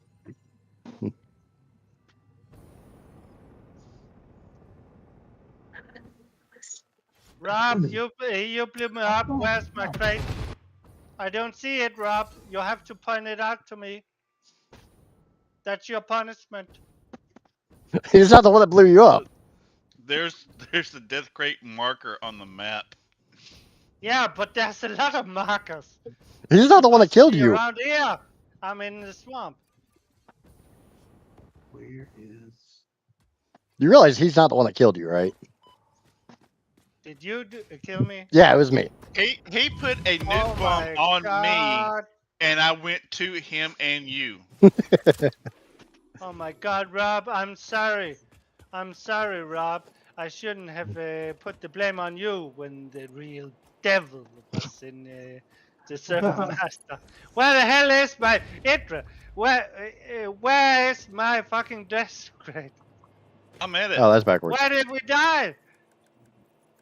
Rob, you blew me up. Where's my crate? I don't see it, Rob. You have to point it out to me. That's your punishment. He's not the one that blew you up. There's the death crate marker on the map. Yeah, but there's a lot of markers. He's not the one that killed See you. around here. I'm in the swamp. Where is? You realize he's not the one that killed you, right? Did you kill me? Yeah, it was me. He put a Oh nuke bomb my on me, God. and I went to him and you. Oh my God, Rob, I'm sorry. I'm sorry, Rob. I shouldn't have put the blame on you when the real devil was in the server master. Where the hell is my Idra? Where is my fucking death crate? I'm at it. Oh, that's backwards. Where did we die?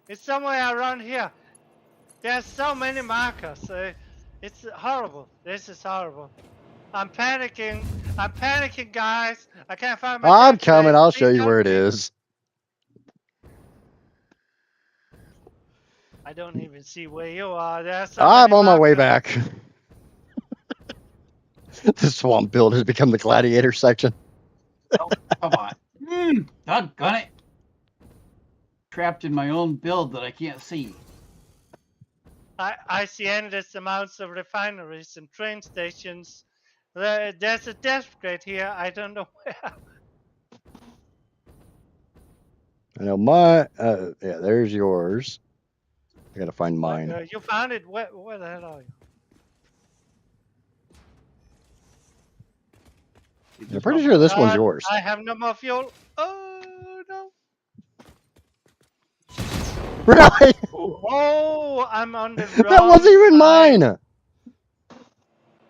It's somewhere around here. There's so many markers. It's horrible. This is horrible. I'm panicking. I'm panicking, guys. I can't find my I'm death coming. crate. I'll Please show you help where it me. is. I don't even see where you are. There's so I'm many on my way markers. back. The swamp build has become the gladiator section. Oh, come on. Doggone it. trapped in my own build that I can't see. I see endless amounts of refineries and train stations. There's a death crate here. I don't know where. I know my. Yeah, there's yours. I gotta find mine. You found it. Where the hell are you? I'm pretty sure this one's God, yours. I have no more fuel. Oh no! Really? Oh, I'm on the wrong. That wasn't even side. mine.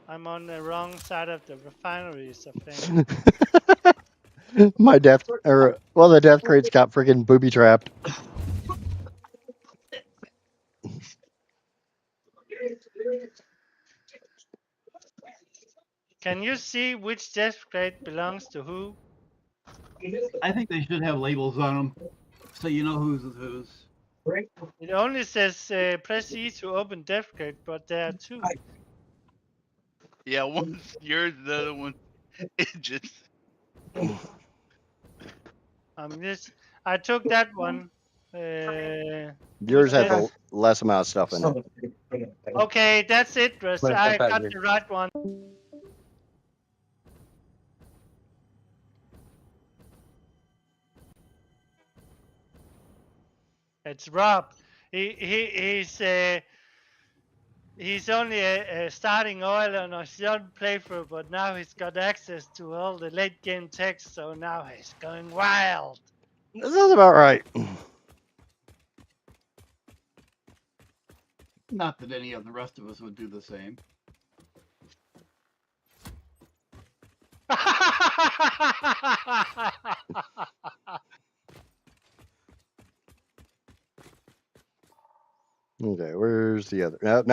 I'm on the wrong side of the refineries, I think. My death, or well, the death crates got freaking booby trapped. Can you see which death crate belongs to who? I think they should have labels on them, so you know who's whose. It only says press E to open death crate, but there are two. Yeah, one's yours, the other one Idjit. I took that one. Yours had the less amount of stuff in it. Okay, that's it, Russ. Wait, I back got here. the right one. It's Rob. He's only a starting oil on a young playthrough, but now he's got access to all the late game text, so now he's going wild. That sounds about right. Not that any of the rest of us would do the same. Okay, where's the other? No.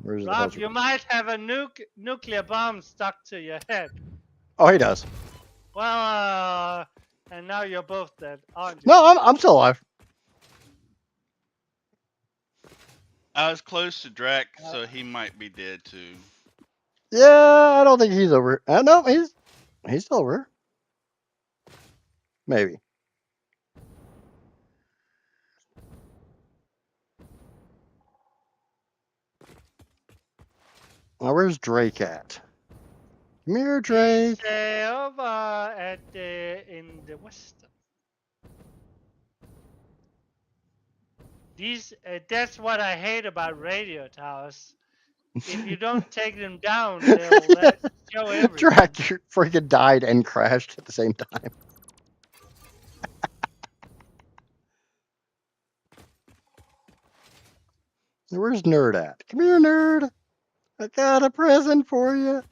Where's the Rob, hell? you might have a nuclear bomb stuck to your head. Oh, he does. Well, and now you're both dead, aren't you? No, I'm still alive. I was close to Drac, so he might be dead too. Yeah, I don't think he's over. No, he's still over. Maybe. Now, where's Drake at? Come here, Drake. He's over at in the west. That's what I hate about radio towers. If you don't take them down, they'll show everything. Drac, you freaking died and crashed at the same time. Where's Nerd at? Come here, Nerd. I got a present for you.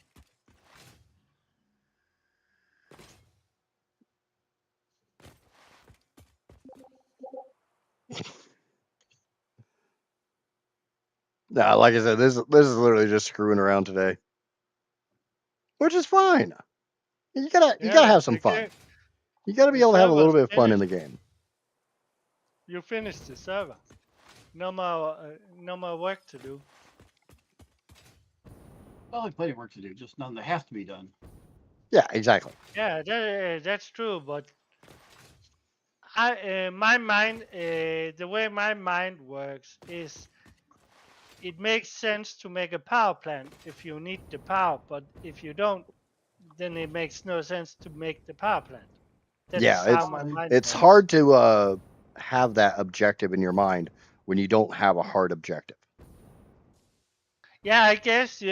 Nah, like I said, this is literally just screwing around today, which is fine. You gotta have some fun. You gotta be able to have a little bit of fun in the game. You finished the server. No more work to do. Well, plenty of work to do, just none that has to be done. Yeah, exactly. Yeah, that's true. But my mind, the way my mind works is, it makes sense to make a power plant if you need the power, but if you don't, then it makes no sense to make the power plant. That's how my mind it's works. hard to have that objective in your mind when you don't have a hard objective. Yeah, I guess,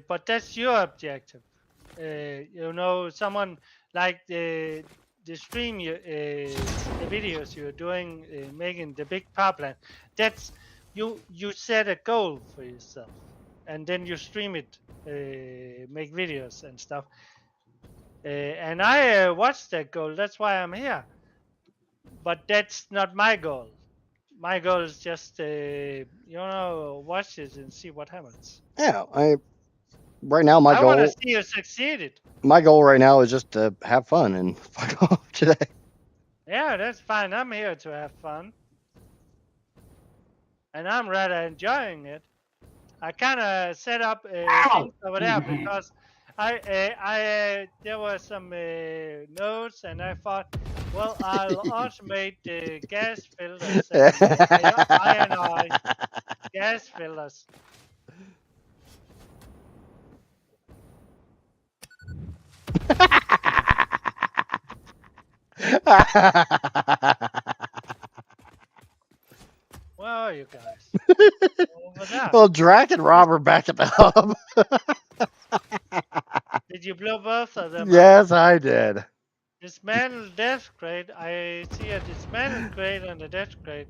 but that's your objective. Someone like the stream, the videos you're doing, making the big power plant. That's you set a goal for yourself, and then you stream it, make videos and stuff. And I watched that goal. That's why I'm here. But that's not my goal. My goal is just watch it and see what happens. Yeah, right now my I goal. want to see you succeed. My goal right now is just to have fun and fuck off today. Yeah, that's fine. I'm here to have fun, and I'm rather enjoying it. I kind of set up things over there because there were some notes, and I thought, well, I'll automate the gas filters and ionize gas filters. Where are you guys? Over there. Well, Drac and Rob are back at the hub. Did you blow both of them up? Yes, I did. Dismantle death crate. I see a dismantled crate and a death crate.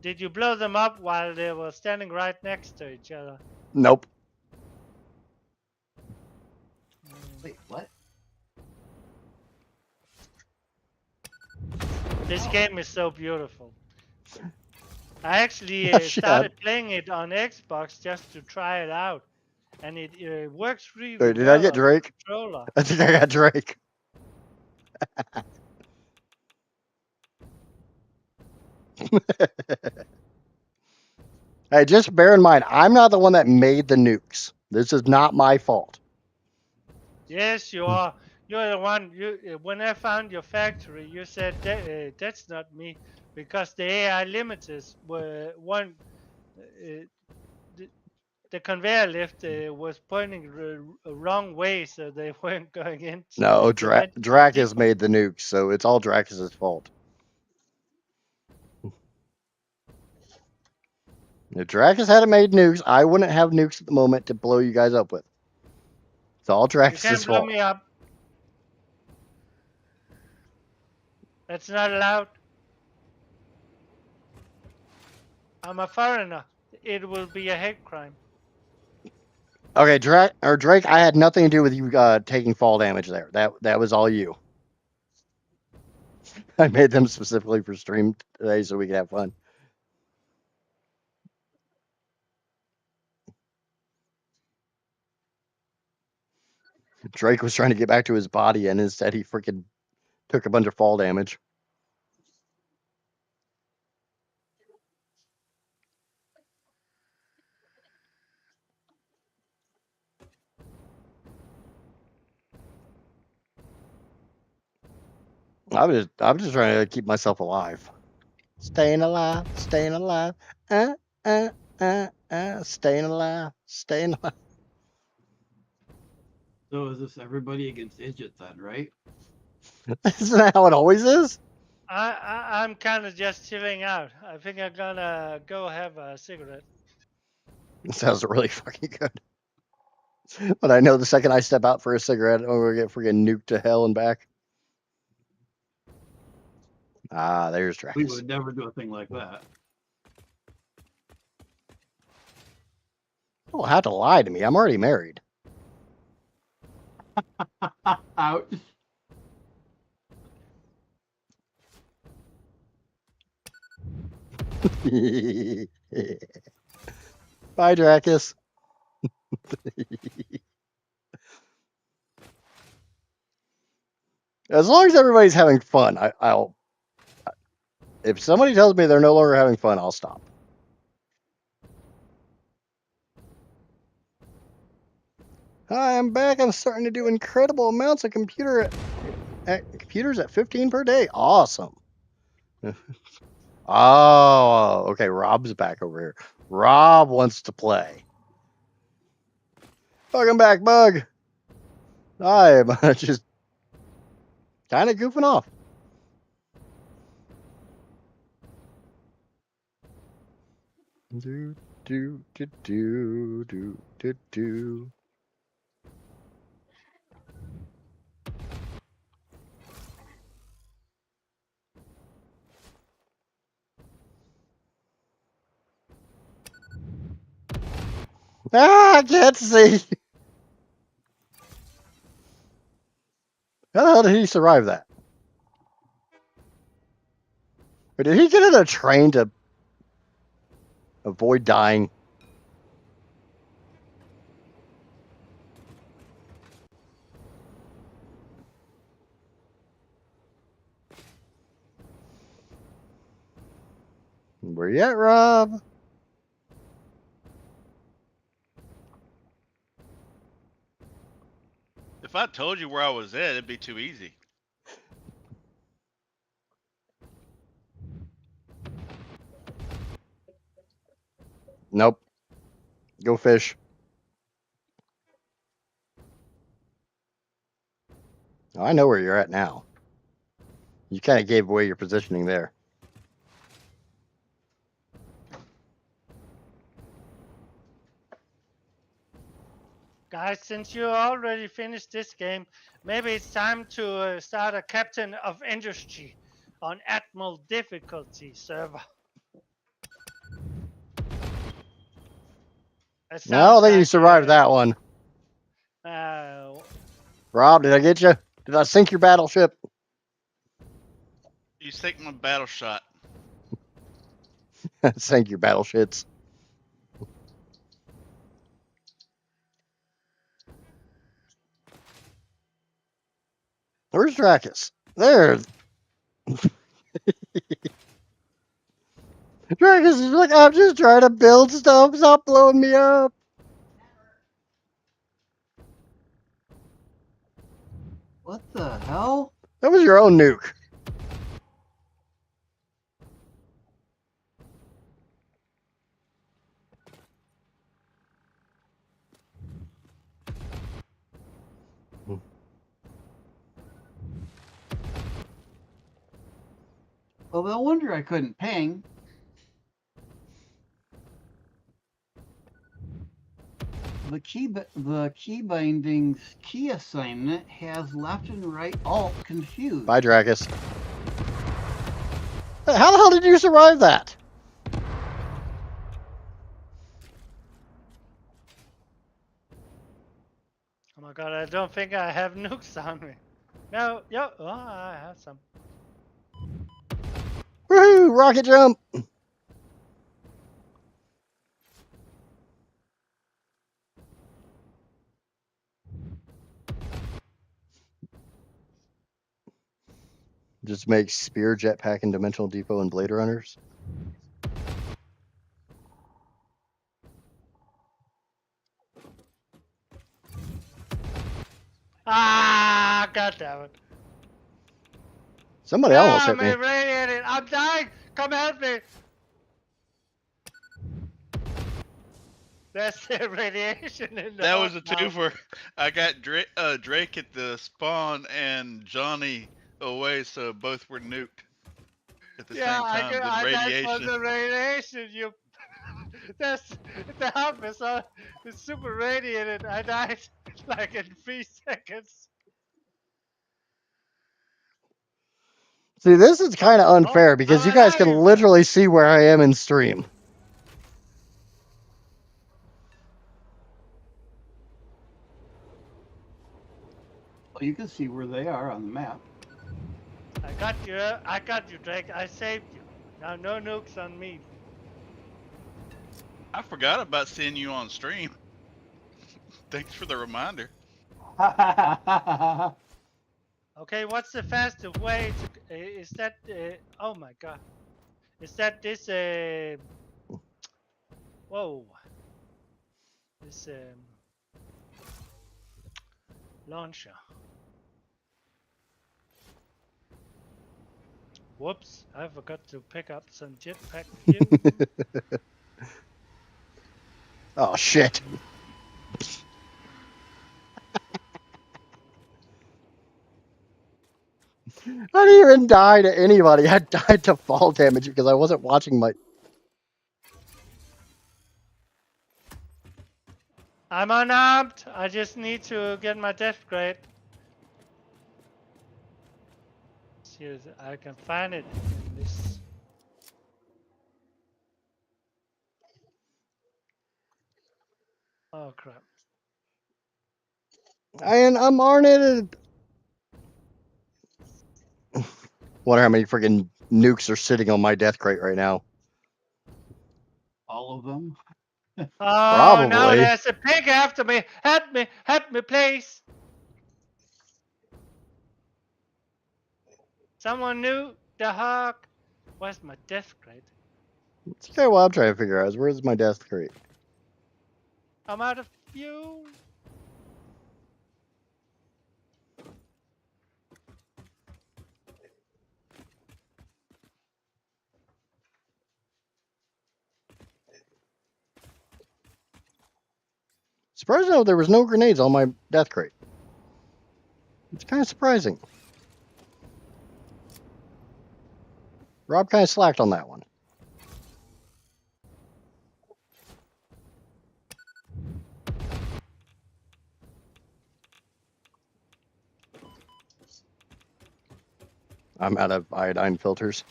Did you blow them up while they were standing right next to each other? Nope. Wait, what? This game is so beautiful. I actually Shut started playing it on Xbox just to try it out, and it works really Wait, did well I get on the Drake? controller. I think I got Drake. Hey, just bear in mind, I'm not the one that made the nukes. This is not my fault. Yes, you are. You're the one. When I found your factory, you said that's not me because the AI limiters were one. The conveyor lift was pointing the wrong way, so they weren't going in. No, They went to the Dracus deep. made the nukes, so it's all Dracus's fault. If Dracus hadn't made nukes, I wouldn't have nukes at the moment to blow you guys up with. It's all You Dracus's can't blow fault. me up. That's not allowed. I'm a foreigner. It will be a hate crime. Okay, Drake, I had nothing to do with you taking fall damage there. That was all you. I made them specifically for stream today so we could have fun. Drake was trying to get back to his body, and instead he freaking took a bunch of fall damage. I'm just trying to keep myself alive. Staying alive, staying alive. Staying alive, staying alive. So is this everybody against Idjit then, right? Isn't that how it always is? I'm kind of just chilling out. I think I'm gonna go have a cigarette. It sounds really fucking good. But I know the second I step out for a cigarette, I'm gonna get freaking nuked to hell and back. Ah, there's We Dracus. would never do a thing like that. Don't have to lie to me. I'm already married. Ouch. Bye, Dracus. As long as everybody's having fun, I'll. If somebody tells me they're no longer having fun, I'll stop. Hi, I'm back. I'm starting to do incredible amounts of computers at 15 per day. Awesome. Oh, okay. Rob's back over here. Rob wants to play. Welcome back, Bug. I'm just kind of goofing off. Do do do do do do do. Ah, I can't see. How the hell did he survive that? Or did he get in a train to avoid dying? Where you at, Rob? If I told you where I was at, it'd be too easy. Nope. Go fish. Oh, I know where you're at now. You kind of gave away your positioning there. Guys, since you already finished this game, maybe it's time to start a Captain of Industry on Admiral difficulty server. That I sounds don't think you like, survived that one. Rob, did I get you? Did I sink your battleship? You take my battle shot. Sink your battleships. Where's Dracus? There. Dracus is like, I'm just trying to build stuff. Stop blowing me up. What the hell? That was your own nuke. Well, no wonder I couldn't ping. The key bindings key assignment has left and right alt confused. Bye, Dracus. How the hell did you survive that? oh my god, I don't think I have nukes on me. No, oh, I have some. Woohoo! Rocket jump! Just make Spear, Jetpack, and Dimensional Depot and Blade Runners. Ah, god damn it. Somebody almost hit I'm me. irradiated. I'm dying. Come help me. That's the radiation in the That was a hot now. twofer. I got Drake at the spawn and Johnny away, so both were nuked at the Yeah, same time. The I died from radiation. the radiation. You. That's the help it's super radiated. I died like in 3 seconds. See, this is kind of unfair because I'm you guys can alive. literally see where I am in stream. Well, you can see where they are on the map. I got you, Drake. I saved you. Now no nukes on me. I forgot about seeing you on stream. Thanks for the reminder. Okay, what's the fastest way to? Is that? Oh my god! Is that this? Whoa! This launcher. Whoops! I forgot to pick up some jetpack fuel. Oh shit! I didn't even die to anybody. I died to fall damage because I wasn't watching my. I'm unarmed. I just need to get my death grade. See if I can find it in this. Oh crap! And I'm on it. Wonder how many freaking nukes are sitting on my death crate right now. All of them. Oh Probably. no! There's a pig after me. Help me, please. Someone knew the hawk. Where's my death grade? It's okay. What I'm trying to figure out is where's my death crate. I'm out of fuel. Surprised though there was no grenades on my death crate. It's kind of surprising. Rob kind of slacked on that one. I'm out of iodine filters.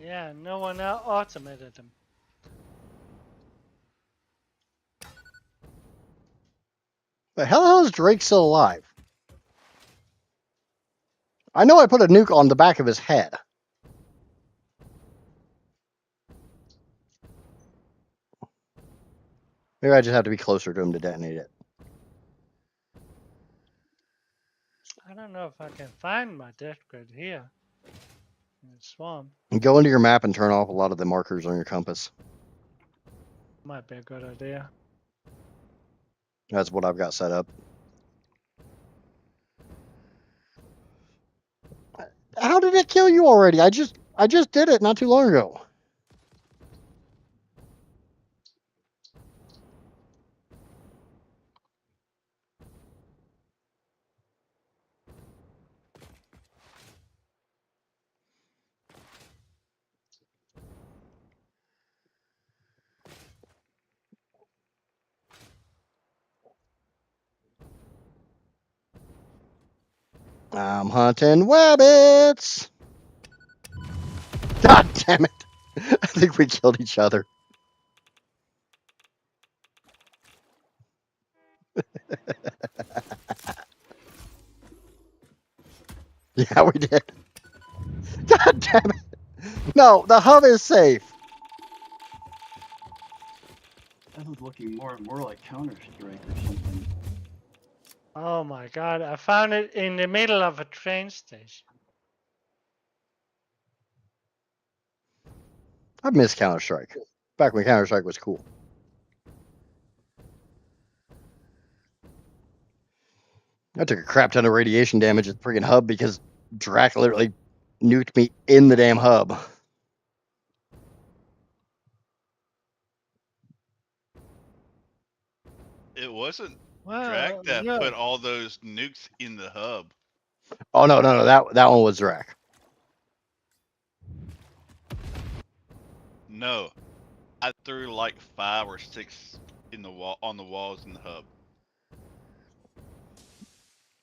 Yeah, no one automated them. The hell is Drake still alive? I know I put a nuke on the back of his head. Maybe I just have to be closer to him to detonate it. I don't know if I can find my death grid here. In the swamp. Go into your map and turn off a lot of the markers on your compass. Might be a good idea. That's what I've got set up. How did it kill you already? I just did it not too long ago. I'm hunting wabbits. God damn it. I think we killed each other. Yeah, we did. God damn it. No, the hub is safe. This is looking more and more like Counter-Strike or something. Oh my god, I found it in the middle of a train station. I miss Counter-Strike. Back when Counter-Strike was cool. I took a crap ton of radiation damage at the freaking hub because Drac literally nuked me in the damn hub. It wasn't Well, Drac that look, put all those nukes in the hub. Oh no, that one was Drac. No, I threw like 5 or 6 in the wall on the walls in the hub.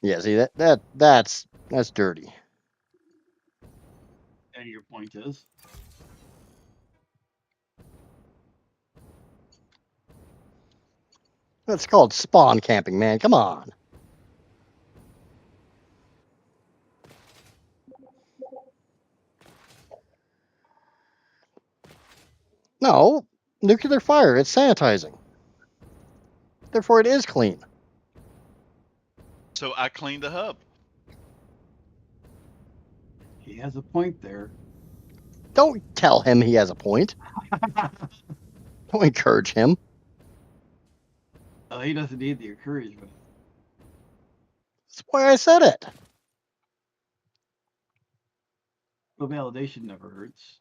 Yeah, see that's dirty. And your point is? That's called spawn camping, man. Come on. No, nuclear fire, it's sanitizing. Therefore, it is clean. So I cleaned the hub. He has a point there. Don't tell him he has a point. Don't encourage him. He doesn't need the encouragement. That's why I said it. But validation never hurts.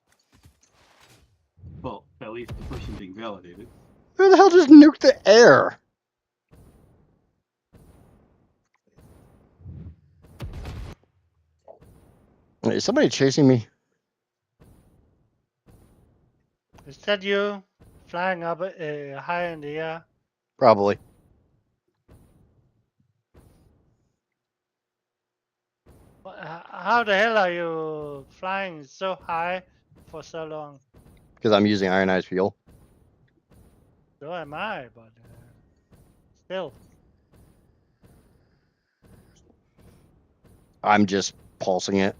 Well, at least the person being validated. Who the hell just nuked the air? Wait, is somebody chasing me? is that you flying up high in the air? Probably. How the hell are you flying so high for so long? Because I'm using ionized fuel. So am I, but still. I'm just pulsing it.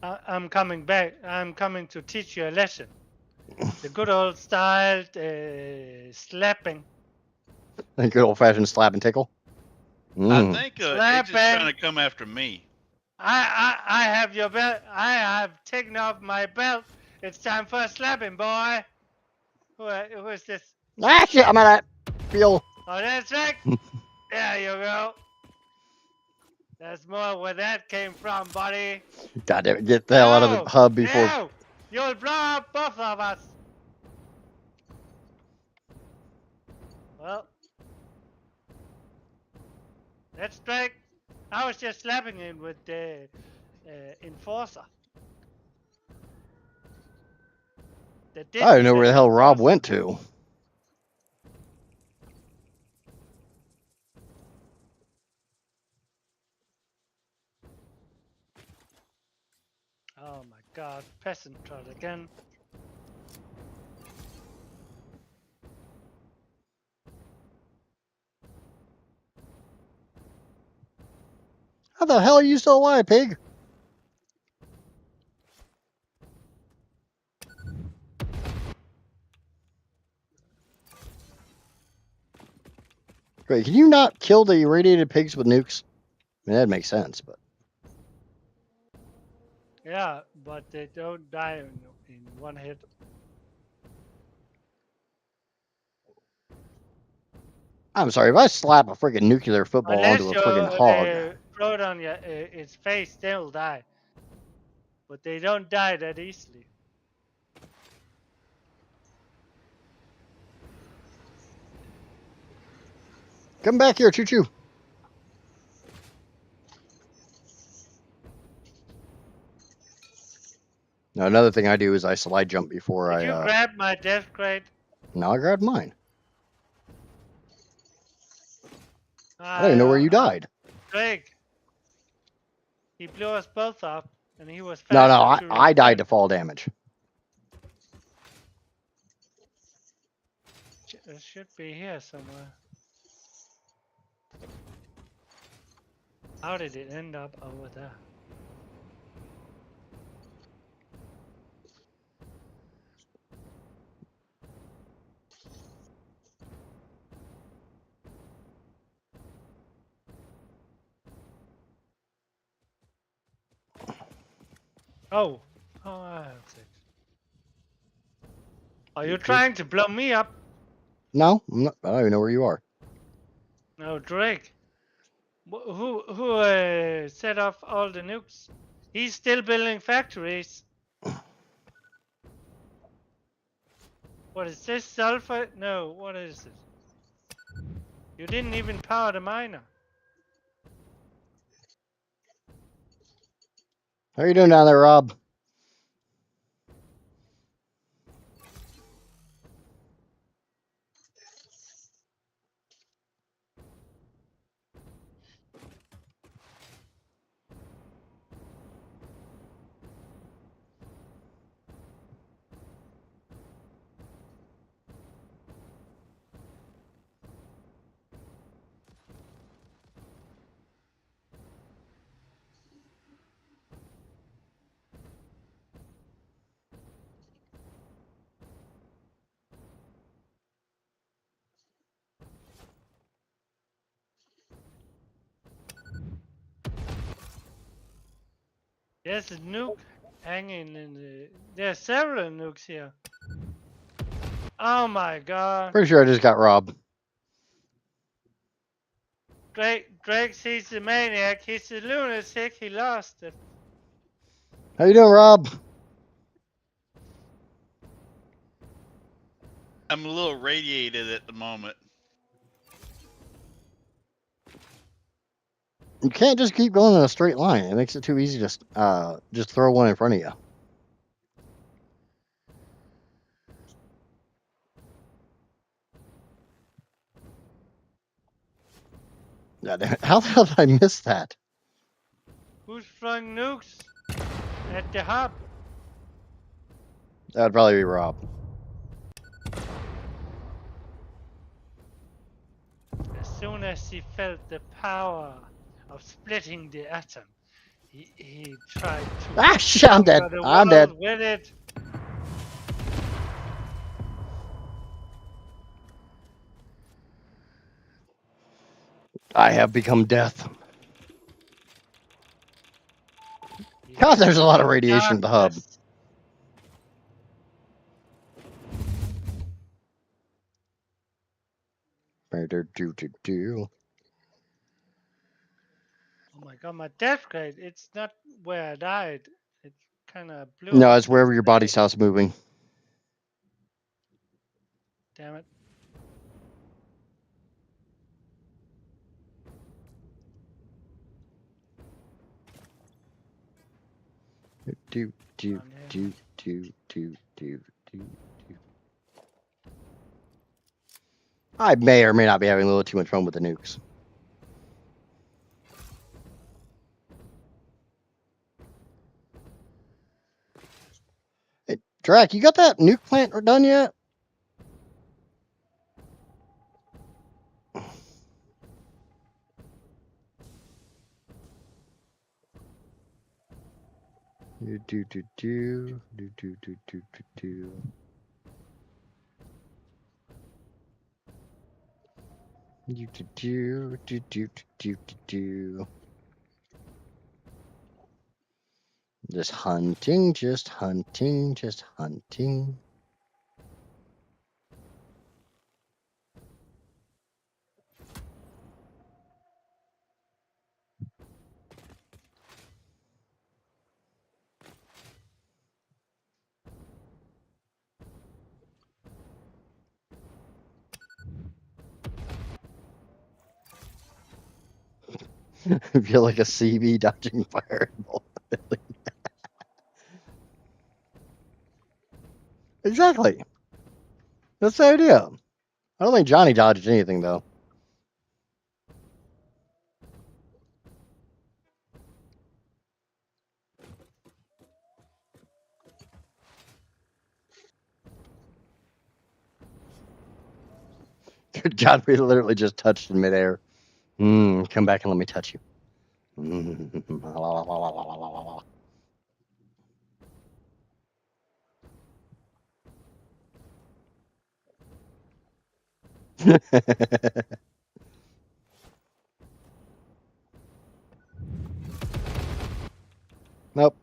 I'm coming back. I'm coming to teach you a lesson. The good old style slapping. Good old fashioned slap and tickle. I think it's Slapping. trying to come after me. I have your belt. I have taken off my belt. It's time for a slapping, boy. Who is this? Ah, shit, I'm out of fuel. Oh, that's right. There you go. That's more where that came from, buddy. God damn it, get the hell out of the hub before. No, you'll blow up both of us. Well, that's Drake. I was just slapping him with the enforcer. The I don't know where the hell Rob enforcer. went to. Oh my god, peasant trot again. How the hell are you still alive, pig? Great, can you not kill the irradiated pigs with nukes? I mean, that makes sense, but Yeah, but they don't die in one hit. I'm sorry, if I slap a freaking nuclear football onto Unless a you freaking hog. throw it on its face, they'll die. But they don't die that easily. Come back here, choo choo. Now, another thing I do is I slide jump before Did you grab my death crate? Now I grabbed mine. I don't even know where you died. Drake. He blew us both up, and he was No, faster to I died return. to fall damage. It should be here somewhere. How did it end up over there? Oh, that's it. Are you trying to blow me up? No, I'm not, I don't even know where you are. No, Drake. Who set off all the nukes? He's still building factories. What is this, sulfur? No, what is it? You didn't even power the miner. How are you doing down there, Rob? There's a nuke hanging in the... There are several nukes here. Oh my god. Pretty sure I just got robbed. Drake sees the maniac. He's a lunatic. He lost it. How you doing, Rob? I'm a little radiated at the moment. You can't just keep going in a straight line. It makes it too easy to just throw one in front of you. Yeah, damn it. How the hell did I miss that? Who's throwing nukes at the hub? That would probably be Rob. As soon as he felt the power of splitting the atom, he tried to Ah, shit, I'm dead. conquer the I'm dead. world with it. I have become death. God, there's a lot of radiation at the hub. Darkness. Oh my god, my death crate. It's not where I died. It kind of blew No, up it's wherever your body instead. stops moving. Damn it. do, do, Down there. do, do, do, do, do. I may or may not be having a little too much fun with the nukes. Hey, Drac, you got that nuke plant done yet? Do do do do do do do do do. Do do do do do do do do. Just hunting, just hunting, just hunting. I feel like a CB dodging fireball. Exactly. That's the idea. I don't think Johnny dodged anything though. Good God, we literally just touched in midair. Come back and let me touch you. Nope.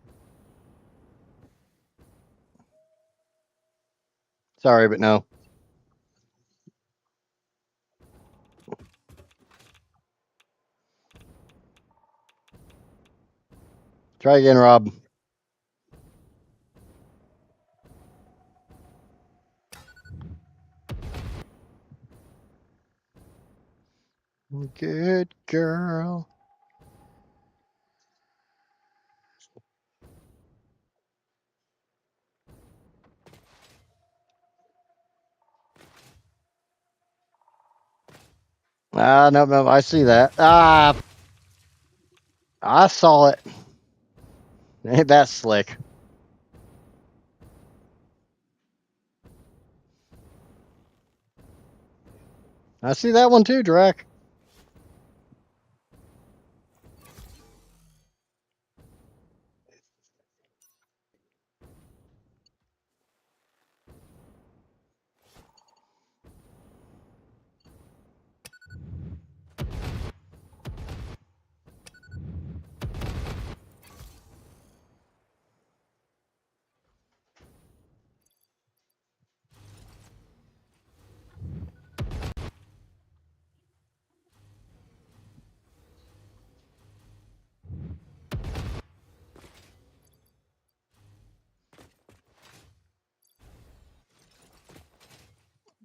Sorry, but no. Try again, Rob. Good girl. No, I see that. I saw it. Ain't that slick? I see that one too, Drac.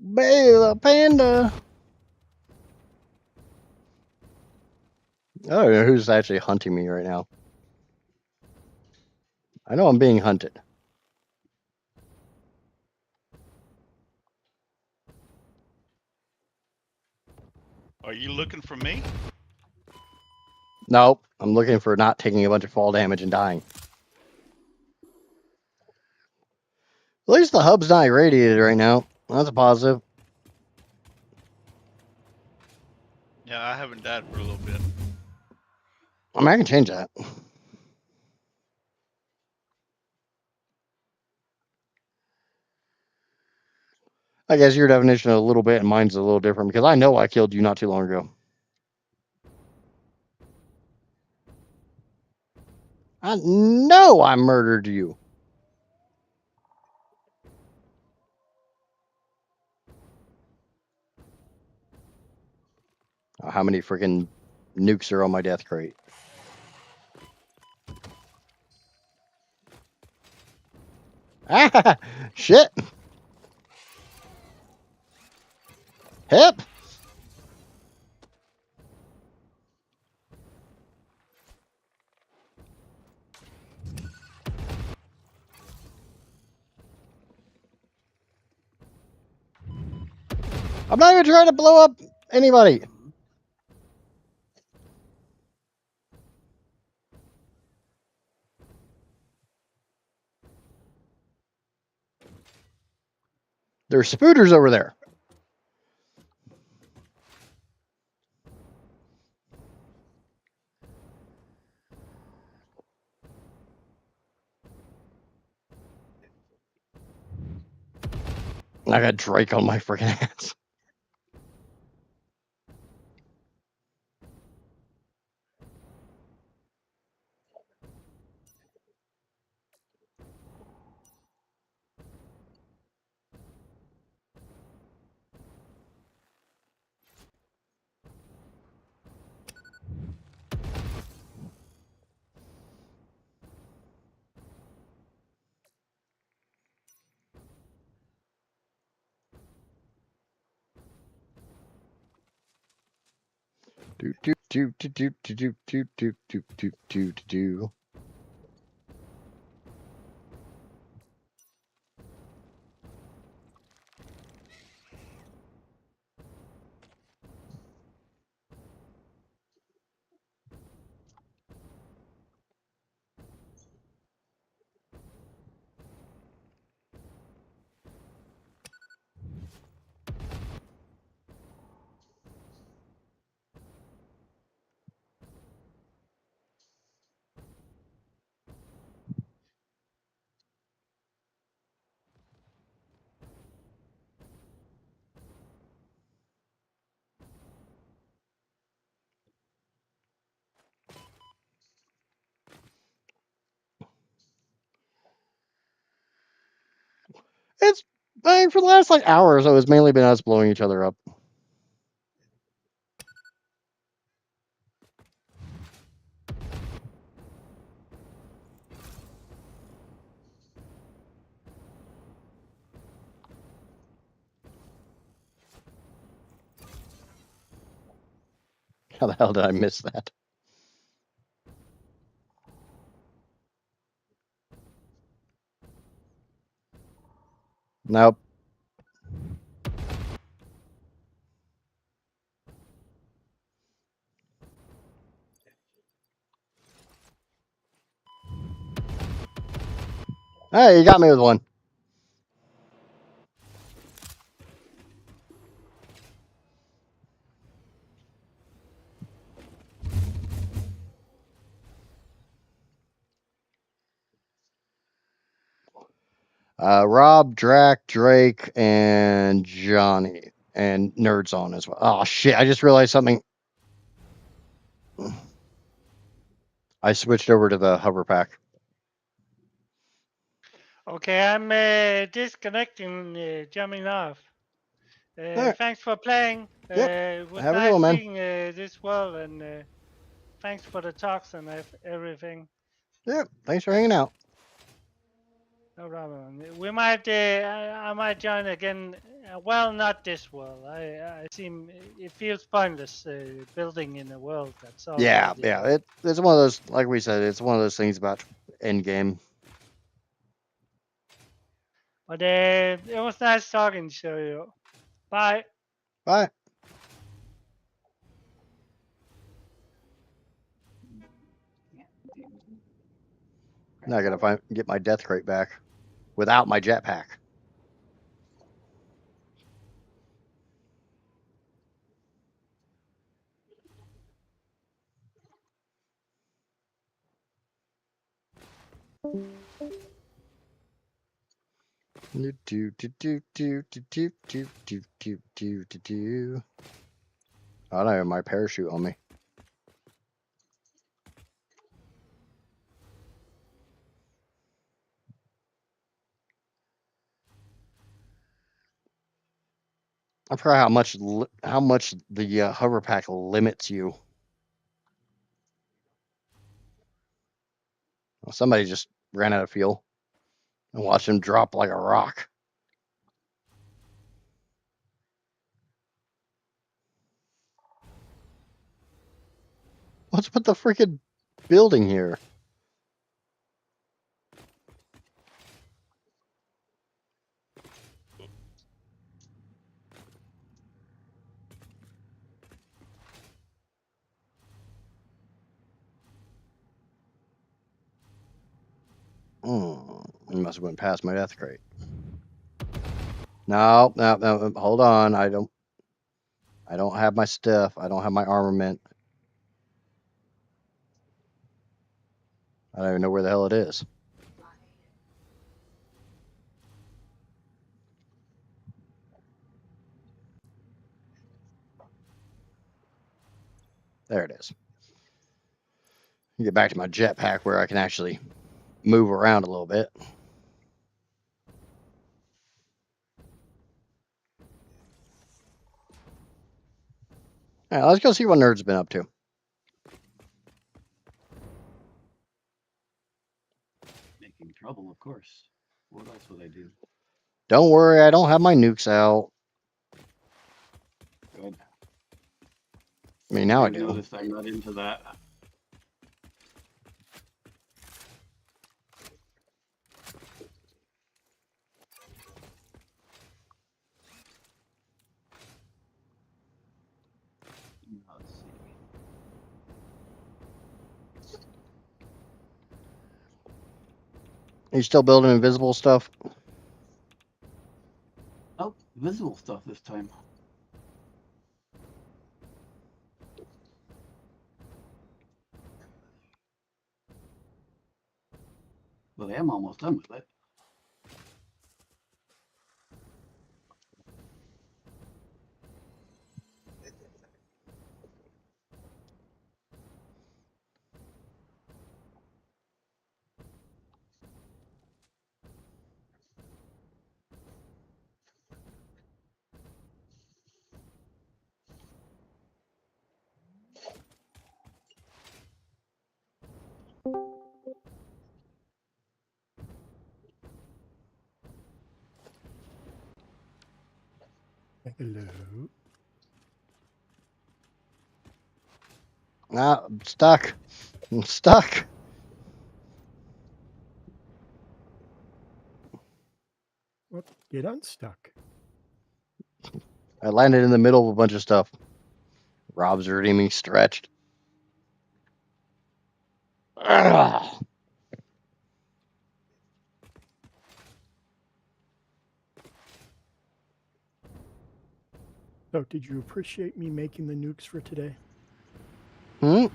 Bela Panda. I don't know who's actually hunting me right now. I know I'm being hunted. Are you looking for me? Nope. I'm looking for not taking a bunch of fall damage and dying. At least the hub's not irradiated right now. That's a positive. Yeah, I haven't died for a little bit. I mean, I can change that. I guess your definition of a little bit and mine's a little different because I know I killed you not too long ago. I know I murdered you. How many freaking nukes are on my death crate? Ah, shit. Hip. I'm not even trying to blow up anybody. There's spooters over there. I got Drake on my freaking ass. Do do do do do do do do do do do do do. It's for the last like hours. It's mainly been us blowing each other up. How the hell did I miss that? Nope. Hey, you got me with one. Rob, Drac, Drake, and Johnny, and Nerds on as well. Oh shit! I just realized something. I switched over to the hover pack. Okay, I'm disconnecting, jumping off. Alright. Thanks for playing. It was Have a good nice one, man. seeing this world, and thanks for the talks and everything. Yep. Thanks for hanging out. No problem. We might. I might join again. Well, not this world. I seem. It feels pointless building in a world that's Yeah, already. yeah. It's one of those, like we said, it's one of those things about end game. But it was nice talking to you. Bye. Bye. Now I gotta get my death crate back without my jetpack. Do do do do do do do do do do do do do. I don't have my parachute on me. I forgot how much the hover pack limits you. Well, somebody just ran out of fuel and watched him drop like a rock. What's with the freaking building here? He must have went past my death crate. No, hold on. I don't have my stuff. I don't have my armament. I don't even know where the hell it is. There it is. Get back to my jetpack where I can actually move around a little bit. All right, let's go see what Nerd's been up to. Making trouble, of course. What else would I do? Don't worry, I don't have my nukes out. Good. I mean, now I I've do. noticed I'm not into that. Let's see. You still building invisible stuff? Oh, visible stuff this time. But I am almost done with it. Hello. Ah, I'm stuck. I'm stuck. Well, get unstuck. I landed in the middle of a bunch of stuff. Rob's redeeming stretched. Ugh. So, did you appreciate me making the nukes for today? Hmm?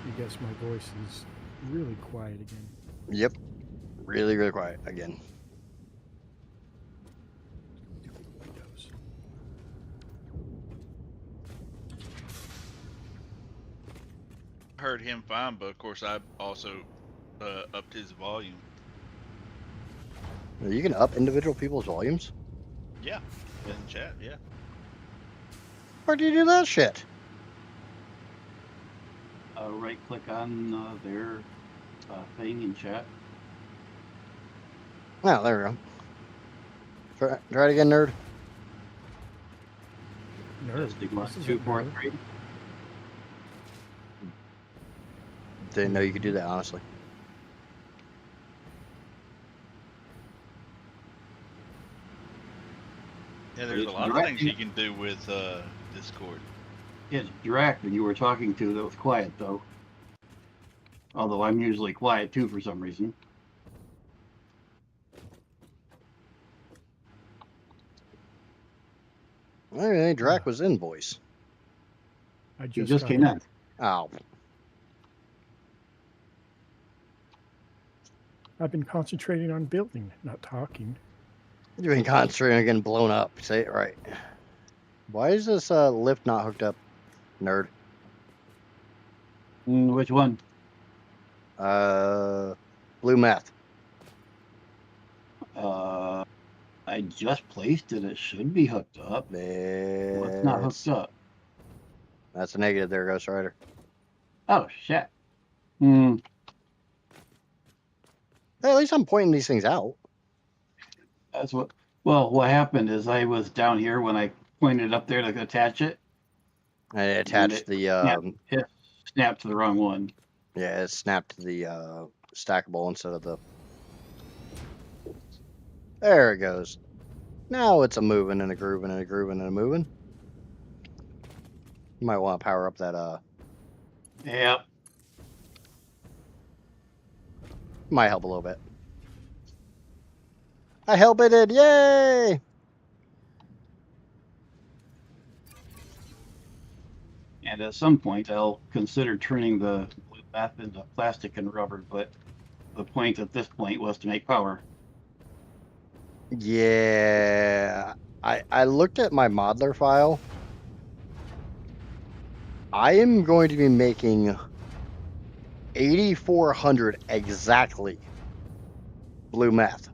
I guess my voice is really quiet again. Yep. Really, really quiet again. Stupid Windows. Heard him fine, but of course I also upped his volume. You can up individual people's volumes? Yeah, in chat. Yeah. Where do you do that shit? Right click on their thing in chat. Oh, there we go. Try it again, nerd. Nerd. Testing 1, This isn't 2, 4, nerd. 3. Didn't know you could do that, honestly. Yeah, there's a It's lot of direct. things you can do with Discord. It's Drac that you were talking to that was quiet, though. Although I'm usually quiet, too, for some reason. I didn't think Drac was in voice. I You just, just got came in. Oh. I've been concentrating on building, not talking. You've been concentrating on getting blown up. Say it right. Why is this lift not hooked up, nerd? Which one? Blue meth. I just placed it. It should be hooked up. Well, it's not hooked up. That's a negative there, Ghost Rider. Oh, shit. Hey, at least I'm pointing these things out. That's what. Well, what happened is I was down here when I pointed up there to attach it. I attached the It snapped to the wrong one. yeah, it snapped to the stackable instead of the. There it goes. Now it's a moving and a grooving and a grooving and a moving. You might want to power up that Yep. Might help a little bit. I help-it, yay! And at some point, I'll consider turning the blue bath into plastic and rubber, but the point at this point was to make power. Yeah, I looked at my modeler file. I am going to be making 8,400 exactly blue meth.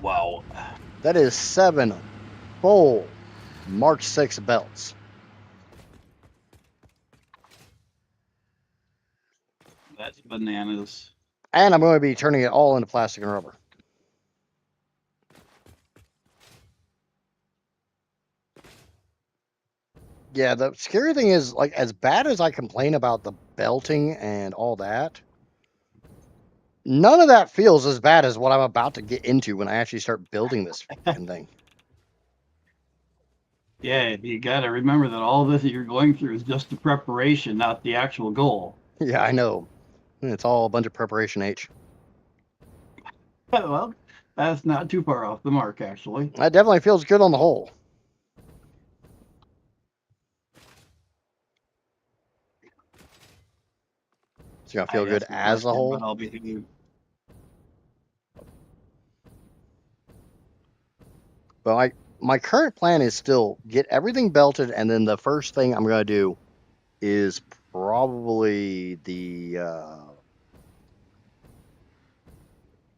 Wow. That is 7 full Mark 6 belts. That's bananas. And I'm going to be turning it all into plastic and rubber. Yeah, the scary thing is, like, as bad as I complain about the belting and all that, none of that feels as bad as what I'm about to get into when I actually start building this fucking thing. Yeah, you got to remember that all this that you're going through is just the preparation, not the actual goal. Yeah, I know. It's all a bunch of preparation H. Well, that's not too far off the mark, actually. That definitely feels good on the whole. It's going to feel I'd good ask a as a question, whole. but I'll be But my current plan is still get everything belted, and then the first thing I'm going to do is probably the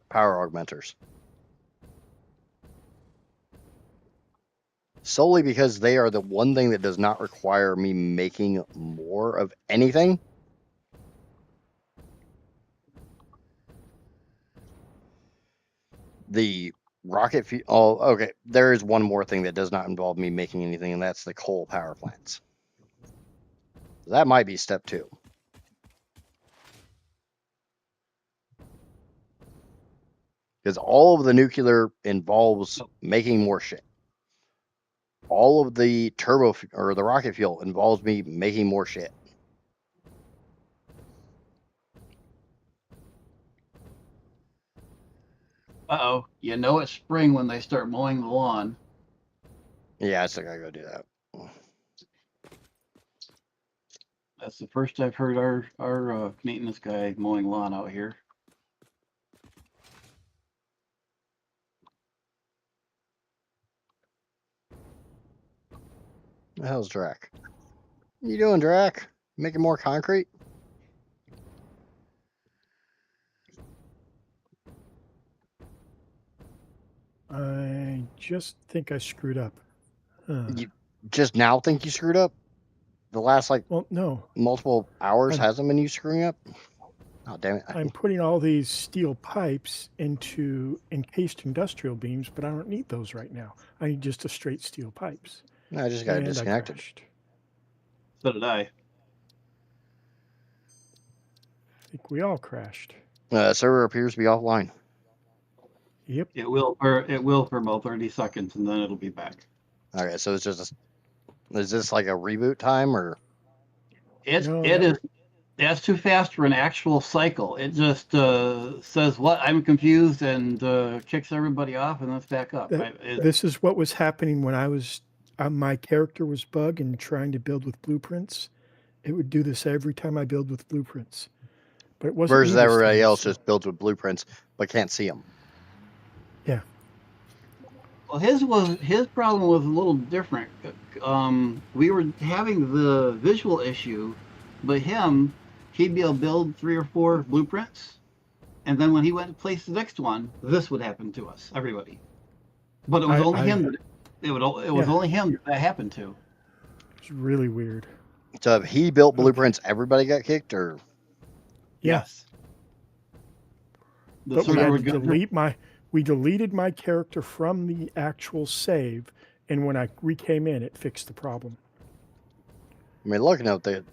power augmenters. Solely because they are the one thing that does not require me making more of anything. The rocket fuel. Oh, okay. There is one more thing that does not involve me making anything, and that's the coal power plants. That might be step 2. Because all of the nuclear involves making more shit. All of the turbo or the rocket fuel involves me making more shit. Uh-oh. You know it's spring when they start mowing the lawn. Yeah, I still gotta go do that. That's the first I've heard our maintenance guy mowing lawn out here. The hell's Drac? What you doing, Drac? Making more concrete? I just think I screwed up. You just now think you screwed up? The last, like, Well, no. multiple hours I'm- hasn't been you screwing up? Oh, damn it. I'm putting all these steel pipes into encased industrial beams, but I don't need those right now. I need just a straight steel pipes. I just got And disconnected. I crashed. So did I. I think we all crashed. Server appears to be offline. Yep. It will for about 30 seconds and then it'll be back. Okay, so it's just is this like a reboot time or? That's too fast for an actual cycle. It just says what I'm confused and kicks everybody off and then it's back up. This is what was happening when I was my character was bug and trying to build with blueprints. It would do this every time I build with blueprints, but it wasn't. Versus everybody else just builds with blueprints but can't see them. Yeah. Well, his problem was a little different. We were having the visual issue, but he'd be able to build 3 or 4 blueprints, and then when he went to place the next one, this would happen to us, everybody. But it was only him. It was only him that happened to. It's really weird. So if he built blueprints, everybody got kicked, or? Yes. But we had to we deleted my character from the actual save, and when I came in, it fixed the problem. I mean, looking at the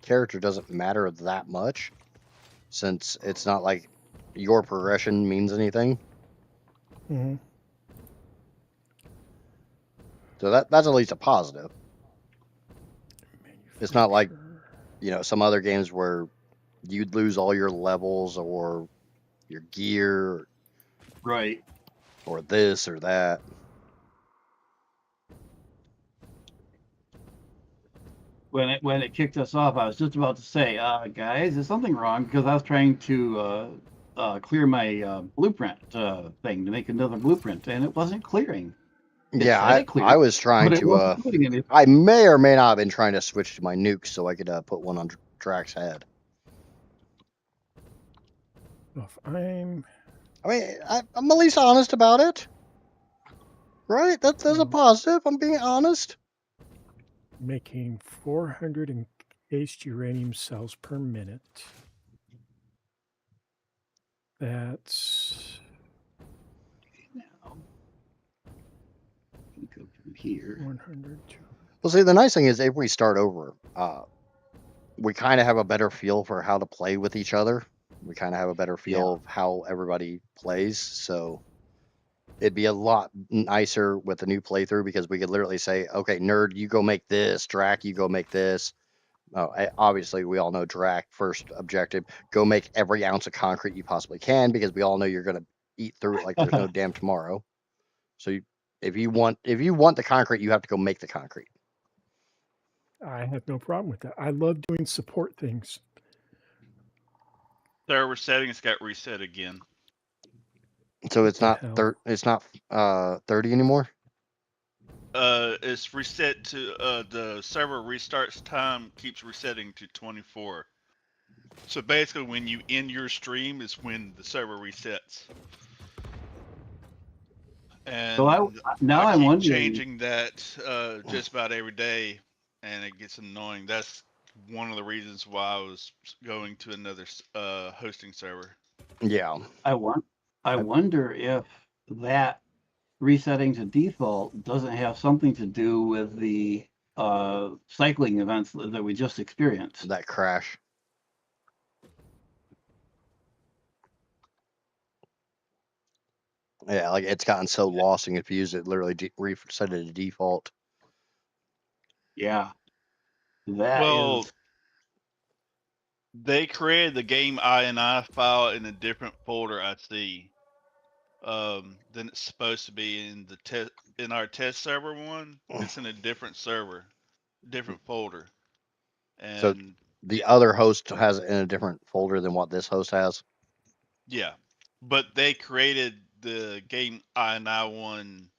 character doesn't matter that much, since it's not like your progression means anything. Mm-hmm. So that's at least a positive. It's not like, some other games where you'd lose all your levels or your gear Right. or this or that. When it kicked us off, I was just about to say, guys, is something wrong? Because I was trying to clear my blueprint thing to make another blueprint, and it wasn't clearing. It Yeah, said it I cleared, was trying but it to. wasn't doing anything. I may or may not have been trying to switch to my nukes so I could put one on Drax's head. If I'm I mean, I'm at least honest about it, right? That's a positive. I'm being honest. making 400 encased uranium cells per minute, that's Now, we go from here. 100. Well, see, the nice thing is if we start over, we kind of have a better feel for how to play with each other. We kind of have a better feel of how everybody plays. So it'd be a lot nicer with a new playthrough because we could literally say, okay, nerd, you go make this. Drac, you go make this. Obviously, we all know Drac first objective: go make every ounce of concrete you possibly can because we all know you're gonna eat through it like there's no damn tomorrow. So if you want the concrete, you have to go make the concrete. I have no problem with that. I love doing support things. Server settings got reset again. So it's the not hell? it's not 30 anymore. It's reset to the server restarts time keeps resetting to 24. So basically, when you end your stream is when the server resets. And So now I I'm keep wondering. changing that just about every day, and it gets annoying. That's one of the reasons why I was going to another hosting server. Yeah. I wonder if that resetting to default doesn't have something to do with the cycling events that we just experienced. That crash. Yeah, like it's gotten so lost and confused it literally reset it to default. Yeah. That Well, is. they created the game INI file in a different folder, I see, than it's supposed to be in the in our test server one. It's in a different server, different folder, So and the other host has it in a different folder than what this host has. yeah, but they created the game INI one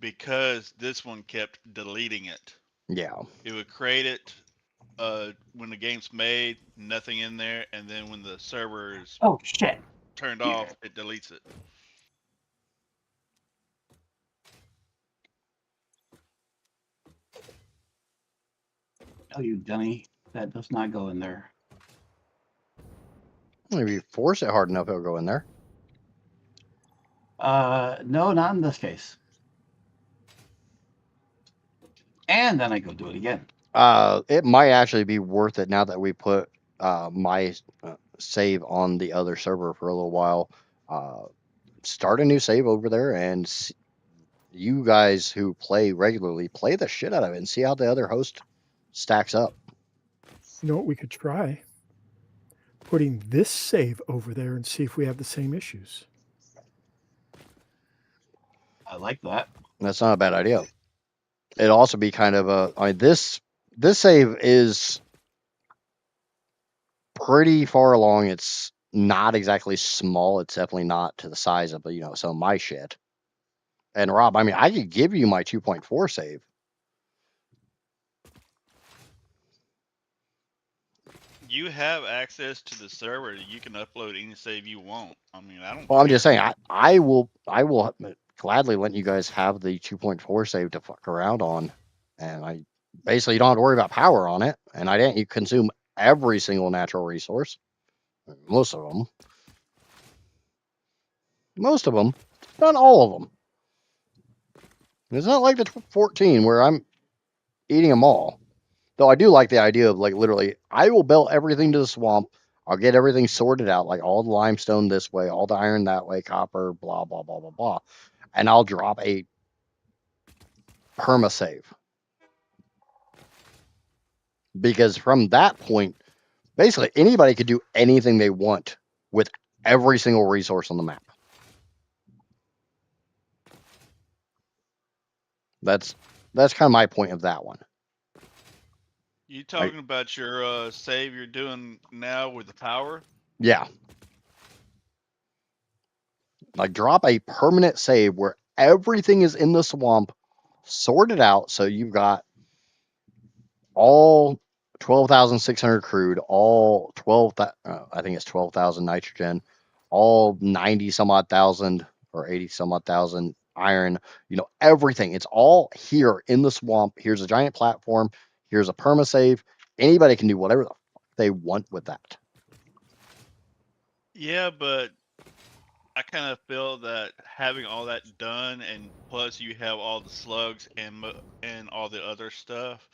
because this one kept deleting it. Yeah. It would create it when the game's made, nothing in there, and then when the server is Oh shit. turned off, it deletes it. Oh, you dummy. That does not go in there. If you force it hard enough, it'll go in there. No, not in this case. And then I go do it again. It might actually be worth it now that we put my save on the other server for a little while. Start a new save over there and you guys who play regularly play the shit out of it and see how the other host stacks up. You know what we could try? Putting this save over there and see if we have the same issues. I like that. That's not a bad idea. It'd also be kind of a. I mean, this save is pretty far along. It's not exactly small. It's definitely not to the size of some of my shit. And Rob, I mean, I could give you my 2.4 save. You have access to the server. You can upload any save you want. I mean, I don't. Well, I'm just saying, I will gladly let you guys have the 2.4 save to fuck around on, and I basically don't have to worry about power on it, and I didn't. You consume every single natural resource, most of them, not all of them. It's not like the 14 where I'm eating them all. Though I do like the idea of literally, I will build everything to the swamp. I'll get everything sorted out, like all the limestone this way, all the iron that way, copper, blah, blah, blah, blah, blah. And I'll drop a perma save. Because from that point, Basically, anybody could do anything they want with every single resource on the map. That's kind of my point of that one. You talking about your save you're doing now with the power? Yeah. Like drop a permanent save where everything is in the swamp, sorted out, so you've got all 12,600 crude, all 12, I think it's 12,000 nitrogen, all 90 some odd thousand or 80 some odd thousand iron, everything. It's all here in the swamp. Here's a giant platform. Here's a perma save. Anybody can do whatever the fuck they want with that. Yeah, but I kind of feel that having all that done, and plus you have all the slugs and all the other stuff,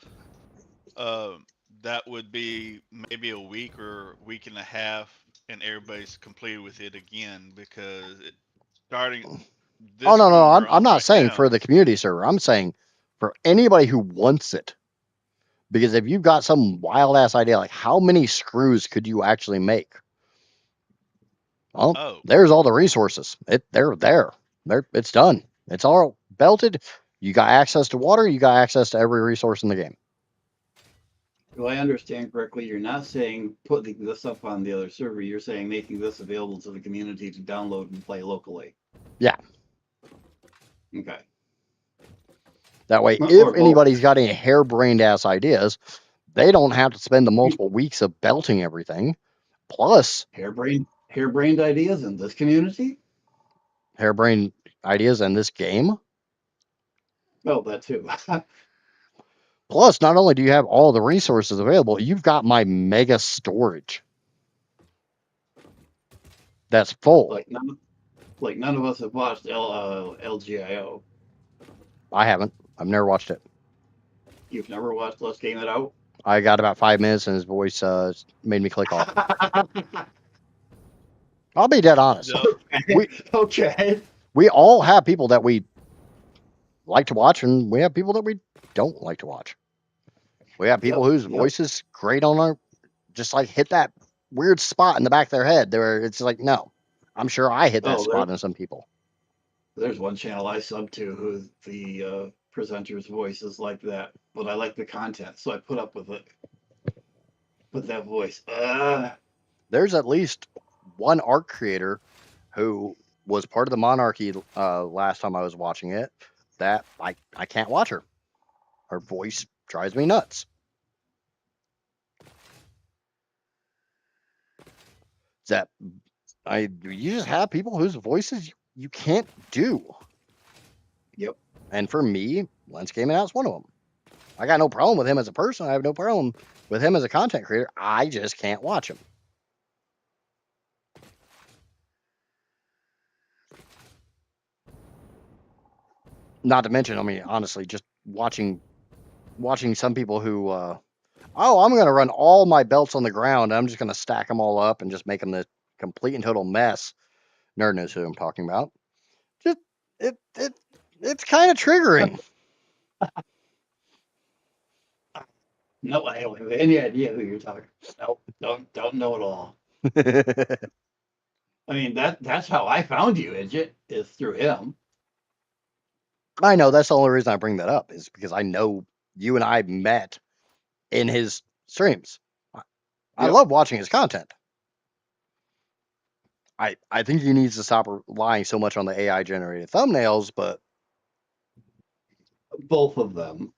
that would be maybe a week or week and a half, and everybody's completed with it again, because starting this Oh, no, one we're I'm on not right saying now. for the community server. I'm saying for anybody who wants it. Because if you've got some wild ass idea, like how many screws could you actually make? Well, there's all the resources. They're there. It's done. It's all belted. You got access to water. You got access to every resource in the game. Do I understand correctly? You're not saying putting this up on the other server. You're saying making this available to the community to download and play locally. Yeah. Okay. That way, Or if both. anybody's got any harebrained ass ideas, they don't have to spend the multiple weeks of belting everything. Plus, harebrained ideas in this community? Harebrained ideas in this game. Well, that too. Plus, not only do you have all the resources available, you've got my mega storage. That's full. Like none of us have watched LGIO. I haven't. I've never watched it. You've never watched Let's Game It Out? I got about 5 minutes and his voice made me click off. I'll be dead honest. Okay. We all have people that we like to watch, and we have people that we don't like to watch. We have people whose voice is great on our, just like hit that weird spot in the back of their head. It's like, no, I'm sure I hit that spot in some people. There's one channel I sub to who the presenter's voice is like that, but I like the content, so I put up with it. With that voice. There's at least one art creator who was part of the Monarchy last time I was watching it that I can't watch her. Her voice drives me nuts. You just have people whose voices you can't do. Yep. And for me, Lens Gaming Out's one of them. I got no problem with him as a person. I have no problem with him as a content creator. I just can't watch him. Not to mention, I mean, honestly, just watching some people who, I'm going to run all my belts on the ground. I'm just going to stack them all up and just make them the complete and total mess. Nerd knows who I'm talking about. Just it's kind of triggering. No, I don't have any idea who you're talking about. Nope, don't know at all. I mean, that's how I found you, Idjit, is through him. I know, that's the only reason I bring that up, is because I know you and I met in his streams. I love watching his content. I think he needs to stop relying so much on the AI generated thumbnails, but both of them.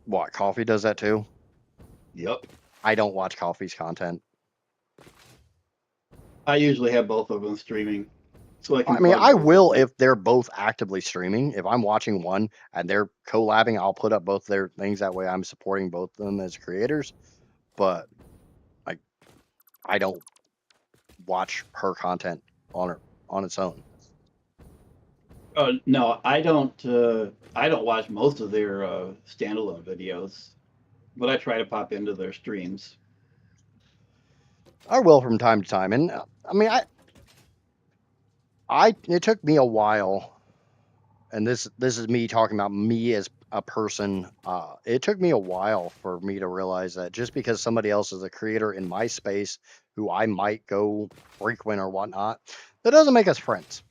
What, Coffee does that too? Yep. I don't watch Coffee's content. I usually have both of them streaming. So I mean, I will if they're both actively streaming. If I'm watching one and they're collabing, I'll put up both their things. That way I'm supporting both of them as creators. But I don't watch her content on its own. No, I don't watch most of their standalone videos, but I try to pop into their streams. I will from time to time, and I mean, it took me a while, and this is me talking about me as a person. It took me a while for me to realize that just because somebody else is a creator in my space who I might go frequent or whatnot, that doesn't make us friends.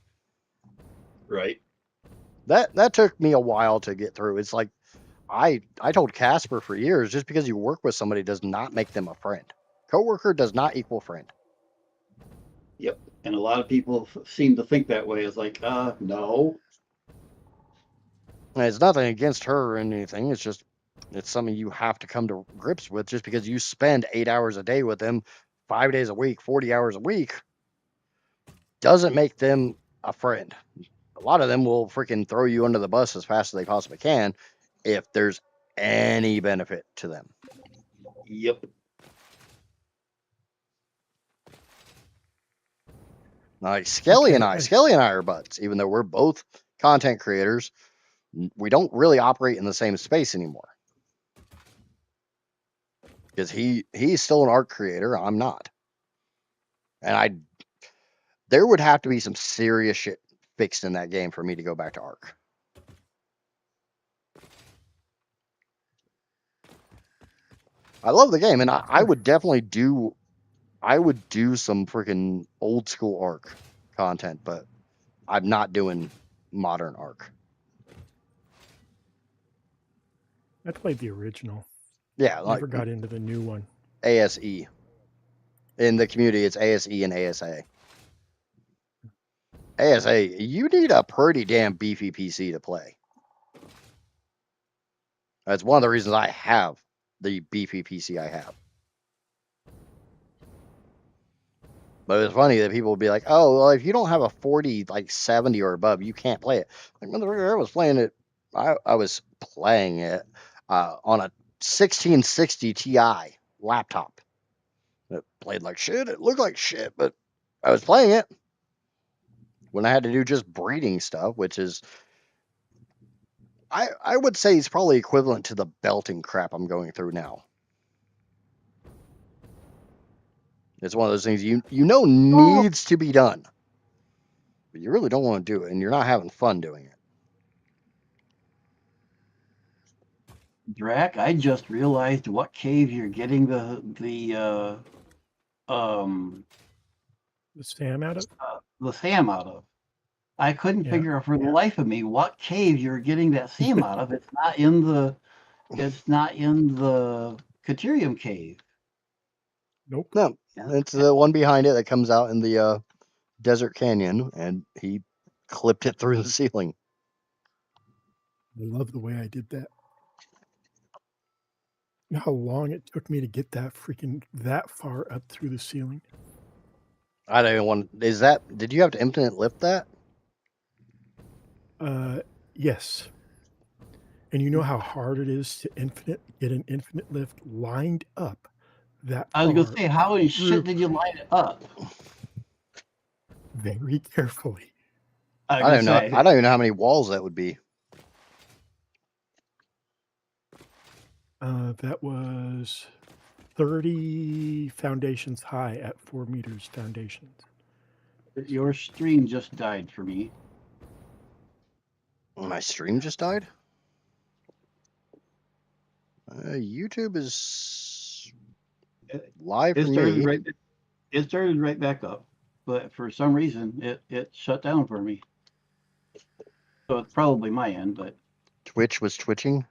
Right. That took me a while to get through. It's like I told Casper for years, just because you work with somebody does not make them a friend. Coworker does not equal friend. Yep. And a lot of people seem to think that way. It's like, no. And it's nothing against her or anything. It's just it's something you have to come to grips with. Just because you spend 8 hours a day with them, 5 days a week, 40 hours a week, doesn't make them a friend. A lot of them will freaking throw you under the bus as fast as they possibly can if there's any benefit to them. Yep. Like Skelly and Okay, Skelly and I are buds, even though we're both content creators. We don't really operate in the same space anymore because he's still an art creator. I'm not, and there would have to be some serious shit fixed in that game for me to go back to Arc. I love the game, and I would definitely do. I would do some freaking old school Arc content, but I'm not doing modern Arc. I played the original. Yeah, like Never got into the new one. ASE. In the community, it's ASE and ASA. ASA, you need a pretty damn beefy PC to play. That's one of the reasons I have the beefy PC I have. But it's funny that people will be like, "Oh, well, if you don't have a 40, like 70 or above, you can't play it." Like, motherfucker, I was playing it. I was playing it on a 1660 Ti laptop. It played like shit. It looked like shit, but I was playing it when I had to do just breeding stuff, which is, I would say, it's probably equivalent to the belting crap I'm going through now. It's one of those things you know needs to be done, but you really don't want to do it, and you're not having fun doing it. Drac, I just realized what cave you're getting the Sam out of? SAM out of. I couldn't Yeah. figure out for the life of me what cave you're getting that SAM out of. It's not in the Caterium cave. Nope. No, it's the one behind it that comes out in the desert canyon, and he clipped it through the ceiling. I love the way I did that. You know how long it took me to get that far up through the ceiling? I don't even want. Did you have to infinite lift that? Yes. And you know how hard it is to get an infinite lift lined up that I was gonna far say, how in through shit did you line it up? very carefully. I don't know. I don't even know how many walls that would be. That was 30 foundations high at 4 meters foundations. Your stream just died for me. My stream just died. YouTube is live for me. It started right back up, but for some reason it shut down for me. So it's probably my end, but Twitch was twitching.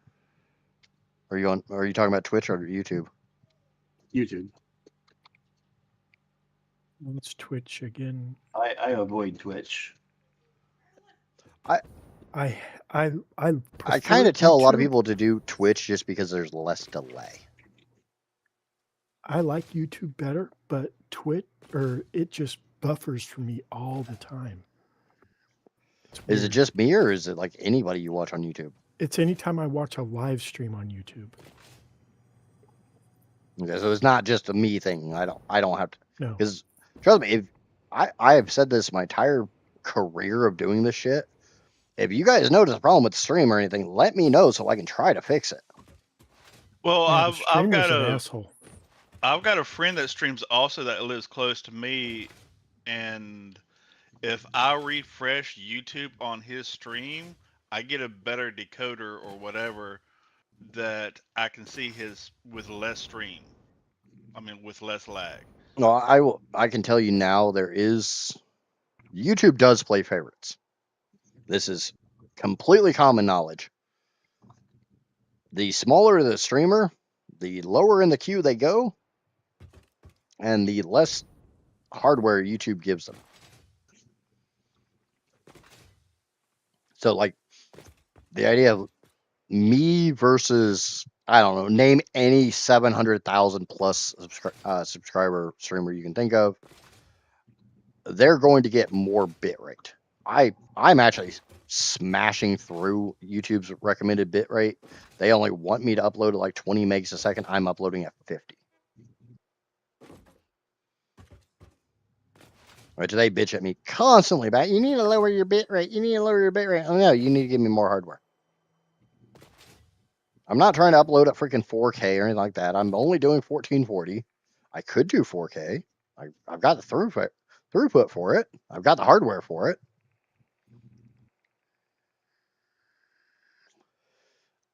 Are you talking about Twitch or YouTube? YouTube. Let's Twitch again. I avoid Twitch. I kind of tell a lot of people to do Twitch just because there's less delay. I like YouTube better, but Twitch it just buffers for me all the time. Is it just me, or is it like anybody you watch on YouTube? It's anytime I watch a live stream on YouTube. Okay, so it's not just a me thing. I don't have to. No. Because trust me, if I have said this my entire career of doing this shit. If you guys notice a problem with the stream or anything, let me know so I can try to fix it. Well, Yeah, I've got an asshole. I've got a friend that streams also that lives close to me, and if I refresh YouTube on his stream, I get a better decoder or whatever that I can see his with less stream. I mean, with less lag. No, I can tell you now there is YouTube does play favorites. This is completely common knowledge. The smaller the streamer, the lower in the queue they go, and the less hardware YouTube gives them. So, like, the idea of me versus, I don't know, name any 700,000 plus subscriber streamer you can think of, they're going to get more bitrate. I'm actually smashing through YouTube's recommended bitrate. They only want me to upload at like 20 megs a second. I'm uploading at 50. Which they bitch at me constantly about, you need to lower your bitrate. You need to lower your bitrate. Oh, no, you need to give me more hardware. I'm not trying to upload at freaking 4K or anything like that. I'm only doing 1440. I could do 4K. I've got the throughput for it. I've got the hardware for it.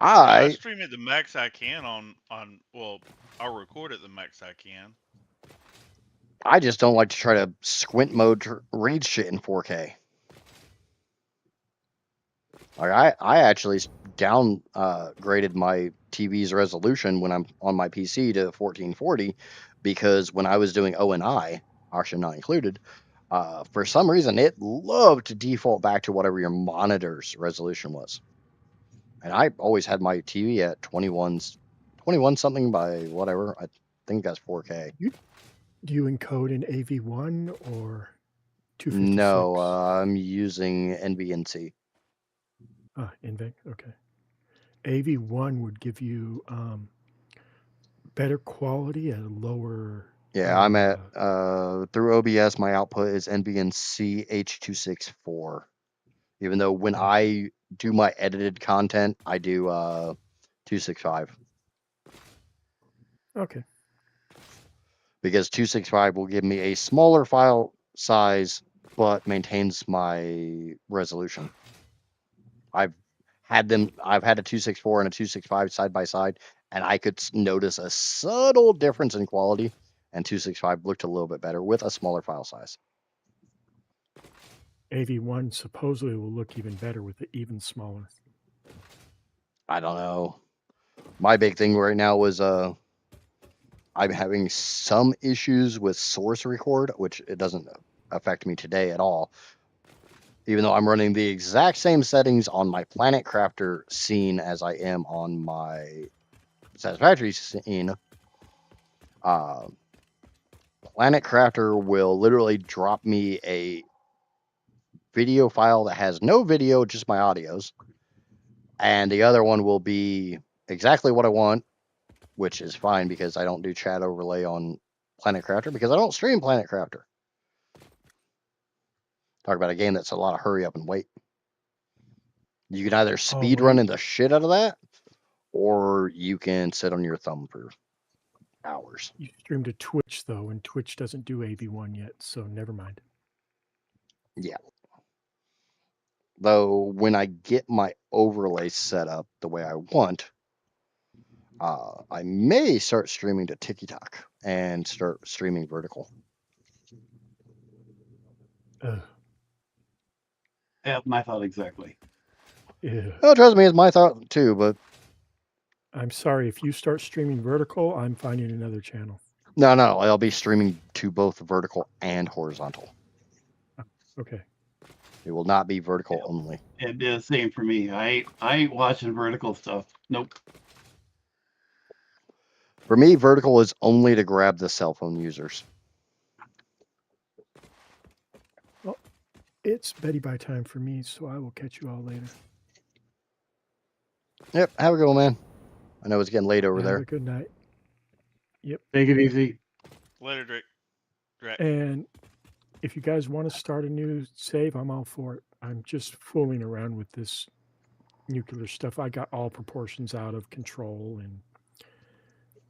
I stream at the max I can on well, I'll record at the max I can. I just don't like to try to squint mode to read shit in 4K. Like I actually downgraded my TV's resolution when I'm on my PC to 1440 because when I was doing ONI, actually not included, for some reason it loved to default back to whatever your monitor's resolution was. And I always had my TV at 21 something by whatever. I think that's 4K. Do you encode in AV1 or 256? No, I'm using NVNC. NVENC, okay. AV1 would give you better quality at a lower... Yeah, I'm at, through OBS, my output is NVNC H264. Even though when I do my edited content, I do 265. Okay. Because 265 will give me a smaller file size, but maintains my resolution. I've had a 264 and a 265 side by side, and I could notice a subtle difference in quality, and 265 looked a little bit better with a smaller file size. AV1 supposedly will look even better with it even smaller. I don't know. My big thing right now was I'm having some issues with source record, which it doesn't affect me today at all. Even though I'm running the exact same settings on my Planet Crafter scene as I am on my Satisfactory scene, Planet Crafter will literally drop me a video file that has no video, just my audios. And the other one will be exactly what I want, which is fine because I don't do chat overlay on Planet Crafter because I don't stream Planet Crafter. Talk about a game that's a lot of hurry up and wait. You can either speed running the shit out of that, or you can sit on your thumb for hours. You stream to Twitch, though, and Twitch doesn't do AV1 yet, so never mind. Yeah. Though, when I get my overlay set up the way I want, I may start streaming to TikTok and start streaming vertical. Yeah, my thought exactly. Yeah. Well, trust me, it's my thought too, but... I'm sorry, if you start streaming vertical, I'm finding another channel. No, I'll be streaming to both vertical and horizontal. Okay. It will not be vertical only. It'd be the same for me. I ain't watching vertical stuff. Nope. For me, vertical is only to grab the cell phone users. Well, it's Betty Bye time for me, so I will catch you all later. Yep, have a good one, man. I know it's getting late over there. Have a good night. Yep. Take it easy. Later, Drake. And if you guys want to start a new save, I'm all for it. I'm just fooling around with this nuclear stuff. I got all proportions out of control, and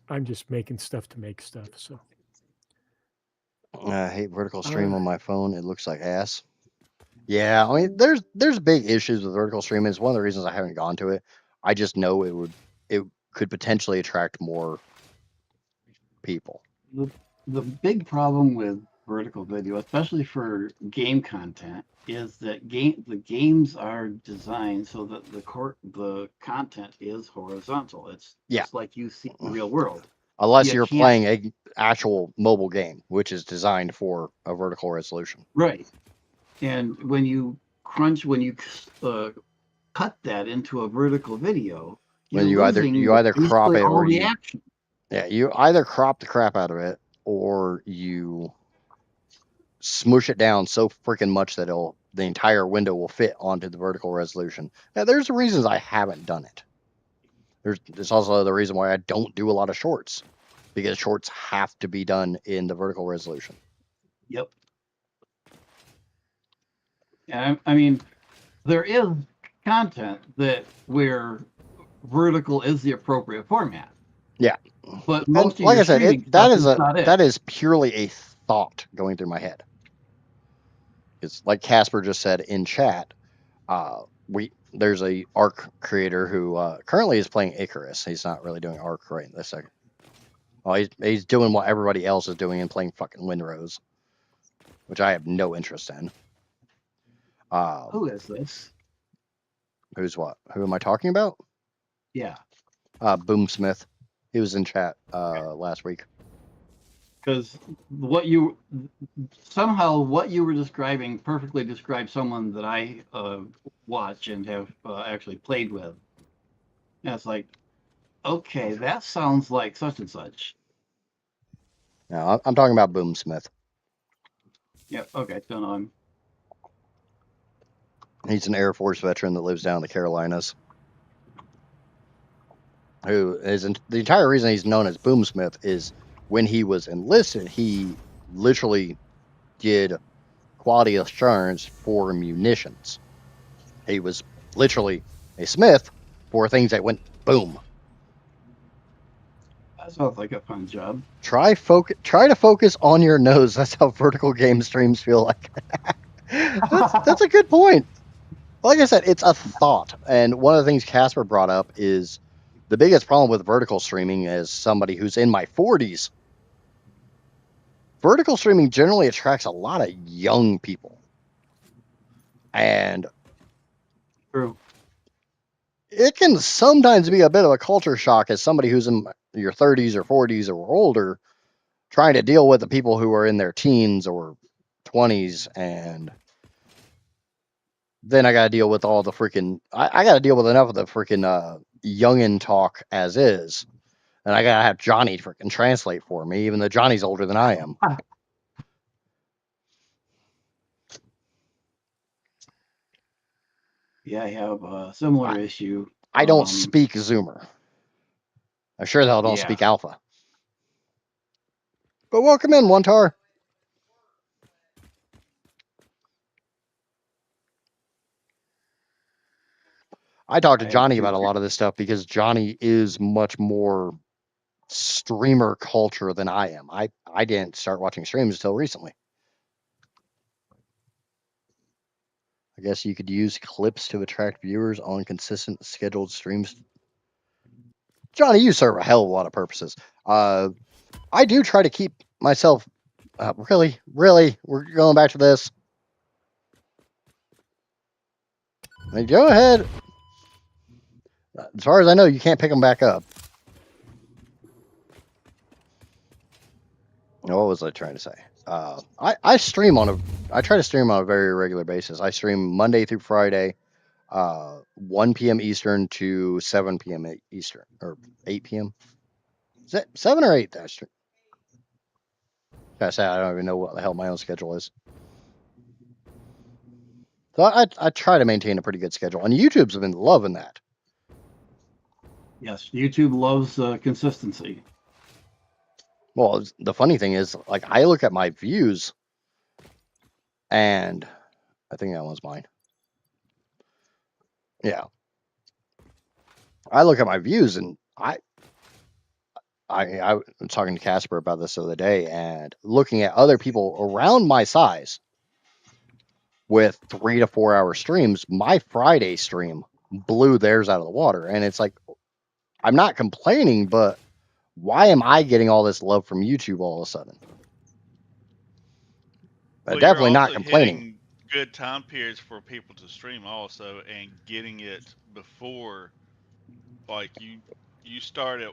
I'm just making stuff to make stuff. So I hate vertical stream on my phone. It looks like ass. Yeah, I mean, there's big issues with vertical streaming. It's one of the reasons I haven't gone to it. I just know it could potentially attract more people. The big problem with vertical video, especially for game content, is that the games are designed so that the content is horizontal. It's Yeah. just like you see in the real world. Unless You you're can't- playing a actual mobile game, which is designed for a vertical resolution. Right. And when you cut that into a vertical video, When you're you either crop basically it or all the you action. yeah, you either crop the crap out of it or you smoosh it down so freaking much that the entire window will fit onto the vertical resolution. Now, there's reasons I haven't done it. There's also the reason why I don't do a lot of shorts, because shorts have to be done in the vertical resolution. Yep. And I mean, there is content where vertical is the appropriate format. Yeah. But And most of like your I said, streaming that stuff is is purely a thought going through my head. It's like Casper just said in chat. There's a Arc creator who currently is playing Icarus. He's not really doing Arc right this second. Well, he's doing what everybody else is doing and playing fucking Windrose, which I have no interest in. Who is this? Who's what? Who am I talking about? Yeah. Boomsmith. He was in chat last week. Because what you were describing perfectly describes someone that I watch and have actually played with. And it's like, okay, that sounds like such and such. No, I'm talking about Boomsmith. Yeah, okay, don't know him. He's an Air Force veteran that lives down in the Carolinas. The entire reason he's known as Boomsmith is when he was enlisted, he literally did quality assurance for munitions. He was literally a smith for things that went boom. That sounds like a fun job. Try to focus on your nose. That's how vertical game streams feel like. that's a good point. Like I said, it's a thought. And one of the things Casper brought up is the biggest problem with vertical streaming, as somebody who's in my 40s, vertical streaming generally attracts a lot of young people. And True. It can sometimes be a bit of a culture shock as somebody who's in your 30s or 40s or older, trying to deal with the people who are in their teens or 20s, and then I got to deal with all the freaking. I got to deal with enough of the freaking youngin talk as is, and I gotta have Johnny freaking translate for me, even though Johnny's older than I am. Yeah, I have a similar issue. I don't speak Zoomer. I'm sure they'll don't speak Alpha. But welcome in, One-Tar. I talked to Johnny about a lot of this stuff because Johnny is much more streamer culture than I am. I didn't start watching streams until recently. I guess you could use clips to attract viewers on consistent scheduled streams. Johnny, you serve a hell of a lot of purposes. I do try to keep myself. Really, we're going back to this. Go ahead. As far as I know, you can't pick them back up. What was I trying to say? I stream I try to stream on a very regular basis. I stream Monday through Friday, 1 p.m. Eastern to 7 p.m. Eastern, or 8 p.m. Is that 7 or 8? That's true. I don't even know what the hell my own schedule is. So I try to maintain a pretty good schedule, and YouTube's been loving that. Yes, YouTube loves consistency. Well, the funny thing is, like, I look at my views, and I think that one's mine. Yeah. I look at my views, and I was talking to Casper about this the other day, and looking at other people around my size, with 3 to 4 hour streams, my Friday stream blew theirs out of the water. And it's like, I'm not complaining, but why am I getting all this love from YouTube all of a sudden? Well, you're Definitely not also complaining. hitting good time periods for people to stream also, and getting it before, like you start at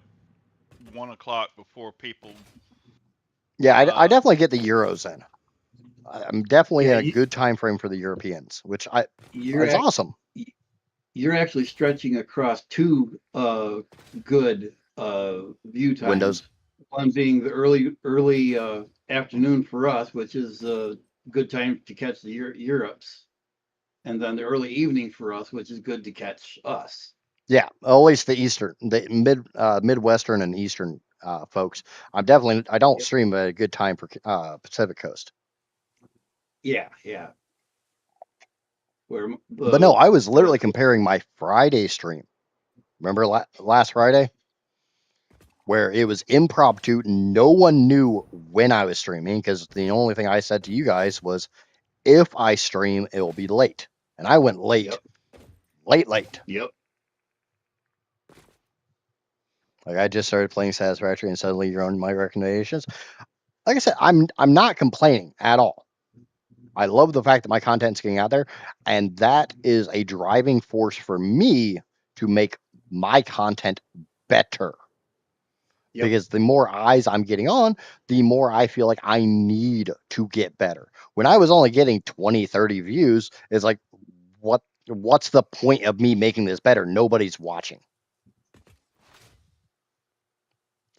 1 o'clock before people. Yeah, I Uh, definitely get the Euros in. I'm definitely Yeah, in a good time frame for the Europeans, which you're is awesome. you're actually stretching across two good view times. Windows. One being the early afternoon for us, which is a good time to catch the Europes, and then the early evening for us, which is good to catch us. Yeah, at least the Midwestern and Eastern folks. I don't stream at a good time for Pacific Coast. Yeah, yeah. Where But no, I was literally where- comparing my Friday stream. Remember last Friday? Where it was impromptu. No one knew when I was streaming because the only thing I said to you guys was, if I stream, it will be late. And I went late. Late. Yep. Like I just started playing Satisfactory and suddenly you're on my recommendations. Like I said, I'm not complaining at all. I love the fact that my content's getting out there, and that is a driving force for me to make my content better. Yep. Because the more eyes I'm getting on, the more I feel like I need to get better. When I was only getting 20, 30 views, it's like, what's the point of me making this better? Nobody's watching.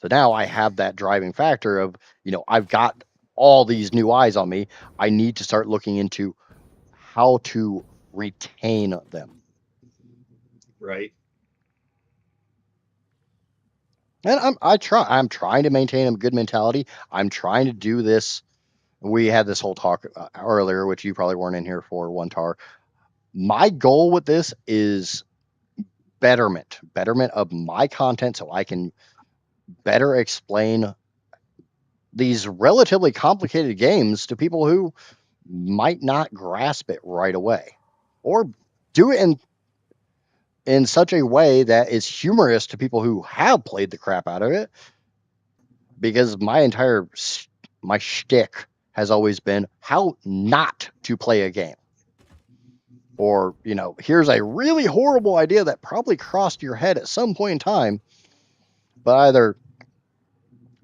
So now I have that driving factor of, I've got all these new eyes on me. I need to start looking into how to retain them. Right. And I'm trying to maintain a good mentality. I'm trying to do this. We had this whole talk earlier, which you probably weren't in here for, one tar. My goal with this is betterment of my content so I can better explain these relatively complicated games to people who might not grasp it right away, or do it in such a way that is humorous to people who have played the crap out of it. Because my shtick has always been how not to play a game. Or, here's a really horrible idea that probably crossed your head at some point in time, but either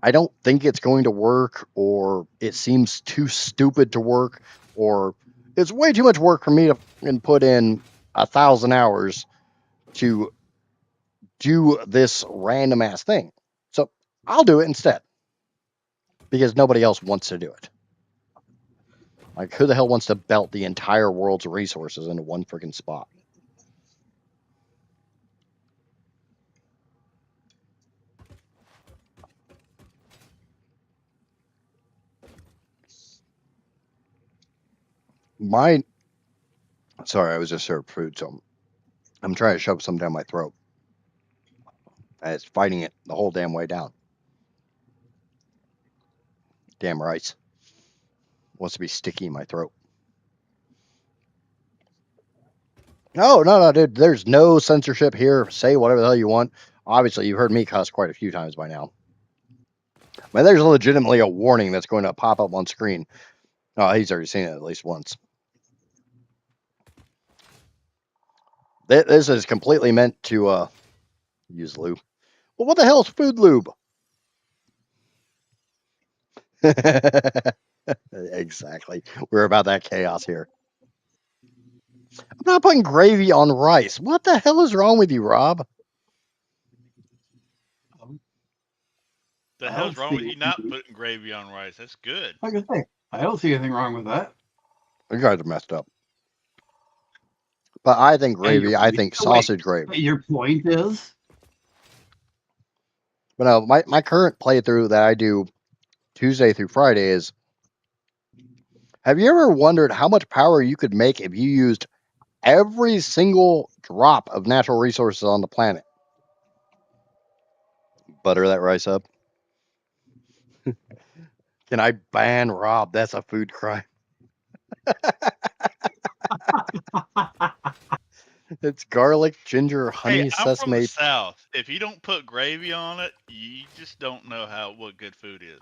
I don't think it's going to work, or it seems too stupid to work, or it's way too much work for me to put in 1,000 hours to do this random ass thing. So I'll do it instead because nobody else wants to do it. Like, who the hell wants to belt the entire world's resources into one freaking spot? Sorry, I was just served food, so I'm trying to shove some down my throat. And it's fighting it the whole damn way down. Damn rice. Wants to be sticky in my throat. No, dude. There's no censorship here. Say whatever the hell you want. Obviously, you've heard me cuss quite a few times by now. But there's legitimately a warning that's going to pop up on screen. Oh, he's already seen it at least once. This is completely meant to use lube. Well, what the hell is food lube? Exactly. We're about that chaos here. I'm not putting gravy on rice. What the hell is wrong with you, Rob? the I hell's don't wrong with see- you not putting gravy on rice? That's good. Like I say, I don't see anything wrong with that. You guys are messed up. But I think And gravy, I think sausage gravy. Your point is? But no, my current playthrough that I do Tuesday through Friday is, have you ever wondered how much power you could make if you used every single drop of natural resources on the planet? Butter that rice up. Can I ban Rob? That's a food crime. It's garlic, ginger, honey, Hey, I'm from the sesame. South. If you don't put gravy on it, you just don't know what good food is.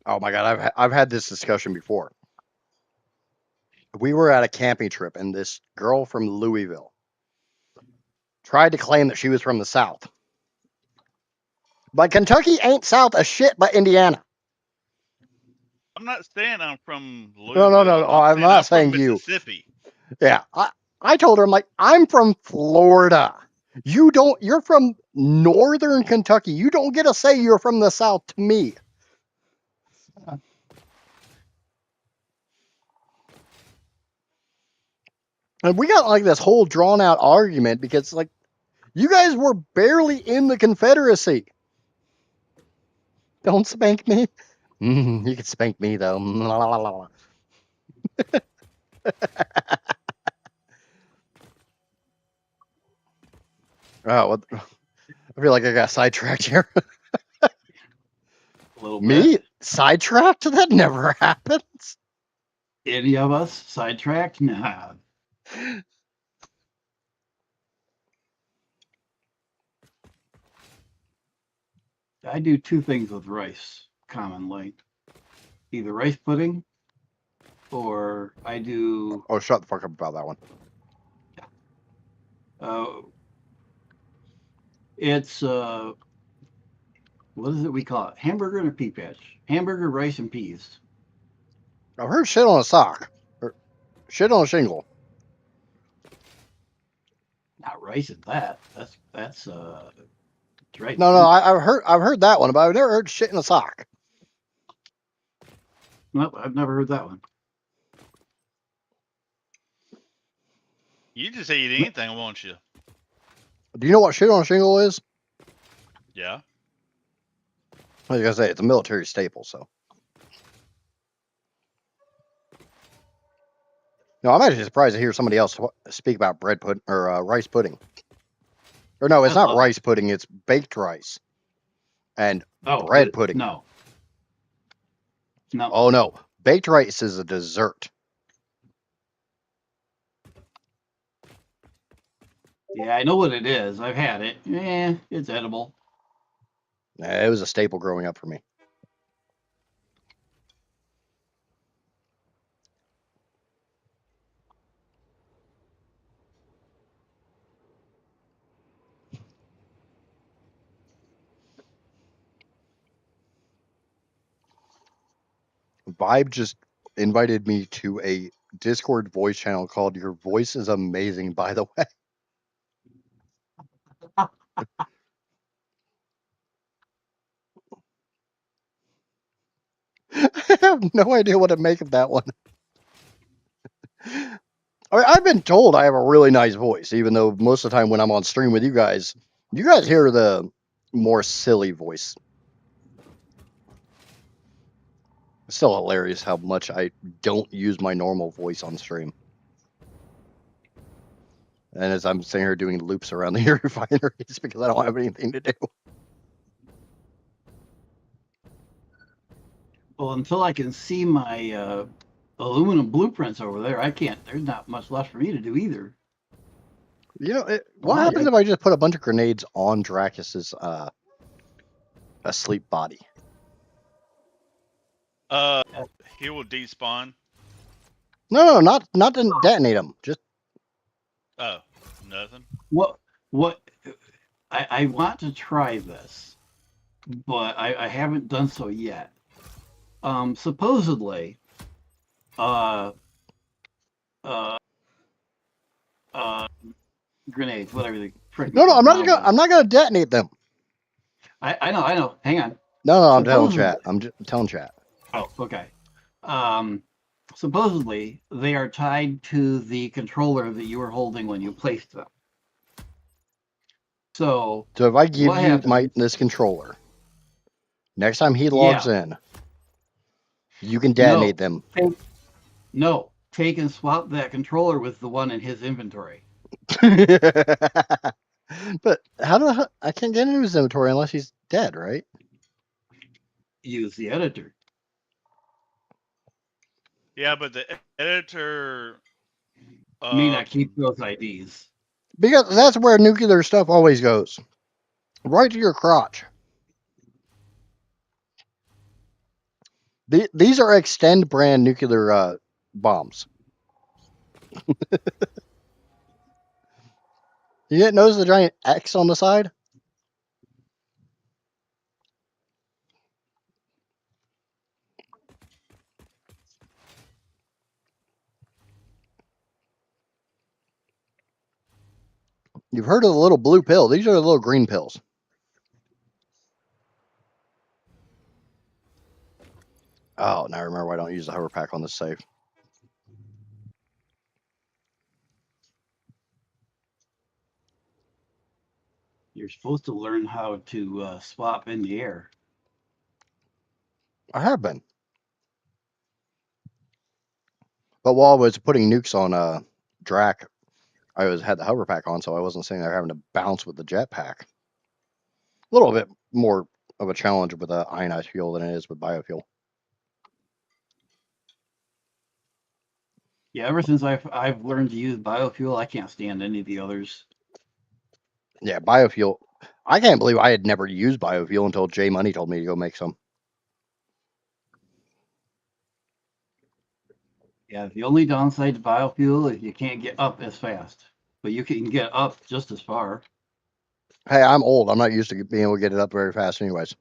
Oh my god, I've had this discussion before. We were at a camping trip, and this girl from Louisville tried to claim that she was from the South. But Kentucky ain't South as shit, but Indiana. I'm not saying I'm from No, no, Louisville. no. Oh, I'm I'm saying I'm not from saying you. Mississippi. Yeah, I told her, I'm like, I'm from Florida. You're from northern Kentucky. You don't get to say you're from the South to me. And we got like this whole drawn out argument because like you guys were barely in the Confederacy. Don't spank me. You can spank me though. Oh, I feel like I got sidetracked here. A little Me bit. sidetracked? That never happens. Any of us sidetracked? Nah. I do two things with rice commonly. Either rice pudding or I do Oh, shut the fuck up about that one. It's what is it we call it? Hamburger and a pea patch. Hamburger, rice, and peas. I've heard shit on a sock. Or shit on a shingle. Not rice and that. That's right. No, I've heard that one, but I've never heard shit in a sock. Nope, I've never heard that one. You just eat anything, won't you? Do you know what shit on a shingle is? Yeah. I was gonna say it's a military staple, so. No, I'm actually surprised to hear somebody else speak about bread pudding or rice pudding. Or no, it's I not love rice pudding; it's baked rice and Oh, bread pudding. No. No. Oh no, baked rice is a dessert. Yeah, I know what it is. I've had it. It's edible. It was a staple growing up for me. Vibe just invited me to a Discord voice channel called Your Voice is Amazing, by the way. I have no idea what to make of that one. I've been told I have a really nice voice, even though most of the time when I'm on stream with you guys hear the more silly voice. It's still hilarious how much I don't use my normal voice on stream. And as I'm sitting here doing loops around the refineries because I don't have anything to do. Well, until I can see my aluminum blueprints over there, I can't. There's not much left for me to do either. You know, what happens if I just put a bunch of grenades on Dracus's asleep body? He will despawn. No, not to detonate him. Just Oh, nothing. What? I want to try this, but I haven't done so yet. Supposedly, grenades, whatever the frick. no, I'm not gonna detonate them. I know. Hang on. No, I'm telling chat. I'm just telling chat. Oh, okay. Supposedly, they are tied to the controller that you were holding when you placed them. So if I give you this controller, next time he logs in, you can detonate them. Take and swap that controller with the one in his inventory. But I can't get into his inventory unless he's dead, right? Use the editor. Yeah, but the editor. May not keep Um, those IDs. Because that's where nuclear stuff always goes. Right to your crotch. These are extend brand nuclear bombs. You didn't notice the giant X on the side? You've heard of the little blue pill. These are the little green pills. Oh, now I remember why I don't use the hover pack on this safe. You're supposed to learn how to swap in the air. I have been. But while I was putting nukes on Drac, I had the hover pack on, so I wasn't sitting there having to bounce with the jetpack. A little bit more of a challenge with ionized fuel than it is with biofuel. Yeah, ever since I've learned to use biofuel, I can't stand any of the others. Yeah, biofuel. I can't believe I had never used biofuel until Jay Money told me to go make some. Yeah, the only downside to biofuel is you can't get up as fast, but you can get up just as far. Hey, I'm old. I'm not used to being able to get it up very fast, anyways.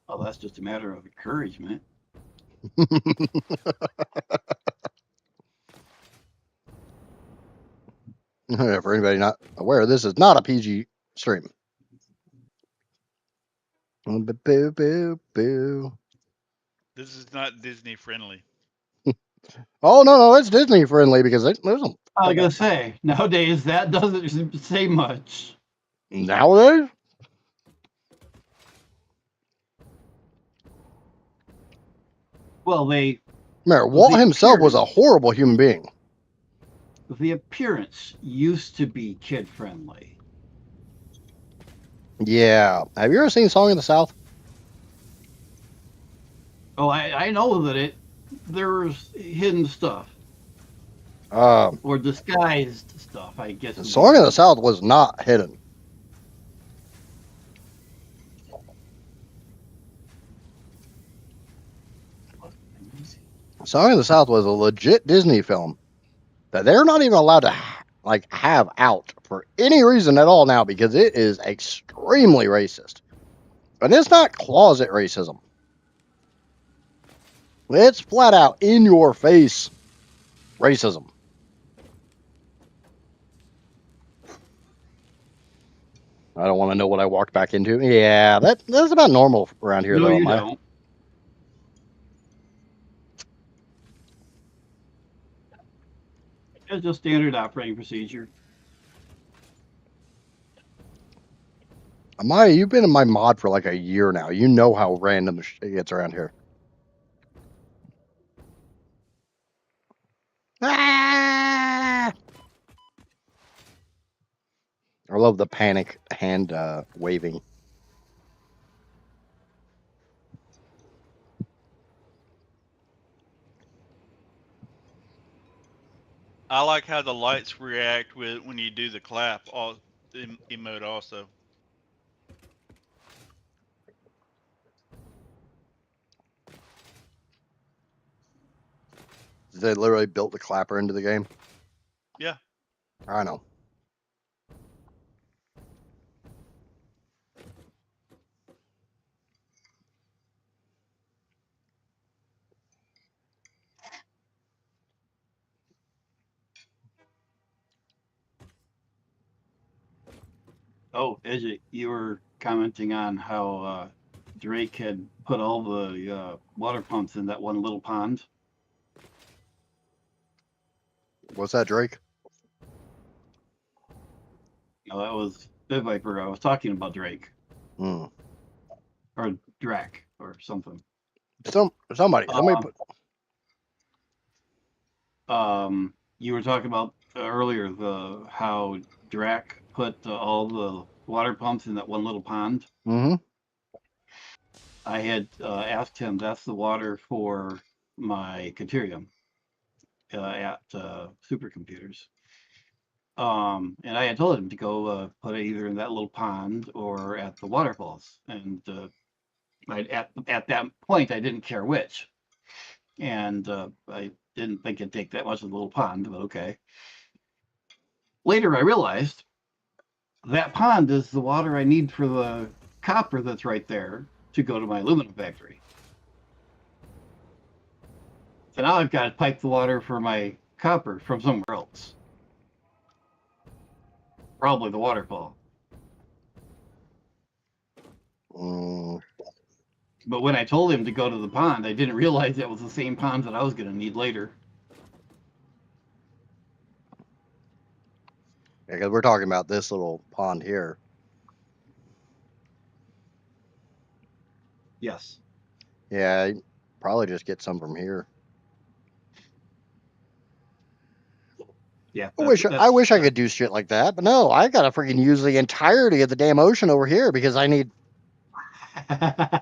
Oh, that's just a matter of encouragement. For anybody not aware, this is not a PG stream. Boo, boo, boo. this is not Disney friendly. Oh no, it's Disney friendly because there's some I was gonna say nowadays that doesn't say much. nowadays. Well, Mayor Walt himself was a horrible human being. the appearance used to be kid friendly. Yeah. Have you ever seen Song of the South? Oh, I know that there's hidden stuff Um, or disguised stuff, I guess. Song of the South was not hidden. Song of the South was a legit Disney film that they're not even allowed to have out for any reason at all now because it is extremely racist. And it's not closet racism. It's flat out in your face racism. I don't want to know what I walked back into. Yeah, that's about normal around here, No, though. you don't. It's just standard operating procedure. Amaya, you've been in my mod for like a year now. You know how random it gets around here. Ah! I love the panic hand waving. I like how the lights react with when you do the clap emote also. They literally built the clapper into the game. Yeah. I know. Oh, Idjit, you were commenting on how Drake had put all the water pumps in that one little pond. What's that, Drake? No, that was Bit Viper. I was talking about Drake Hmm. or Drac or something. Somebody put. You were talking about earlier how Drac put all the water pumps in that one little pond. Mm-hmm. I had asked him, that's the water for my Caterium at Supercomputers. And I had told him to go put it either in that little pond or at the waterfalls. And at that point, I didn't care which. And I didn't think it'd take that much of the little pond, but okay. Later, I realized that pond is the water I need for the copper that's right there to go to my aluminum factory. So now I've got to pipe the water for my copper from somewhere else. Probably the waterfall. But when I told him to go to the pond, I didn't realize that was the same pond that I was going to need later. Yeah, because we're talking about this little pond here. Yes. Yeah, probably just get some from here. Yeah. I wish I could do shit like that, but no, I gotta freaking use the entirety of the damn ocean over here because I need. Do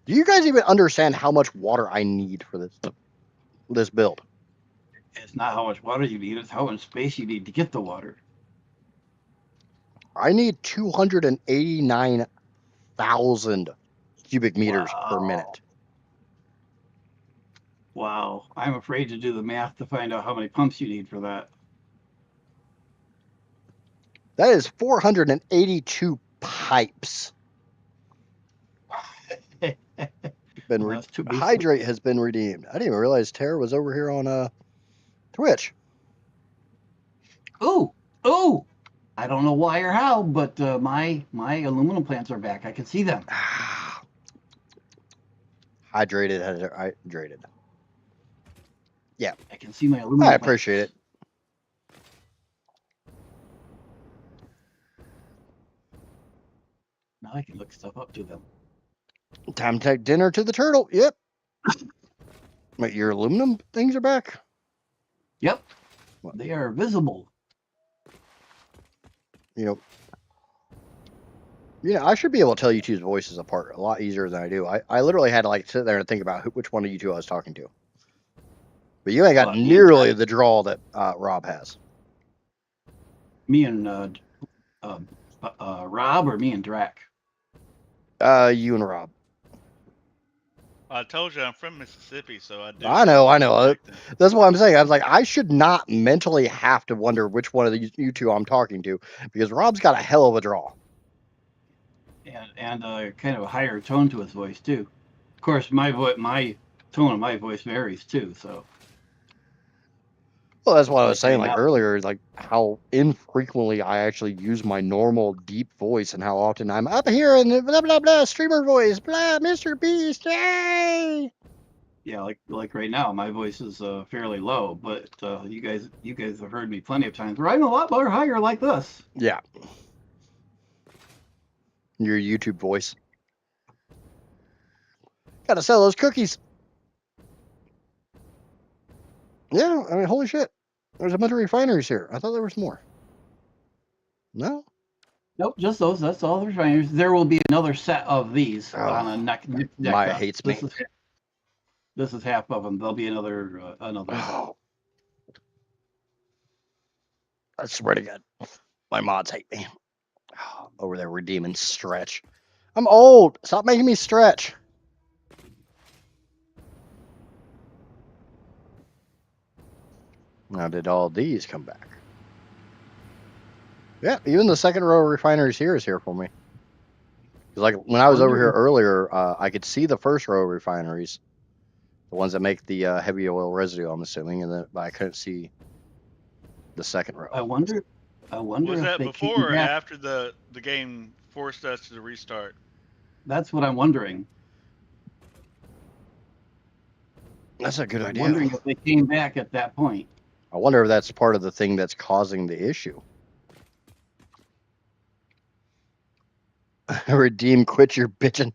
you guys even understand how much water I need for this build? It's not how much water you need, it's how much space you need to get the water. I need 289,000 cubic meters per minute. Wow. I'm afraid to do the math to find out how many pumps you need for that. That is 482 pipes. Hydrate has been redeemed. I didn't even realize Tara was over here on Twitch. Oh, I don't know why or how, but my aluminum plants are back. I can see them. Hydrated. Yeah. I can see my aluminum I appreciate it. Now I can look stuff up to them. Time to take dinner to the turtle. Yep. Wait, your aluminum things are back? Yep. What? They are visible. You know, I should be able to tell you two's voices apart a lot easier than I do. I literally had to like sit there and think about which one of you two I was talking to. But you ain't got nearly the drawl that Rob has. Me and Rob, or me and Drac? You and Rob. I told you I'm from Mississippi, so I do. I know. That's what I'm saying. I was like, I should not mentally have to wonder which one of you two I'm talking to, because Rob's got a hell of a draw. And kind of a higher tone to his voice too. Of course, my tone of my voice varies too. So. Well, that's what I was saying like earlier, like how infrequently I actually use my normal deep voice and how often I'm up here and blah blah blah streamer voice, blah Mr. Beast, yay! Yeah, like right now, my voice is fairly low, but you guys have heard me plenty of times where I'm a lot more higher like this. Yeah. Your YouTube voice. Gotta sell those cookies. Yeah, I mean, holy shit. There's a bunch of refineries here. I thought there was more. No? Nope, just those. That's all the refineries. There will be another set of these on a next deck. Maya hates me. This is half of them. There'll be another. Oh. I swear to God. My mods hate me. Over there redeeming stretch. I'm old. Stop making me stretch. Now, did all these come back? Yeah, even the second row of refineries here is here for me. Like when I was over here earlier, I could see the first row of refineries, the ones that make the heavy oil residue, I'm assuming, and then but I couldn't see the second row. I wonder. Was if that they before or back. after the game forced us to restart? That's what I'm wondering. That's a good idea. I'm wondering if they came back at that point. I wonder if that's part of the thing that's causing the issue. Redeem, quit your bitching.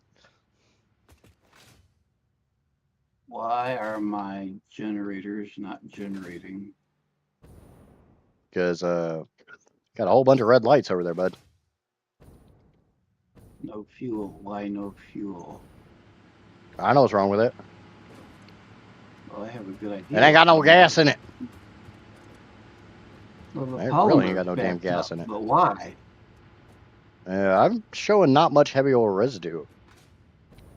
Why are my generators not generating? Because got a whole bunch of red lights over there, bud. No fuel. Why no fuel? I know what's wrong with it. Well, I have a good idea. It ain't got no gas in it. Well, the It polymer really ain't got no damn backs gas up, in it. But why? I'm showing not much heavy oil residue.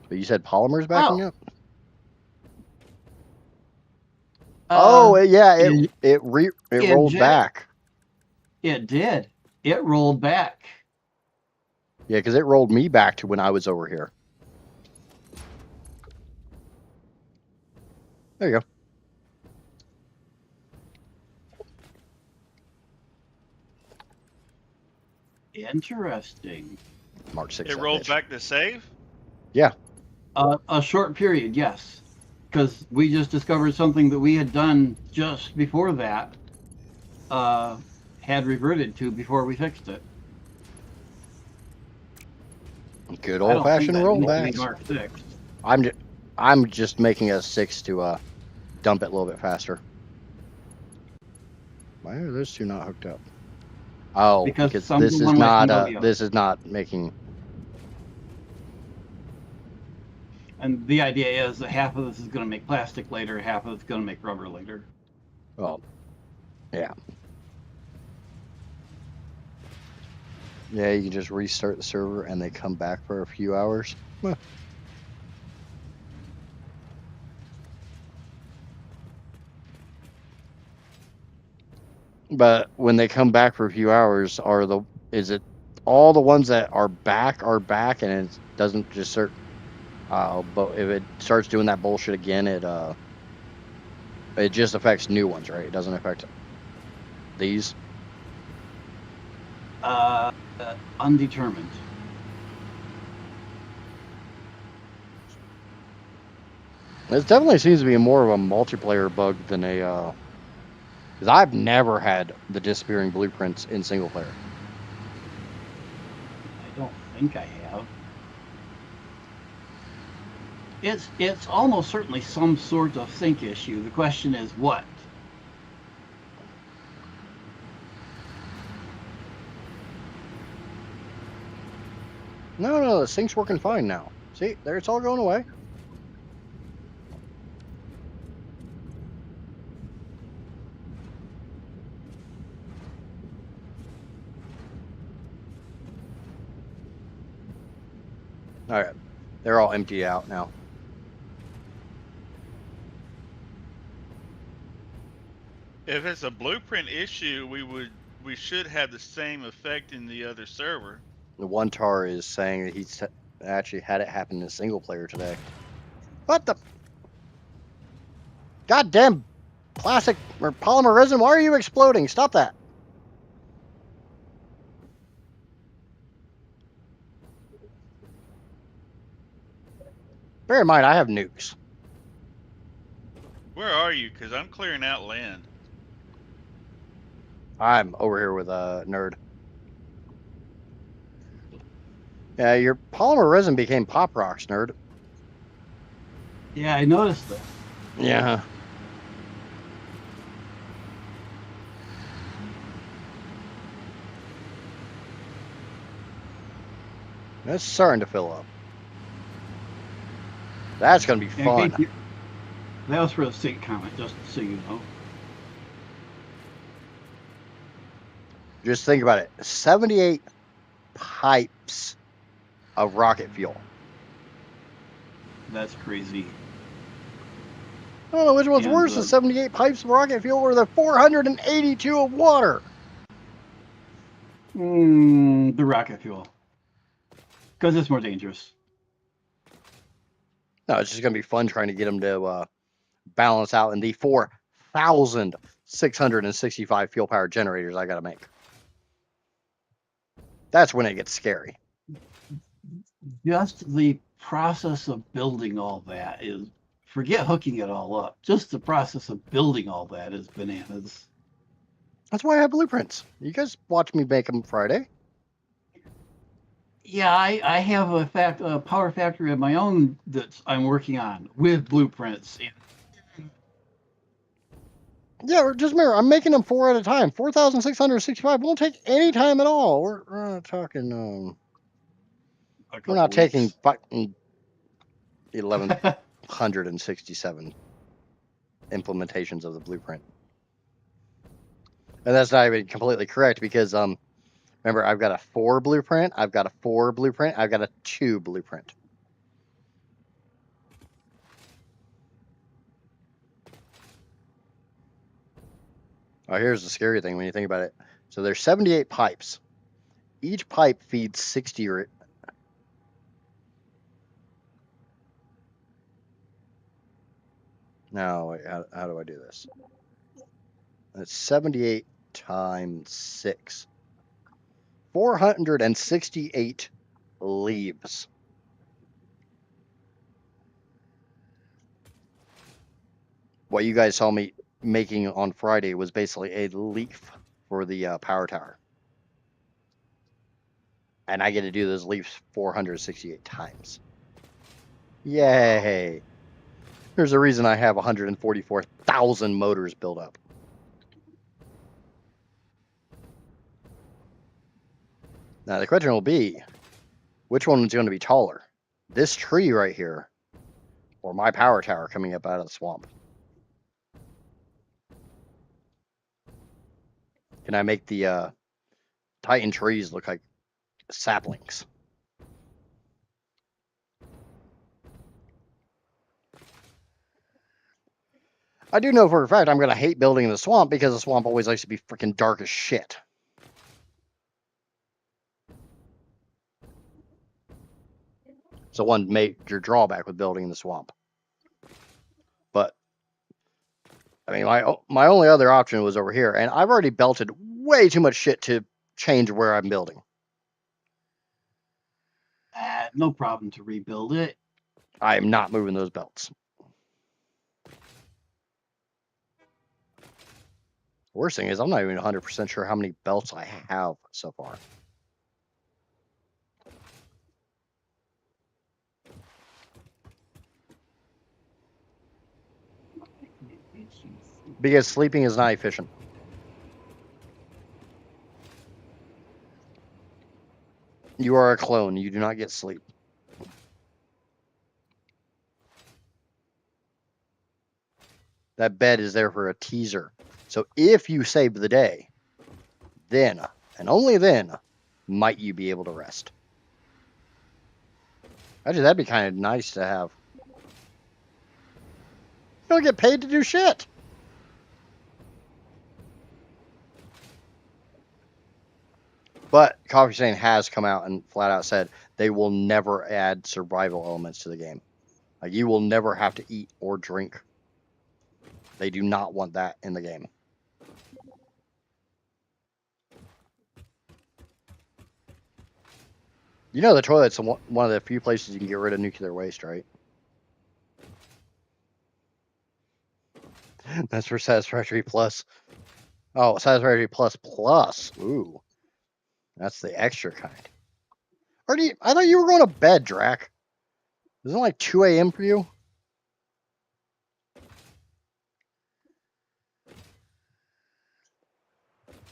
But you said polymers backing up? Yeah, it rolled back. It did. It rolled back. Yeah, because it rolled me back to when I was over here. There you go. Interesting. March 6th. It rolled back to save? Yeah. A short period, yes. Because we just discovered something that we had done just before that had reverted to before we fixed it. Good old-fashioned rollbacks. Mark 6. I'm just making a 6 to dump it a little bit faster. Why are those two not hooked up? Oh, because this is not making. And the idea is that half of this is going to make plastic later, half of it's going to make rubber later. Oh, yeah. Yeah, you can just restart the server and they come back for a few hours. Huh. But when they come back for a few hours, is it all the ones that are back and it doesn't just start? But if it starts doing that bullshit again, it just affects new ones, right? It doesn't affect these. Undetermined. This definitely seems to be more of a multiplayer bug than a. Because I've never had the disappearing blueprints in single player. I don't think I have. It's almost certainly some sort of sync issue. The question is what? No, the sync's working fine now. See, there it's all going away. All right, they're all emptied out now. If it's a blueprint issue, we should have the same effect in the other server. The one tar is saying that he's actually had it happen in single player today. What the? Goddamn plastic or polymer resin! Why are you exploding? Stop that! Bear in mind, I have nukes. Where are you? Because I'm clearing out land. I'm over here with a nerd. Yeah, your polymer resin became pop rocks, nerd. Yeah, I noticed that. Yeah. It's starting to fill up. That's going to be fun. That was for a sync comment, just so you know. Just think about it. 78 pipes of rocket fuel. That's crazy. I don't know which one's worse, the 78 pipes of rocket fuel or the 482 of water. The rocket fuel. Because it's more dangerous. No, it's just going to be fun trying to get them to balance out in the 4,665 fuel power generators I got to make. That's when it gets scary. Just the process of building all that is, forget hooking it all up. Just the process of building all that is bananas. That's why I have blueprints. You guys watch me make them Friday. Yeah, I have a power factory of my own that I'm working on with blueprints. Yeah, just remember, I'm making them 4 at a time. 4,665 won't take any time at all. We're not talking. We're not taking fucking 1167 implementations of the blueprint. And that's not even completely correct because remember, I've got a 4 blueprint, I've got a 4 blueprint, I've got a 2 blueprint. Oh, here's the scary thing when you think about it. So there's 78 pipes. Each pipe feeds 60 or no, wait, how do I do this? It's 78 times 6. 468 leaves. What you guys saw me making on Friday was basically a leaf for the power tower. And I get to do those leaves 468 times. Yay! There's a reason I have 144,000 motors built up. Now the question will be, which one is going to be taller? This tree right here, or my power tower coming up out of the swamp? Can I make the Titan trees look like saplings? I do know for a fact I'm going to hate building in the swamp because the swamp always likes to be freaking dark as shit. So one major drawback with building in the swamp. But I mean, my only other option was over here, and I've already belted way too much shit to change where I'm building. No problem to rebuild it. I am not moving those belts. Worst thing is, I'm not even 100% sure how many belts I have so far. Because sleeping is not efficient. You are a clone. You do not get sleep. That bed is there for a teaser. So if you save the day, then, and only then, might you be able to rest. Actually, that'd be kind of nice to have. You don't get paid to do shit. But Coffee Stain has come out and flat out said they will never add survival elements to the game. Like, you will never have to eat or drink. They do not want that in the game. You know the toilet's one of the few places you can get rid of nuclear waste, right? That's for Satisfactory Plus. Oh, Satisfactory Plus Plus. Ooh. That's the extra kind. Or I thought you were going to bed, Drac. Isn't it like 2 a.m. for you?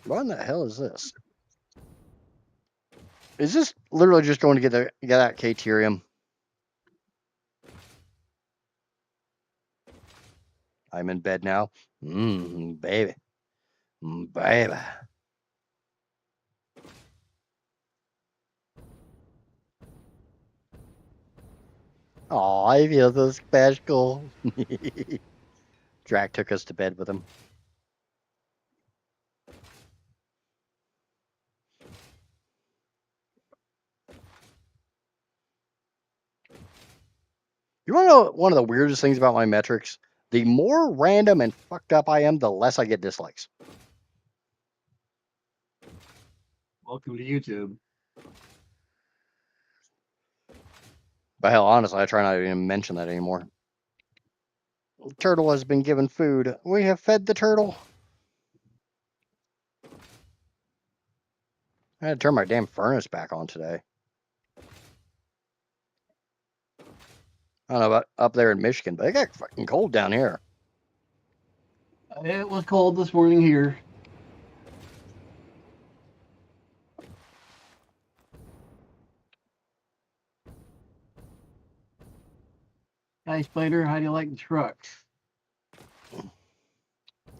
What in the hell is this? Is this literally just going to get that Caterium? I'm in bed now. Baby. Baby. Oh, I feel so special. Drac took us to bed with him. You want to know one of the weirdest things about my metrics? The more random and fucked up I am, the less I get dislikes. Welcome to YouTube. But hell, honestly, I try not to even mention that anymore. The turtle has been given food. We have fed the turtle. I had to turn my damn furnace back on today. I don't know about up there in Michigan, but it got fucking cold down here. It was cold this morning here. Hi, Spider. How do you like the truck?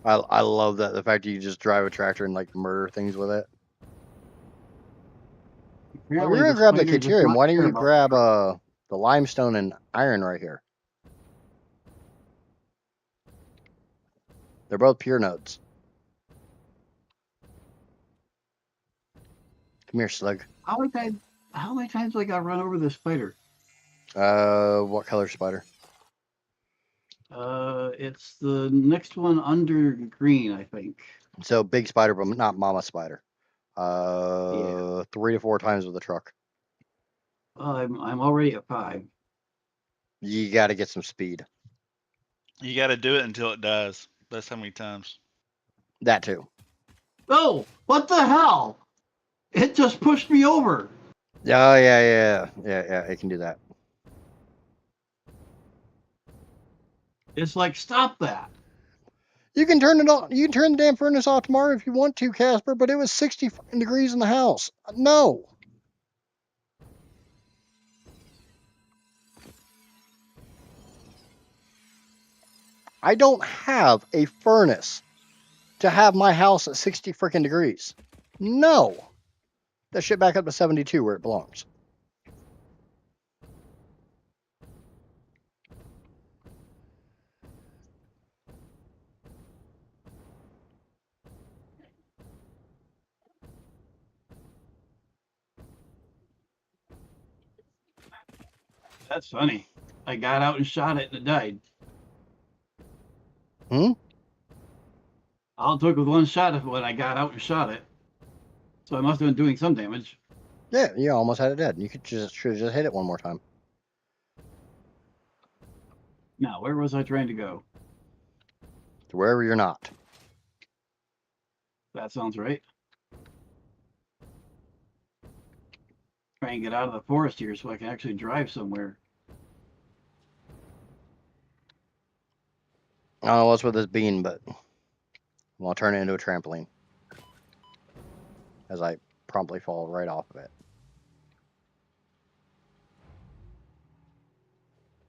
I love that, the fact that you just drive a tractor and like murder things with it. Well, Apparently, you're gonna the grab the spider does Caterium. not Why don't care you about grab trucks. the limestone and iron right here? They're both pure nodes. Come here, slug. How many times do I got run over this spider? What color spider? It's the next one under green, I think. So big spider, but not mama spider. Yeah. 3 to 4 times with the truck. I'm already at 5. You got to get some speed. You got to do it until it dies. That's how many times. That too. Oh, what the hell? It just pushed me over. Oh yeah. It can do that. It's like, stop that. You can turn it on. You can turn the damn furnace off tomorrow if you want to, Casper. But it was 60 degrees in the house. No. I don't have a furnace to have my house at 60 freaking degrees. No. That shit back up to 72 where it belongs. That's funny. I got out and shot it and it died. All it took was one shot of when I got out and shot it. So I must have been doing some damage. Yeah, you almost had it dead. You should have just hit it one more time. Now, where was I trying to go? To wherever you're not. That sounds right. Try and get out of the forest here so I can actually drive somewhere. I don't know what's with this bean, but I'll turn it into a trampoline. As I promptly fall right off of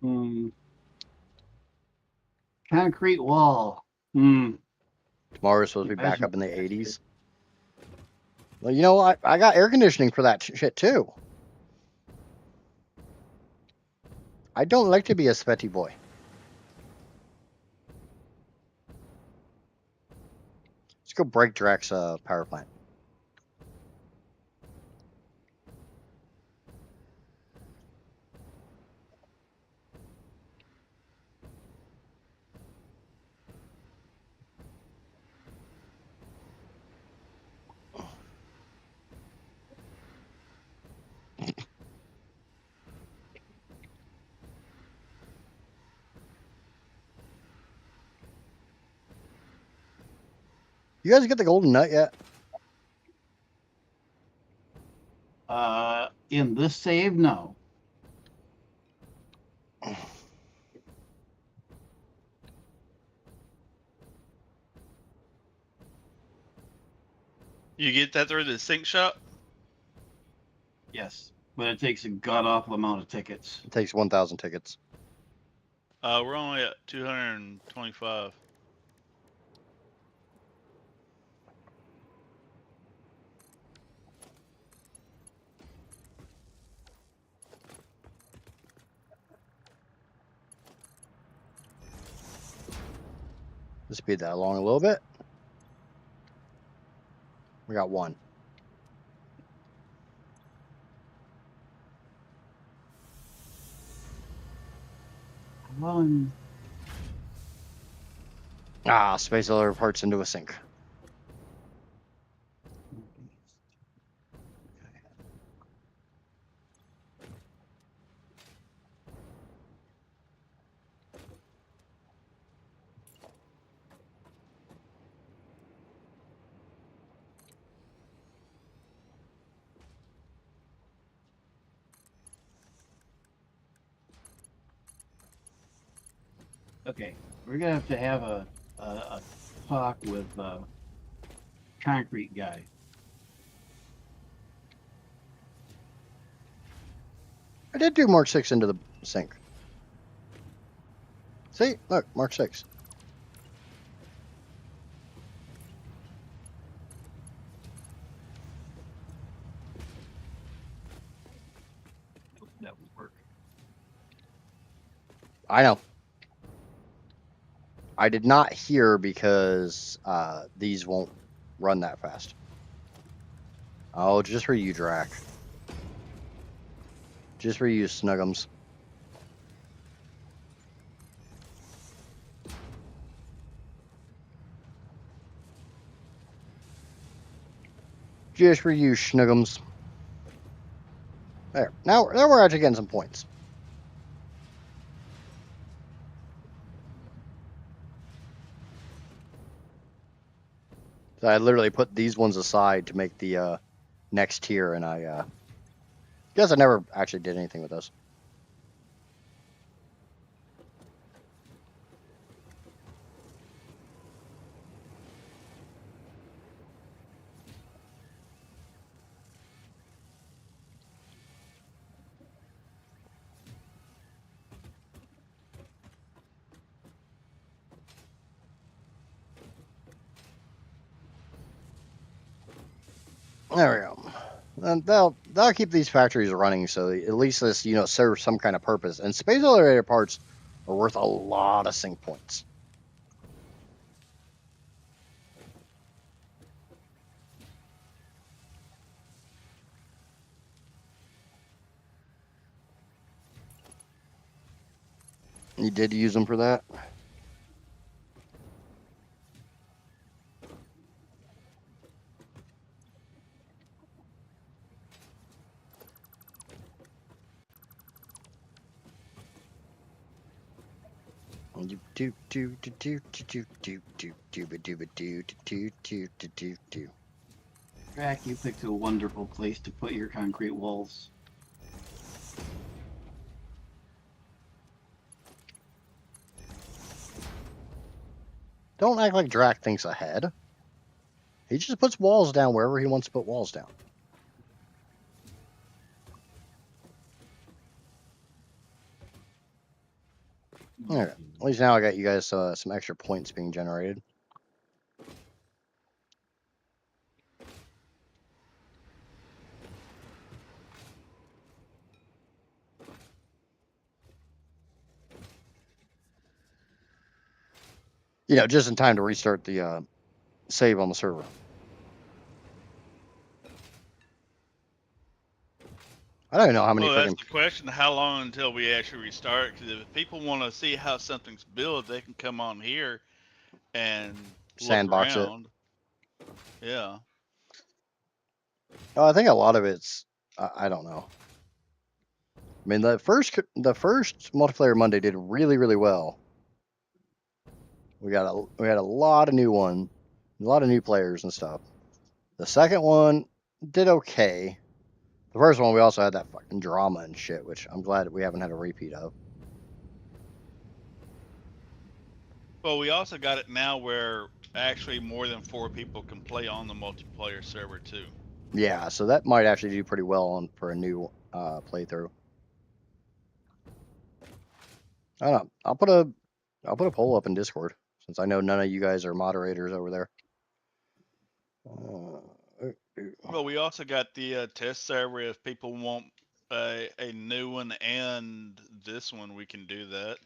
it. Concrete wall. Tomorrow's supposed to be back up in the 80s. Well, you know what? I got air conditioning for that shit too. I don't like to be a sweaty boy. Let's go break Drax power plant. You guys get the golden nut yet? In this save, no. You get that through the sink shop? Yes, but it takes a god awful amount of tickets. It takes 1,000 tickets. We're only at 225. Let's speed that along a little bit. We got one. One. Space other parts into a sink. Okay, we're gonna have a talk with concrete guy. I did do Mark 6 into the sink. See, look, Mark 6. That would work. I know. I did not hear because these won't run that fast. Oh, just for you, Drac. Just for you, Snuggums. Just for you, Snuggums. There. Now we're actually getting some points. So I literally put these ones aside to make the next tier, and I guess I never actually did anything with those. There we go. And they'll keep these factories running, so at least this serves some kind of purpose. And space elevator parts are worth a lot of sync points. You did use them for that? Drac, you picked a wonderful place to put your concrete walls. Don't act like Drac thinks ahead. He just puts walls down wherever he wants to put walls down. Okay. At least now I got you guys some extra points being generated. Just in time to restart the save on the server. I don't even know how many Well, that's freaking the question. How long until we actually restart? Because if people want to see how something's built, they can come on here and look sandbox it. around. Yeah. Oh, I think a lot of it's I don't know. I mean, the first multiplayer Monday did really, really well. We had a lot of a lot of new players and stuff. The second one did okay. The first one we also had that fucking drama and shit, which I'm glad we haven't had a repeat of. Well, we also got it now where actually more than 4 people can play on the multiplayer server too. Yeah, so that might actually do pretty well for a new playthrough. I don't know. I'll put a poll up in Discord since I know none of you guys are moderators over there. Well, we also got the test server. If people want a new one and this one, we can do that.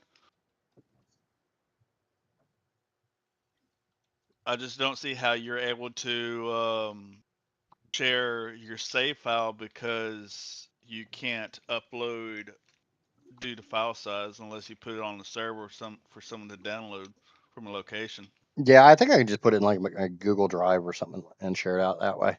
I just don't see how you're able to share your save file because you can't upload due to file size unless you put it on the server for someone to download from a location. Yeah, I think I can just put it in like a Google Drive or something and share it out that way.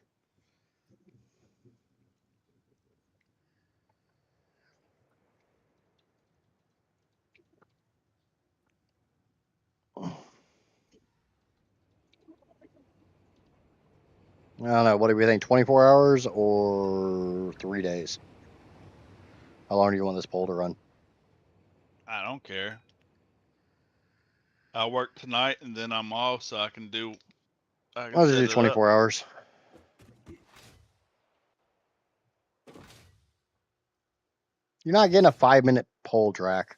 I don't know. What do we think? 24 hours or 3 days? How long do you want this poll to run? I don't care. I work tonight and then I'm off, so I can I'll just set do it up. 24 hours. You're not getting a 5-minute poll, Drac.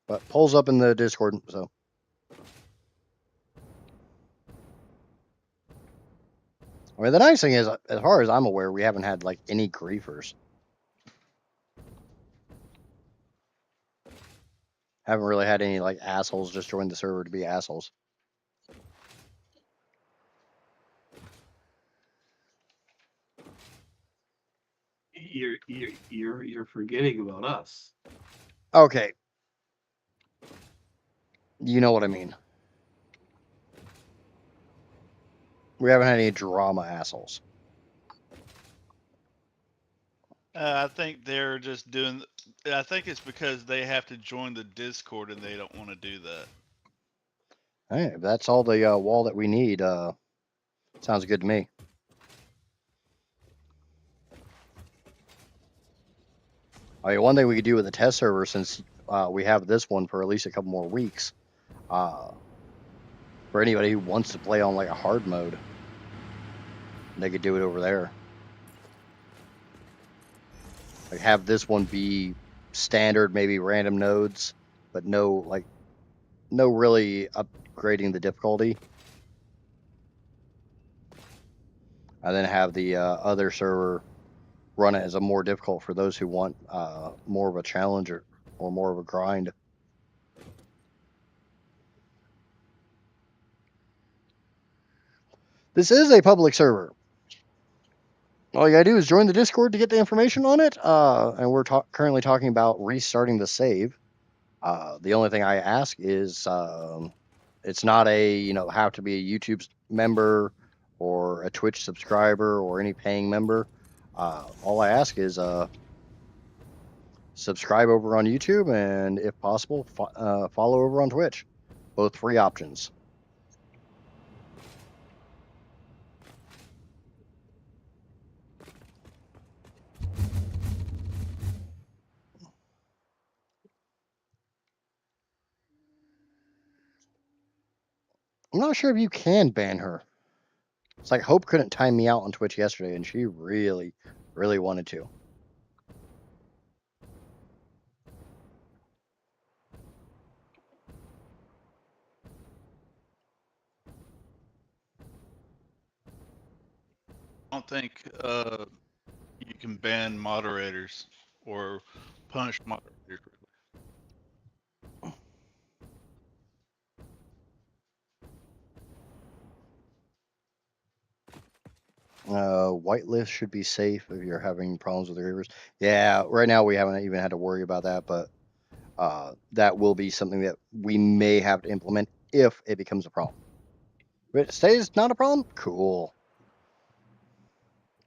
But polls up in the Discord, so. I mean, the nice thing is, as far as I'm aware, we haven't had like any griefers. Haven't really had any like assholes just join the server to be assholes. You're forgetting about us. Okay. You know what I mean. We haven't had any drama assholes. I think they're just doing. I think it's because they have to join the Discord and they don't want to do that. Hey, if that's all the wall that we need. Sounds good to me. I mean, one thing we could do with the test server, since we have this one for at least a couple more weeks, for anybody who wants to play on like a hard mode, they could do it over there. Like have this one be standard, maybe random nodes, but no really upgrading the difficulty. And then have the other server run it as a more difficult for those who want more of a challenge or more of a grind. This is a public server. All you gotta do is join the Discord to get the information on it. And we're currently talking about restarting the save. The only thing I ask is it's not a have to be a YouTube member or a Twitch subscriber or any paying member. All I ask is subscribe over on YouTube and, if possible, follow over on Twitch. Both free options. I'm not sure if you can ban her. It's like Hope couldn't time me out on Twitch yesterday, and she really, really wanted to. I don't think you can ban moderators or punish moderators. Whitelist should be safe if you're having problems with the grievers. Yeah, right now we haven't even had to worry about that, but that will be something that we may have to implement if it becomes a problem. If it stays not a problem, cool.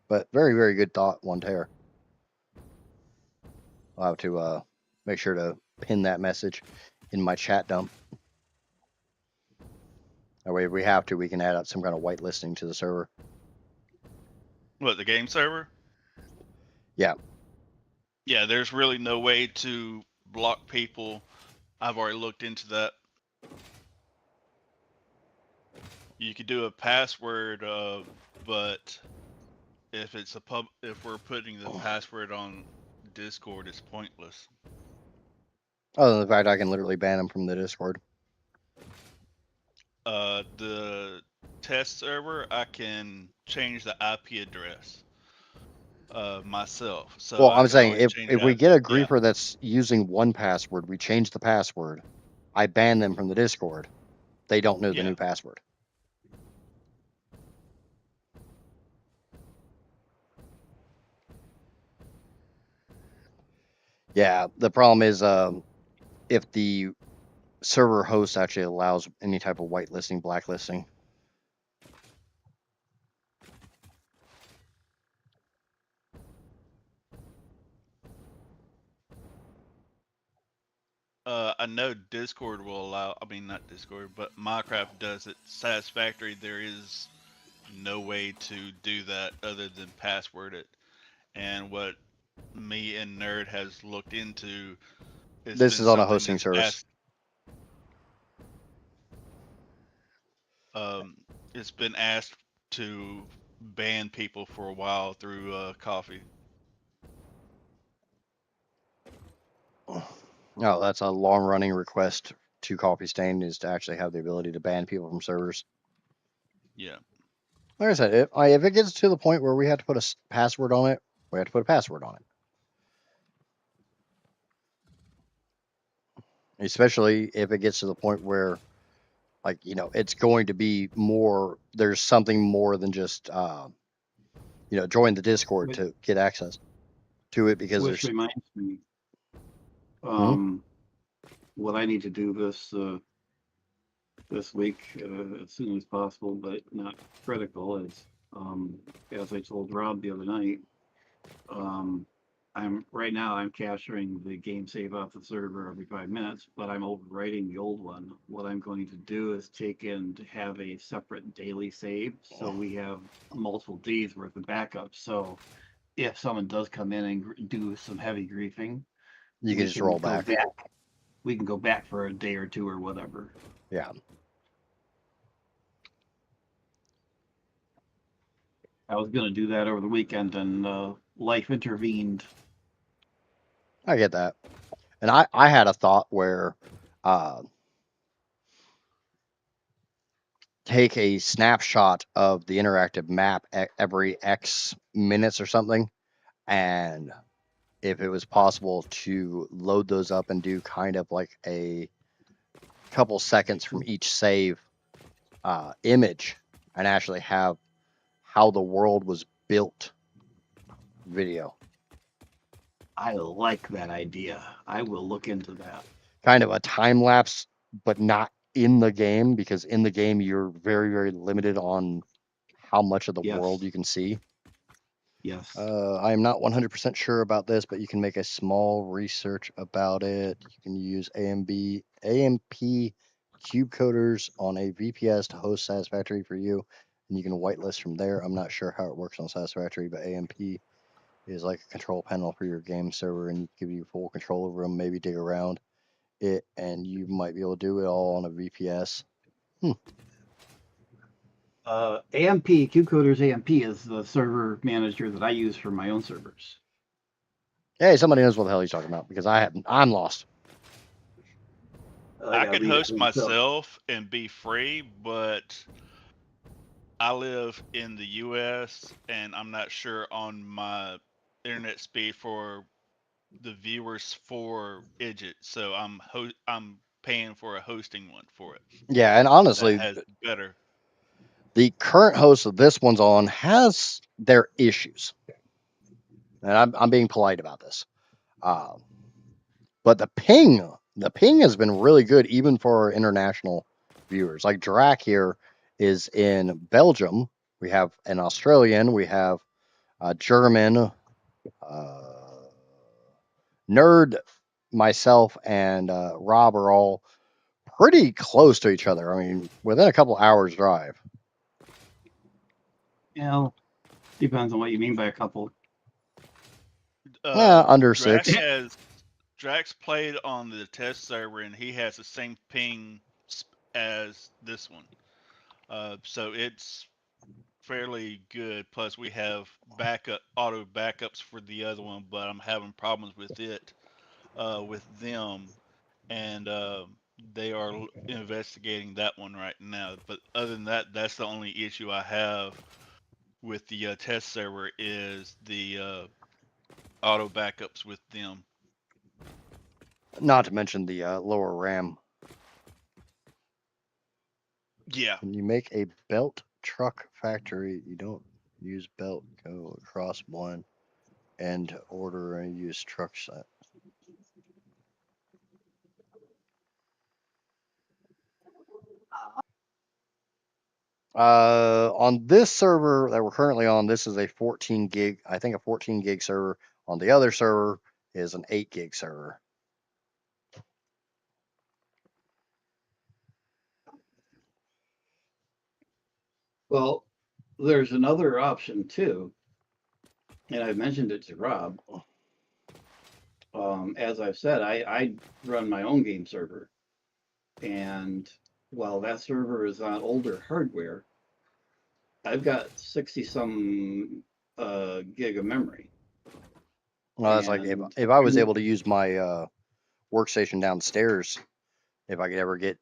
But very, very good thought, One Tear. I'll have to make sure to pin that message in my chat dump. That way, if we have to, we can add up some kind of whitelisting to the server. What, the game server? Yeah. Yeah, there's really no way to block people. I've already looked into that. You could do a password, but if it's if we're putting the password on Discord, it's pointless. Other than the fact I can literally ban them from the Discord. The test server, I can change the IP address myself. So Well, I I'm can saying always if we that. get a griefer that's using one password, we change the password, I ban them from the Discord. They don't know the new password. Yeah, the problem is if the server host actually allows any type of whitelisting, blacklisting. I know Discord will allow. I mean, not Discord, but Minecraft does it. Satisfactory, there is no way to do that other than password it. And what me and Nerd has looked into, This is on a hosting service. It's been asked to ban people for a while through coffee. No, that's a long running request to Coffee Stain is to actually have the ability to ban people from servers. Yeah. Like I said, if it gets to the point where we have to put a password on it, we have to put a password on it. Especially if it gets to the point where, like, it's going to be more. There's something more than just, join the Discord to get access to it because Which there's. reminds me, Hmm? what I need to do this week as soon as possible, but not critical, is as I told Rob the other night, I'm capturing the game save off the server every 5 minutes, but I'm overwriting the old one. What I'm going to do is take and have a separate daily save, so we have multiple days worth of backups. So if someone does come in and do some heavy griefing, You can just roll back. We can go back for a day or two or whatever. Yeah. I was going to do that over the weekend, and life intervened. I get that. And I had a thought where take a snapshot of the interactive map every X minutes or something, and if it was possible to load those up and do kind of like a couple seconds from each save image and actually have how the world was built video. I like that idea. I will look into that. Kind of a time lapse, but not in the game, because in the game you're very, very limited on how much of the world you can see. Yes. I am not 100% sure about this, but you can make a small research about it. You can use AMP cube coders on a VPS to host Satisfactory for you, and you can whitelist from there. I'm not sure how it works on Satisfactory, but AMP is like a control panel for your game server, and give you full control over them. Maybe dig around it, and you might be able to do it all on a VPS. AMP, Qcoders AMP is the server manager that I use for my own servers. Hey, somebody knows what the hell he's talking about, because I'm lost. I could host myself and be free, but I live in the U.S. and I'm not sure on my internet speed for the viewers for Idjit, so I'm paying for a hosting one for it. Yeah, and honestly, that has better. The current host of this one's on has their issues, and I'm being polite about this. But the ping has been really good, even for our international viewers. Like Drac here is in Belgium. We have an Australian. We have a German. Nerd, myself, and Rob are all pretty close to each other. I mean, within a couple hours drive. Depends on what you mean by a couple. Under Drax 6. Drax played on the test server, and he has the same ping as this one. So it's fairly good. Plus, we have auto backups for the other one, but I'm having problems with it, with them, and they are investigating that one right now. But other than that, that's the only issue I have with the test server is the auto backups with them. Not to mention the lower RAM. Yeah. When you make a belt truck factory, you don't use belt. Go across one end order and use truck set. On this server that we're currently on, this is a 14 gig. I think a 14 gig server. On the other server is an 8 gig server. Well, there's another option too, and I mentioned it to Rob. As I've said, I run my own game server, and while that server is on older hardware, I've got 60 some gig of memory. Well, that's like if I was able to use my workstation downstairs if I could ever get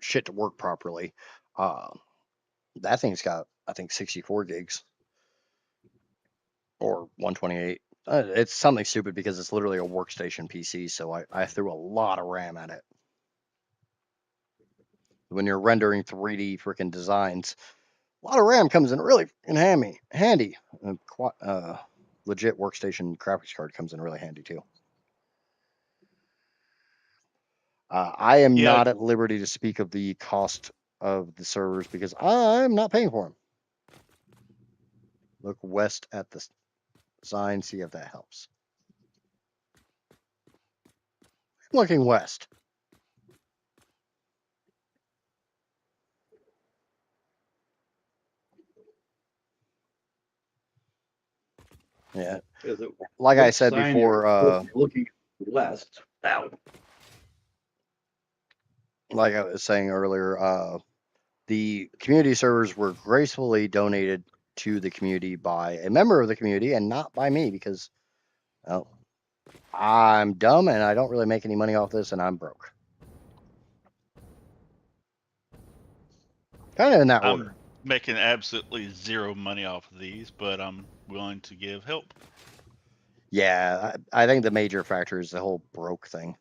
shit to work properly. That thing's got, I think, 64 gigs or 128. It's something stupid because it's literally a workstation PC, so I threw a lot of RAM at it. When you're rendering 3D freaking designs, a lot of RAM comes in really handy. Legit workstation graphics card comes in really handy too. I am Yeah. not at liberty to speak of the cost of the servers because I'm not paying for them. Look west at the sign, see if that helps. I'm looking west. Yeah. Like I said before, looking west. Out. like I was saying earlier, the community servers were gracefully donated to the community by a member of the community and not by me because, well, I'm dumb and I don't really make any money off this and I'm broke. Kind of in that order. I'm making absolutely zero money off of these, but I'm willing to give help. Yeah, I think the major factor is the whole broke thing.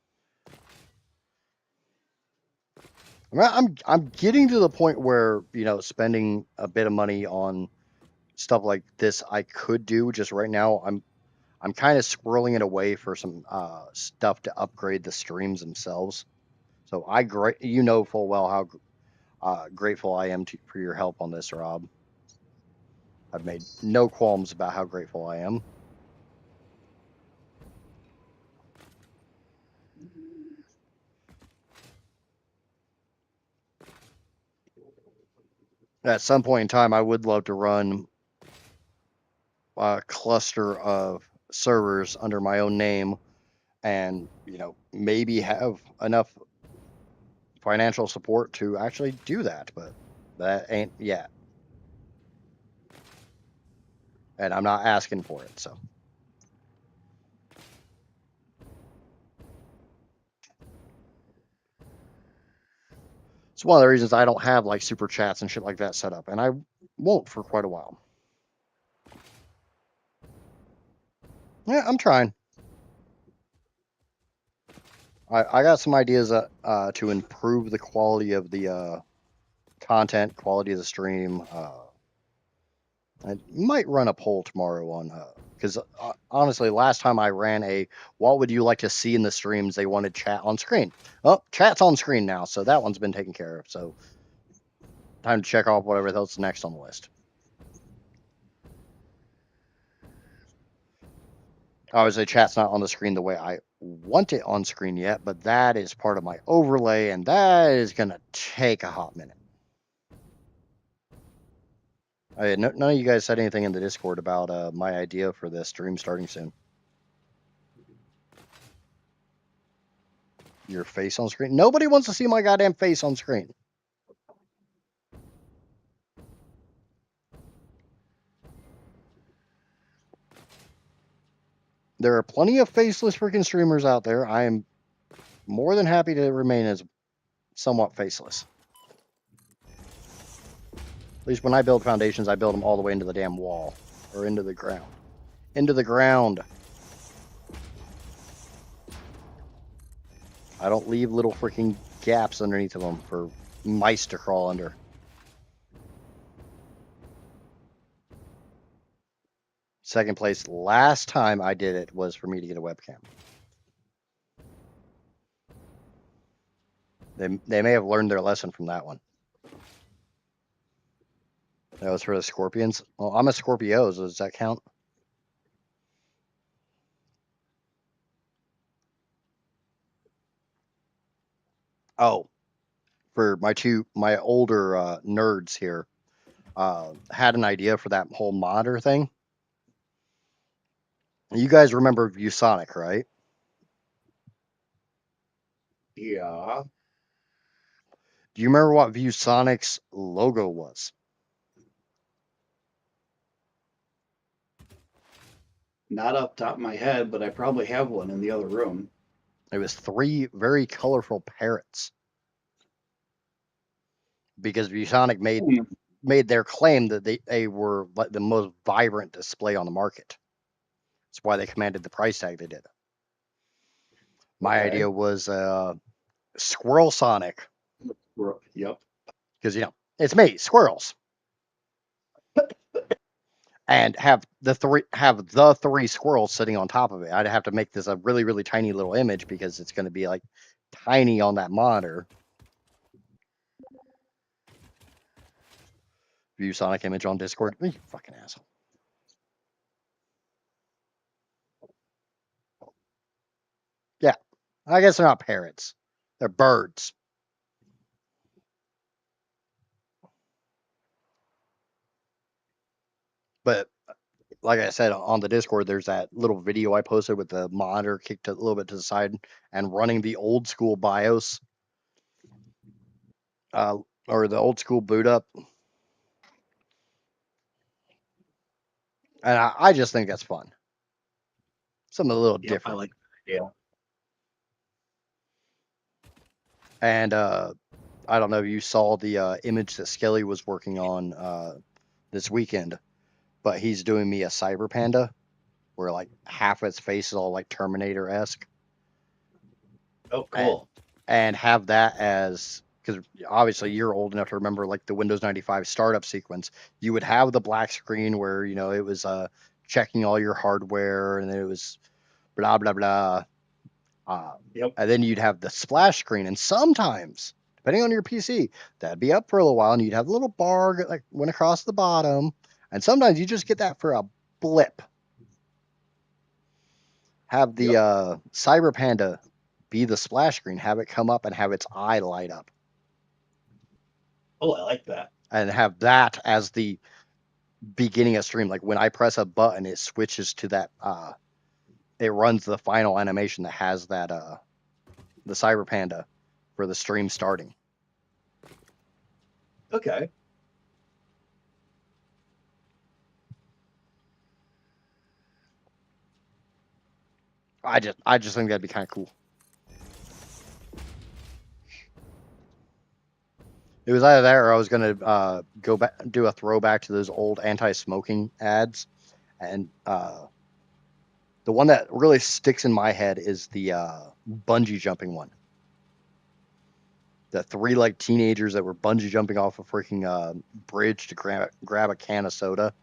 I'm getting to the point where, you know, spending a bit of money on stuff like this I could do. Just right now I'm kind of squirreling it away for some stuff to upgrade the streams themselves. So you know full well how grateful I am for your help on this, Rob. I've made no qualms about how grateful I am. At some point in time, I would love to run a cluster of servers under my own name and, you know, maybe have enough financial support to actually do that, but that ain't yet. And I'm not asking for it, so. It's one of the reasons I don't have like super chats and shit like that set up, and I won't for quite a while. Yeah, I'm trying. I got some ideas to improve the quality of the content, quality of the stream. I might run a poll tomorrow on because honestly, last time I ran a what would you like to see in the streams, they wanted chat on screen. Oh, chat's on screen now, so that one's been taken care of. So time to check off whatever else is next on the list. Obviously, chat's not on the screen the way I want it on screen yet, but that is part of my overlay, and that is going to take a hot minute. None of you guys said anything in the Discord about my idea for this stream starting soon. Your face on screen? Nobody wants to see my goddamn face on screen. There are plenty of faceless freaking streamers out there. I am more than happy to remain as somewhat faceless. At least when I build foundations, I build them all the way into the damn wall. Or into the ground. Into the ground. I don't leave little freaking gaps underneath of them for mice to crawl under. Second place last time I did it was for me to get a webcam. They may have learned their lesson from that one. That was for the scorpions. Well, I'm a Scorpio, so does that count? Oh, for my older nerds here, had an idea for that whole modder thing. You guys remember ViewSonic, right? Yeah. Do you remember what ViewSonic's logo was? Not off the top of my head, but I probably have one in the other room. It was 3 very colorful parrots. Because ViewSonic made their claim that they were the most vibrant display on the market. That's why they commanded the price tag they did. My Okay. idea was Squirrel Sonic. Yep. Because, you know, it's me, squirrels. And have the 3 squirrels sitting on top of it. I'd have to make this a really, really tiny little image because it's going to be like tiny on that monitor. View Sonic image on Discord. You fucking asshole. Yeah. I guess they're not parrots. They're birds. But like I said, on the Discord, there's that little video I posted with the monitor kicked a little bit to the side and running the old school BIOS, or the old school boot up. And I just think that's fun. Something a little Yep. different. I like that idea. And I don't know if you saw the image that Skelly was working on this weekend, but he's doing me a Cyber Panda where like half of its face is all like Terminator-esque. Oh, cool. And have that as, because obviously you're old enough to remember like the Windows 95 startup sequence. You would have the black screen where, you know, it was checking all your hardware and it was blah, blah, blah. Yep. And then you'd have the splash screen. And sometimes, depending on your PC, that'd be up for a little while and you'd have a little bar that like went across the bottom. And sometimes you just get that for a blip. Have the Cyber Panda be the splash screen, have it come up and have its eye light up. Oh, I like that. And have that as the beginning of stream. Like when I press a button, it switches to that. It runs the final animation that has that the Cyber Panda for the stream starting. Okay. I just think that'd be kind of cool. It was either that or I was gonna go back, do a throwback to those old anti-smoking ads, and the one that really sticks in my head is the bungee jumping one. The 3 like teenagers that were bungee jumping off a freaking bridge to grab a can of soda,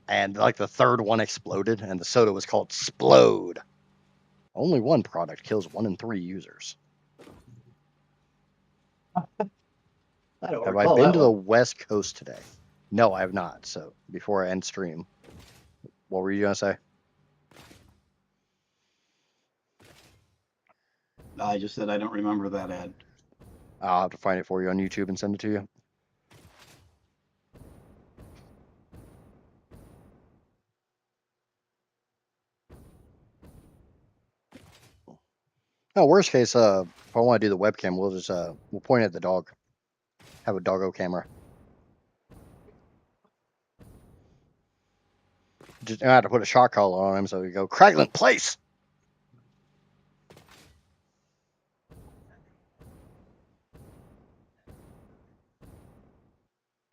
and like the third one exploded, and the soda was called Splode. Only one product kills 1 in 3 users. I don't Have I recall been that to the one. West Coast today? No, I have not. So before I end stream, what were you gonna say? I just said I don't remember that ad. I'll have to find it for you on YouTube and send it to you. No, worst case, if I want to do the webcam, we'll just we'll point at the dog. Have a doggo camera. Just I have to put a shot collar on him so we go Cragland Place.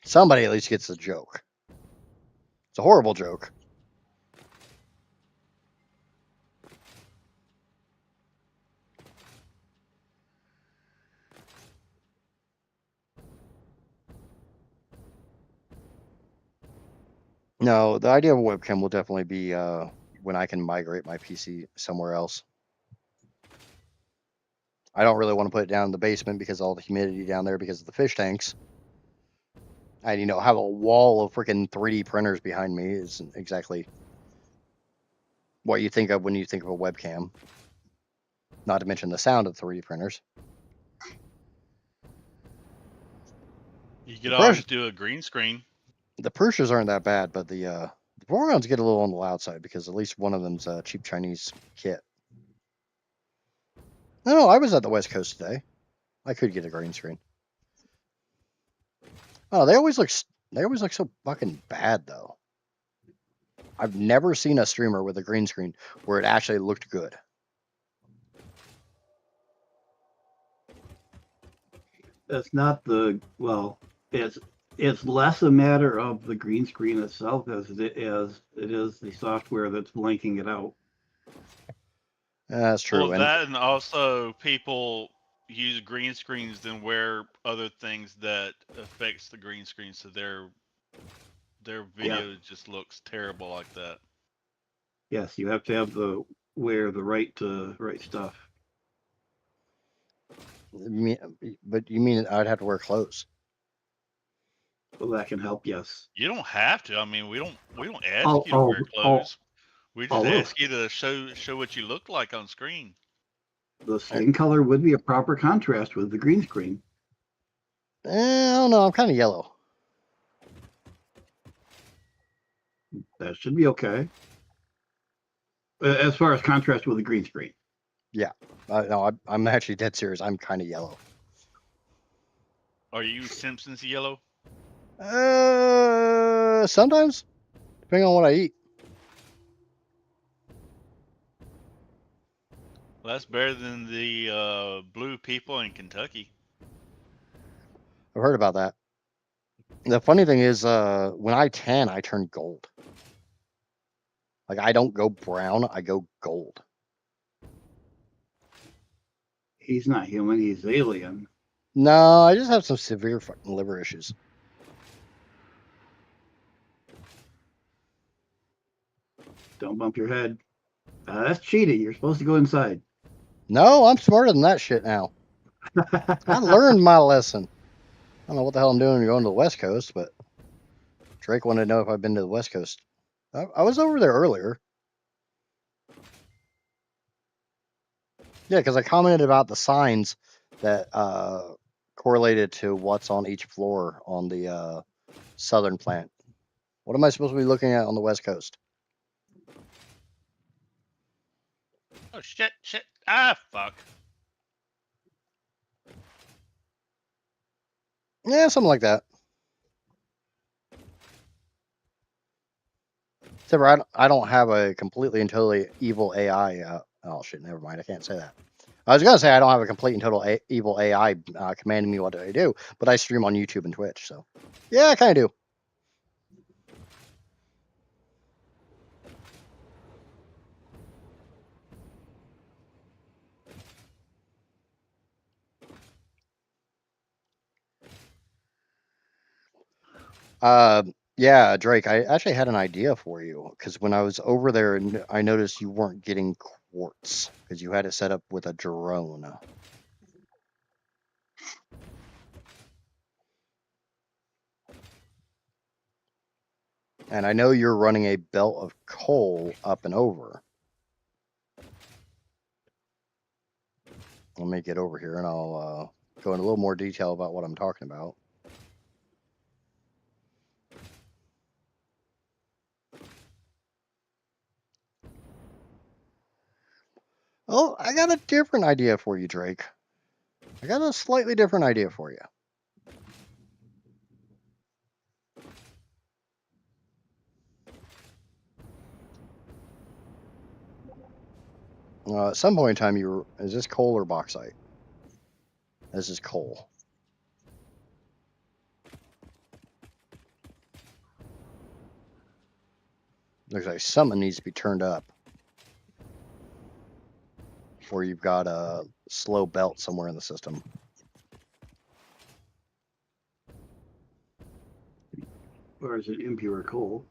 Somebody at least gets the joke. It's a horrible joke. No, the idea of a webcam will definitely be when I can migrate my PC somewhere else. I don't really want to put it down in the basement because of all the humidity down there because of the fish tanks. And, you know, have a wall of freaking 3D printers behind me isn't exactly what you think of when you think of a webcam. Not to mention the sound of 3D printers. You could always do a green screen. The Prussias aren't that bad, but the foregrounds get a little on the loud side because at least one of them's a cheap Chinese kit. No, I was at the West Coast today. I could get a green screen. Oh, they always look so fucking bad though. I've never seen a streamer with a green screen where it actually looked good. It's not the, well, it's less a matter of the green screen itself as it is the software that's blanking it out. That's true. Well, And that and also people use green screens then wear other things that affects the green screen, so their video just looks terrible like that. Yes, you have to have wear the right stuff. but you mean I'd have to wear clothes? Well, that can help. Yes. You don't have to. I mean, we don't ask Oh, you to wear clothes. We just look, ask you to show what you look like on screen. the skin color would be a proper contrast with the green screen. I don't know. I'm kind of yellow. That should be okay. As far as contrast with the green screen. Yeah. No, I'm actually dead serious. I'm kind of yellow. Are you Simpsons yellow? Sometimes, depending on what I eat. Well, that's better than the blue people in Kentucky. I've heard about that. The funny thing is, when I tan, I turn gold. Like, I don't go brown, I go gold. He's not human, he's alien. No, I just have some severe fucking liver issues. Don't bump your head. That's cheating. You're supposed to go inside. No, I'm smarter than that shit now. I learned my lesson. I don't know what the hell I'm doing going to the West Coast, but Drake wanted to know if I've been to the West Coast. I was over there earlier. Yeah, because I commented about the signs that correlated to what's on each floor on the southern plant. What am I supposed to be looking at on the West Coast? Oh shit! Ah, fuck. Yeah, something like that. Except for I don't have a completely and totally evil AI. Oh shit, never mind. I can't say that. I was gonna say I don't have a complete and total evil AI commanding me what to do, but I stream on YouTube and Twitch, so yeah, I kind of do. Yeah, Drake, I actually had an idea for you because when I was over there, I noticed you weren't getting quartz because you had it set up with a drone. And I know you're running a belt of coal up and over. Let me get over here and I'll go in a little more detail about what I'm talking about. Oh, I got a different idea for you, Drake. I got a slightly different idea for you. At some point in time, is this coal or bauxite? This is coal. Looks like something needs to be turned up. Or you've got a slow belt somewhere in the system. Or is it impure coal?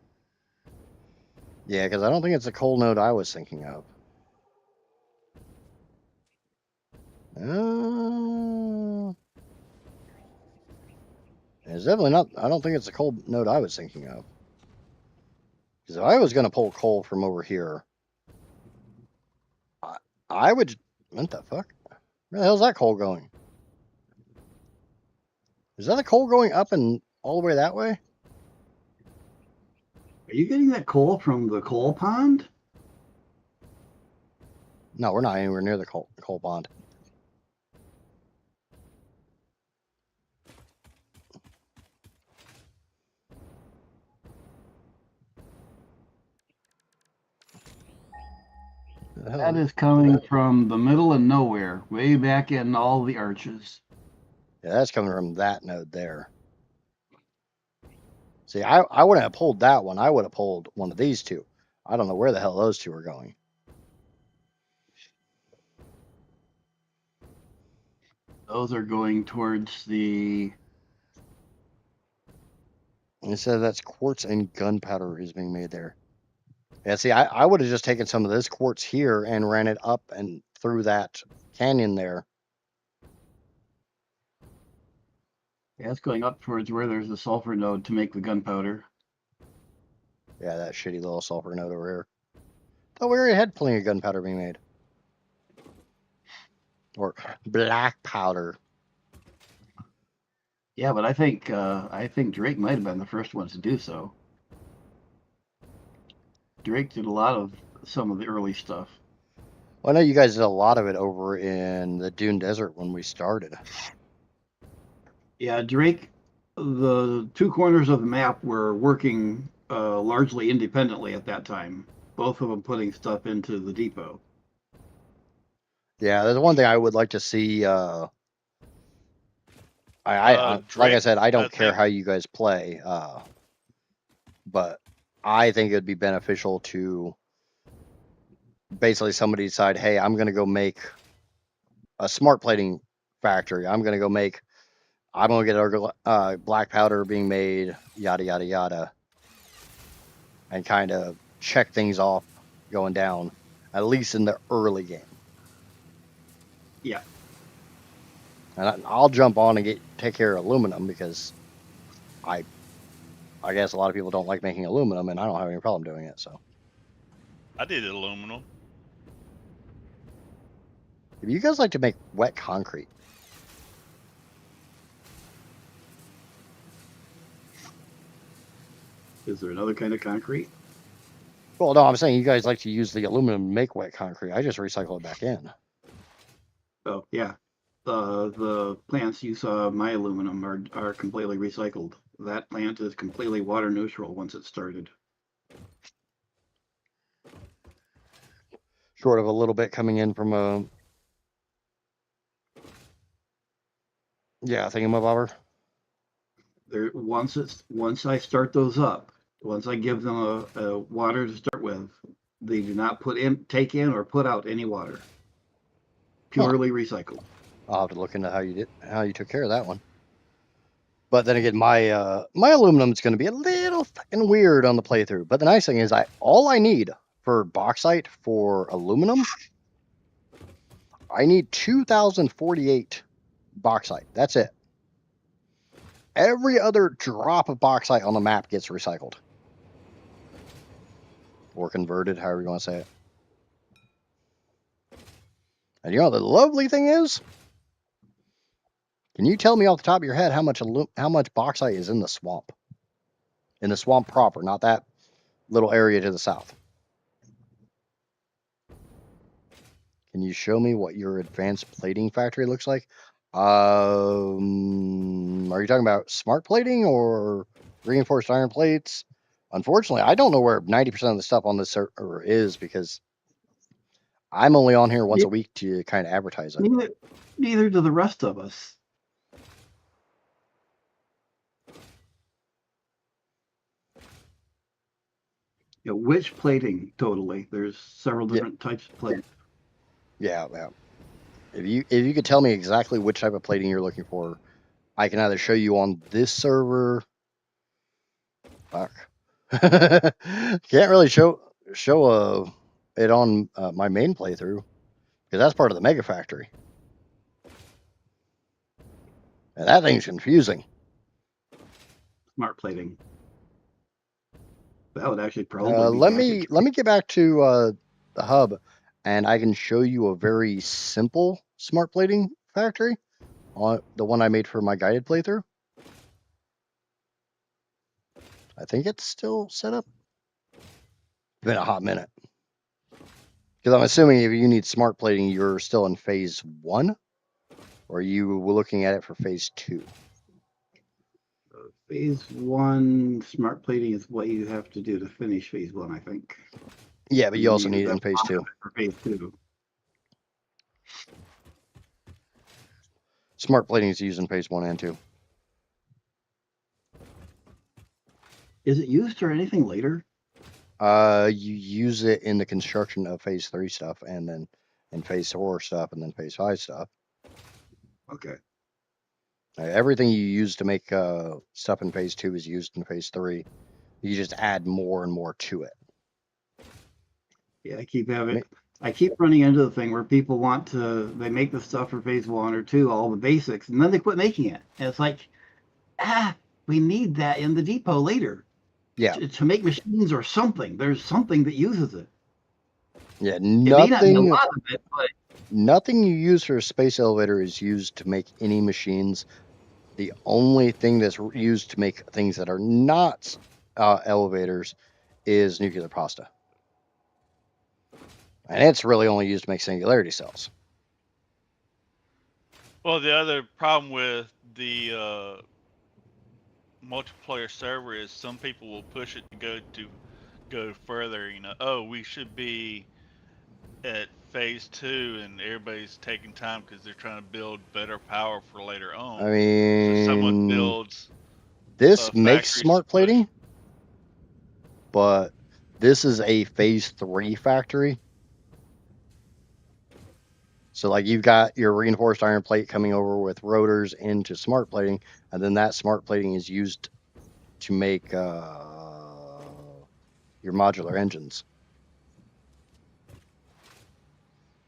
Yeah, because I don't think it's the coal node I was thinking of. It's definitely not. I don't think it's the coal node I was thinking of. Because if I was going to pull coal from over here, I would. What the fuck? Where the hell's that coal going? Is that the coal going up and all the way that way? Are you getting that coal from the coal pond? No, we're not anywhere near the coal pond. That is coming from the middle of nowhere, way back in all the arches. Yeah, that's coming from that node there. See, I wouldn't have pulled that one. I would have pulled one of these two. I don't know where the hell those two are going. Those are going towards the. It says that's quartz and gunpowder is being made there. Yeah, see, I would have just taken some of this quartz here and ran it up and through that canyon there. Yeah, it's going up towards where there's a sulfur node to make the gunpowder. Yeah, that shitty little sulfur node over here. Thought we already had plenty of gunpowder being made. Or black powder. Yeah, but I think Drake might have been the first one to do so. Drake did a lot of some of the early stuff. Well, I know you guys did a lot of it over in the Dune Desert when we started. Yeah, Drake, the two corners of the map were working largely independently at that time. Both of them putting stuff into the depot. Yeah, there's one thing I would like to see. Like I Drake, said, I don't I care think- how you guys play, but I think it would be beneficial to basically somebody decide, hey, I'm going to go make a smart plating factory. I'm going to get our black powder being made, yada, yada, yada, and kind of check things off going down, at least in the early game. Yeah. And I'll jump on and take care of aluminum because I guess a lot of people don't like making aluminum, and I don't have any problem doing it. So I did aluminum. if you guys like to make wet concrete, Is there another kind of concrete? well, no, I'm saying you guys like to use the aluminum to make wet concrete. I just recycle it back in. Oh, yeah. The plants you saw, my aluminum, are completely recycled. That plant is completely water neutral once it started. Short of a little bit coming in from a thingamabobber. Once I start those up, once I give them a water to start with, they do not take in or put out any water. Purely recycled. I'll have to look into how you took care of that one. But then again, my aluminum is going to be a little fucking weird on the playthrough. But the nice thing is, all I need for bauxite for aluminum, I need 2,048 bauxite. That's it. Every other drop of bauxite on the map gets recycled or converted, however you want to say it. And you know the lovely thing is, can you tell me off the top of your head how much bauxite is in the swamp? In the swamp proper, not that little area to the south. Can you show me what your advanced plating factory looks like? Are you talking about smart plating or reinforced iron plates? Unfortunately, I don't know where 90% of the stuff on this server is because I'm only on here once a week to kind of advertise it. Neither do the rest of us. You know, which plating totally? There's several different types of plating. Yeah. If you could tell me exactly which type of plating you're looking for, I can either show you on this server. Fuck. Can't really show it on my main playthrough because that's part of the mega factory. And that thing's confusing. Smart plating. That would actually probably be let me get back to the hub, and I can show you a very simple smart plating factory on the one I made for my guided playthrough. I think it's still set up. It's been a hot minute. Because I'm assuming if you need smart plating, you're still in phase 1, or are you looking at it for phase 2? Phase 1 smart plating is what you have to do to finish phase 1, I think. Yeah, but you also need it in phase 2. For phase 2. Smart plating is used in phase 1 and 2. Is it used for anything later? You use it in the construction of phase 3 stuff, and then in phase 4 stuff, and then phase 5 stuff. Okay. Everything you use to make stuff in phase 2 is used in phase 3. You just add more and more to it. Yeah, I keep running into the thing where people they make the stuff for phase 1 or 2, all the basics, and then they quit making it. And it's like, we need that in the depot later. Yeah. To make machines or something. There's something that uses it. Yeah, It may not be a nothing. lot of it, but Nothing you use for a space elevator is used to make any machines. The only thing that's used to make things that are not elevators is nuclear pasta. And it's really only used to make singularity cells. Well, the other problem with the multiplayer server is some people will push it to go further. You know, oh, we should be at phase 2, and everybody's taking time because they're trying to build better power for later on. I mean, so someone builds this makes factories smart to push. plating, but this is a phase 3 factory. So, like, you've got your reinforced iron plate coming over with rotors into smart plating, and then that smart plating is used to make your modular engines.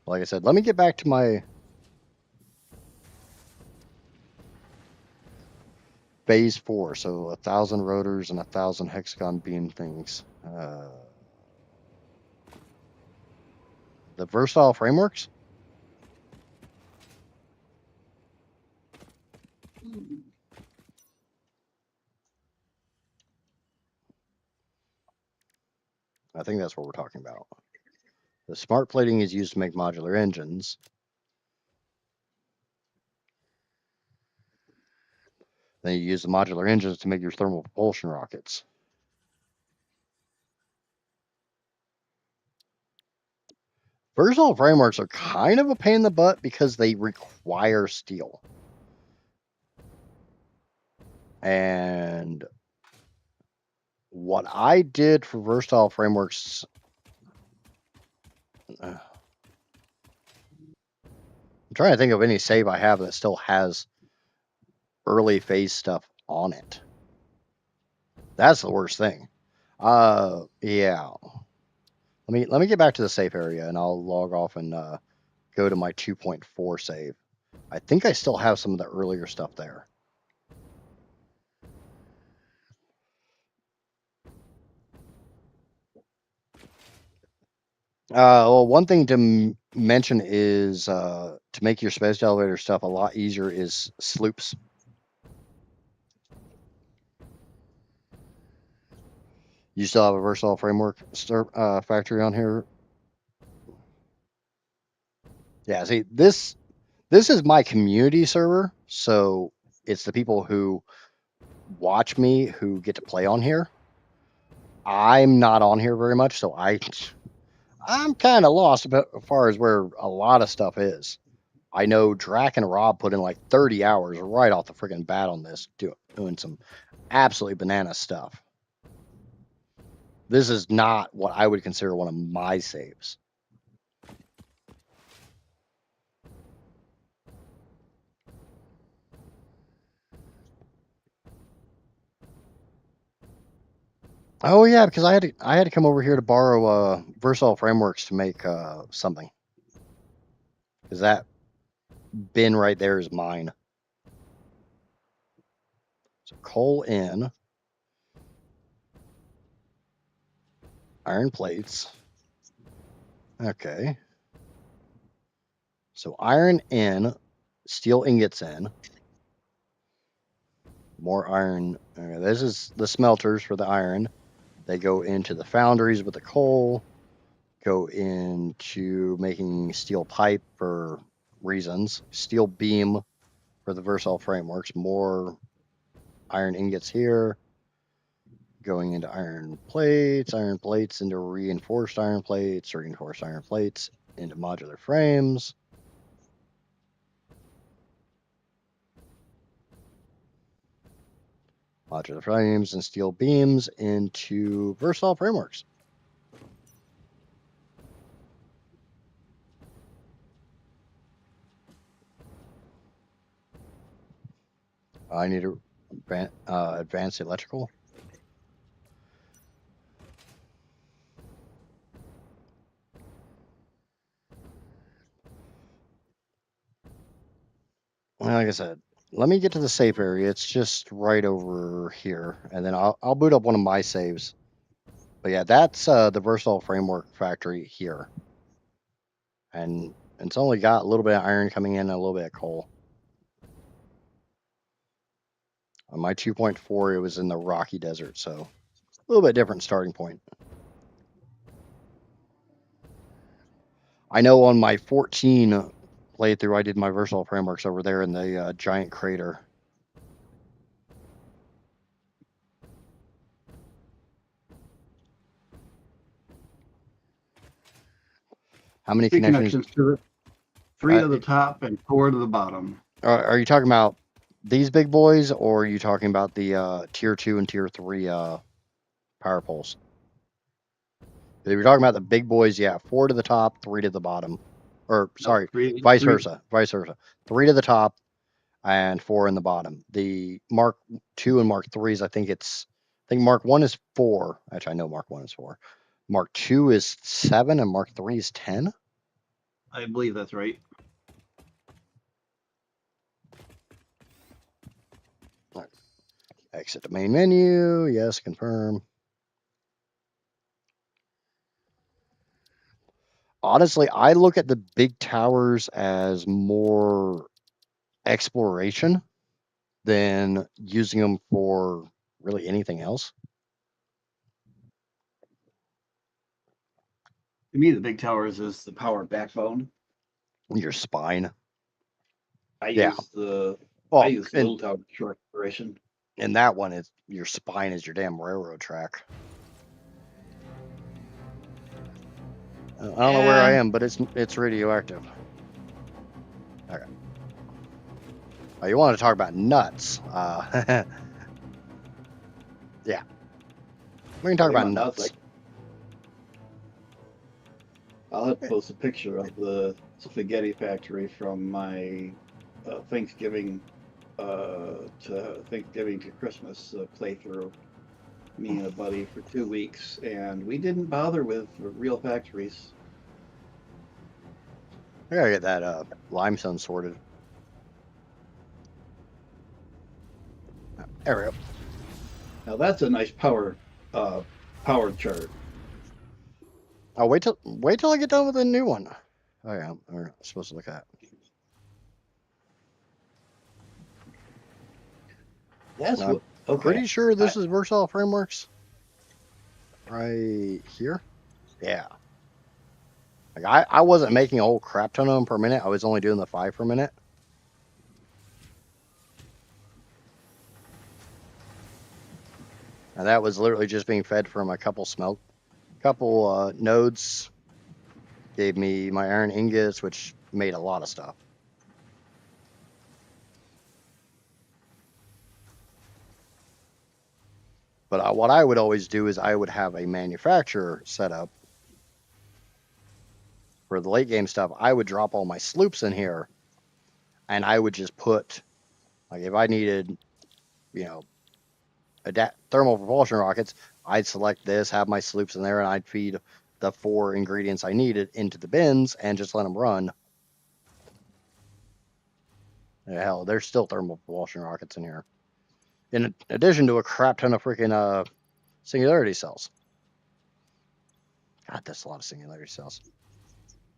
Like I said, let me get back to my phase 4. So 1,000 rotors and 1,000 hexagon beam things. The versatile frameworks? I think that's what we're talking about. The smart plating is used to make modular engines. Then you use the modular engines to make your thermal propulsion rockets. Versatile frameworks are kind of a pain in the butt because they require steel. And what I did for versatile frameworks, I'm trying to think of any save I have that still has early phase on it. That's the worst thing. Yeah. Let me get back to the safe area, and I'll log off and go to my 2.4 save. I think I still have some of the earlier stuff there. Well, one thing to mention is to make your space elevator stuff a lot easier is sloops. You still have a versatile framework factory on here? Yeah, see, this is my community server, so it's the people who watch me who get to play on here. I'm not on here very much, so I'm kind of lost about as far as where a lot of stuff is. I know Drac and Rob put in like 30 hours right off the friggin' bat on this, doing some absolutely banana stuff. This is not what I would consider one of my saves. Oh yeah, because I had to come over here to borrow versatile frameworks to make something. Because that bin right there is mine. So coal in, iron plates. Okay. So iron in, steel ingots in. More iron. Okay, this is the smelters for the iron. They go into the foundries with the coal, go into making steel pipe for reasons, steel beam for the versatile frameworks, more iron ingots here, going into iron plates into reinforced iron plates into modular frames. modular frames and steel beams into versatile frameworks. I need to advance electrical. Like I said, let me get to the safe area. It's just right over here, and then I'll boot up one of my saves. But yeah, that's the versatile framework factory here, and it's only got a little bit of iron coming in and a little bit of coal. On my 2.4, it was in the Rocky Desert, so a little bit different starting point. I know on my 14 playthrough, I did my versatile frameworks over there in the giant crater. How many Three connections? to it. 3 to the top and 4 to the bottom. Are you talking about these big boys, or are you talking about the tier 2 and tier 3 power poles? If you're talking about the big boys, yeah, 4 to the top, 3 to the bottom. Or sorry, vice versa. 3 to the top and 4 in the bottom. The Mark 2 and Mark 3s, I think Mark 1 is 4. Actually, I know Mark 1 is 4. Mark 2 is 7 and Mark 3 is 10. I believe that's right. Exit the main menu. Yes, confirm. Honestly, I look at the big towers as more exploration than using them for really anything else. To me, the big towers is the power backbone. Your spine. I Yeah. use the Well, I use little tower for exploration. In that one, it's your spine is your damn railroad track. I don't know where I am, but it's radioactive. Okay. Oh, you want to talk about nuts? Yeah. We can talk about nuts. I'll have to post a picture of the spaghetti factory from my Thanksgiving to Christmas playthrough. Me and a buddy for 2 weeks, and we didn't bother with real factories. I gotta get that limestone sorted. There we go. Now that's a nice power chart. I'll wait till I get done with the new one. Oh yeah, we're supposed to look at. That's I'm pretty sure this is versatile frameworks. Right here. Yeah. Like I wasn't making a whole crap ton of them per minute. I was only doing the 5 per minute. And that was literally just being fed from a couple nodes. Gave me my iron ingots, which made a lot of stuff. But what I would always do is I would have a manufacturer set up for the late game stuff. I would drop all my sloops in here, and I would just put, like, if I needed, thermal propulsion rockets, I'd select this, have my sloops in there, and I'd feed the 4 ingredients I needed into the bins and just let them run. Hell, there's still thermal propulsion rockets in here. In addition to a crap ton of freaking singularity cells. God, that's a lot of singularity cells.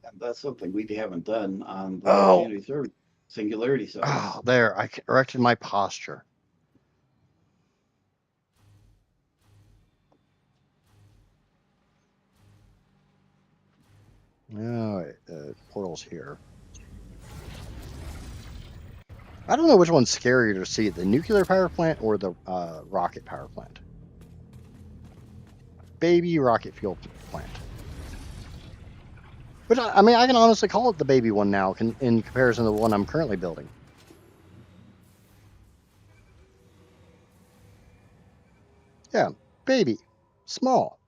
And that's something we haven't done on the community service. Singularity cells. Oh, there, I corrected my posture. All right, portal's here. I don't know which one's scarier to see, the nuclear power plant or the rocket power plant. Baby rocket fuel plant. Which, I mean, I can honestly call it the baby one now in comparison to the one I'm currently building. Yeah, baby, small.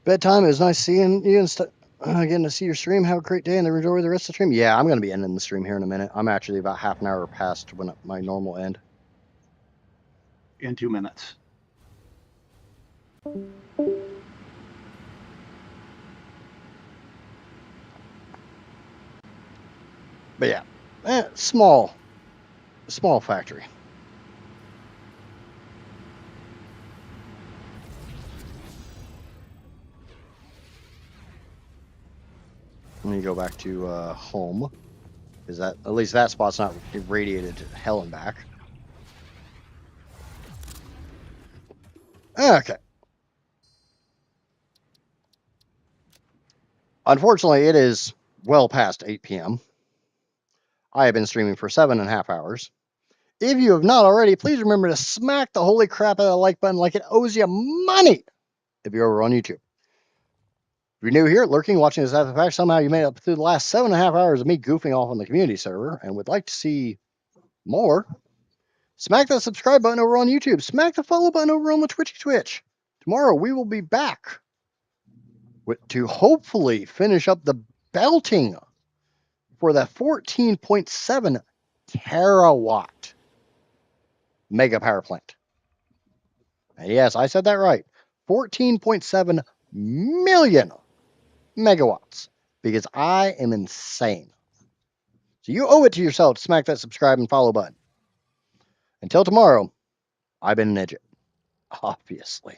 Bedtime. It was nice seeing you and getting to see your stream. Have a great day and enjoy the rest of the stream. Yeah, I'm going to be ending the stream here in a minute. I'm actually about half an hour past when my normal end. In 2 minutes. But yeah, small factory. Let me go back to home. Is that at least that spot's not irradiated to hell and back? Okay. Unfortunately, it is well past 8 p.m. I have been streaming for 7.5 hours. If you have not already, please remember to smack the holy crap out of the like button like it owes you money if you're over on YouTube. If you're new here, lurking, watching this after the fact, somehow you made it up through the last 7.5 hours of me goofing off on the community server and would like to see more, smack that subscribe button over on YouTube. Smack the follow button over on the Twitch. Tomorrow we will be back to hopefully finish up the belting for the 14.7 terawatt mega power plant. And yes, I said that right. 14.7 million megawatts, because I am insane. So you owe it to yourself to smack that subscribe and follow button. Until tomorrow, I've been an Idjit, obviously.